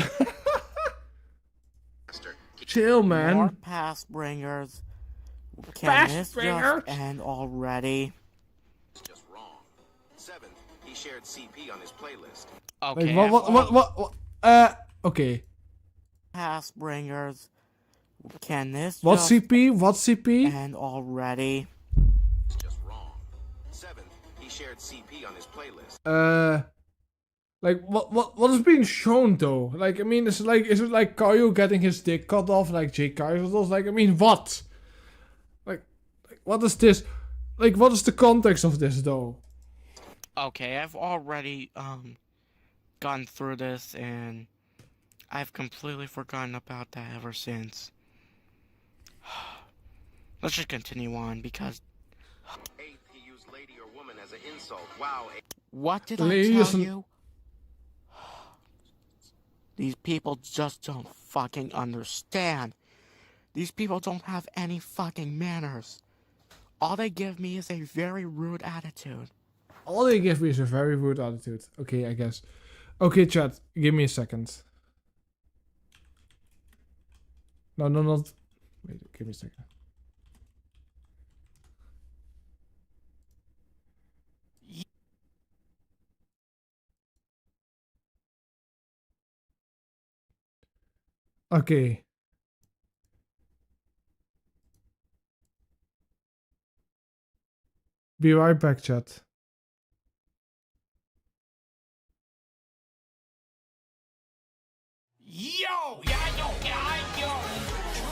Chill, man.
More pass bringers. Can this just end already?
It's just wrong. Seventh, he shared CP on his playlist.
Okay.
Like, what? Okay.
Pass bringers. Can this
what
just
CP? What CP?
end already?
It's just wrong. Seventh, he shared CP on his playlist.
Like, what is being shown though? Like, I mean, is it like Caillou getting his dick cut off like Jake Kaiser? Like, I mean, what? Like, what is this? Like, what is the context of this though?
Okay, I've already gone through this and I've completely forgotten about that ever since. Let's just continue on because
He used lady or woman as an insult. Wow.
what did I tell you? These people just don't fucking understand. These people don't have any fucking manners. All they give me is a very rude attitude.
All they give me is a very rude attitude. Okay, I guess. Okay, chat, give me a second. No, not. Wait, give me a second. Okay. Be right back, chat.
Yo,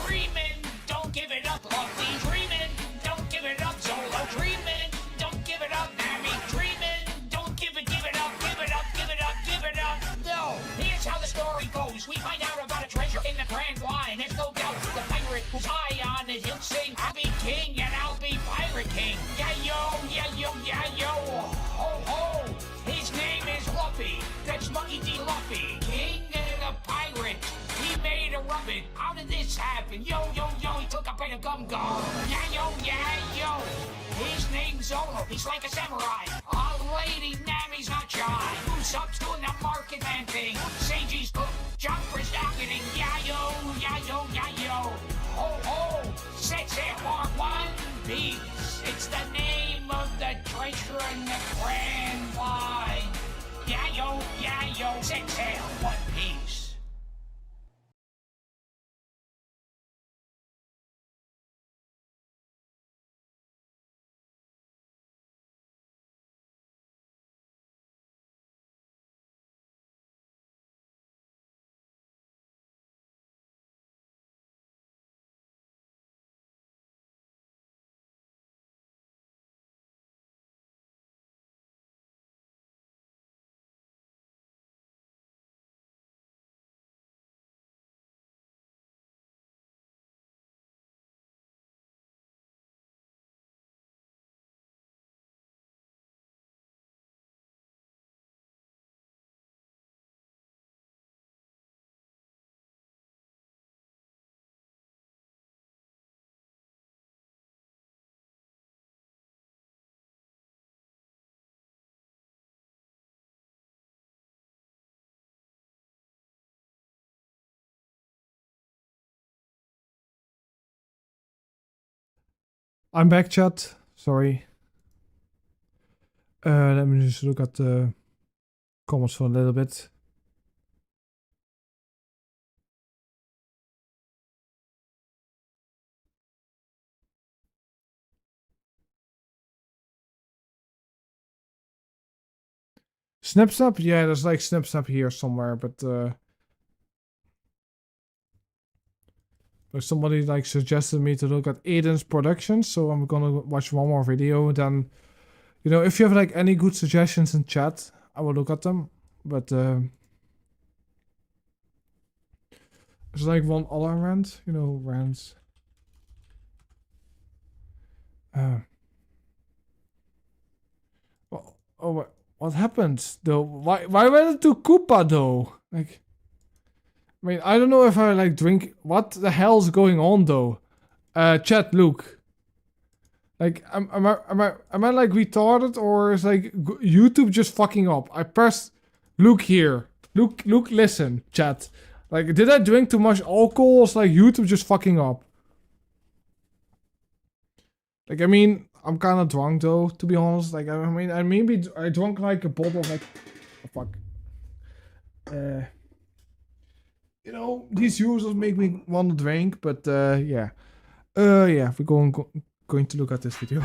dreaming, don't give it up, Luffy. Dreaming, don't give it up, Solo. Dreaming, don't give it up, Nami. Dreaming, don't give it up, give it up, give it up, give it up. No, here's how the story goes. We find out about a treasure in the Grand Line. There's no doubt the pirate who's high on it. He'll sing, I'll be king and I'll be pirate king. Yeah, yo, ho, ho. His name is Luffy. That's Monkey D. Luffy. King and a pirate. He made a rubbit. How did this happen? Yo, he took a bite of gum. Yeah, yo. His name's Zolo. He's like a samurai. A lady Nami's not shy. Usopp's doing the market man thing. Seiji's cook. Jumper's docketing. Yeah, yo. Ho, ho. Set sail for One Piece. It's the name of the treasure in the Grand Line. Yeah, yo. Set sail, One Piece.
I'm back, chat. Sorry. Let me just look at the comments for a little bit. Snap? Yeah, there's like Snap here somewhere, but somebody like suggested me to look at Aiden's production, so I'm gonna watch one more video. Then, you know, if you have like any good suggestions in chat, I will look at them. But there's like one other rant, you know, rants. What happened though? Why went it to Koopa though? Like, I mean, I don't know if I like drink. What the hell's going on though? Chat, Luke. Like, am I like retarded, or is like YouTube just fucking up? I pressed Luke here. Luke, listen, chat. Like, did I drink too much alcohol? Or is like YouTube just fucking up? Like, I mean, I'm kind of drunk though, to be honest. Like, I mean, I drank like a bottle of like, oh, fuck. You know, these users make me want to drink, but yeah. Yeah, we're going to look at this video.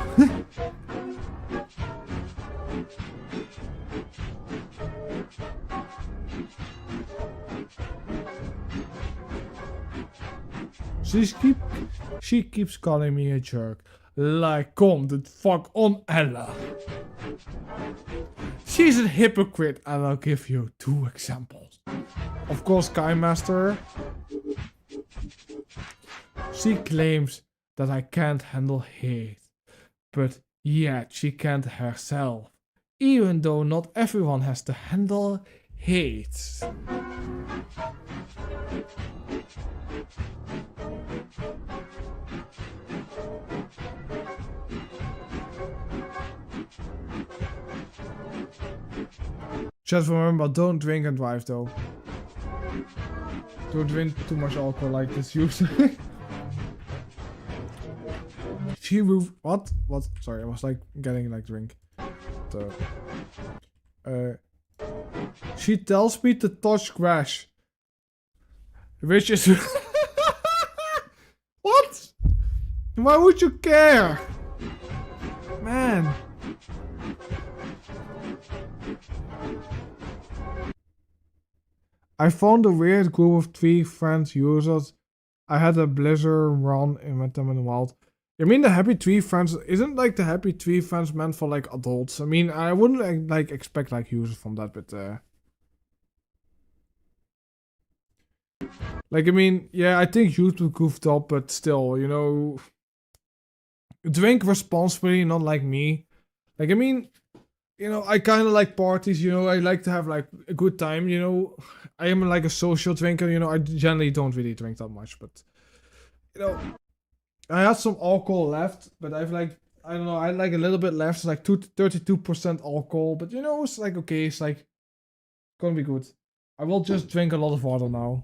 She keeps calling me a jerk. Like, come the fuck on, Ella. She's a hypocrite, and I'll give you 2 examples. Of course, Kai Master. She claims that I can't handle hate, but yet she can't herself, even though not everyone has to handle hate. Just remember, don't drink and drive though. Don't drink too much alcohol like this usually. She moved. What? Sorry, I was like getting like drink. She tells me to touch grass. Which is. What? Why would you care? Man. I found a weird group of 3 friends users. I had a blizzard run and met them in the wild. I mean, the Happy Tree Friends isn't like the Happy Tree Friends meant for like adults. I mean, I wouldn't like expect like users from that, but like I mean, yeah, I think YouTube goofed up, but still, you know, drink responsibly, not like me. Like I mean, you know, I kind of like parties. You know, I like to have like a good time. You know, I am like a social drinker. You know, I generally don't really drink that much, but you know. I had some alcohol left, but I've like, I don't know, I had like a little bit left, it's like 32% alcohol, but you know, it's like, okay, it's like, gonna be good. I will just drink a lot of water now.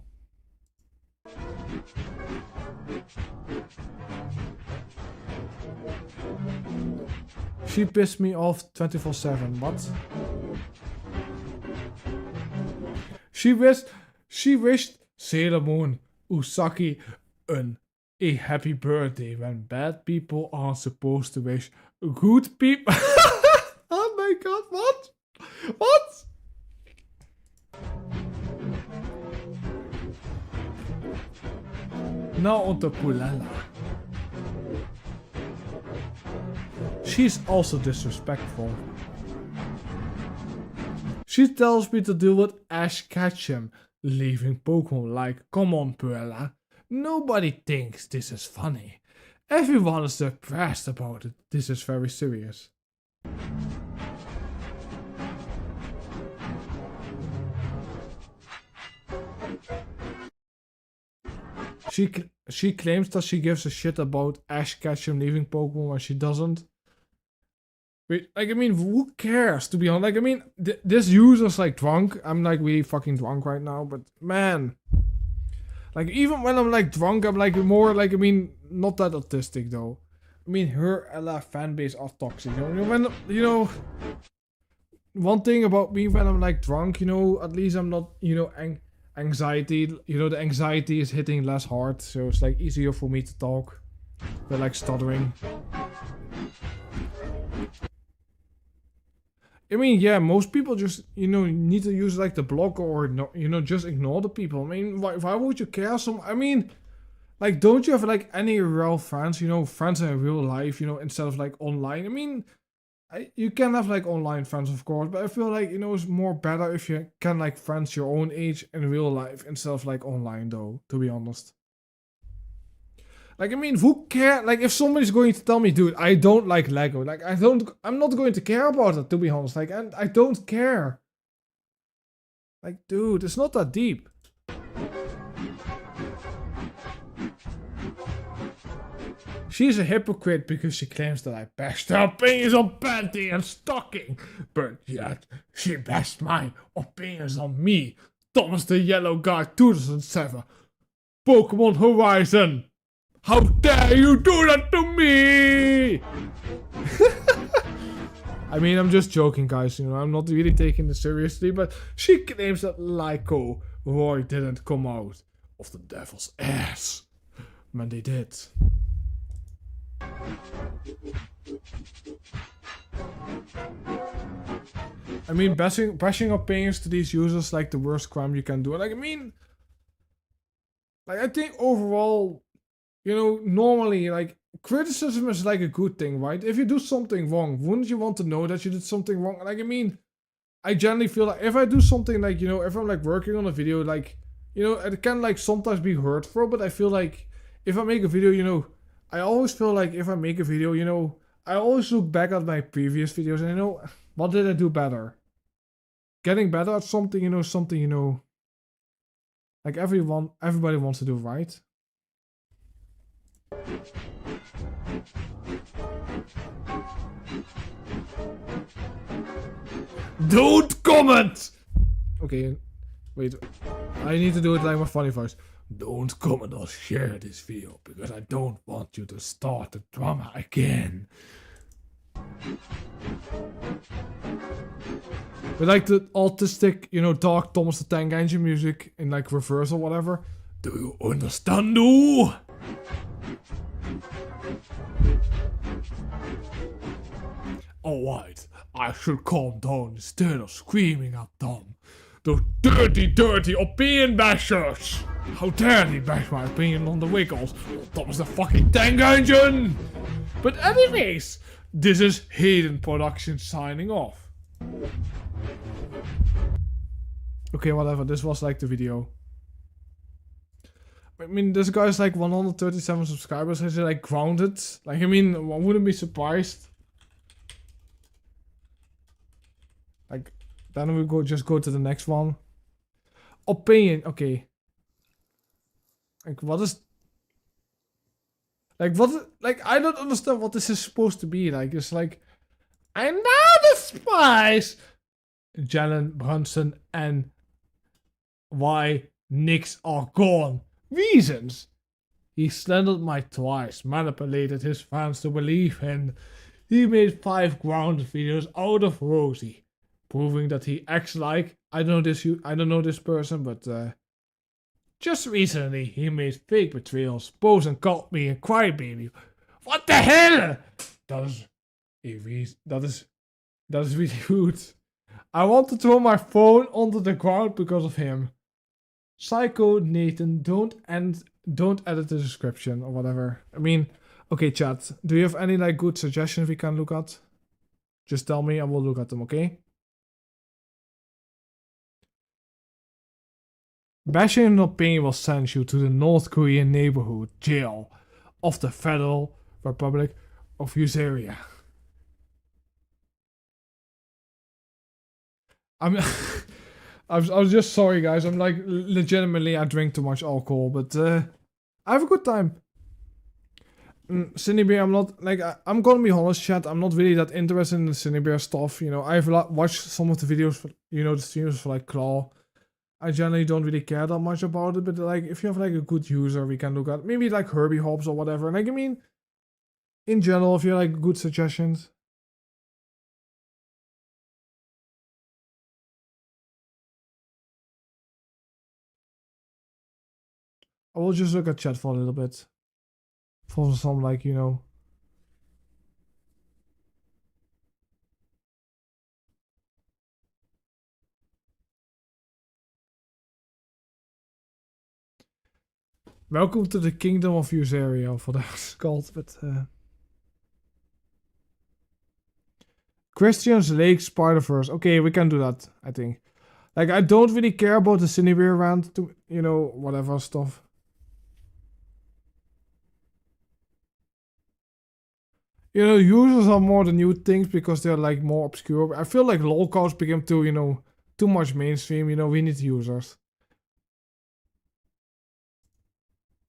She pissed me off 24/7, what? She wished Sailor Moon Usaki a happy birthday when bad people aren't supposed to wish good people. Oh my god, what? What? Now on to Pulala. She's also disrespectful. She tells me to deal with Ash Ketchum, leaving Pokemon like, come on Purella. Nobody thinks this is funny. Everyone is depressed about it. This is very serious. She claims that she gives a shit about Ash Ketchum leaving Pokemon when she doesn't. Wait, like I mean, who cares to be honest? Like I mean, this user's like drunk. I'm like really fucking drunk right now, but man. Like, even when I'm, like, drunk, I'm, like, more, like, I mean, not that autistic, though. I mean, her Ella fanbase are toxic, you know? When, you know, one thing about me when I'm, like, drunk, you know, at least I'm not, you know, anxiety, you know, the anxiety is hitting less hard, so it's, like, easier for me to talk. But, like, stuttering. I mean, yeah, most people just, you know, need to use like the blocker or, no, you know, just ignore the people. I mean, why would you care I mean, like, don't you have like any real friends, you know, friends in real life, you know, instead of like online? I mean, you can have like online friends, of course, but I feel like, you know, it's more better if you can like friends your own age in real life instead of like online, though, to be honest. Like, I mean, who cares? Like, if somebody's going to tell me, dude, I don't like Lego. Like, I'm not going to care about it, to be honest. Like, and I don't care. Like, dude, it's not that deep. She's a hypocrite because she claims that I bashed her opinions on panty and stocking. But yet, she bashed my opinions on me. Thomas the Yellow Guy 2007. Pokemon Horizon. How dare you do that to me? I mean, I'm just joking, guys. You know, I'm not really taking this seriously. But she claims that Lyco Roy didn't come out of the devil's ass when they did. I mean, bashing opinions to these users like the worst crime you can do. Like, I mean, like, I think overall, you know, normally, like, criticism is like a good thing, right? If you do something wrong, wouldn't you want to know that you did something wrong? Like, I mean, I generally feel like if I do something like, you know, if I'm like working on a video, like, you know, it can like sometimes be hurtful, but I feel like if I make a video, you know, I always feel like if I make a video, you know, I always look back at my previous videos and, you know, what did I do better? Getting better at something, you know, like everybody wants to do, right? Don't comment! Okay, wait. I need to do it like my funny voice. Don't comment or share this video because I don't want you to start the drama again. With like the autistic, you know, Dark Thomas the Tank Engine music in like reverse or whatever. Do you understand, though? Alright, I should calm down instead of screaming at them. Those dirty opinion bashers! How dare they bash my opinion on the Wiggles? Thomas the fucking Tank Engine! But anyways, this is Hayden Productions signing off. Okay, whatever, this was like the video. I mean, this guy's like 137 subscribers, is he like grounded? Like, I mean, I wouldn't be surprised. Like, then we just go to the next one. Opinion, okay. Like, what is... Like, like, I don't understand what this is supposed to be. Like, it's like... I now despise Jalen Brunson and why Knicks are gone. Reasons. He slandered Mike twice, manipulated his fans to believe him. He made 5 grounded videos out of Rosie, proving that he acts like I don't know this person, but just recently he made fake betrayals, posed and called me a crybaby. What the hell? That is really rude. I want to throw my phone onto the ground because of him. Psycho Nathan, don't edit the description or whatever. I mean, okay, chat. Do you have any like good suggestions we can look at? Just tell me and we'll look at them, okay? Bashing and not paying will send you to the North Korean neighborhood jail of the Federal Republic of Users. I'm just sorry, guys. I'm like legitimately I drink too much alcohol, but I have a good time. Cinebeer, I'm not like I'm gonna be honest, chat. I'm not really that interested in the Cinebeer stuff. You know, I've watched some of the videos, for, you know, the streams for like Claw. I generally don't really care that much about it, but like if you have like a good user, we can look at maybe like Herbie Hobbs or whatever. Like I mean, in general, if you like good suggestions. I will just look at chat for a little bit. For some, like, you know. Welcome to the Kingdom of Useria, for that's called, but Christian's Lake Spider-Verse. Okay, we can do that, I think. Like, I don't really care about the Cinebeer rant, to, you know, whatever stuff. You know, users are more the new things because they're like more obscure. I feel like lolcows became too, you know, too much mainstream. You know, we need users.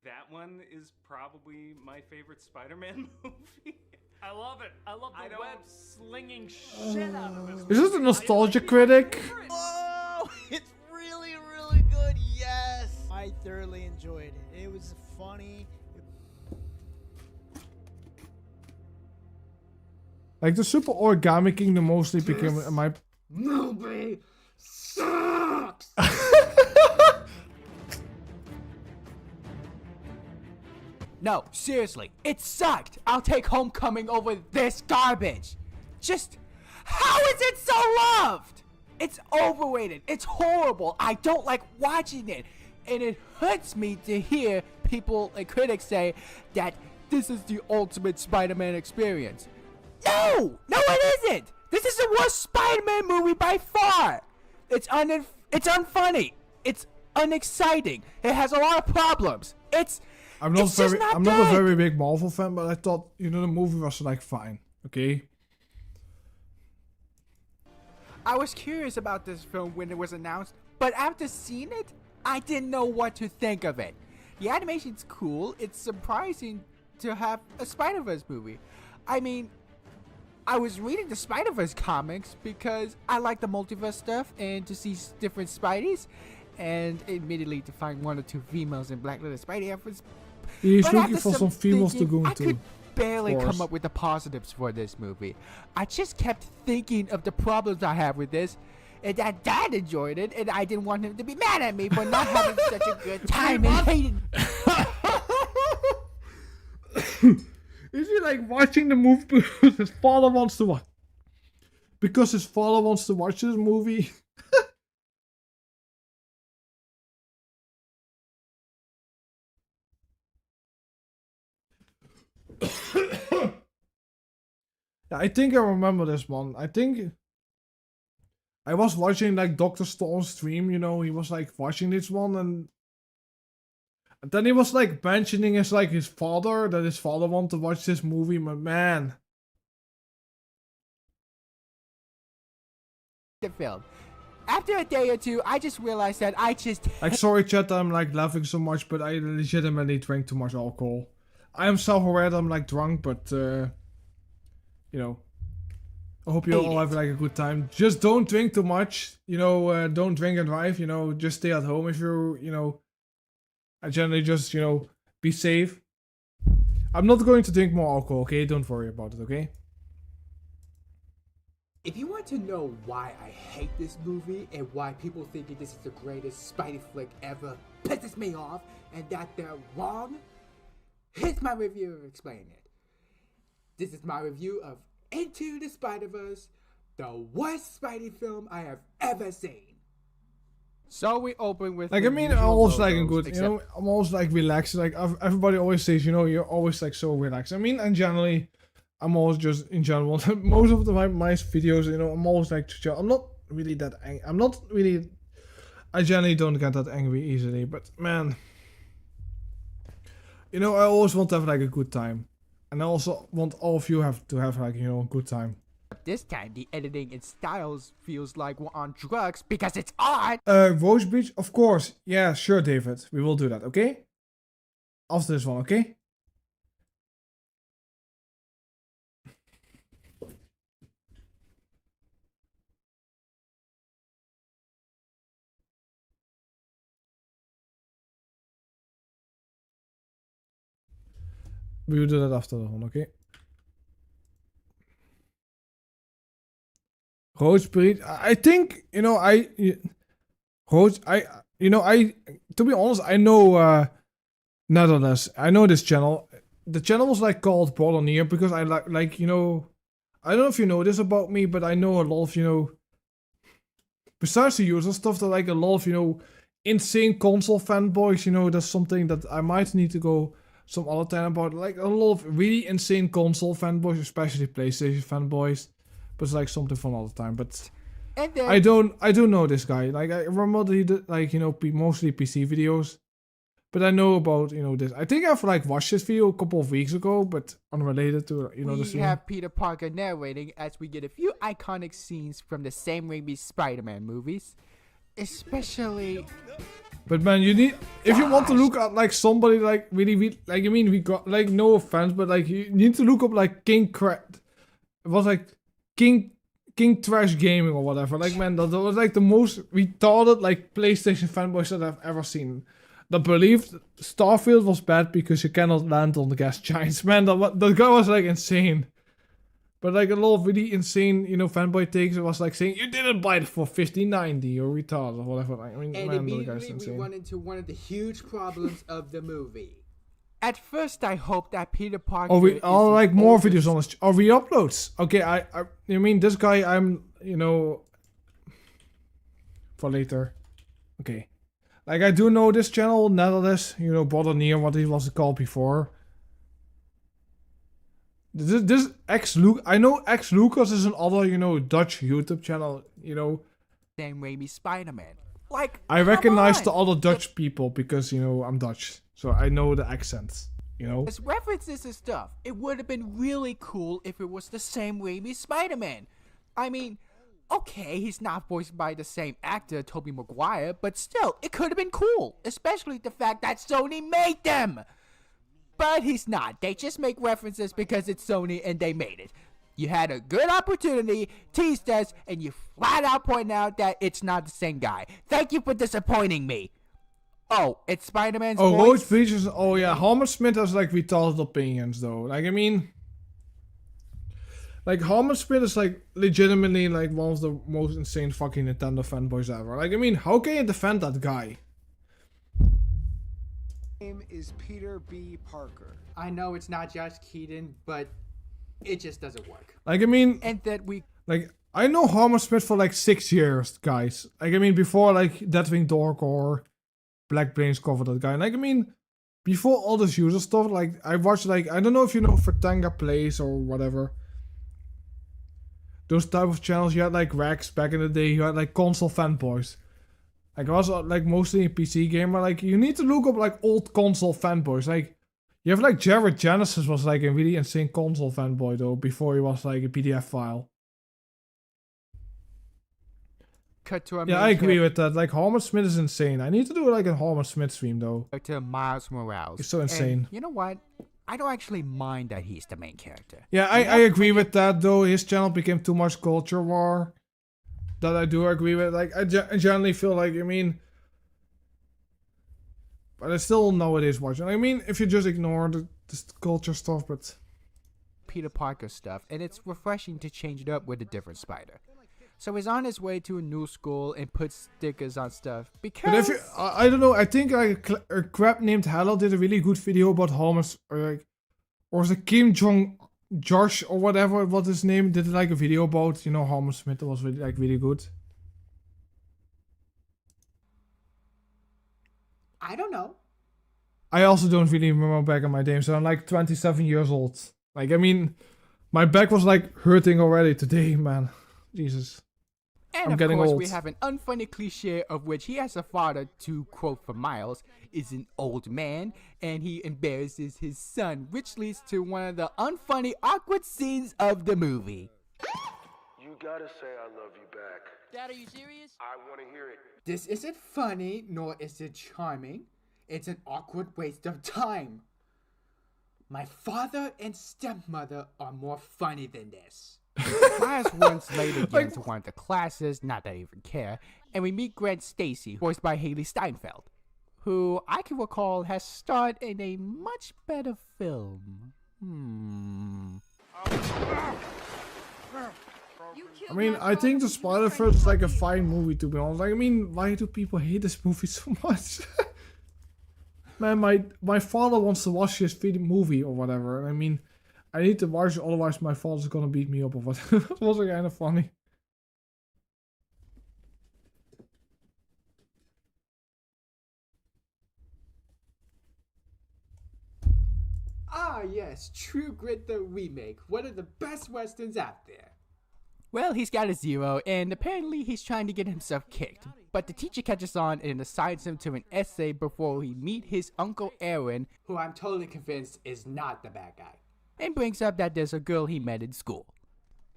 That one is probably my favorite Spider-Man movie. I love it. I love the web slinging shit out of this.
Is this a nostalgia critic?
Oh, it's really, really good. Yes, I thoroughly enjoyed it. It was funny.
Like the Super Origami Kingdom mostly became my
movie sucks.
No, seriously, it sucked. I'll take Homecoming over this garbage. Just, how is it so loved? It's overrated. It's horrible. I don't like watching it. And it hurts me to hear people and critics say that this is the ultimate Spider-Man experience. No, it isn't. This is the worst Spider-Man movie by far. It's unfunny. It's unexciting. It has a lot of problems.
I'm not a very big Marvel fan, but I thought, the movie was like fine. Okay.
I was curious about this film when it was announced, but after seeing it, I didn't know what to think of it. The animation's cool. It's surprising to have a Spider-Verse movie. I mean, I was reading the Spider-Verse comics because I like the multiverse stuff and to see different Spideys, and admittedly to find one or two females in Black Little Spidey efforts.
He's looking for some females to go into.
I could barely come up with the positives for this movie. I just kept thinking of the problems I have with this, and that Dad enjoyed it, and I didn't want him to be mad at me for not having such a good time and hating.
Is he like watching the movie because his father wants to watch? Because his father wants to watch this movie? Yeah, I think I remember this one. I think I was watching like Dr. Storm's stream, he was like watching this one and then he was like mentioning his father, that his father wanted to watch this movie, but man.
The film. After a day or two, I just realized that
Like, sorry chat that I'm like laughing so much, but I legitimately drank too much alcohol. I am self-aware that I'm like drunk, but I hope you all have like a good time. Just don't drink too much, don't drink and drive, just stay at home if you're, I generally just, be safe. I'm not going to drink more alcohol, okay? Don't worry about it, okay?
If you want to know why I hate this movie and why people think this is the greatest Spidey flick ever pisses me off and that they're wrong, here's my review of explaining it. This is my review of Into the Spider-Verse, the worst Spidey film I have ever seen. So we open with
like, I mean, I'm always like in good, I'm always like relaxed. Like everybody always says, you're always like so relaxed. I mean, and generally, I'm always just in general. Most of my videos, I'm always like, I'm not really that angry. I generally don't get that angry easily. But man, I always want to have like a good time, and I also want all of you to have like a good time.
This time, the editing and styles feels like we're on drugs because it's on.
Rose Beach, of course. Yeah, sure, David. We will do that, okay? After this one, okay? We will do that after the one, okay? Roosbeer, I think, to be honest, I know Netherlands. I know this channel. The channel was like called Bolonier because I like, I don't know if you know this about me, but I know a lot of, besides the user stuff, that like a lot of, insane console fanboys, that's something that I might need to go some other time about. Like a lot of really insane console fanboys, especially PlayStation fanboys. But it's like something for another time. But I do know this guy. Like I remember that he did like mostly PC videos. But I know about this. I think I've like watched this video a couple of weeks ago, but unrelated to the scene.
We have Peter Parker narrating as we get a few iconic scenes from the Sam Raimi Spider-Man movies, especially.
But man, you need if you want to look at like somebody like really like we got like no offense, but like you need to look up like King Crap. It was like King Trash Gaming or whatever. Like man, that was like the most retarded like PlayStation fanboys that I've ever seen. That believed Starfield was bad because you cannot land on the gas giants. Man, that guy was like insane. But like a lot of really insane, fanboy takes. It was like saying you didn't buy it for $15.90 or retarded or whatever. I mean,
and
man,
immediately we run into one of the huge problems of the movie. At first, I hope that Peter Parker.
Or like more videos on this. Or re-uploads. Okay, you mean this guy? I'm, for later. Okay. Like, I do know this channel, Netherlands, you know, Brother Near, what he was called before. This I know X Lucas is another, you know, Dutch YouTube channel, you know.
Sam Raimi Spider-Man. Like,
I recognize the other Dutch people because, you know, I'm Dutch. So I know the accents, you know.
As references and stuff, it would have been really cool if it was the Sam Raimi Spider-Man. I mean, okay, he's not voiced by the same actor, Tobey Maguire, but still, it could have been cool. Especially the fact that Sony made them. But he's not. They just make references because it's Sony and they made it. You had a good opportunity, teased us, and you flat out point out that it's not the same guy. Thank you for disappointing me. Oh, it's Spider-Man's voice?
Roach Beaches. Oh, yeah. Homer Smith has, like, retarded opinions, though. Like, I mean... Like, Homer Smith is, like, legitimately, like, one of the most insane fucking Nintendo fanboys ever. Like, I mean, how can you defend that guy?
Name is Peter B. Parker.
I know it's not Josh Keaton, but it just doesn't work.
Like, I mean...
And that we...
Like, I know Homer Smith for, like, 6 years, guys. Like, I mean, before, like, Deathwing Dork or Black Brains covered that guy. Like, I mean, before all this user stuff, like, I watched, like, I don't know if you know Vertanga Plays or whatever. Those type of channels. You had, like, Rex back in the day. You had, like, console fanboys. Like, I was, like, mostly a PC gamer. Like, you need to look up, like, old console fanboys. Like, you have, like, Jared Genesis was, like, a really insane console fanboy, though, before he was, like, a PDF file.
Cut to a
Yeah, I agree with that. Like, Homer Smith is insane. I need to do, like, a Homer Smith stream, though.
To Miles Morales.
He's so insane.
And you know what? I don't actually mind that he's the main character.
Yeah, I agree with that, though. His channel became too much culture war. That I do agree with. Like, I generally feel like, I mean... But I still nowadays watching. I mean, if you just ignore the culture stuff, but...
Peter Parker stuff, and it's refreshing to change it up with a different spider. So he's on his way to a new school and puts stickers on stuff because...
But if you, I don't know, I think like a crap named Hello did a really good video about Homer's, or was it Kim Jong Josh or whatever what his name did like a video about, you know, Homer Smith. That was really, like, really good.
I don't know.
I also don't really remember back in my day, so I'm like 27 years old. Like, I mean, my back was like hurting already today, man. Jesus.
And
I'm getting
of course,
old.
we have an unfunny cliche of which he has a father, to quote from Miles, is an old man, and he embarrasses his son, which leads to one of the unfunny, awkward scenes of the movie.
You gotta say I love you back.
Dad, are you serious?
I wanna hear it.
This isn't funny, nor is it charming. It's an awkward waste of time. My father and stepmother are more funny than this. Miles runs late again to one of the classes, not that I even care, and we meet Grant Stacy, voiced by Haley Steinfeld, who I can recall has starred in a much better film.
I mean, I think the Spider-Verse is like a fine movie, to be honest. Like, I mean, why do people hate this movie so much? Man, my father wants to watch this movie or whatever, and I mean, I need to watch it, otherwise my father's gonna beat me up or whatever. It was kind of funny.
Ah yes, True Grit the remake, one of the best westerns out there. Well, he's got a 0, and apparently he's trying to get himself kicked. But the teacher catches on and assigns him to an essay before he meet his Uncle Aaron, who I'm totally convinced is not the bad guy, and brings up that there's a girl he met in school.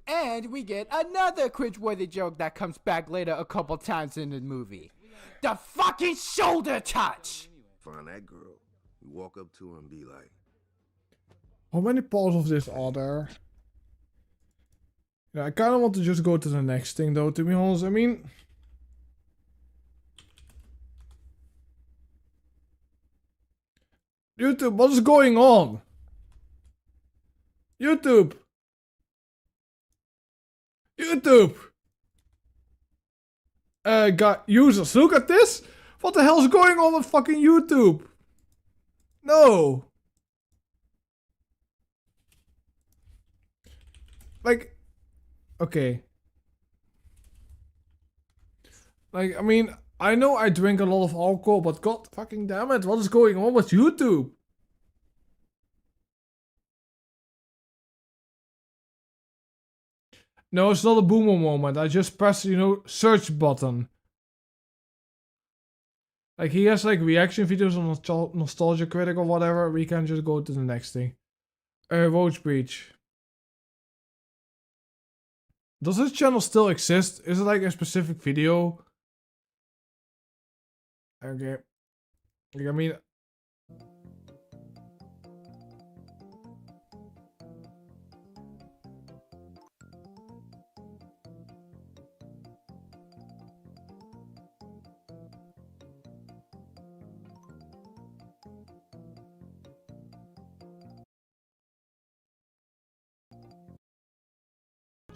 And we get another cringeworthy joke that comes back later a couple times in the movie. The fucking shoulder touch!
Find that girl. You walk up to her and be like...
How many parts of this are there? Yeah, I kind of want to just go to the next thing, though, to be honest. I mean... YouTube, what is going on? YouTube! YouTube! Got users, look at this! What the hell is going on with fucking YouTube? No! Like... Okay. Like, I mean, I know I drink a lot of alcohol, but god fucking damn it, what is going on with YouTube? No, it's not a boomer moment. I just press, search button. Like, he has, like, reaction videos on Nostalgia Critic or whatever. We can just go to the next thing. Roach Breach. Does this channel still exist? Is it, like, a specific video? Okay. Like, I mean...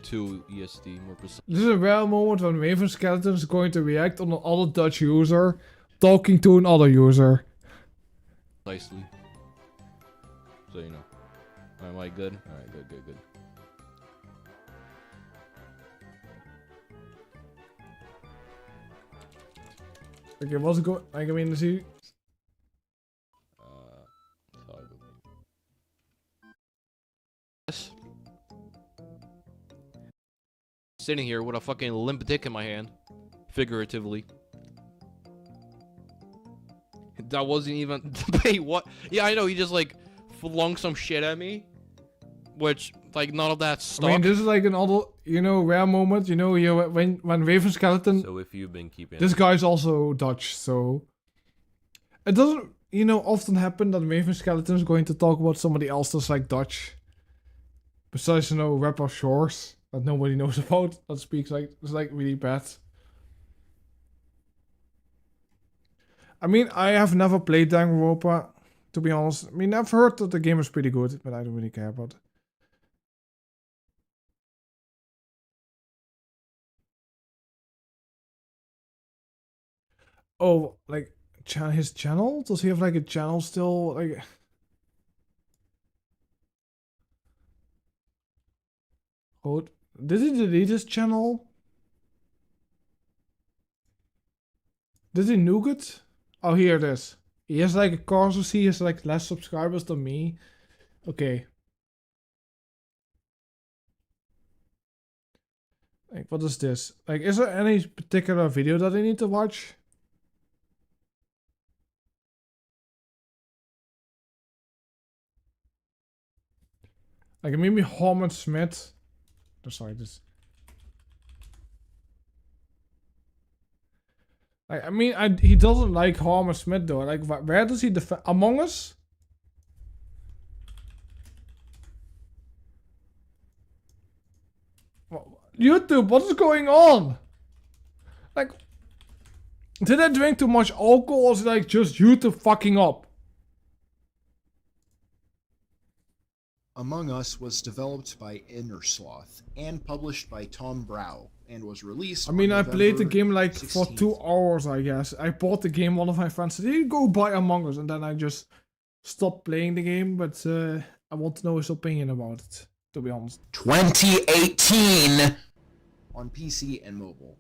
To ESD, more precise.
This is a rare moment when Raven Skeleton is going to react on another Dutch user talking to another user.
Precisely. So you know. Am I good? Alright, good.
Okay, what's going... Like, I mean, is he...
Yes. Sitting here with a fucking limp dick in my hand. Figuratively. That wasn't even... Wait, what? Yeah, I know, he just, like, flung some shit at me. Which, like, none of that stuck.
I mean, this is like another, rare moment. When Raven Skeleton...
So if you've been keeping...
This guy's also Dutch, so... It doesn't, often happen that Raven Skeleton is going to talk about somebody else that's, like, Dutch. Besides, rapper Shores that nobody knows about. That speaks, like, it's, like, really bad. I mean, I have never played Danganronpa, to be honest. I mean, I've heard that the game is pretty good, but I don't really care about it. Oh, like, his channel? Does he have, like, a channel still? Like... Hold. Did he delete his channel? Did he nuke it? Oh, here it is. He has, like, a Corsus. He has, like, less subscribers than me. Okay. Like, what is this? Like, is there any particular video that I need to watch? Like, maybe Harmon Smith. Oh, sorry, this. I mean, he doesn't like Harmon Smith though. Like, where does he defend? Among Us? YouTube, what is going on? Like, did I drink too much alcohol or is it like just YouTube fucking up?
Among Us was developed by Innersloth and published by Tom Brow and was released.
I mean, I played the game like
16th.
for 2 hours, I guess. I bought the game, one of my friends said, "Hey, go buy Among Us," and then I just stopped playing the game, but I want to know his opinion about it, to be honest.
2018! On PC and mobile.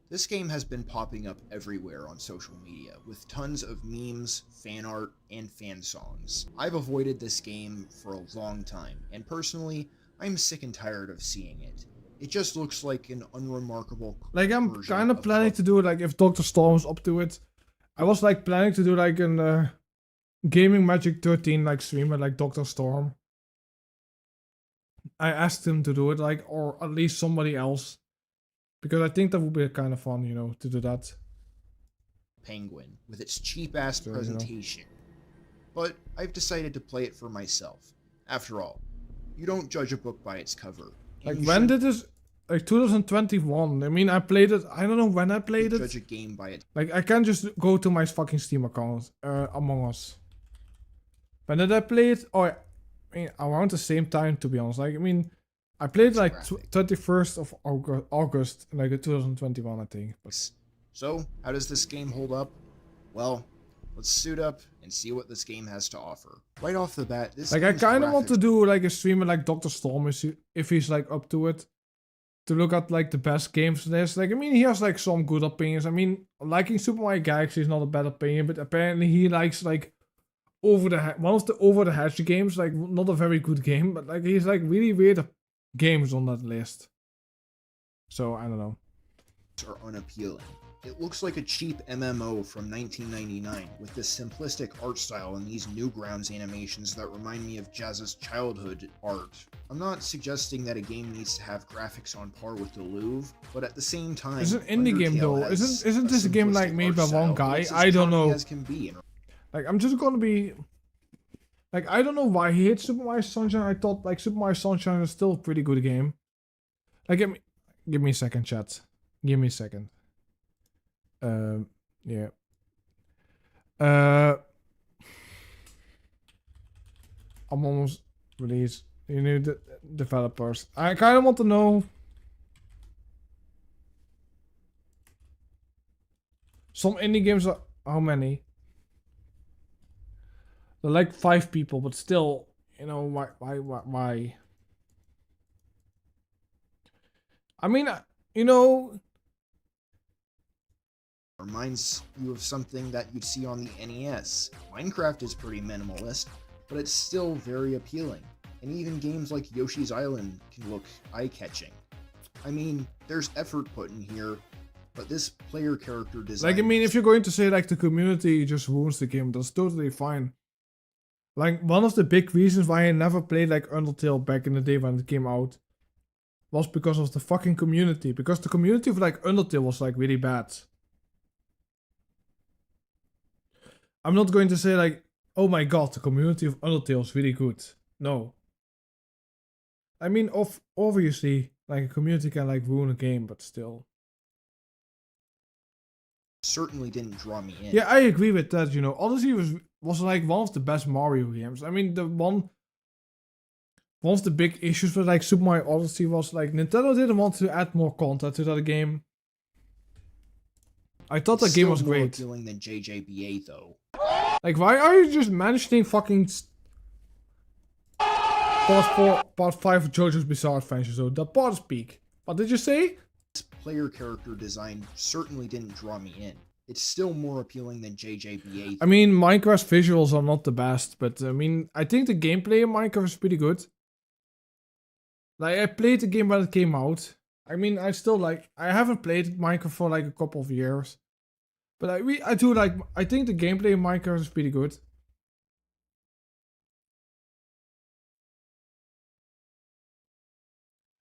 This game has been popping up everywhere on social media, with tons of memes, fan art, and fan songs. I've avoided this game for a long time, and personally, I'm sick and tired of seeing it. It just looks like an unremarkable
Like, I'm kind of planning to do it, like, if Dr. Storm's up to it. I was, like, planning to do, like, an Gaming Magic 13, like, streamer, like Dr. Storm. I asked him to do it, like, or at least somebody else. Because I think that would be kind of fun, to do that.
Penguin, with its cheap-ass presentation. But I've decided to play it for myself. After all, you don't judge a book by its cover.
Like, when did this... Like, 2021. I mean, I played it... I don't know when I played it.
Judge a game by it.
Like, I can't just go to my fucking Steam account. Among Us. When did I play it? Oh, I mean, around the same time, to be honest. Like, I mean... I played like 21st of August, like 2021, I think. But...
So, how does this game hold up? Well, let's suit up and see what this game has to offer. Right off the bat, this
like, I kind of want to do like a streamer like Dr. Storm if he's like up to it. to look at like the best games list. Like, I mean, he has like some good opinions. I mean, liking Super Mario Galaxy is not a bad opinion, but apparently he likes like one of the Over the Hedge games, like not a very good game, but like he's like really weird games on that list. So I don't know.
Are unappealing. It looks like a cheap MMO from 1999 with this simplistic art style and these Newgrounds animations that remind me of Jazz's childhood art. I'm not suggesting that a game needs to have graphics on par with the Louvre, but at the same time,
it's an indie game though. Isn't this a game like made by one guy? I don't know. Like, I'm just gonna be like, I don't know why he hates Super Mario Sunshine. I thought like Super Mario Sunshine is still a pretty good game. Like, give me a second, chat. Give me a second. Yeah. I'm almost released. You need the developers. I kind of want to know some indie games are how many? They're like 5 people, but still, you know, why? I mean, you know,
reminds you of something that you'd see on the NES. Minecraft is pretty minimalist, but it's still very appealing. And even games like Yoshi's Island can look eye-catching. I mean, there's effort put in here, but this player character design...
Like, I mean, if you're going to say, like, the community just ruins the game, that's totally fine. Like, one of the big reasons why I never played, like, Undertale back in the day when it came out was because of the fucking community. Because the community of, like, Undertale was, like, really bad. I'm not going to say, like, oh my god, the community of Undertale is really good. No. I mean, obviously, like, a community can, like, ruin a game, but still.
Certainly didn't draw me in.
Yeah, I agree with that, you know. Odyssey was like, one of the best Mario games. I mean, one of the big issues with, like, Super Mario Odyssey was, like, Nintendo didn't want to add more content to that game. I thought that game was great.
Still more appealing than JJBA, though.
Like, why are you just mentioning fucking part 5 of JoJo's Bizarre Adventure? So that part speak. What did you say?
This player character design certainly didn't draw me in. It's still more appealing than JJBA.
I mean, Minecraft's visuals are not the best, but I mean, I think the gameplay in Minecraft is pretty good. Like, I played the game when it came out. I mean, I haven't played Minecraft for like a couple of years. But I do like, I think the gameplay in Minecraft is pretty good.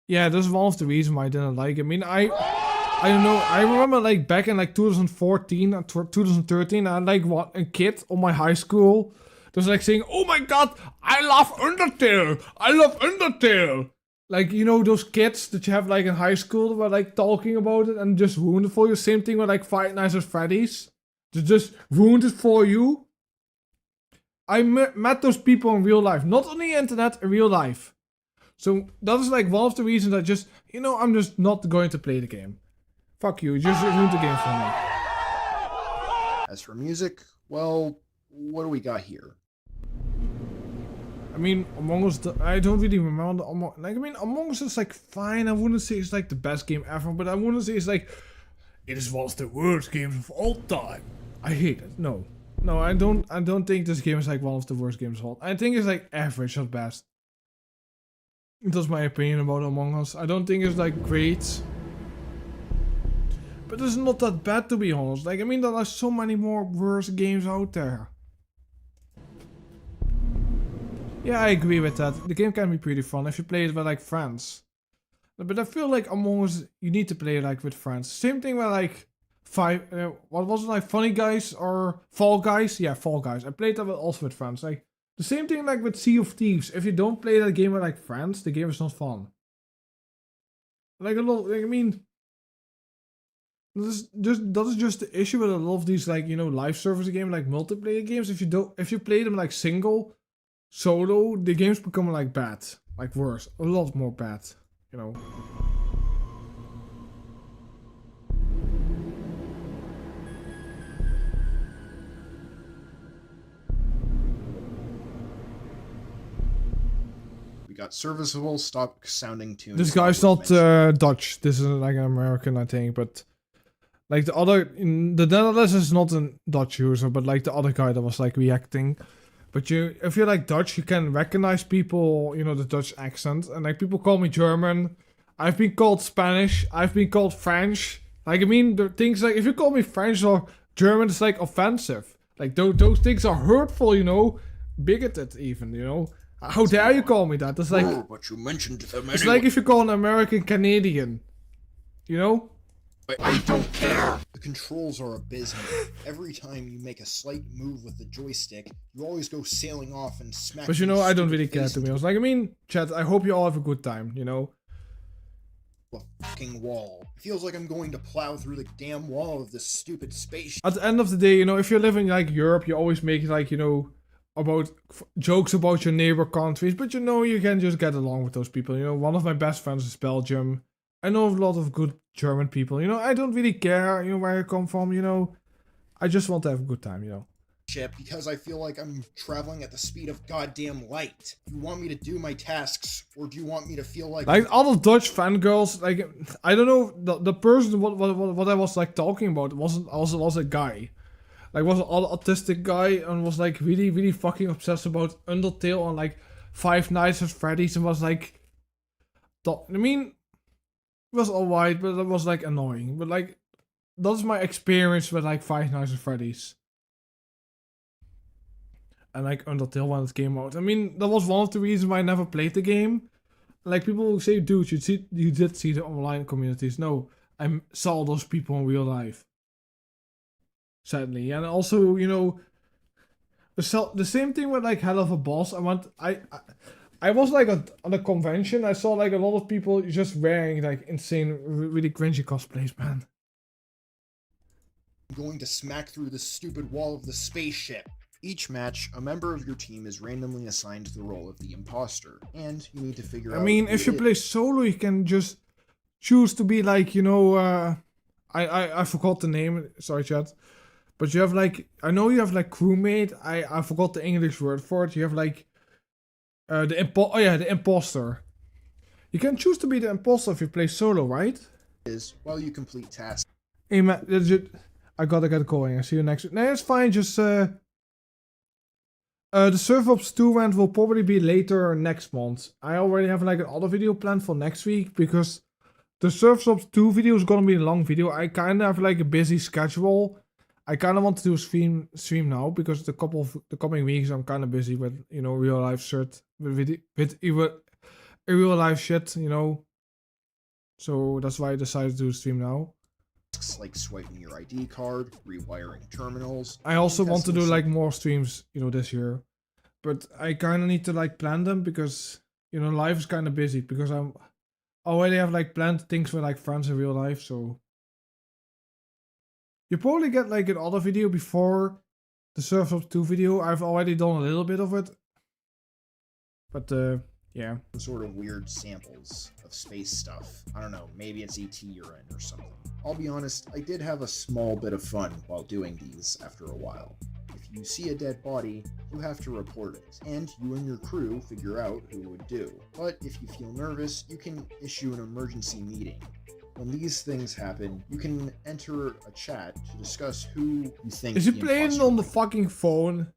Yeah, that's one of the reasons why I didn't like it. I mean, I don't know, I remember like back in like 2014 or 2013, I had like a kid on my high school that was like saying, oh my god, I love Undertale! I love Undertale! Like, you know, those kids that you have like in high school that were like talking about it and just ruined it for you. Same thing with like Five Nights at Freddy's. They just ruined it for you. I met those people in real life. Not on the internet, in real life. So that is like one of the reasons I just, you know, I'm just not going to play the game. Fuck you, just ruined the game for me.
As for music, well, what do we got here?
I mean, Among Us, I don't really remember Among Us is like fine. I wouldn't say it's like the best game ever, but I wouldn't say it's like, it is one of the worst games of all time. I hate it. No, I don't think this game is like one of the worst games of all time. I think it's like average at best. That's my opinion about Among Us. I don't think it's like great, but it's not that bad, to be honest. Like, I mean, there are so many more worse games out there. Yeah, I agree with that. The game can be pretty fun if you play it with like friends. But I feel like Among Us, you need to play it like with friends. Same thing with like what was it, like Funny Guys or Fall Guys? Yeah, Fall Guys. I played that also with friends. Like the same thing like with Sea of Thieves. If you don't play that game with like friends, the game is not fun. Like a lot, like, I mean, that is just the issue with a lot of these, like, you know, live service games, like multiplayer games. If you play them like solo, the games become like bad, like worse, a lot more bad, you know.
We serviceable, stop sounding tuned.
This guy's not Dutch. This is like an American, I think. But like the Netherlands is not a Dutch user, but like the other guy that was like reacting. But if you're like Dutch, you can recognize people, you know, the Dutch accent. And like people call me German. I've been called Spanish. I've been called French. Like, I mean, the things like, if you call me French or German, it's like offensive. Like, those things are hurtful, you know? Bigoted, even, you know? How dare you call me that? That's like.
Oh, but you mentioned them
It's
anyway.
like if you call an American Canadian. You know?
I don't care! The controls are abysmal. Every time you make a slight move with the joystick, you always go sailing off and smack.
But you know, I don't really care, to be honest. Like, I mean, chat, I hope you all have a good time, you know?
A fucking wall. It feels like I'm going to plow through the damn wall of this stupid space.
At the end of the day, you know, if you live in like Europe, you always make like, you know, about jokes about your neighbor countries, but you know, you can just get along with those people. You know, one of my best friends is Belgium. I know a lot of good German people. You know, I don't really care, you know, where I come from. You know, I just want to have a good time. You know.
Because I feel like I'm traveling at the speed of goddamn light. Do you want me to do my tasks, or do you want me to feel like
all the Dutch fangirls? Like, I don't know, the person what I was like talking about was a guy, like was an autistic guy and was like really fucking obsessed about Undertale and like Five Nights at Freddy's and was like, I mean, it was alright, but it was like annoying. But like, that's my experience with like Five Nights at Freddy's. And like Undertale when it came out. I mean, that was one of the reasons why I never played the game. Like people will say, dude, you did see the online communities. No, I saw those people in real life. Sadly. And also, you know, the same thing with like Hell of a Boss. I was like on a convention. I saw like a lot of people just wearing like insane, really cringy cosplays, man.
I'm going to smack through the stupid wall of the spaceship. Each match, a member of your team is randomly assigned the role of the imposter, and you need to figure out.
I mean, if you play solo, you can just choose to be like, you know, I forgot the name. Sorry, chat. But you have like, I know you have like crewmate. I forgot the English word for it. You have like the imposter. You can choose to be the imposter if you play solo, right?
Is while you complete tasks.
Hey man, I gotta get going. I see you next week. No, it's fine. Just the Server Ops 2 event will probably be later next month. I already have like another video planned for next week because the Server Ops 2 video is gonna be a long video. I kinda have like a busy schedule. I kinda want to do a stream now because the coming weeks I'm kinda busy with, you know, real life shit with real life shit, you know. So that's why I decided to do a stream now.
Like swiping your ID card, rewiring terminals.
I also want to do like more streams, you know, this year. But I kind of need to like plan them because, you know, life is kind of busy because I already have like planned things with like friends in real life. So you probably get like another video before the Server Ops 2 video. I've already done a little bit of it. But yeah.
Some sort of weird samples of space stuff. I don't know, maybe it's ET urine or something. I'll be honest, I did have a small bit of fun while doing these after a while. If you see a dead body, you have to report it, and you and your crew figure out who would do. But if you feel nervous, you can issue an emergency meeting. When these things happen, you can enter a chat to discuss who you think
is he playing on the fucking phone?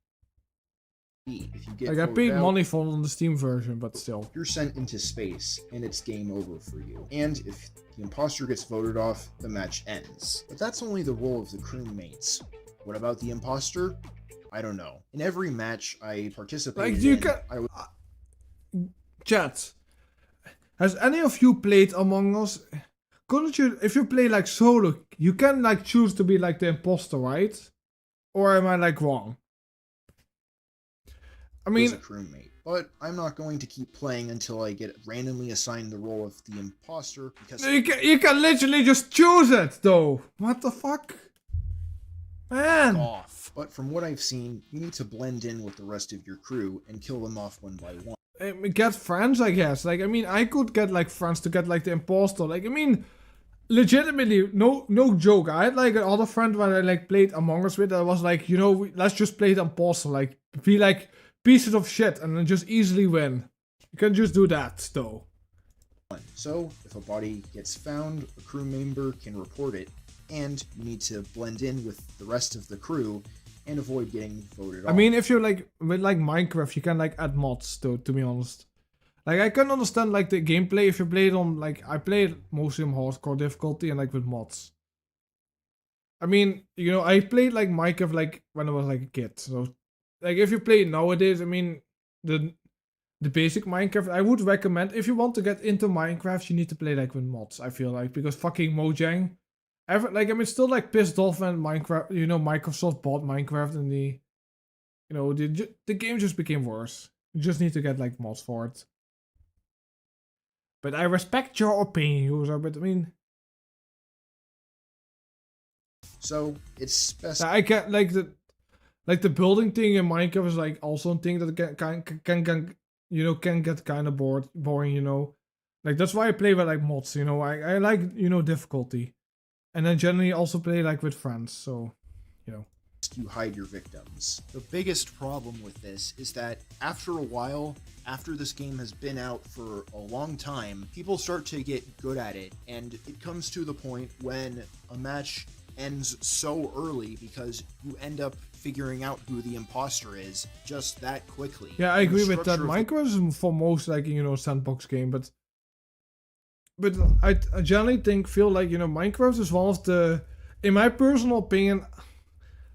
If you get
like I paid money for on the Steam version, but still.
You're sent into space, and it's game over for you. And if the imposter gets voted off, the match ends. But that's only the role of the crewmates. What about the imposter? I don't know. In every match I participated
like you
in,
can... Chat. Has any of you played Among Us? Couldn't you, if you play like solo, you can like choose to be like the imposter, right? Or am I like wrong? I mean,
a crewmate, but I'm not going to keep playing until I get randomly assigned the role of the imposter because
you can literally just choose it though. What the fuck, man?
Off. But from what I've seen, you need to blend in with the rest of your crew and kill them off one by one.
Get friends, I guess. Like, I mean, I could get like friends to get like the imposter. Like, I mean, legitimately, no joke. I had like another friend when I like played Among Us with. I was like, you know, let's just play the imposter. Like, be like pieces of shit and then just easily win. You can just do that, though.
So, if a body gets found, a crew member can report it, and you need to blend in with the rest of the crew and avoid getting voted off.
I mean, if you're like with like Minecraft, you can like add mods, though. To be honest, like I can understand like the gameplay if you play it on like I played mostly on hardcore difficulty and like with mods. I mean, you know, I played like Minecraft like when I was like a kid. So, like if you play it nowadays, I mean, the basic Minecraft, I would recommend if you want to get into Minecraft, you need to play like with mods. I feel like because fucking Mojang, like I'm still like pissed off when Minecraft, you know, Microsoft bought Minecraft and the game just became worse. You just need to get like mods for it. But I respect your opinion, user. But I mean.
So it's best.
I get like the building thing in Minecraft is like also a thing that can you know can get kind of boring, you know. Like that's why I play with like mods, you know. I like, you know, difficulty, and then generally also play like with friends. So, you know.
You hide your victims. The biggest problem with this is that after a while, after this game has been out for a long time, people start to get good at it, and it comes to the point when a match ends so early because you end up figuring out who the imposter is just that quickly.
Yeah, I agree with that. Minecraft is for most like, you know, sandbox game, but I generally feel like, you know, Minecraft is one of the, in my personal opinion,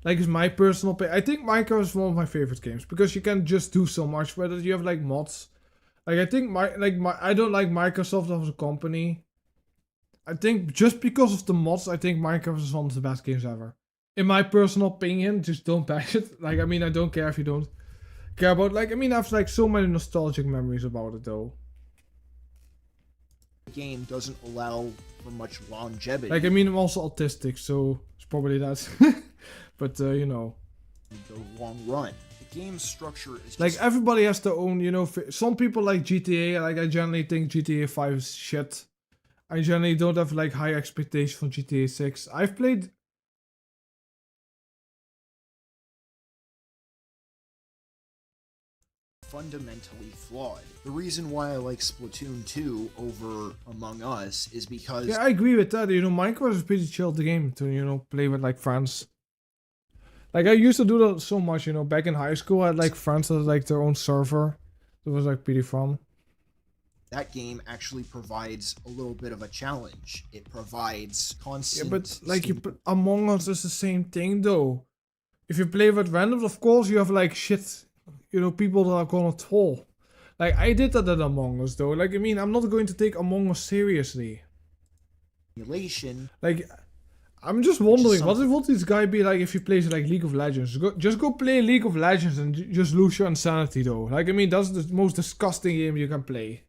like it's my personal opinion, I think Minecraft is one of my favorite games because you can just do so much with it. You have like mods. Like I think I don't like Microsoft as a company. I think just because of the mods, I think Minecraft is one of the best games ever. In my personal opinion, just don't buy it. Like, I mean, I don't care if you don't care about, like, I mean, I have like so many nostalgic memories about it though.
The game doesn't allow for much longevity.
Like, I mean, I'm also autistic, so it's probably that. But, you know.
The long run. The game's structure is just...
Like, everybody has their own, you know, some people like GTA, like, I generally think GTA 5 is shit. I generally don't have like high expectations for GTA 6. I've played
fundamentally flawed. The reason why I like Splatoon 2 over Among Us is because...
Yeah, I agree with that. You know, Minecraft is a pretty chill game to, you know, play with like friends. Like I used to do that so much, you know, back in high school I had like friends that had like their own server. It was like pretty fun.
That game actually provides a little bit of a challenge. It provides constant...
Yeah, but like Among Us is the same thing though. If you play with randoms, of course you have like shit, you know, people that are gonna troll. Like I did that at Among Us though. Like I mean, I'm not going to take Among Us seriously. Like, I'm just wondering, what would this guy be like if he plays like League of Legends? Just go play League of Legends and just lose your insanity though. Like I mean, that's the most disgusting game you can play.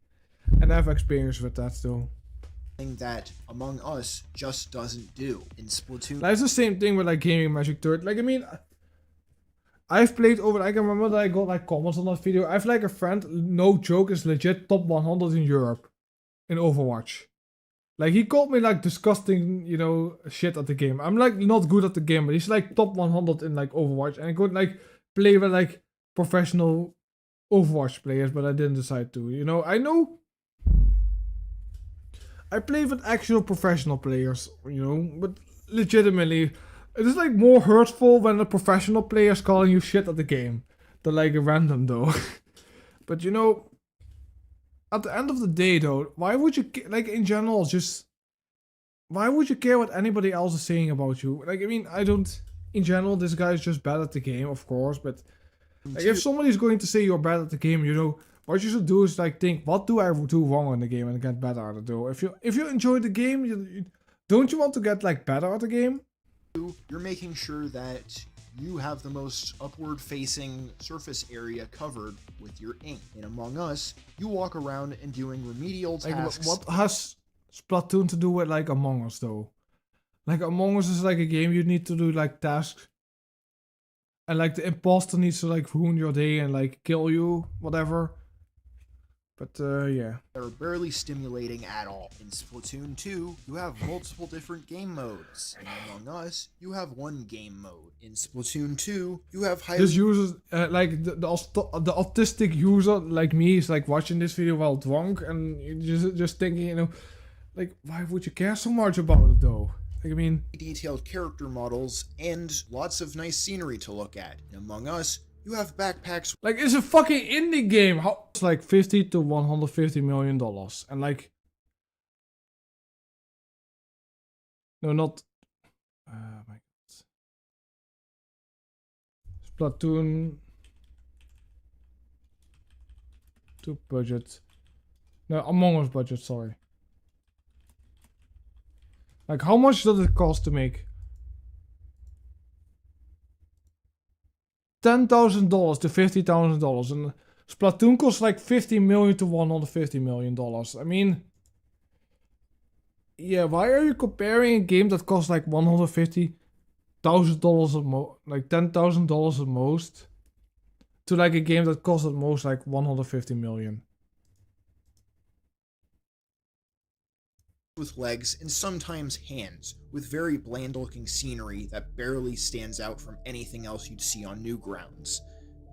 And I have experience with that though.
That Among Us just doesn't do in Splatoon.
That's the same thing with like Gaming Magic Third. Like I mean, I've played over. I can remember that I got like comments on that video. I have like a friend, no joke, is legit top 100 in Europe in Overwatch. Like he called me like disgusting, you know, shit at the game. I'm like not good at the game, but he's like top 100 in like Overwatch, and I could like play with like professional Overwatch players, but I didn't decide to. You know, I play with actual professional players, you know, but legitimately, it is like more hurtful when a professional player is calling you shit at the game than like a random though. But you know, at the end of the day though, why would you, like in general, just, why would you care what anybody else is saying about you? Like, I mean, I don't, in general, this guy is just bad at the game, of course, but like if somebody's going to say you're bad at the game, you know, what you should do is like think, what do I do wrong in the game and get better at it though? If you enjoy the game, don't you want to get like better at the game?
You're making sure that you have the most upward facing surface area covered with your ink. In Among Us, you walk around and doing remedial tasks.
Like, what has Splatoon to do with like Among Us though? Like Among Us is like a game you need to do like tasks. And like the imposter needs to like ruin your day and like kill you, whatever. But yeah.
They're barely stimulating at all. In Splatoon 2, you have multiple different game modes. In Among Us, you have one game mode. In Splatoon 2, you have highly...
This user, like the autistic user like me is like watching this video while drunk and just thinking, you know, like why would you care so much about it though? Like, I mean,
detailed character models and lots of nice scenery to look at. In Among Us, you have backpacks.
Like, it's a fucking indie game. How it's like $50 to $150 million, and like, no, not. My God. Splatoon 2 budget. No, Among Us budget. Sorry. Like, how much does it cost to make? $10,000 to $50,000, and Splatoon costs like $50 million to $150 million. I mean, yeah, why are you comparing a game that costs like $150,000 like $10,000 at most, to like a game that costs at most like $150 million?
With legs and sometimes hands, with very bland looking scenery that barely stands out from anything else you'd see on Newgrounds.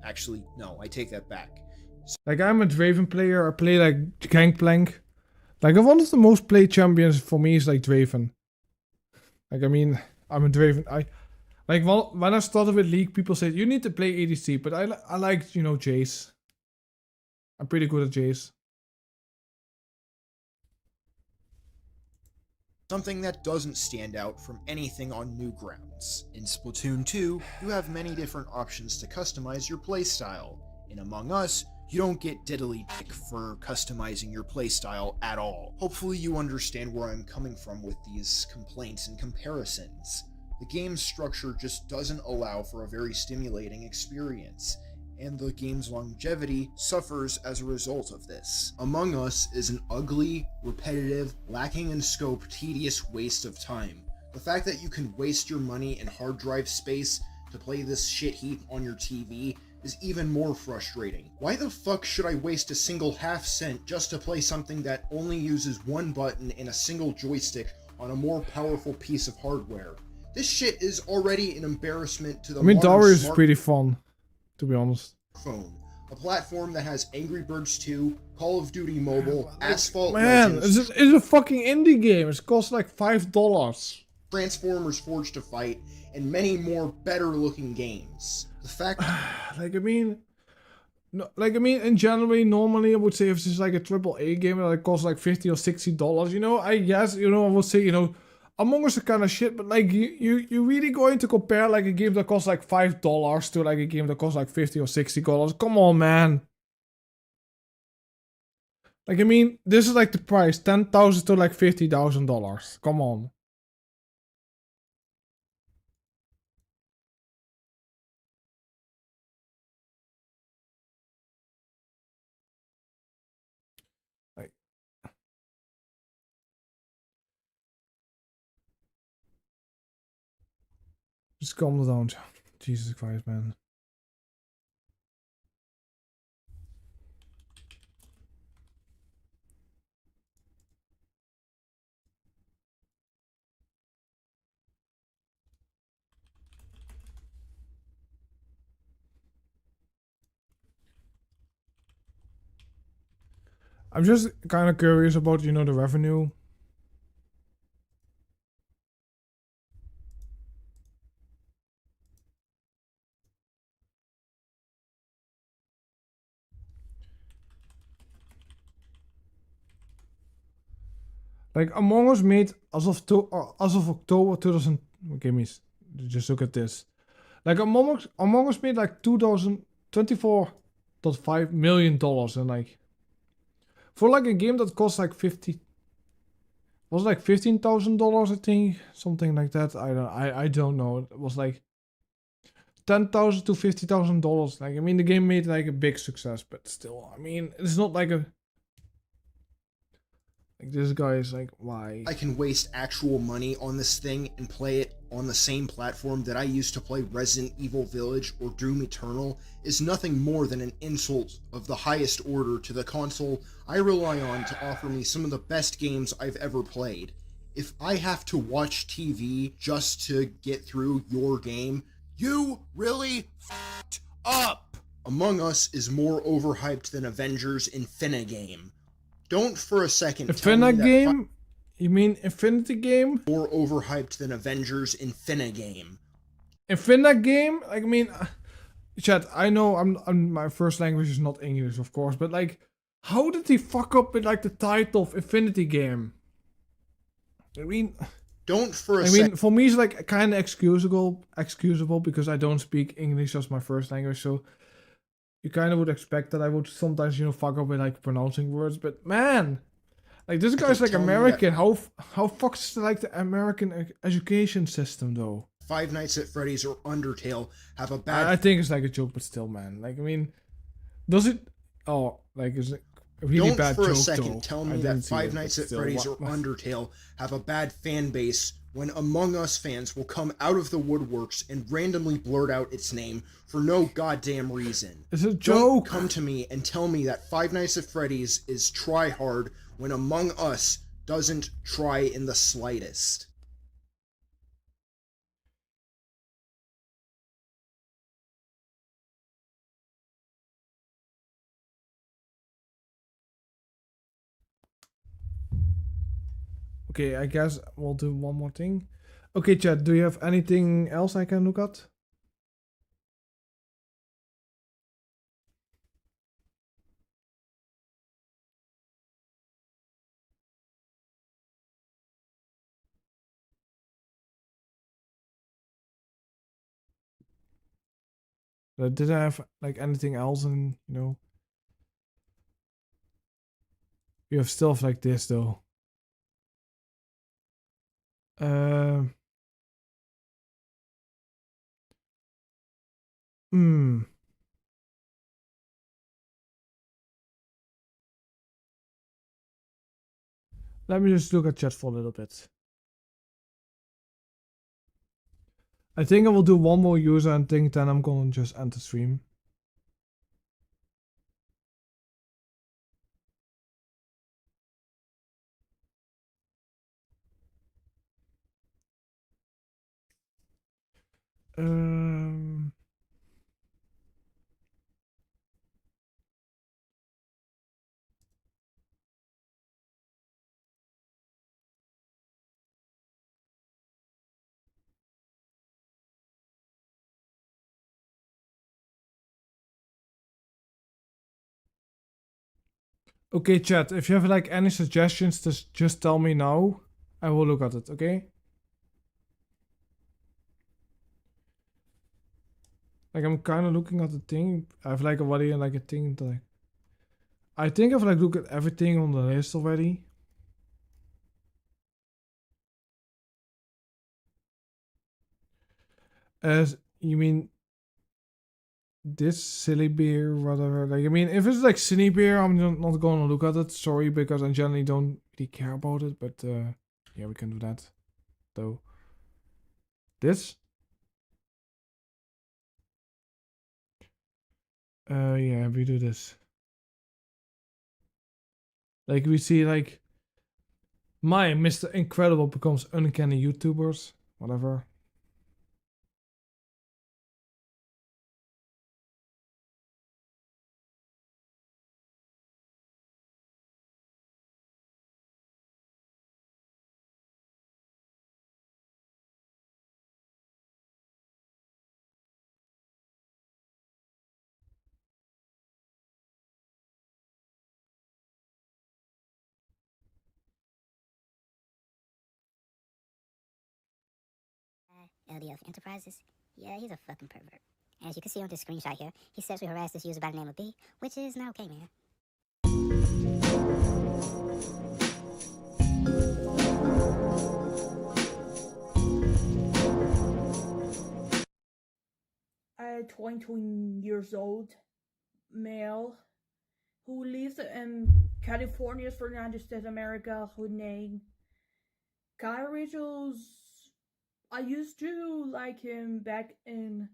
Actually, no, I take that back.
Like, I'm a Draven player, I play like Gangplank. Like, one of the most played champions for me is like Draven. Like, I mean, I'm a Draven. Like, when I started with League, people said, you need to play ADC, but I like, you know, Jace. I'm pretty good at Jace.
Something that doesn't stand out from anything on Newgrounds. In Splatoon 2, you have many different options to customize your playstyle. In Among Us, you don't get diddly dick for customizing your playstyle at all. Hopefully you understand where I'm coming from with these complaints and comparisons. The game's structure just doesn't allow for a very stimulating experience, and the game's longevity suffers as a result of this. Among Us is an ugly, repetitive, lacking in scope, tedious waste of time. The fact that you can waste your money and hard drive space to play this shit heap on your TV is even more frustrating. Why the fuck should I waste a single half cent just to play something that only uses one button and a single joystick on a more powerful piece of hardware? This shit is already an embarrassment to the modern
Darius is pretty fun, to be honest.
Phone, a platform that has Angry Birds 2, Call of Duty Mobile, Asphalt
Man,
Legends,
it's a fucking indie game. It costs like $5.
Transformers Forged to Fight, and many more better looking games. The fact
like, I mean, no, like, I mean, in general, normally I would say if this is like a AAA game that it costs like $50 or $60, you know, I guess, you know, I would say, you know, Among Us is kind of shit, but like, you really going to compare like a game that costs like $5 to like a game that costs like $50 or $60? Come on, man. Like, I mean, this is like the price, $10,000 to like $50,000. Come on. Just calm down. Jesus Christ, man. I'm just kind of curious about, you know, the revenue. Like, Among Us made as of October 2000. Okay, just look at this. Like, Among Us made like $24.5 million, and like, for like a game that costs like was like $15,000, I think, something like that. I don't know. It was like $10,000 to $50,000. Like, I mean, the game made like a big success, but still, I mean, it's not like a. Like, this guy is like, why?
I can waste actual money on this thing and play it on the same platform that I used to play Resident Evil Village or Doom Eternal is nothing more than an insult of the highest order to the console I rely on to offer me some of the best games I've ever played. If I have to watch TV just to get through your game, you really f***ed up! Among Us is more overhyped than Avengers Infinigame. Don't for a second tell me that
Infinigame? You mean Infinity Game?
More overhyped than Avengers Infinigame.
Infinigame? Like, I mean, chat, I know my first language is not English, of course, but like, how did he fuck up with like the title of Infinity Game? I mean,
don't for a
I mean, for me it's like kind of excusable because I don't speak English as my first language, so you kind of would expect that I would sometimes, you know, fuck up with like pronouncing words. But man, like this guy's like American. How fucks is like the American education system though?
Five Nights at Freddy's or Undertale have a bad.
I think it's like a joke, but still, man. Like, I mean, does it? Oh, like is it? Really
Don't
bad
for a
joke,
second
though.
tell me
I
that
didn't see
Five
it,
Nights
but
at
still,
Freddy's or
what-
Undertale have a bad fan base when Among Us fans will come out of the woodworks and randomly blurt out its name for no goddamn reason.
It's a
Don't
joke.
come to me and tell me that Five Nights at Freddy's is try hard when Among Us doesn't try in the slightest.
Okay, I guess we'll do one more thing. Okay, chat, do you have anything else I can look at? Did I have like anything else in, you know? You have stuff like this though. Um. Hmm. Let me just look at chat for a little bit. I think I will do one more user and think then I'm gonna just end the stream. Um. Okay, chat, if you have like any suggestions, just tell me now. I will look at it, okay? Like I'm kind of looking at the thing. I have like already like a thing that I think I've like looked at everything on the list already. As you mean this silly beer, whatever. Like I mean, if it's like silly beer, I'm not gonna look at it. Sorry, because I generally don't really care about it. But yeah, we can do that. Though this. Yeah, we do this. Like we see like my Mr. Incredible becomes uncanny YouTubers, whatever.
LDF Enterprises. Yeah, he's a fucking pervert. As you can see on this screenshot here, he sexually harassed this user by the name of B, which is not okay, man.
A 22 years old male who lives in California, for the United States of America, who named Kyle Rachel's I used to like him back in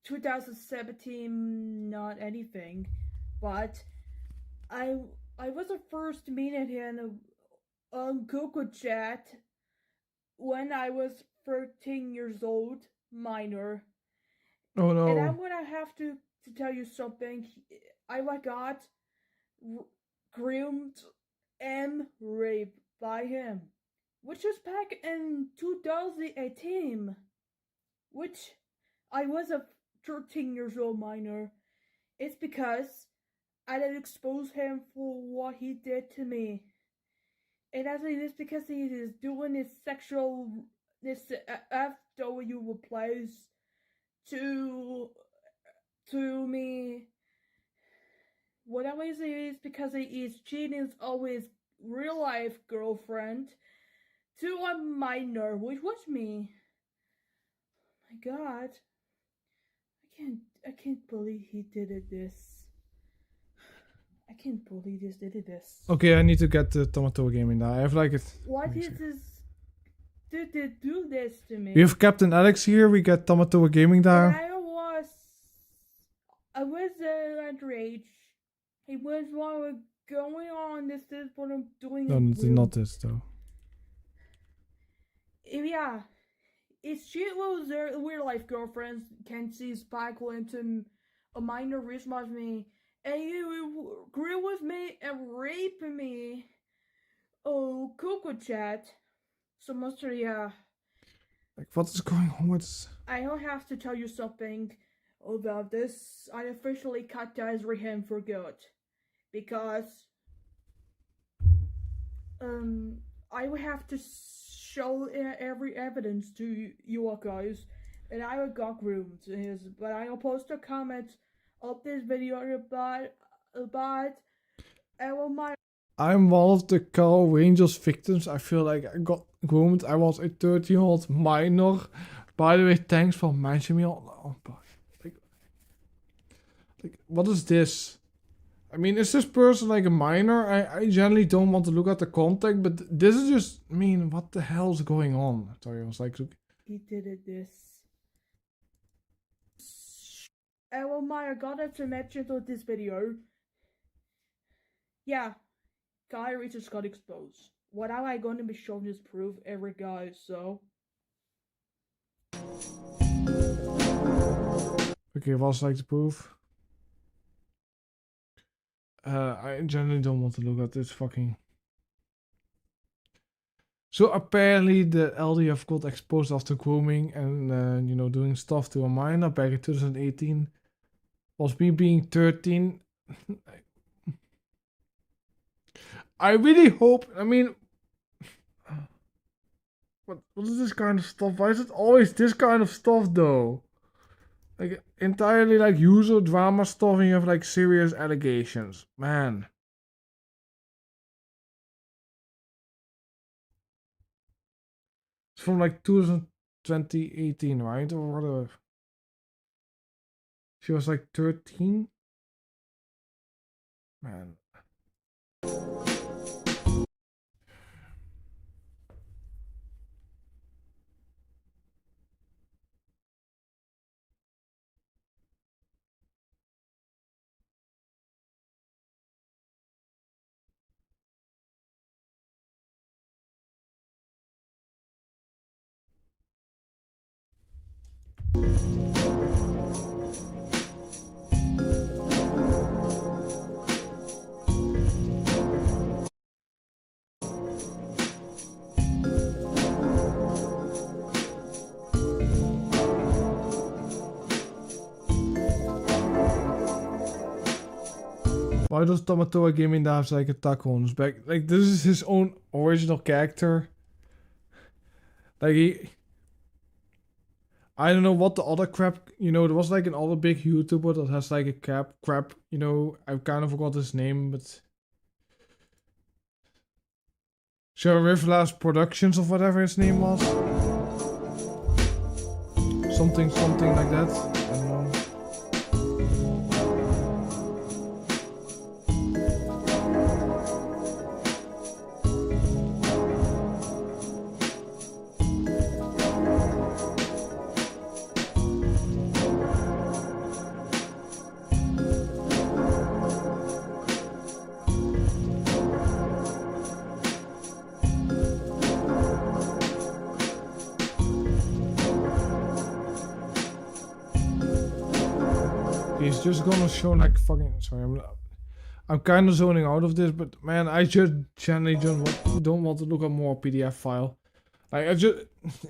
2017, not anything, but I was the first to meet him on Google Chat when I was 13 years old, minor.
Oh no.
And I'm gonna have to tell you something. I got groomed and raped by him, which was back in 2018, which I was a 13 years old minor. It's because I didn't expose him for what he did to me. And actually, it's because he is doing this FW replies to me. What I always say is because he is cheating on his real life girlfriend to a minor, which was me. My God, I can't believe he did this. I can't believe he did this.
Okay, I need to get the Tomato Gaming now. I have like it.
Why did they do this to me?
We have Captain Alex here. We got Tomato Gaming there.
I was underage. It was what was going on. This is what I'm doing.
No, it's not this though.
Yeah. If she was their real life girlfriend, can see Sparkle into a minor response me, and you agree with me and rape me. Oh, Coco Chat. So much, yeah.
Like, what is going on with?
I don't have to tell you something about this. I officially cut ties with him for good, because I would have to show every evidence to you guys, and I got groomed. But I will post a comment of this video about my.
I'm one of the Carl Rangers victims. I feel like I got groomed. I was a 13-year-old minor. By the way, thanks for mentioning me. Oh, like, what is this? I mean, is this person like a minor? I generally don't want to look at the contact, but this is just, I mean, what the hell is going on? Sorry, I was like, look.
He did this. Oh my God, I mentioned on this video. Yeah, Guy Reaches got exposed. What am I going to be showing this proof every guy, so?
Okay, what's like the proof? I generally don't want to look at this fucking. So apparently the LDF got exposed after grooming and doing stuff to a minor back in 2018. Was me being 13. I really hope. I mean, what is this kind of stuff? Why is it always this kind of stuff though? Like entirely like user drama stuff, and you have like serious allegations, man. It's from like 2018, right? Or whatever. She was like 13. Man. Why does Tomato Gaming have like a taco on his back? Like, this is his own original character. Like, I don't know what the other crap, there was like another big YouTuber that has like a crap, I kind of forgot his name, but. Sherifflas Productions or whatever his name was. Something like that. I don't know. He's just gonna show like fucking. Sorry, I'm kind of zoning out of this, but man, I just generally don't want to look at more PDF file. Like I just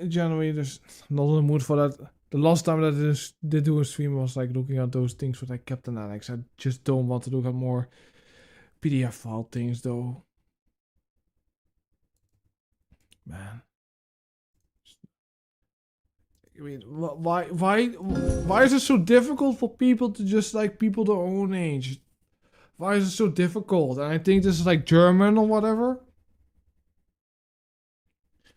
generally just not in the mood for that. The last time that I did do a stream was like looking at those things with like Captain Alex. I just don't want to look at more PDF file things though. Man. I mean, why is it so difficult for people to just like people their own age? Why is it so difficult? And I think this is like German or whatever.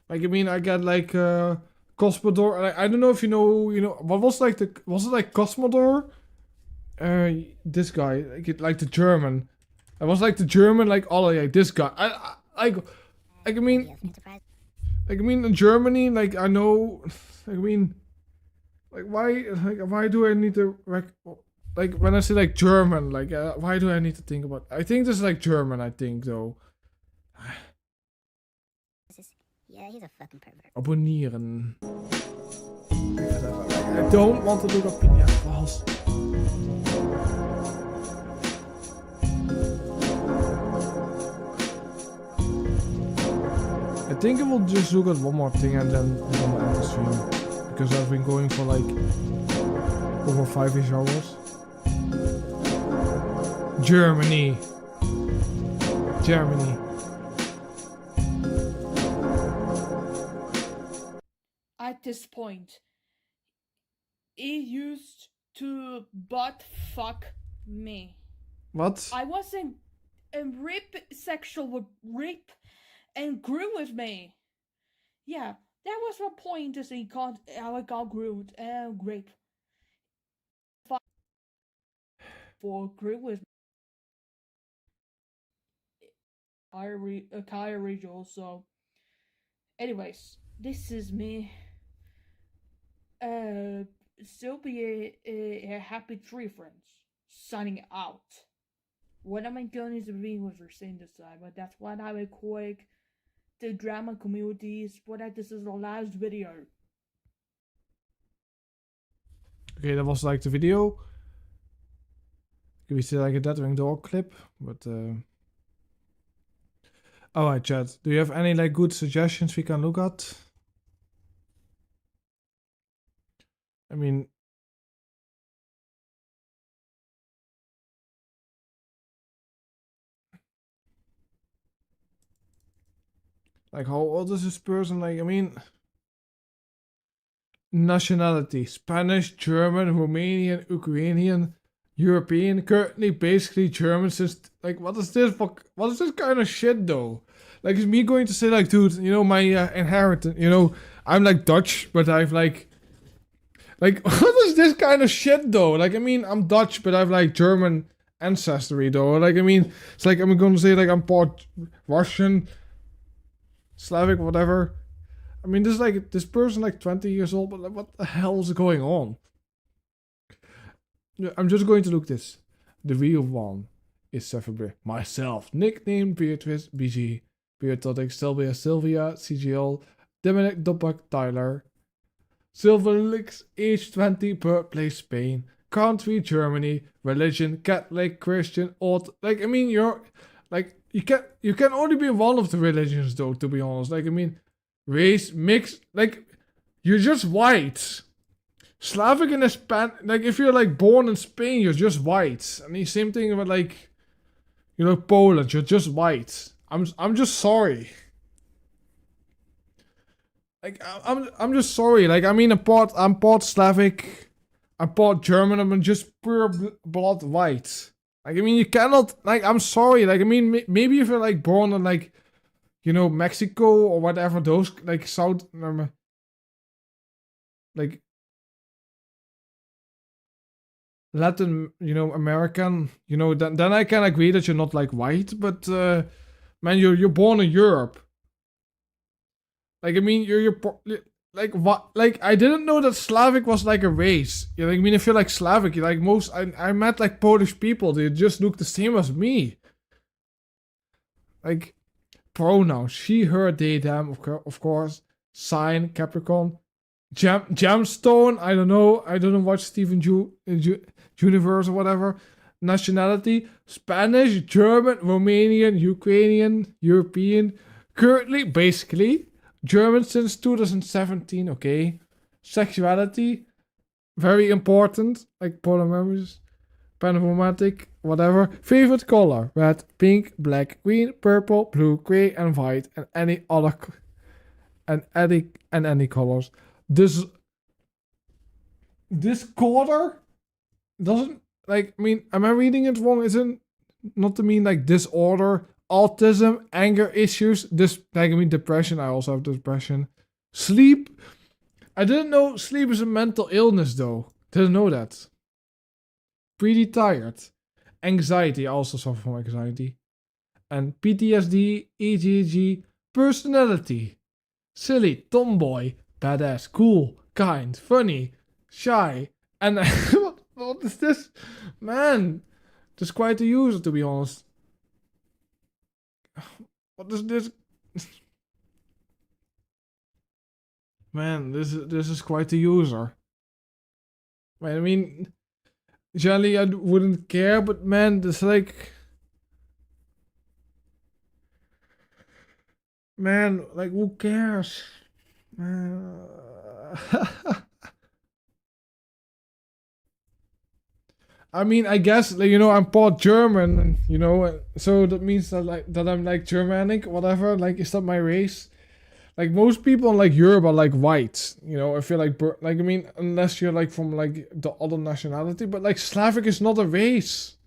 Like I mean, I got like Cosmodor. I don't know if you know what was like was it like Cosmodor? This guy like the German. It was like the German like like this guy. I mean. Like I mean in Germany, like I know, I mean, like why do I need to like when I say like German, like why do I need to think about? I think this is like German. I think though.
Yeah, he's a fucking pervert.
Abonnieren. I don't want to look up PDF files. I think I will just look at one more thing and then I'm gonna end the stream. Because I've been going for like over 5-ish hours. Germany.
At this point, he used to butt fuck me.
What?
I was in sexual rape and grew with me. Yeah, that was my point, is he got groomed and raped. For grew with Kaya Regional, so anyways, this is me. Still be a happy tree friends. Signing out. What am I going to be with for saying this time? But that's what I record the drama communities. But that this is the last video.
Okay, that was like the video. We see like a Deathwing Dog clip, but alright, chat. Do you have any like good suggestions we can look at? I mean, like how old is this person? Like, I mean, nationality: Spanish, German, Romanian, Ukrainian, European. Currently, basically German. Since like, what is this? What is this kind of shit though? Like, is me going to say like, dude, you know, my inheritance. You know, I'm like Dutch, but I've like, what is this kind of shit though? Like, I mean, I'm Dutch, but I've like German ancestry though. Like, I mean, it's like I'm going to say like I'm part Russian, Slavic, whatever. I mean, this is like this person like 20 years old, but like, what the hell is going on? I'm just going to look this. The real one is Severbri. Myself, nicknamed Beatrice, BG, Beatotic, Sylvia, CGL, Dominic, Dopak, Tyler, Silverlix, age 20, birthplace Spain, country Germany, religion Catholic, Christian, odd. Like, I mean, you're like you can only be one of the religions though, to be honest. Like, I mean, race, mixed, like you're just white. Slavic and Hispanic, like if you're like born in Spain, you're just white. And the same thing with like, you know, Poland, you're just white. I'm just sorry. Like I'm just sorry. Like, I mean, I'm part Slavic, I'm part German. I'm just pure blood white. Like, I mean, you cannot. Like, I'm sorry. Like, I mean, maybe if you're like born in like, you know, Mexico or whatever, those like South, like Latin, you know, American, you know, then I can agree that you're not like white, but man, you're born in Europe. Like, I mean, you're like what? Like, I didn't know that Slavic was like a race. You know, I mean, if you're like Slavic, like most, I met like Polish people. They just look the same as me. Like, pronouns: she, her, they, them. Of course. Sign: Capricorn. Gemstone, I don't know. I don't know what Universe or whatever. Nationality, Spanish, German, Romanian, Ukrainian, European. Currently, basically, German since 2017, okay. Sexuality, very important, like polar memories. Panchromatic, whatever. Favorite color, red, pink, black, green, purple, blue, gray, and white, and any other any colors. This quarter doesn't, like, I mean, am I reading it wrong? Isn't not to mean like disorder, autism, anger issues, this, like, I mean, depression. I also have depression. Sleep. I didn't know sleep is a mental illness though. Didn't know that. Pretty tired. Anxiety. I also suffer from anxiety. And PTSD, EGG, personality. Silly, tomboy, badass, cool, kind, funny, shy, and what is this? Man, just quite a user, to be honest. What is this? Man, this is quite a user. I mean, generally I wouldn't care, but man, this, like, man, like, who cares? Man. I mean, I guess, like, I'm part German, and, so that means that, like, that I'm like Germanic, whatever. Like, is that my race? Like, most people in like Europe are like white. I feel like, like, I mean, unless you're like from like the other nationality, but like Slavic is not a race.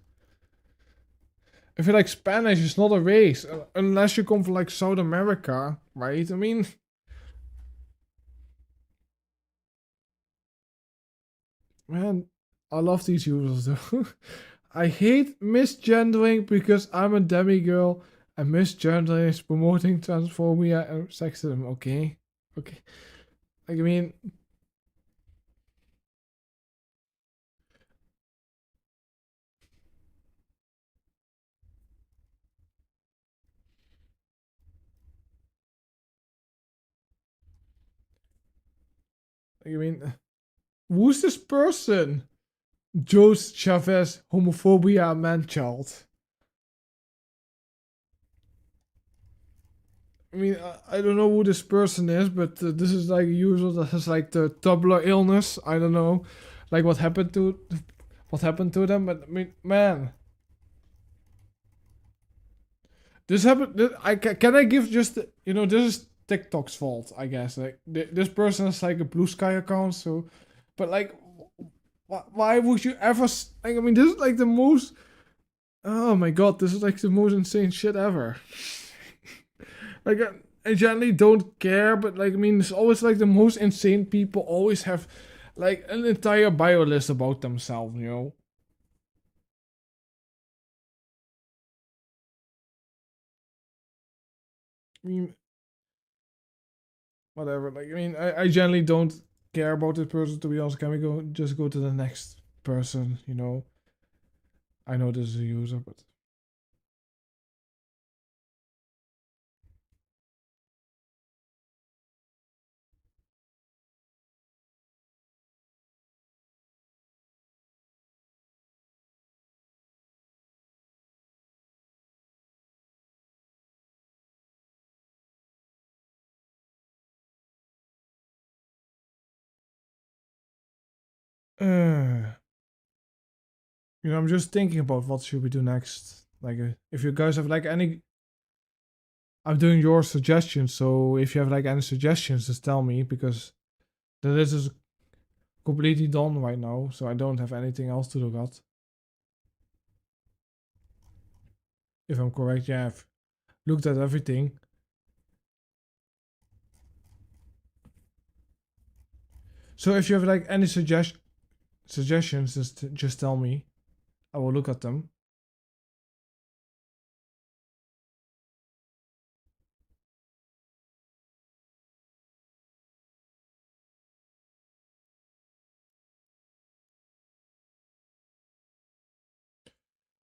I feel like Spanish is not a race, unless you come from like South America, right? I mean, man, I love these users though. I hate misgendering because I'm a demigirl, and misgendering is promoting transphobia and sexism. Okay. Okay. Like, I mean, who's this person? Jose Chavez, homophobia, man-child. I mean, I don't know who this person is, but this is like a user that has like the Tumblr illness. I don't know, like what happened to them. But I mean, man, this happened. Can I give just this is TikTok's fault, I guess. Like this person has like a Blue Sky account, so, but like, why would you ever? Like, I mean, this is like the most. Oh my god, this is like the most insane shit ever. Like, I generally don't care, but like, I mean, it's always like the most insane people always have like an entire bio list about themselves, I mean, whatever. Like, I mean, I generally don't care about this person, to be honest. Can we just go to the next person? I know this is a user, but. I'm just thinking about what should we do next. Like, if you guys have like any, I'm doing your suggestions. So if you have like any suggestions, just tell me, because this is completely done right now. So I don't have anything else to look at. If I'm correct, yeah, I've looked at everything. So if you have like any suggestions, just tell me. I will look at them.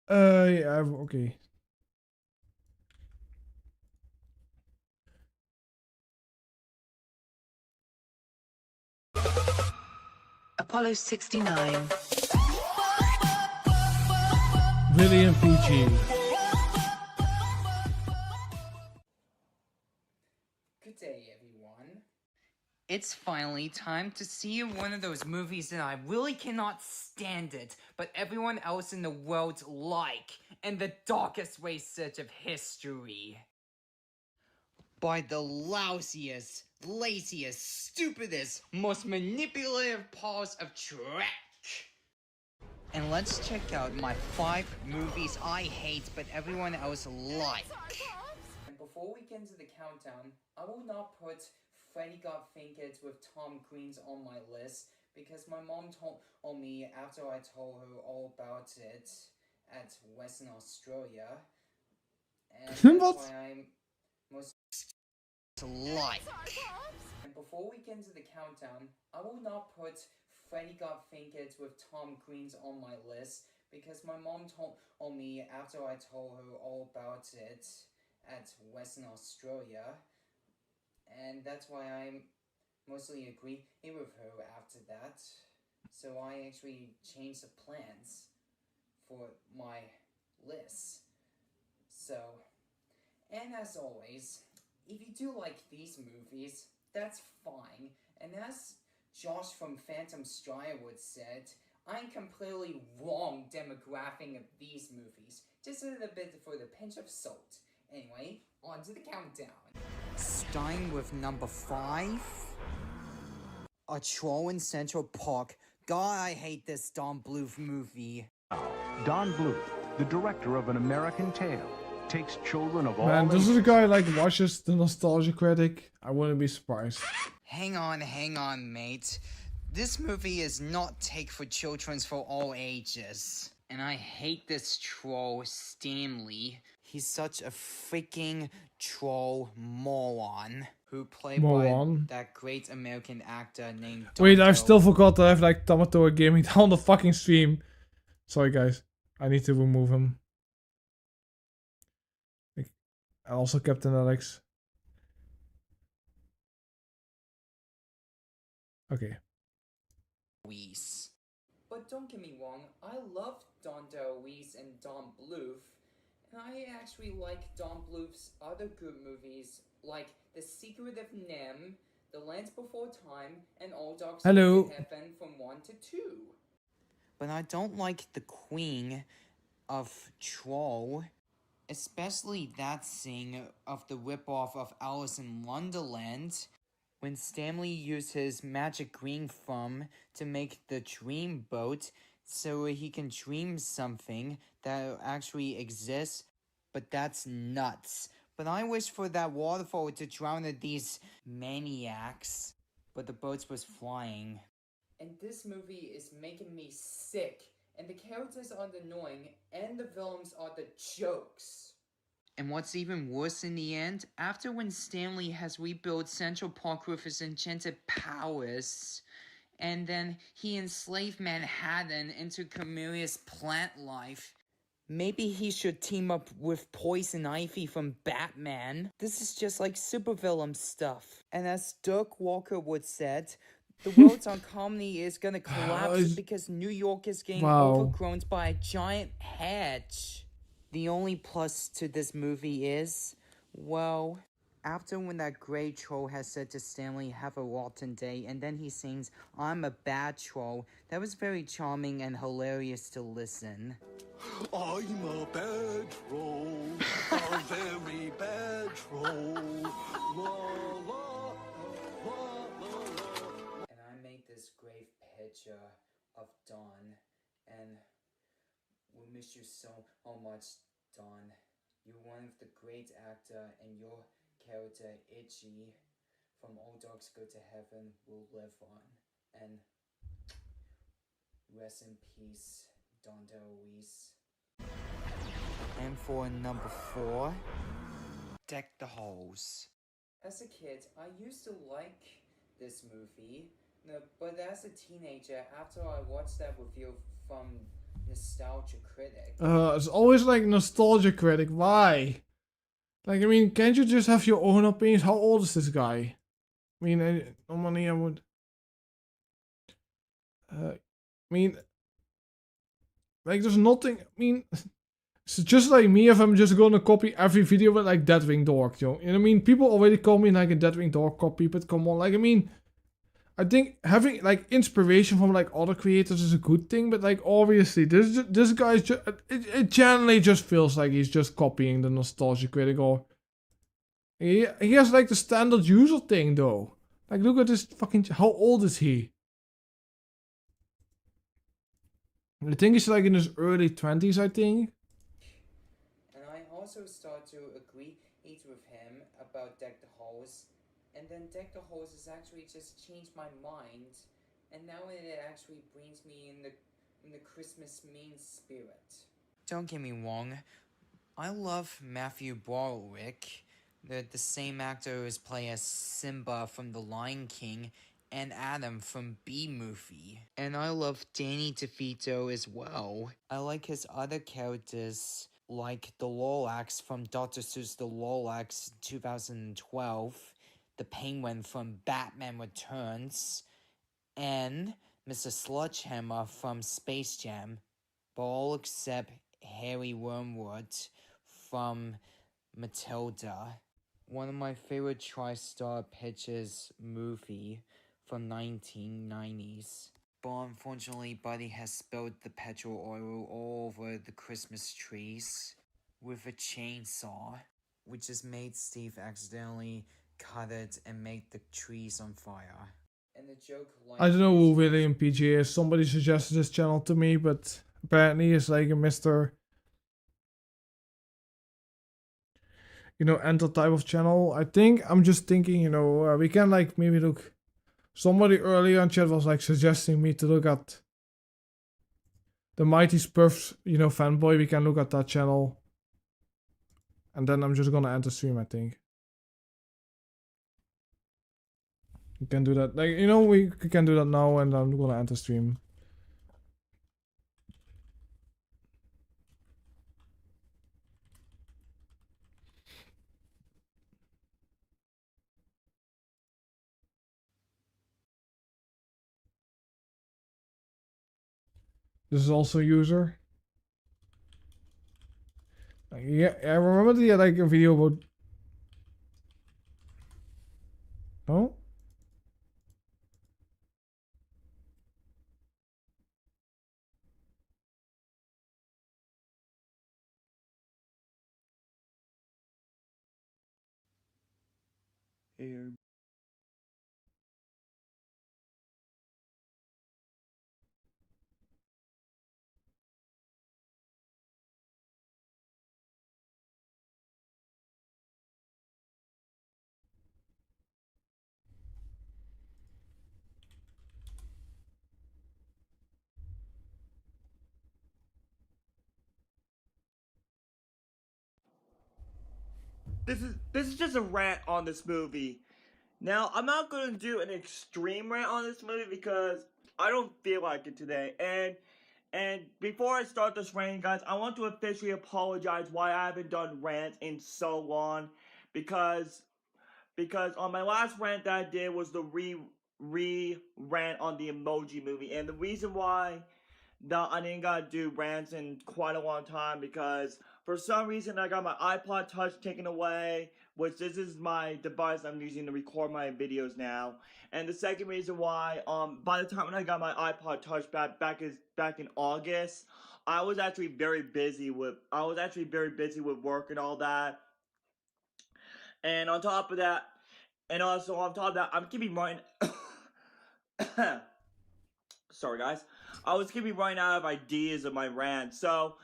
Yeah, okay.
Apollo 69.
Really PG.
Good day, everyone. It's finally time to see one of those movies that I really cannot stand it, but everyone else in the world like, and the darkest research of history. By the lousiest, laziest, stupidest, most manipulative paws of Trek. And let's check out my 5 movies I hate but everyone else like. And before we get into the countdown, I will not put Freddy Got Fingered with Tom Cruise on my list because my mom told me after I told her all about it at Western Australia. And that's why I'm most like. And before we get into the countdown, I will not put Freddy Got Fingered with Tom Cruise on my list because my mom told me after I told her all about it at Western Australia. And that's why I mostly agree with her after that. So I actually changed the plans for my list. So, and as always, if you do like these movies, that's fine. And as Josh from Phantom Strider would said, I'm completely wrong demographic of these movies. Just a little bit for the pinch of salt. Anyway, on to the countdown. Starting with number 5. A Troll in Central Park. God, I hate this Don Bluth movie.
Don Bluth, the director of An American Tail, takes children of all
Man, this
ages.
is a guy like watches the Nostalgia Critic. I wouldn't be surprised.
Hang on, mate. This movie is not take for children for all ages. And I hate this troll, Stanley. He's such a freaking troll moron. Who played by that great American actor named
Wait, I've still forgot that I have like Tomato Gaming down on the fucking stream. Sorry guys. I need to remove him. I also Captain Alex. Okay.
But don't get me wrong, I love Don DeLuise and Don Bluth. And I actually like Don Bluth's other good movies, like The Secret of NEM, The Lands Before Time, and All Dogs Go to Heaven from 1 to 2. But I don't like the Queen of Troll, especially that scene of the ripoff of Alice in Wonderland, when Stanley used his magic green thumb to make the dream boat so he can dream something that actually exists, but that's nuts. But I wish for that waterfall to drown these maniacs, but the boat was flying. And this movie is making me sick, and the characters are annoying, and the villains are the jokes. And what's even worse in the end, after when Stanley has rebuilt Central Park with his enchanted powers, and then he enslaved Manhattan into Chameleon's plant life, maybe he should team up with Poison Ivy from Batman. This is just like supervillain stuff. And as Dirk Walker would said, the world's economy is gonna collapse because New York is getting overgrown by a giant hedge. The only plus to this movie is, well, after when that gray troll has said to Stanley, have a rotten day, and then he sings, I'm a bad troll, that was very charming and hilarious to listen.
I'm a bad troll, a very bad troll. La, la, la,
and I made this great picture of Dawn, and we miss you so much, Dawn. You're one of the great actor, and your character, Itchy, from All Dogs Go to Heaven, will live on. And rest in peace, Don DeLuise. And for number 4, Deck the Halls. As a kid, I used to like this movie, but as a teenager, after I watched that review from Nostalgia Critic.
It's always like Nostalgia Critic. Why? Like, I mean, can't you just have your own opinions? How old is this guy? I mean, normally I would. I mean, like, there's nothing. I mean, it's just like me if I'm just gonna copy every video with like Deadwing Dog, you know. You know what I mean? People already call me like a Deadwing Dog copy, but come on, like, I mean, I think having like inspiration from like other creators is a good thing, but like obviously this guy's just it generally just feels like he's just copying the nostalgia critic, or he has like the standard user thing though. Like, look at this fucking. How old is he? I think he's like in his early 20s, I think.
And I also start to agree with him about Deck the Halls. And then Deck the Halls has actually just changed my mind. And now it actually brings me in the Christmas main spirit. Don't get me wrong, I love Matthew Broderick, the same actor who's played as Simba from The Lion King and Adam from B-Movie. And I love Danny DeVito as well. I like his other characters, like the Lorax from Dr. Seuss' The Lorax 2012, the Penguin from Batman Returns, and Mr. Sledgehammer from Space Jam, but all except Harry Wormwood from Matilda. One of my favorite TriStar Pictures movie from 1990s. But unfortunately, Buddy has spilled the petrol oil all over the Christmas trees with a chainsaw, which has made Steve accidentally cut it and make the trees on fire. And the joke
I don't know who William PG is. Somebody suggested this channel to me, but apparently it's like a Mr. Enter type of channel. I think I'm just thinking, we can like maybe look. Somebody earlier on chat was like suggesting me to look at the Mighty Smurfs, fanboy. We can look at that channel, and then I'm just gonna enter stream. I think we can do that. Like, we can do that now, and I'm gonna enter stream. This is also user. Yeah, I remember the like a video about. Oh.
Here. This is just a rant on this movie. Now, I'm not going to do an extreme rant on this movie because I don't feel like it today. And before I start this rant, guys, I want to officially apologize why I haven't done rants in so long, because on my last rant that I did was the rant on the Emoji Movie, and the reason why that I didn't gotta do rants in quite a long time because for some reason I got my iPod Touch taken away, which this is my device I'm using to record my videos now. And the second reason why, by the time when I got my iPod Touch back in August, I was actually very busy with work and all that. And on top of that, I'm keeping running. Sorry, guys. I was gonna be running out of ideas of my rant. So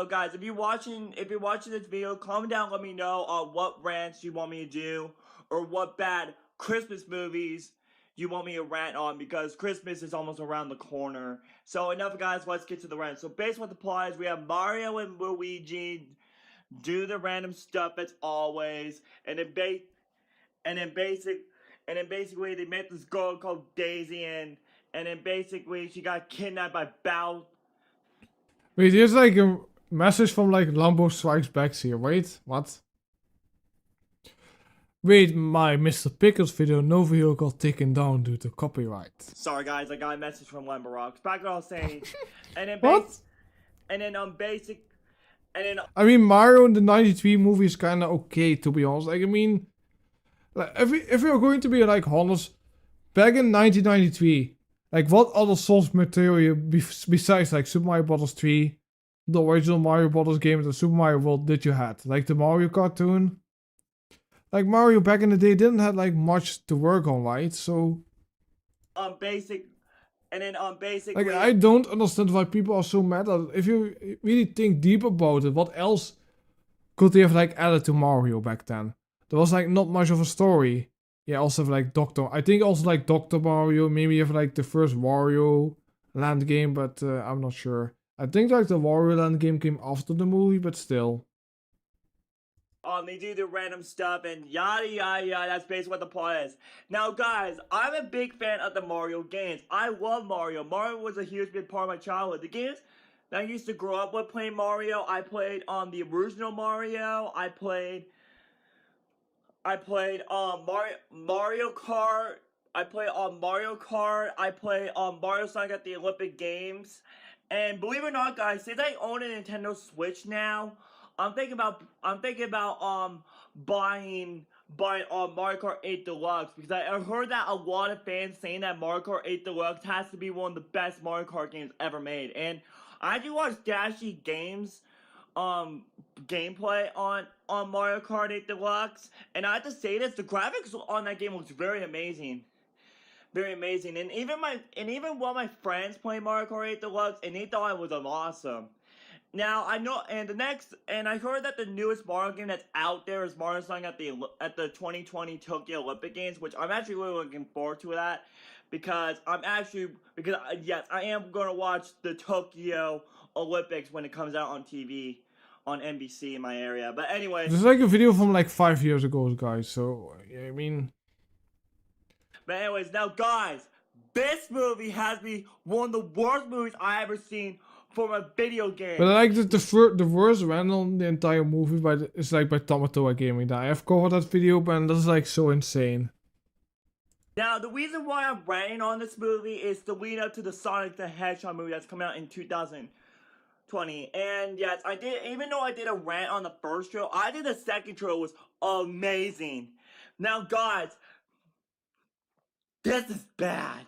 guys, if you're watching this video, comment down, let me know what rants you want me to do, or what bad Christmas movies you want me to rant on, because Christmas is almost around the corner. So enough, guys. Let's get to the rant. So based on what the plot is, we have Mario and Luigi do the random stuff as always, and then basically they met this girl called Daisy, and then basically she got kidnapped by Bow.
Wait, here's like a message from like Lambo Strikes Back here. Wait, what? Wait, my Mr. Pickles video, no video got taken down due to copyright.
Sorry guys, I got a message from Lember Rocks. Back what I was saying. And then
What?
basic and then
I mean, Mario in the 93 movie is kind of okay, to be honest. Like, I mean, like, if you're going to be like honest, back in 1993, like what other source material besides like Super Mario Bros. 3, the original Mario Bros. Game, the Super Mario World did you had? Like the Mario cartoon? Like Mario back in the day didn't have like much to work on, right? So
basic and then basic
like I don't understand why people are so mad at it. If you really think deep about it, what else could they have like added to Mario back then? There was like not much of a story. Yeah, also have, like I think also like Dr. Mario, maybe you have like the first Wario Land game, but I'm not sure. I think like the Wario Land game came after the movie, but still.
they do the random stuff and yada yada yada. That's basically what the plot is. Now, guys, I'm a big fan of the Mario games. I love Mario. Mario was a huge big part of my childhood. The games that I used to grow up with playing Mario. I played the original Mario. I played Mario Kart. I played Mario Kart. I played Mario Sonic at the Olympic Games. And believe it or not, guys, since I own a Nintendo Switch now, I'm thinking about buying Mario Kart 8 Deluxe, because I heard that a lot of fans saying that Mario Kart 8 Deluxe has to be one of the best Mario Kart games ever made. And I do watch Dashy Games gameplay on Mario Kart 8 Deluxe, and I have to say this, the graphics on that game looks very amazing. Very amazing. And even one of my friends played Mario Kart 8 Deluxe, and they thought it was awesome. Now I know, and I heard that the newest Mario game that's out there is Mario Sonic at the 2020 Tokyo Olympic Games, which I'm actually really looking forward to that, because yes, I am gonna watch the Tokyo Olympics when it comes out on TV on NBC in my area. But anyways,
This is like a video from like 5 years ago, guys. So yeah, I mean.
But anyways, now guys, this movie has been one of the worst movies I ever seen from a video game.
But I like that the worst random in the entire movie, but it's like by Tomatoa Gaming. That I have covered that video, but that's like so insane.
Now, the reason why I'm ranting on this movie is the lead up to the Sonic the Hedgehog movie that's coming out in 2020. And yes, even though I did a rant on the first trailer, I did the second trailer was amazing. Now, guys, this is bad.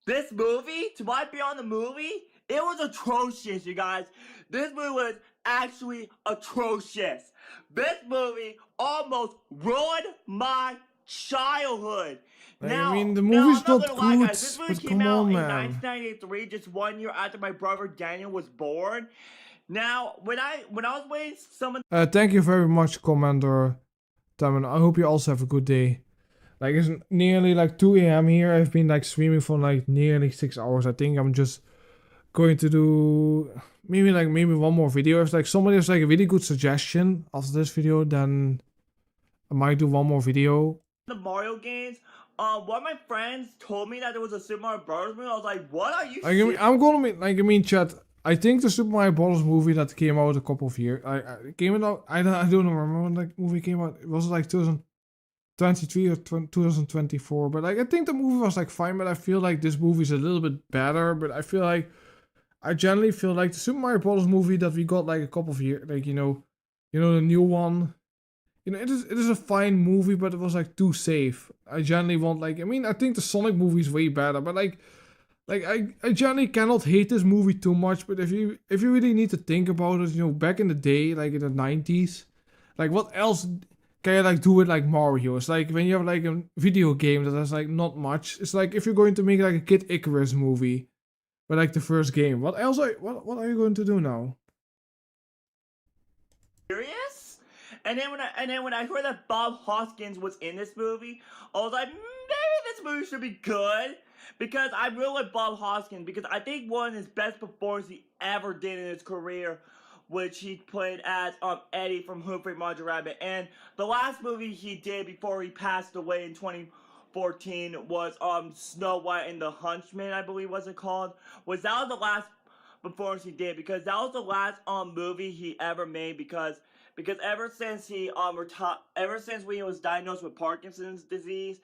This movie, to my beyond the movie, it was atrocious, you guys. This movie was actually atrocious. This movie almost ruined my childhood.
Like, I mean, the movie's not good,
lie, guys. This movie
but
came
come
out
on,
in
man.
1993, just 1 year after my brother Daniel was born. Now, when I was waiting,
Thank you very much, Commander Damon. I hope you also have a good day. Like, it's nearly like 2 a.m. here. I've been like streaming for like nearly 6 hours. I think I'm just going to do maybe one more video. If like somebody has like a really good suggestion after this video, then I might do one more video.
The Mario games, one of my friends told me that there was a Super Mario Bros. Movie. I was like, what are you serious?
I'm gonna be, chat. I think the Super Mario Bros. Movie that came out a couple of years, I don't remember when that movie came out. It was like 2023 or 2024, but like I think the movie was like fine, but I feel like this movie is a little bit better. But I generally feel like the Super Mario Bros. Movie that we got like a couple of years, like the new one. It is a fine movie, but it was like too safe. I generally want I think the Sonic movie is way better, but I generally cannot hate this movie too much. But if you really need to think about it, back in the day, like in the 90s, like what else can you like do with like Mario? It's like when you have like a video game that has like not much. It's like if you're going to make like a Kid Icarus movie, but like the first game. What else? What are you going to do now?
Serious? And then when I heard that Bob Hoskins was in this movie, I was like, maybe this movie should be good, because I really like Bob Hoskins, because I think one of his best performances he ever did in his career, which he played as Eddie from Who Framed Roger Rabbit. And the last movie he did before he passed away in 2014 was Snow White and the Huntsman, I believe was it called. That was the last performance he did, because that was the last movie he ever made, because ever since he ever since when he was diagnosed with Parkinson's disease,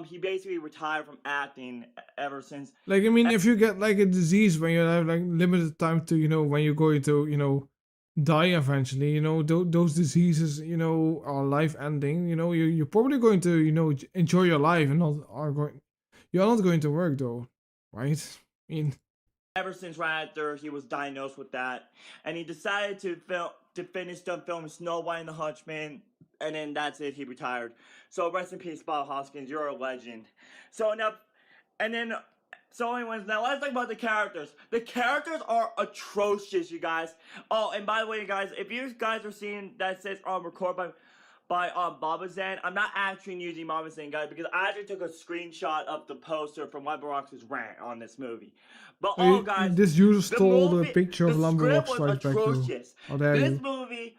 he basically retired from acting ever since.
Like, I mean, if you get like a disease when you have like limited time to, when you're going to, die eventually, those diseases, are life ending, you're probably going to, enjoy your life and you're not going to work though, right? I mean,
Ever since right after he was diagnosed with that, and he decided to finish done filming Snow White and the Huntsman, and then that's it. He retired. So rest in peace, Bob Hoskins. You're a legend. So now, and then, so anyways, now let's talk about the characters. The characters are atrocious, you guys. Oh, and by the way, you guys, if you guys are seeing that says record by Baba Zen, I'm not actually using Baba Zen, guys, because I actually took a screenshot of the poster from Lumberrock's rant on this movie. But guys,
this user stole the
movie,
picture of
the
Lumberrock
script was
Strikes Back though.
atrocious.
How dare
This
you?
movie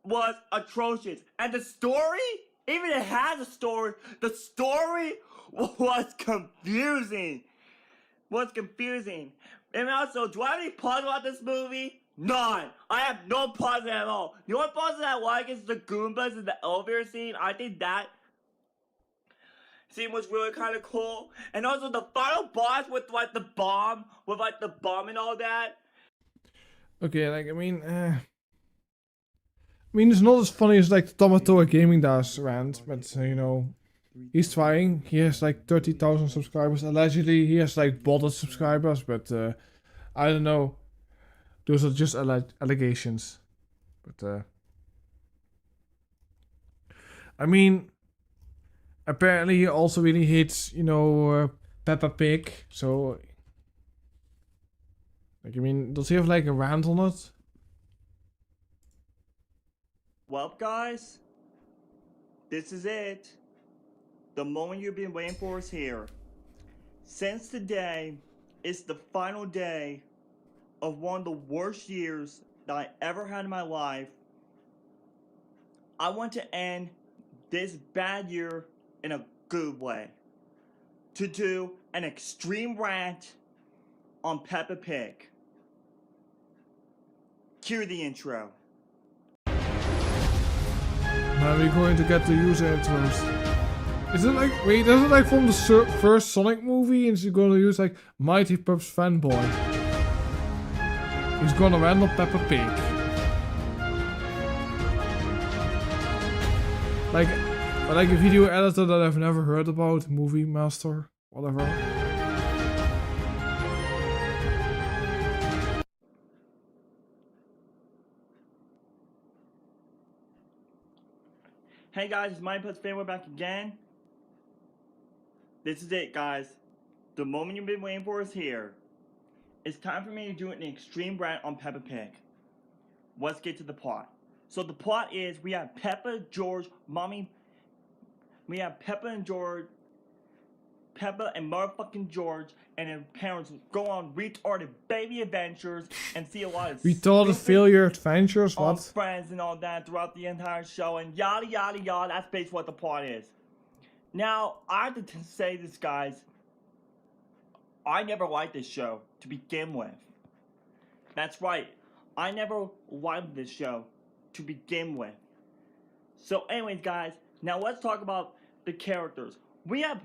was atrocious, and the story, even it has a story, the story was confusing. And also, do I have any positive about this movie? None. I have no positive at all. The only positive I like is the Goombas in the elevator scene. I think that scene was really kind of cool. And also the final boss with like the bomb, and all that.
Okay, like, I mean, it's not as funny as like the Tomatoa Gaming does rant, but he's trying. He has like 30,000 subscribers. Allegedly, he has like botted subscribers, but I don't know. Those are just allegations. But I mean, apparently he also really hates, Peppa Pig. So, like, I mean, does he have like a rant on it?
Well, guys, this is it. The moment you've been waiting for is here. Since today is the final day of one of the worst years that I ever had in my life, I want to end this bad year in a good way. To do an extreme rant on Peppa Pig. Cue the intro.
Now we're going to get the user intros. Is it like, wait, is it like from the first Sonic movie and she's gonna use like Mighty Pups fanboy? He's gonna random Peppa Pig. Like a video editor that I've never heard about, Movie Master, whatever.
Hey guys, it's Mighty Pups fan. We're back again. This is it, guys. The moment you've been waiting for is here. It's time for me to do an extreme rant on Peppa Pig. Let's get to the plot. So the plot is we have Peppa, George, Mommy. We have Peppa and George. Peppa and motherfucking George and their parents go on retarded baby adventures and see a lot of
Retarded failure adventures, what?
friends and all that throughout the entire show and yada yada yada. That's basically what the plot is. Now, I have to say this, guys. I never liked this show to begin with. That's right. I never liked this show to begin with. So anyways, guys, now let's talk about the characters. We have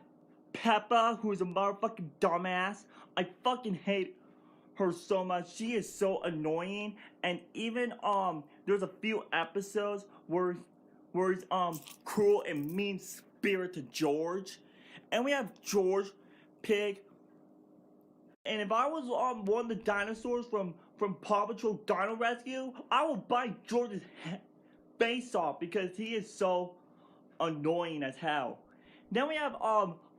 Peppa, who's a motherfucking dumbass. I fucking hate her so much. She is so annoying. And even there's a few episodes where he's cruel and mean spirit to George. And we have George Pig. And if I was one of the dinosaurs from Paw Patrol Dino Rescue, I would bite George's face off because he is so annoying as hell. Then we have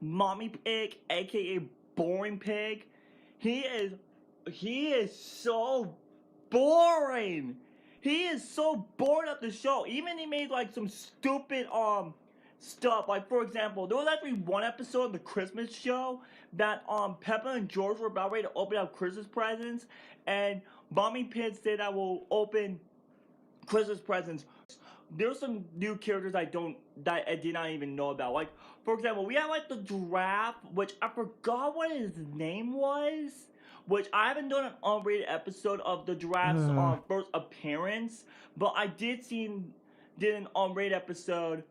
Mommy Pig, aka Boring Pig. He is so boring. He is so bored of the show. Even he made like some stupid stuff. Like for example, there was actually one episode of the Christmas show that Peppa and George were about ready to open up Christmas presents, and Mommy Pig said I will open Christmas presents. There's some new characters that I did not even know about. Like, for example, we have like the giraffe, which I forgot what his name was. which I haven't done an unrated episode of the giraffe's first appearance, but I did an unrated episode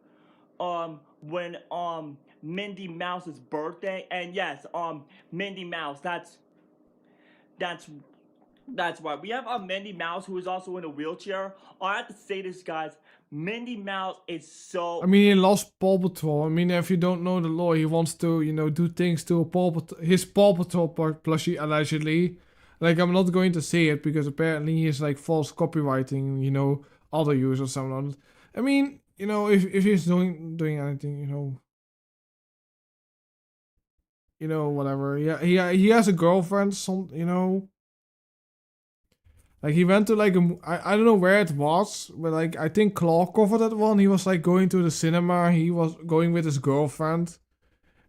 when Mindy Mouse's birthday, and yes, Mindy Mouse, that's right. We have Mindy Mouse, who is also in a wheelchair. I have to say this, guys. Mindy Mouse is so.
I mean, he lost Paw Patrol. I mean, if you don't know the lore, he wants to, do things to his Paw Patrol plushie, allegedly. Like, I'm not going to say it because apparently he's like false copywriting, other users or something. I mean, if he's doing anything, whatever. Yeah, he has a girlfriend. Like he went to like I don't know where it was, but like I think Claw covered that one. He was like going to the cinema. He was going with his girlfriend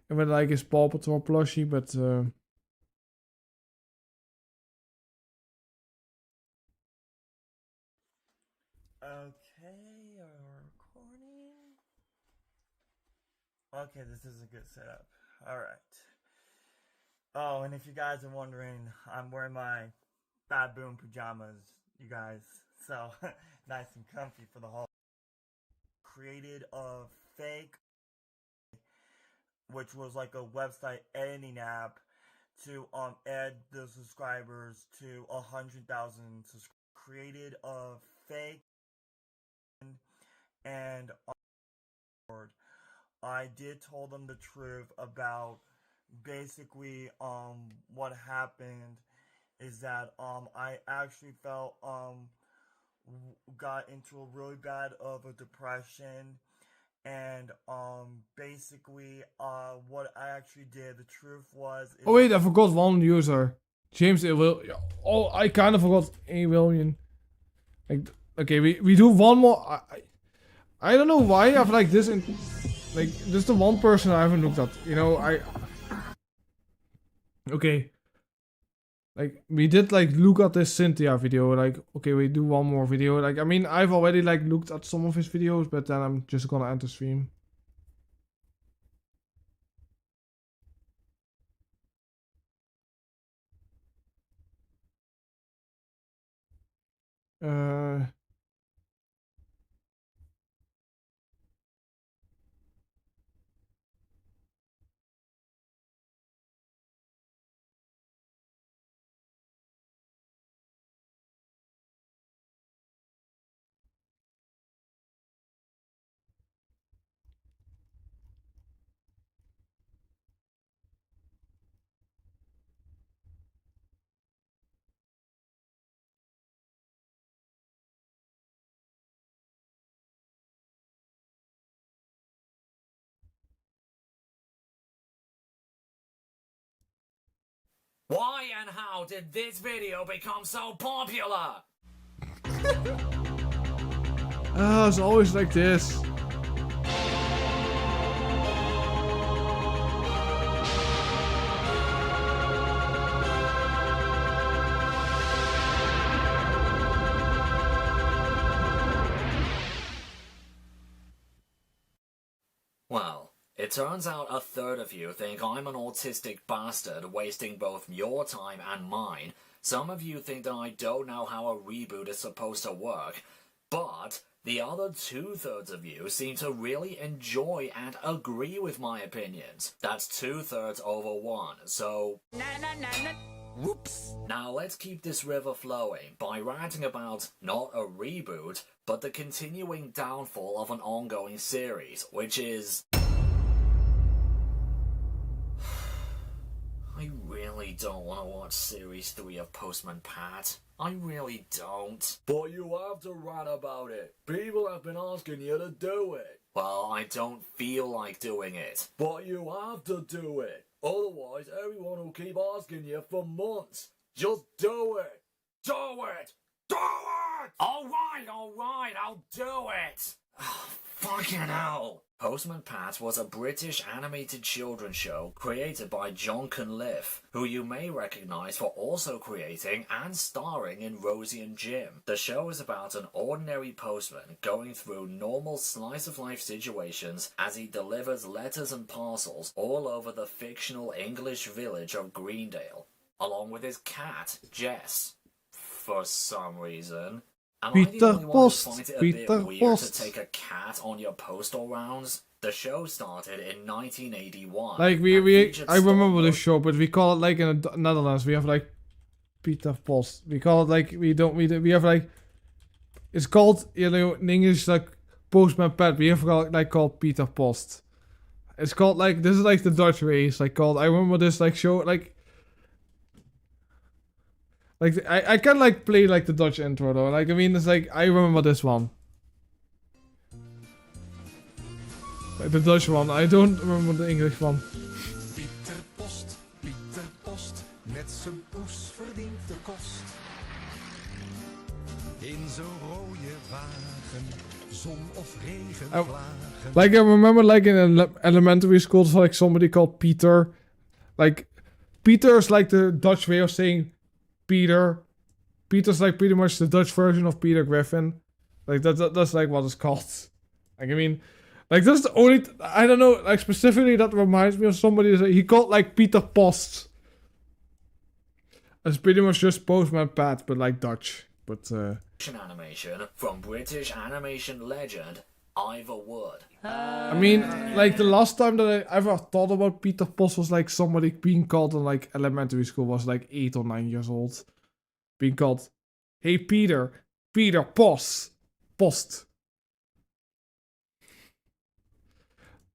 and with like his Paw Patrol plushie, but
Okay, are we recording? Okay, this is a good setup. Alright. Oh, and if you guys are wondering, I'm wearing my baboon pajamas, you guys. So, nice and comfy for the whole. Created a fake, which was like a website editing app to add the subscribers to 100,000 subscribers. Created a fake and I did tell them the truth about basically what happened is that I actually felt got into a really bad of a depression, and basically what I actually did, the truth was
oh wait, I forgot one user, James A. Will. Oh, I kind of forgot A. William. Like, okay, we do one more. I don't know why I've like this in like this is the one person I haven't looked at. Okay. Like we did like look at this Cynthia video. Like, okay, we do one more video. Like, I mean, I've already like looked at some of his videos, but then I'm just gonna end the stream.
Why and how did this video become so popular?
It's always like this.
Well, it turns out a third of you think I'm an autistic bastard wasting both your time and mine. Some of you think that I don't know how a reboot is supposed to work, but the other 2/3 of you seem to really enjoy and agree with my opinions. That's 2/3 over 1, so... Whoops! Now let's keep this river flowing by ranting about not a reboot, but the continuing downfall of an ongoing series, which is... I really don't want to watch Series 3 of Postman Pat. I really don't. But you have to rant about it. People have been asking you to do it. Well, I don't feel like doing it. But you have to do it. Otherwise, everyone will keep asking you for months. Just do it. Do it. Do it! Alright, I'll do it. Fucking hell. Postman Pat was a British animated children's show created by John Cunliffe, who you may recognise for also creating and starring in Rosie and Jim. The show is about an ordinary postman going through normal slice-of-life situations as he delivers letters and parcels all over the fictional English village of Greendale. along with his cat, Jess. For some reason. Am I
Peter
the only one who
Post,
finds it a
Peter
bit weird
Post.
to take a cat on your postal rounds? The show started in 1981.
Like I remember the show, but we call it like in the Netherlands. We have like Peter Post. We call it like we have like it's called in English like Postman Pat. We have called Peter Post. It's called like this is like the Dutch way. It's like called. I remember this like show like I can like play like the Dutch intro though. Like I mean it's like I remember this one. Like the Dutch one. I don't remember the English one.
Pieter Post, met zijn poes verdient de kost. In zijn rode wagen, zon of regen vlagen.
Like I remember like in elementary school there's like somebody called Peter. Like Peter is like the Dutch way of saying Peter. Peter's like pretty much the Dutch version of Peter Griffin. Like that's like what it's called. Like I mean, like that's the only I don't know like specifically that reminds me of somebody that he called like Peter Post. It's pretty much just Postman Pat but like Dutch. But
Animation from British animation legend Ivor Wood.
I mean, like the last time that I ever thought about Peter Post was like somebody being called in like elementary school was like 8 or 9 years old. Being called, hey Peter Post.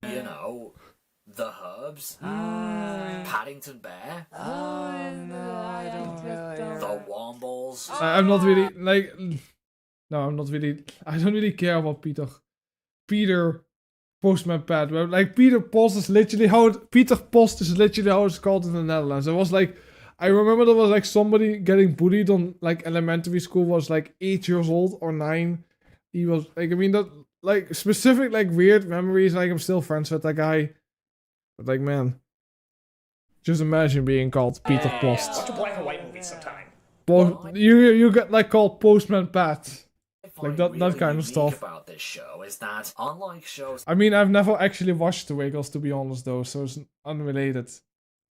You know, the Herbs, Paddington Bear, the Wombles.
I'm not really like, no, I'm not really. I don't really care about Peter Postman Pat. But like Peter Post is literally how Peter Post is literally how it's called in the Netherlands. It was like I remember there was like somebody getting bullied on like elementary school was like 8 years old or 9. He was like I mean that like specific like weird memories. Like I'm still friends with that guy. But like man, just imagine being called Peter Post.
Watch a black and white movie sometime.
You get like called Postman Pat. Like that kind of stuff.
About this show is that unlike shows
I mean, I've never actually watched The Wiggles to be honest though, so it's unrelated.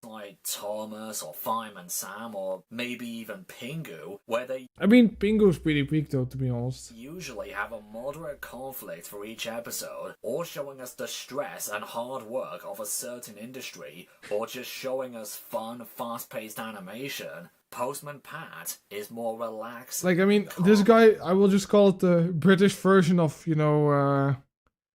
like Thomas or Fireman Sam or maybe even Pingu, where they
I mean, Pingu's pretty weak though, to be honest.
usually have a moderate conflict for each episode, or showing us the stress and hard work of a certain industry, or just showing us fun, fast-paced animation, Postman Pat is more relaxed.
Like, I mean, this guy, I will just call it the British version of,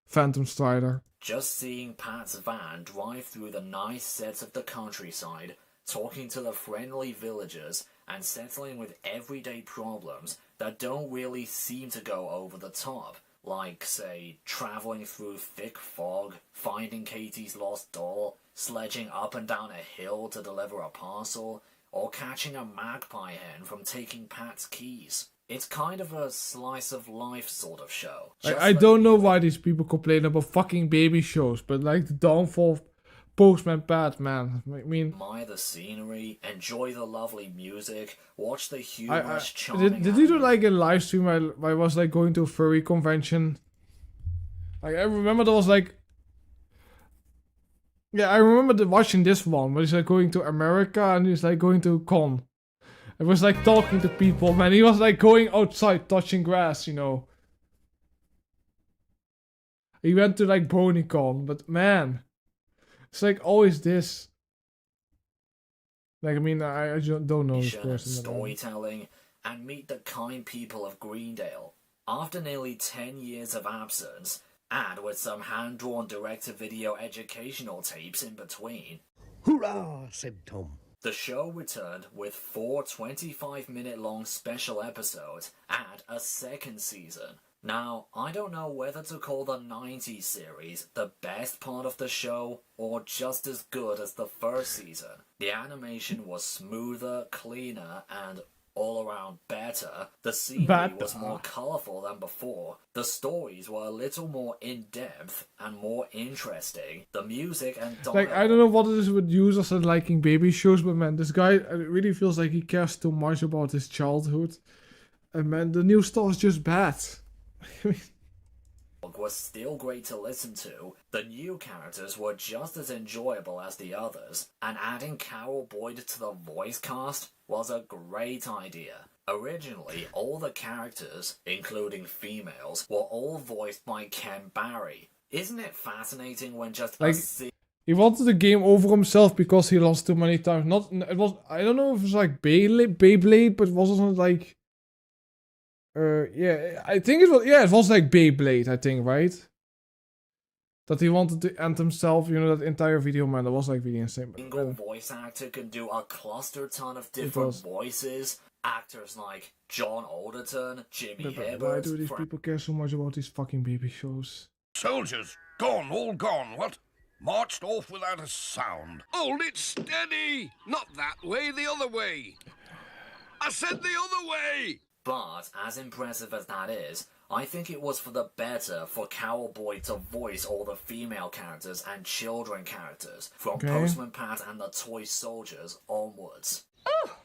Phantom Strider.
Just seeing Pat's van drive through the nice sets of the countryside, talking to the friendly villagers, and settling with everyday problems that don't really seem to go over the top, like, say, traveling through thick fog, finding Katie's lost doll, sledging up and down a hill to deliver a parcel, or catching a magpie hen from taking Pat's keys. It's kind of a slice of life sort of show.
Like, I don't know why these people complain about fucking baby shows, but like the downfall of Postman Pat, man. I mean,
admire the scenery, enjoy the lovely music, watch the humorous,
did you do like a live stream I was like going to a furry convention? Like I remember there was like, yeah, I remember watching this one, but he's like going to America and he's like going to con. It was like talking to people, man. He was like going outside, touching grass, you know. He went to like BronyCon, but man, it's like always this. Like, I mean, I just don't know this person.
Storytelling, and meet the kind people of Greendale. After nearly 10 years of absence, and with some hand-drawn direct-to-video educational tapes in between.
Hurrah, said Tom.
The show returned with 4 25-minute-long special episodes and a second season. Now, I don't know whether to call the 90s series the best part of the show or just as good as the first season. The animation was smoother, cleaner, and all around better. The scenery was more colourful than before. The stories were a little more in-depth and more interesting. The music and dialogue...
Like, I don't know what it is with users and liking baby shows, but man, this guy really feels like he cares too much about his childhood. And man, the new stuff is just bad.
dialogue was still great to listen to, the new characters were just as enjoyable as the others, and adding Carol Boyd to the voice cast was a great idea. Originally, all the characters, including females, were all voiced by Ken Barry. Isn't it fascinating when just
Like, he wanted the game over himself because he lost too many times. It was, I don't know if it was like Beyblade, but wasn't it like, yeah, I think it was like Beyblade, I think, right? That he wanted to end himself, you know, that entire video, man, that was like really insane. But,
single voice actor can do a cluster ton of different voices. Actors like John Alderton, Jimmy Hibbert.
Why do these people care so much about these fucking baby shows?
Soldiers, gone, all gone, what? Marched off without a sound. Hold it steady! Not that way, the other way! I said the other way!
But, as impressive as that is, I think it was for the better for Carol Boyd to voice all the female characters and children characters, from Postman Pat and the Toy Soldiers onwards.
Oh,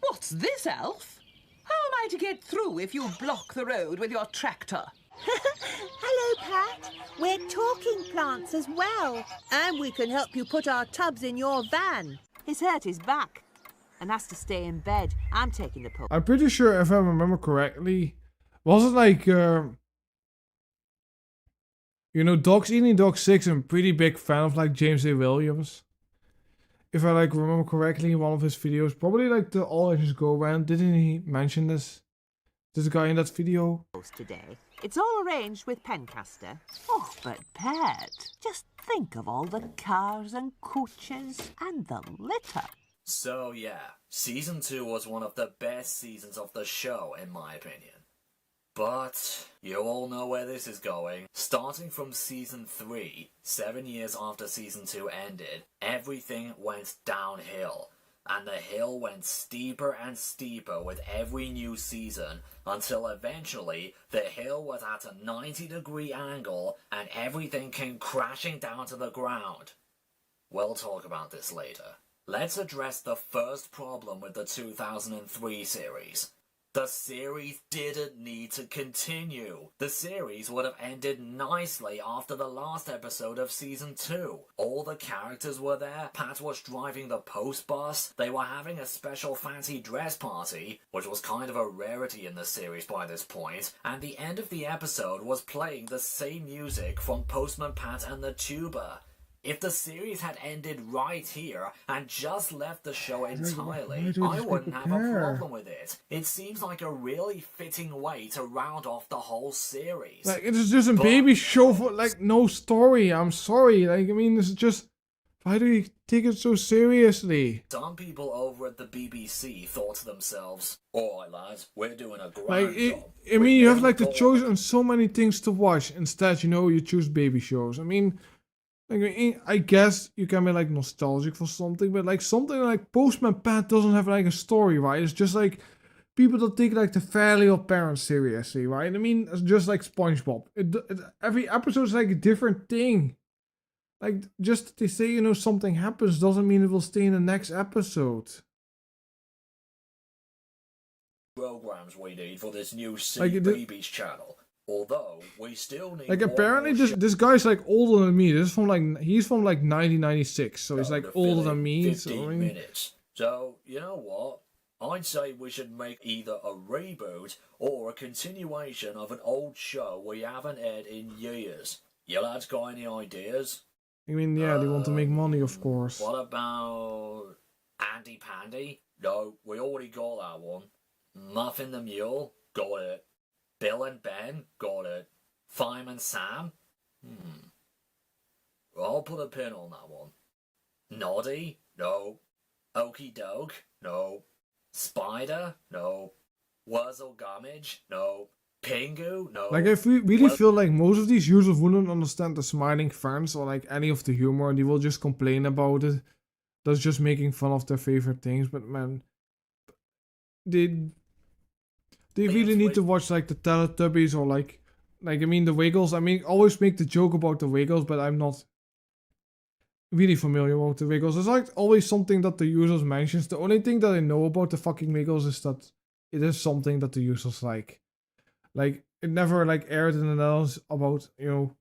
what's this, Elf? How am I to get through if you block the road with your tractor?
Hello, Pat. We're talking plants as well. And we can help you put our tubs in your van.
He's hurt his back and has to stay in bed. I'm taking the pup.
I'm pretty sure, if I remember correctly, was it like, you know, Dogs Eating Dog 6, I'm a pretty big fan of like James A. Williams. If I like remember correctly, in one of his videos, probably like the All Ages Go Round, didn't he mention this guy in that video?
Today. It's all arranged with Pencaster. Oh, but Pet, just think of all the cars and coaches and the litter.
So yeah, Season 2 was one of the best seasons of the show, in my opinion. But you all know where this is going. Starting from Season 3, 7 years after Season 2 ended, everything went downhill. And the hill went steeper and steeper with every new season, until eventually the hill was at a 90-degree angle and everything came crashing down to the ground. We'll talk about this later. Let's address the first problem with the 2003 series. The series didn't need to continue. The series would have ended nicely after the last episode of Season 2. All the characters were there, Pat was driving the post bus, they were having a special fancy dress party, which was kind of a rarity in the series by this point, and the end of the episode was playing the same music from Postman Pat and the Tuba. If the series had ended right here and just left the show entirely, I wouldn't have a problem with it. It seems like a really fitting way to round off the whole series.
Like, it is just a baby show for, like, no story. I'm sorry. Like, I mean, this is just... Why do you take it so seriously?
Some people over at the BBC thought to themselves, alright lads, we're doing a grand
Like,
job.
I mean, you have, like, the choice on so many things to watch. Instead, you know, you choose baby shows. I mean... Like, I guess you can be like nostalgic for something, but like something like Postman Pat doesn't have like a story, right? It's just like people that take like the Fairly Odd Parents seriously, right? I mean, it's just like SpongeBob. Every episode is like a different thing. Like, just they say, you know, something happens doesn't mean it will stay in the next episode.
Programs we need for this new
Like,
Babies channel. Although, we still need
like, apparently this guy's like older than me. This is from like, he's from like 1996, so he's like older than me.
15 minutes. So, you know what? I'd say we should make either a reboot or a continuation of an old show we haven't aired in years. You lads got any ideas?
I mean, yeah, they want to make money, of course.
What about Andy Pandy? No, we already got that one. Muffin the Mule? Got it. Bill and Ben? Got it. Fireman Sam? I'll put a pin on that one. Noddy? No. Okie Doke? No. Spider? No. Wurzel Gummidge? No. Pingu? No.
Like, I really feel like most of these users wouldn't understand the smiling fans or like any of the humor, and they will just complain about it. That's just making fun of their favorite things, but man, they really need to watch like the Teletubbies or like I mean the Wiggles. I mean, always make the joke about the Wiggles, but I'm not really familiar with the Wiggles. It's like always something that the users mentions. The only thing that I know about the fucking Wiggles is that it is something that the users like. Like, it never like aired in the Netherlands about, you know,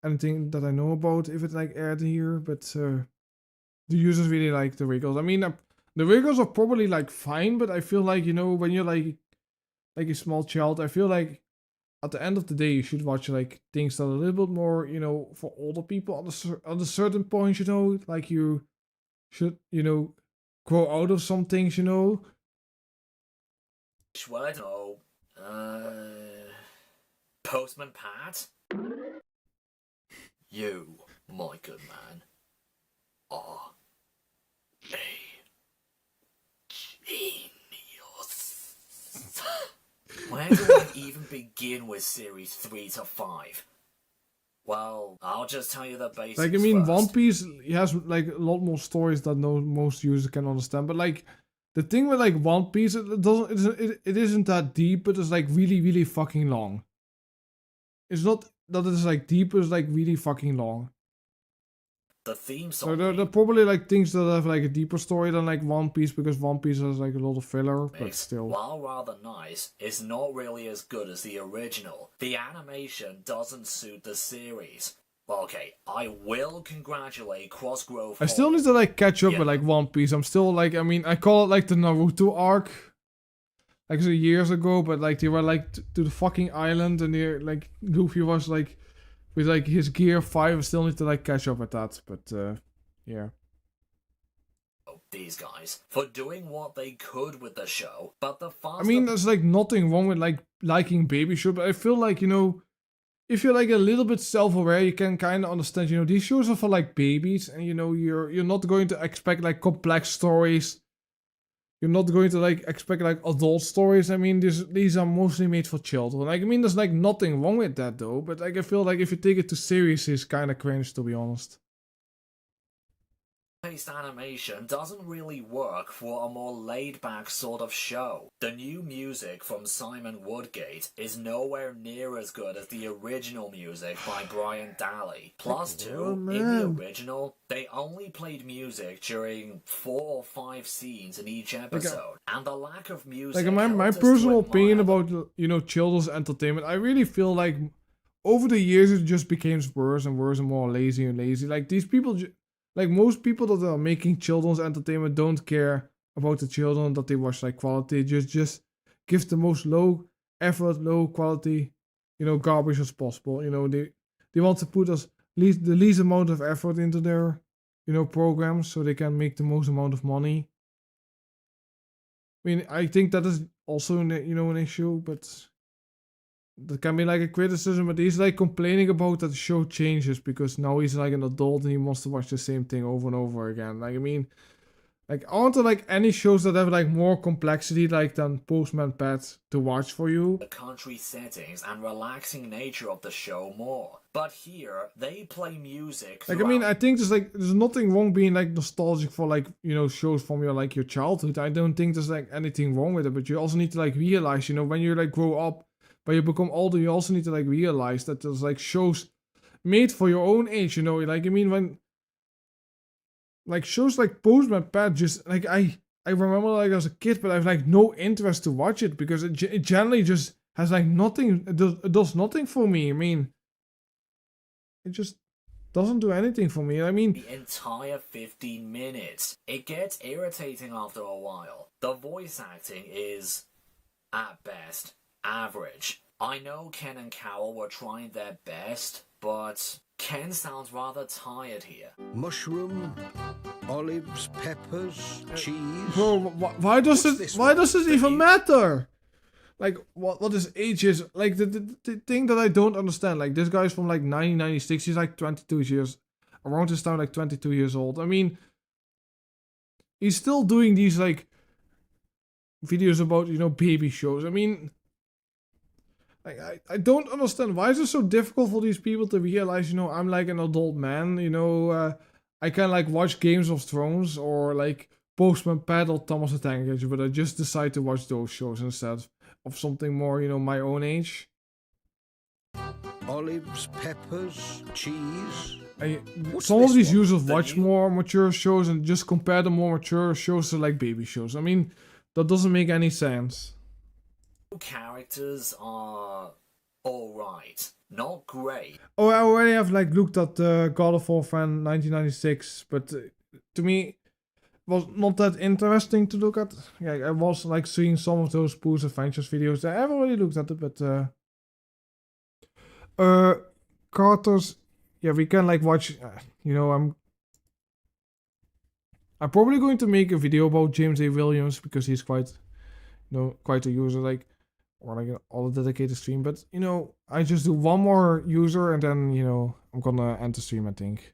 anything that I know about if it like aired here, but the users really like the Wiggles. I mean, the Wiggles are probably like fine, but I feel like, you know, when you're like a small child, I feel like at the end of the day you should watch like things that are a little bit more, you know, for older people at a certain point, you know, like you should, you know, grow out of some things, you know.
Word? Postman Pat? You, my good man, are a genius. Where do I even begin with series 3 to 5? Well, I'll just tell you the basics.
Like, I mean,
first.
One Piece has like a lot more stories that most users can understand. But like, the thing with like One Piece, it isn't that deep, but it's like really, really fucking long. It's not that it's like deep, it's like really fucking long.
The theme
So
song.
there are probably like things that have like a deeper story than like One Piece, because One Piece has like a lot of filler, but still.
While rather nice, is not really as good as the original. The animation doesn't suit the series. Well, okay, I will congratulate Crossgrove.
I still need to like catch up with like One Piece. I'm still like, I mean, I call it like the Naruto arc. Like so years ago, but like they were like to the fucking island, and they like Luffy was like with like his gear 5. I still need to like catch up with that, but yeah.
These guys for doing what they could with the show, but the faster.
I mean, there's like nothing wrong with like liking baby shows, but I feel like, you know, if you're like a little bit self-aware, you can kind of understand, you know, these shows are for like babies, and you know, you're not going to expect like complex stories. You're not going to like expect like adult stories. I mean, these are mostly made for children. Like, I mean, there's like nothing wrong with that though, but like I feel like if you take it too serious, it's kind of cringe, to be honest.
Paced animation doesn't really work for a more laid-back sort of show. The new music from Simon Woodgate is nowhere near as good as the original music by Brian Daly. Plus in the original, they only played music during 4 or 5 scenes in each episode, and the lack of music.
Like my personal opinion about, you know, children's entertainment, I really feel like over the years it just became worse and worse and more lazy and lazy. Like these people. Like most people that are making children's entertainment don't care about the children that they watch like quality. Just give the most low effort, low quality, you know, garbage as possible. You know, they want to put the least amount of effort into their, you know, programs so they can make the most amount of money. I mean, I think that is also you know, an issue, but that can be like a criticism, but he's like complaining about that the show changes because now he's like an adult and he wants to watch the same thing over and over again. Like, I mean, like, aren't there like any shows that have like more complexity like than Postman Pat to watch for you?
The country settings and relaxing nature of the show more. But here, they play music.
Like, I mean, I think there's nothing wrong being like nostalgic for like, you know, shows from your like your childhood. I don't think there's like anything wrong with it, but you also need to like realize, you know, when you like grow up, but you become older, you also need to like realize that there's like shows made for your own age, you know. Like, I mean, when like shows like Postman Pat, just like I remember like as a kid, but I have like no interest to watch it because it generally just has like nothing. It does nothing for me. I mean, it just doesn't do anything for me. I mean,
the entire 15 minutes. It gets irritating after a while. The voice acting is, at best, average. I know Ken and Carol were trying their best, but Ken sounds rather tired here.
Mushroom, olives, peppers, cheese.
Bro, why does it even matter? Like, what his age is? Like, the thing that I don't understand, like, this guy's from like 1996, he's like 22 years, around this time, like 22 years old. I mean, he's still doing these like videos about, you know, baby shows. I mean, like, I don't understand. Why is it so difficult for these people to realize, you know, I'm like an adult man, you know, I can like watch Games of Thrones or like Postman Pat or Thomas the Tank Engine, but I just decide to watch those shows instead of something more, you know, my own age.
Olives, peppers, cheese.
Some of these users watch more mature shows and just compare the more mature shows to like baby shows. I mean, that doesn't make any sense.
Characters are alright. Not great.
Oh, I already have like looked at the God of War fan 1996, but to me, was not that interesting to look at. Yeah, I was like seeing some of those Pooh's Adventures videos. I haven't really looked at it, but Carter's. Yeah, we can like watch. You know, I'm probably going to make a video about James A. Williams because he's quite, you know, quite a user. Like, or like all a dedicated stream. But you know, I just do one more user and then you know I'm gonna end the stream. I think.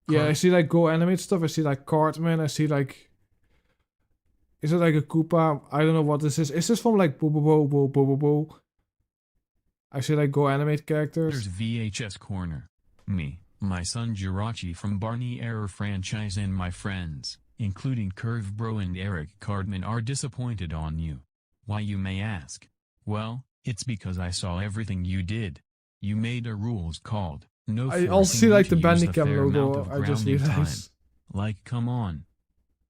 Yeah, I see like Go Animate stuff. I see like Cartman. I see like. Is it like a Koopa? I don't know what this is. Is this from like Boo Boo Boo Boo Boo Boo Boo? I see like Go Animate characters.
There's VHS Corner. Me, my son Jirachi from Barney Error franchise and my friends, including Curve Bro and Eric Cardman are disappointed on you. Why you may ask? Well, it's because I saw everything you did. You made a rules called no
I also see like the Bandicam logo. I just
realized.
realized.
Like, come on.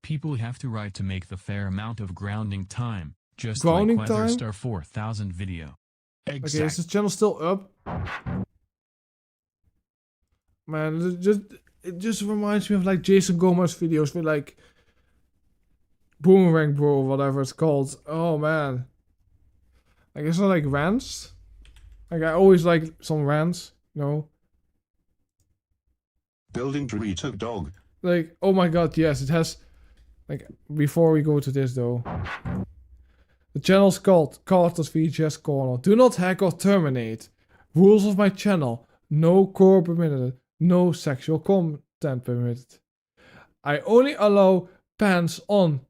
People have to write to make the fair amount of grounding time, just
Grounding
like
time?
WeatherStar 4000 video.
Okay, is this channel still up? Man, it just reminds me of like Jason Gomez videos with like Boomerang Bro, whatever it's called. Oh man, like it's not like rants. Like I always like some rants, you know.
Building Dorito dog.
Like oh my god, yes, it has. Like before we go to this though. The channel's called Carter's VHS Corner. Do not hack or terminate. Rules of my channel. No core permitted. No sexual content permitted. I only allow pants on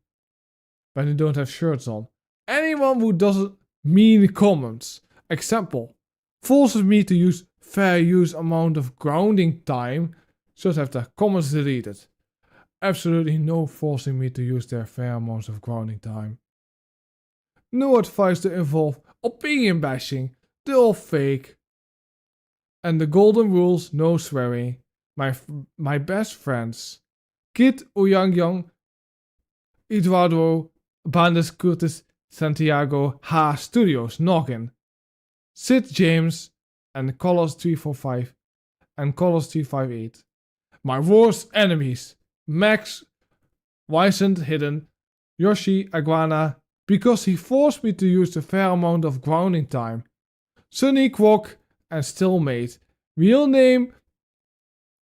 when you don't have shirts on. Anyone who doesn't mean comments. Example. Forces me to use fair use amount of grounding time should have their comments deleted. Absolutely no forcing me to use their fair amounts of grounding time. No advice to involve opinion bashing, they're all fake. And the golden rules, no swearing. My best friends. Kit Ouyang, Eduardo, Bandes Curtis, Santiago, Ha Studios, Noggin. Sid James, and Colors 345, and Colors 358. My worst enemies. Max, Wysant Hidden, Yoshi Iguana, because he forced me to use a fair amount of grounding time. Sunny Quok and Stillmate. Real name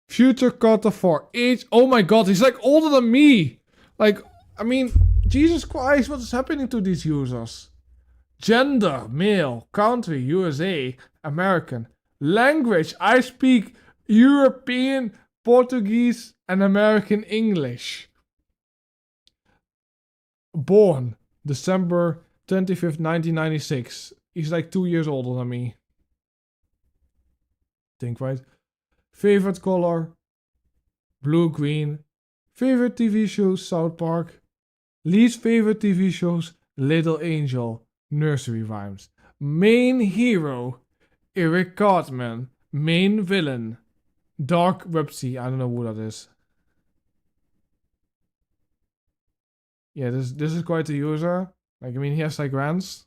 Future Carter for age. Oh my god, he's like older than me. Like, I mean, Jesus Christ, what is happening to these users? Gender, male, country, USA, American. Language, I speak European, Portuguese, and American English. Born December 25th, 1996. He's like 2 years older than me. Think right. Favorite color? Blue-green. Favorite TV shows? South Park. Least favorite TV shows? Little Angel. Nursery rhymes. Main hero? Eric Cartman. Main villain? Dark Websy. I don't know who that is. Yeah, this is quite a user. Like, I mean, he has like rants.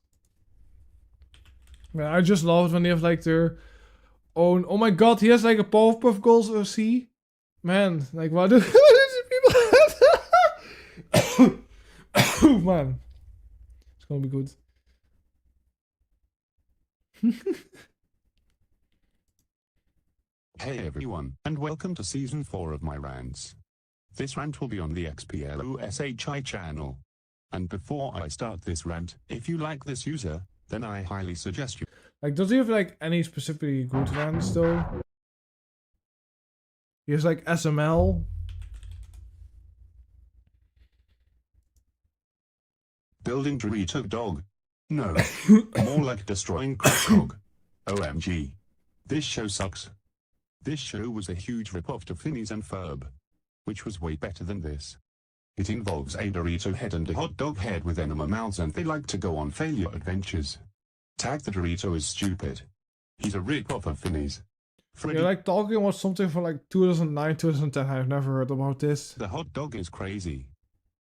Man, I just love it when they have like their own. Oh my god, he has like a Powerpuff Girls OC. Man, like what do these people have? Man, it's gonna be good.
Hey everyone, and welcome to season 4 of my rants. This rant will be on the XPLOSHI channel. And before I start this rant, if you like this user, then I highly suggest you.
Like, does he have like any specifically good rants though? He has like SML.
Building Dorito dog. No, more like destroying Croc dog. OMG. This show sucks. This show was a huge ripoff to Phineas and Ferb, which was way better than this. It involves a Dorito head and a hot dog head with enema mouths, and they like to go on failure adventures. Tag the Dorito is stupid. He's a ripoff of Phineas.
You're like talking about something from like 2009, 2010. I've never heard about this.
The hot dog is crazy.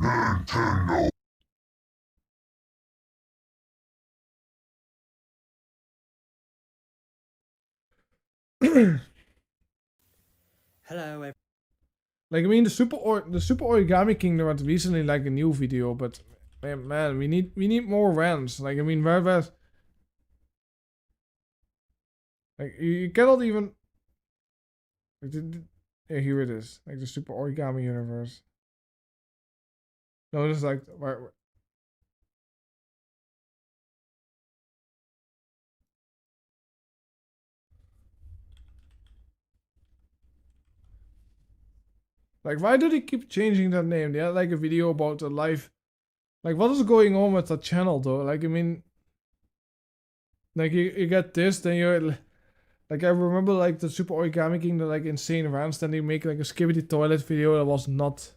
Hello,
Like I mean, the Super Origami Kingdom had recently like a new video, but man, we need more rants. Like I mean, where's like you cannot even. Yeah, here it is, like the Super Origami Universe. No, it's like like why do they keep changing that name? They had like a video about the live. Like what is going on with that channel though? Like I mean, like you get this, then you're like I remember like the Super Origami King, the like insane rants. Then they make like a Skibbity toilet video that was not,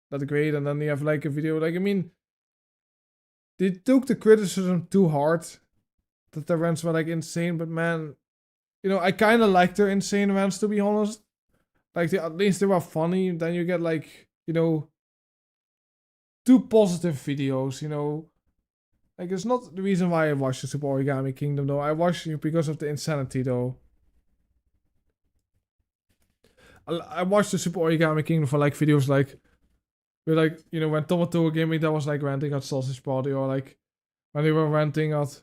that great. And then they have like a video like I mean, they took the criticism too hard. That the rants were like insane, but man, I kind of like their insane rants to be honest. Like at least they were funny. Then you get like two positive videos. Like it's not the reason why I watched the Super Origami Kingdom though. I watched it because of the insanity though. I watched the Super Origami Kingdom for like videos like where like when Tomato Gaming that was like ranting at Sausage Party, or like when they were ranting at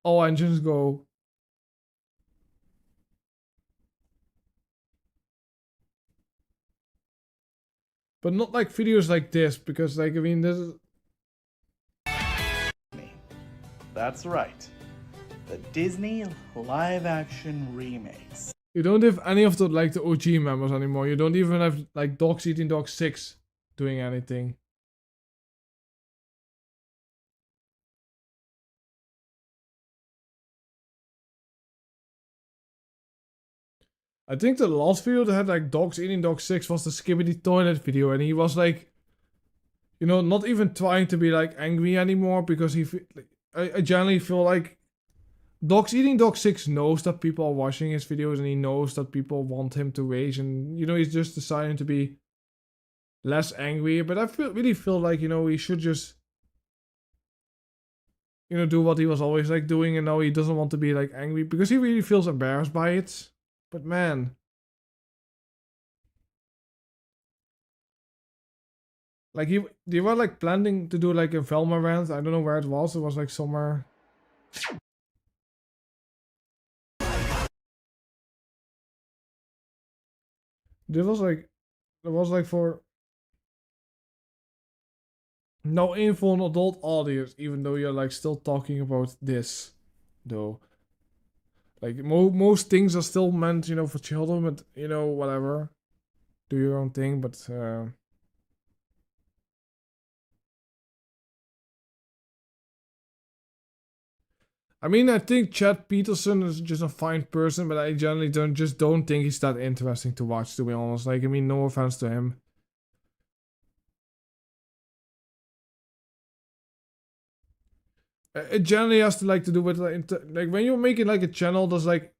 All Engines Go. But not like videos like this, because like I mean this is
That's right. The Disney live-action remakes.
you don't have any of the like the OG members anymore. You don't even have like Dogs Eating Dog 6 doing anything. I think the last video that had like Dogs Eating Dog 6 was the Skibbity Toilet video, and he was like, not even trying to be like angry anymore, because I generally feel like Dogs Eating Dog 6 knows that people are watching his videos, and he knows that people want him to rage, and he's just deciding to be less angry. But I really feel like he should just do what he was always like doing, and now he doesn't want to be like angry because he really feels embarrassed by it. But man, like they were like planning to do like a Velma rant. I don't know where it was. It was like somewhere. It was like for no aim for an adult audience, even though you're like still talking about this, though. Like most things are still meant, for children, but whatever, do your own thing. But I mean, I think Chad Peterson is just a fine person, but I generally don't think he's that interesting to watch, to be honest. Like, I mean, no offense to him. It generally has to like to do with like when you're making like a channel that's like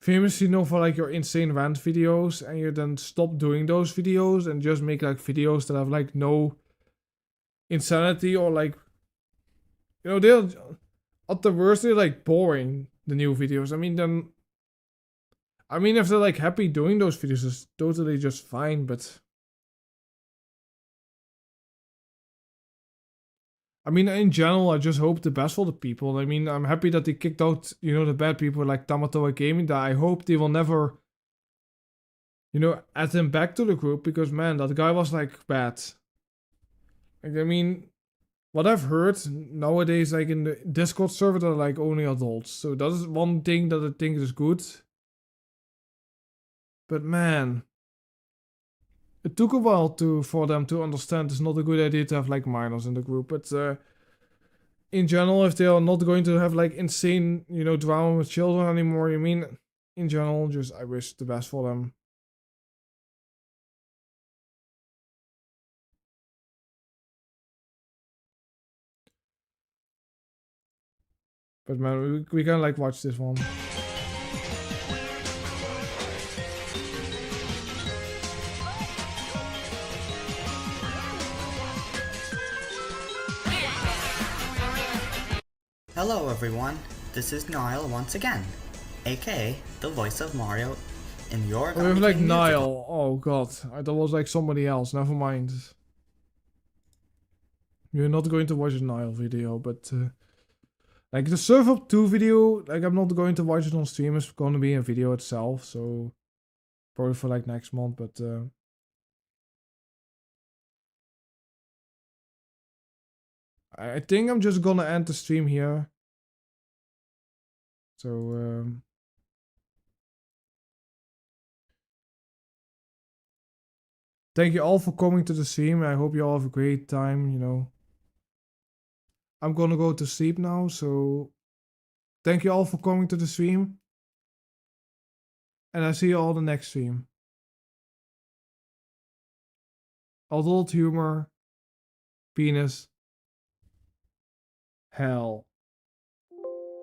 famously known for like your insane rant videos, and you then stop doing those videos and just make like videos that have like no insanity, or like they're at the worst they're like boring, the new videos. I mean if they're like happy doing those videos, it's totally just fine, but I mean, in general, I just hope the best for the people. I mean, I'm happy that they kicked out, the bad people like Tamatoa Gaming. That I hope they will never, add him back to the group, because man, that guy was like bad. Like, I mean, what I've heard nowadays, like in the Discord server, they're like only adults. So that is one thing that I think is good. But man, it took a while for them to understand it's not a good idea to have like minors in the group. But in general, if they are not going to have like insane, drama with children anymore, I mean, in general, just I wish the best for them. But man, we can like watch this one.
Hello everyone, this is Niall once again, aka the voice of Mario in your
Oh, we have like
King musical.
Niall. Oh god, I thought it was like somebody else. Never mind. You're not going to watch a Niall video, but like the Surf Up 2 video, like I'm not going to watch it on stream. It's going to be a video itself, so probably for like next month. But I think I'm just gonna end the stream here. So thank you all for coming to the stream. I hope you all have a great time. You know, I'm gonna go to sleep now. So thank you all for coming to the stream, and I see you all the next stream. Adult humor, penis, hell.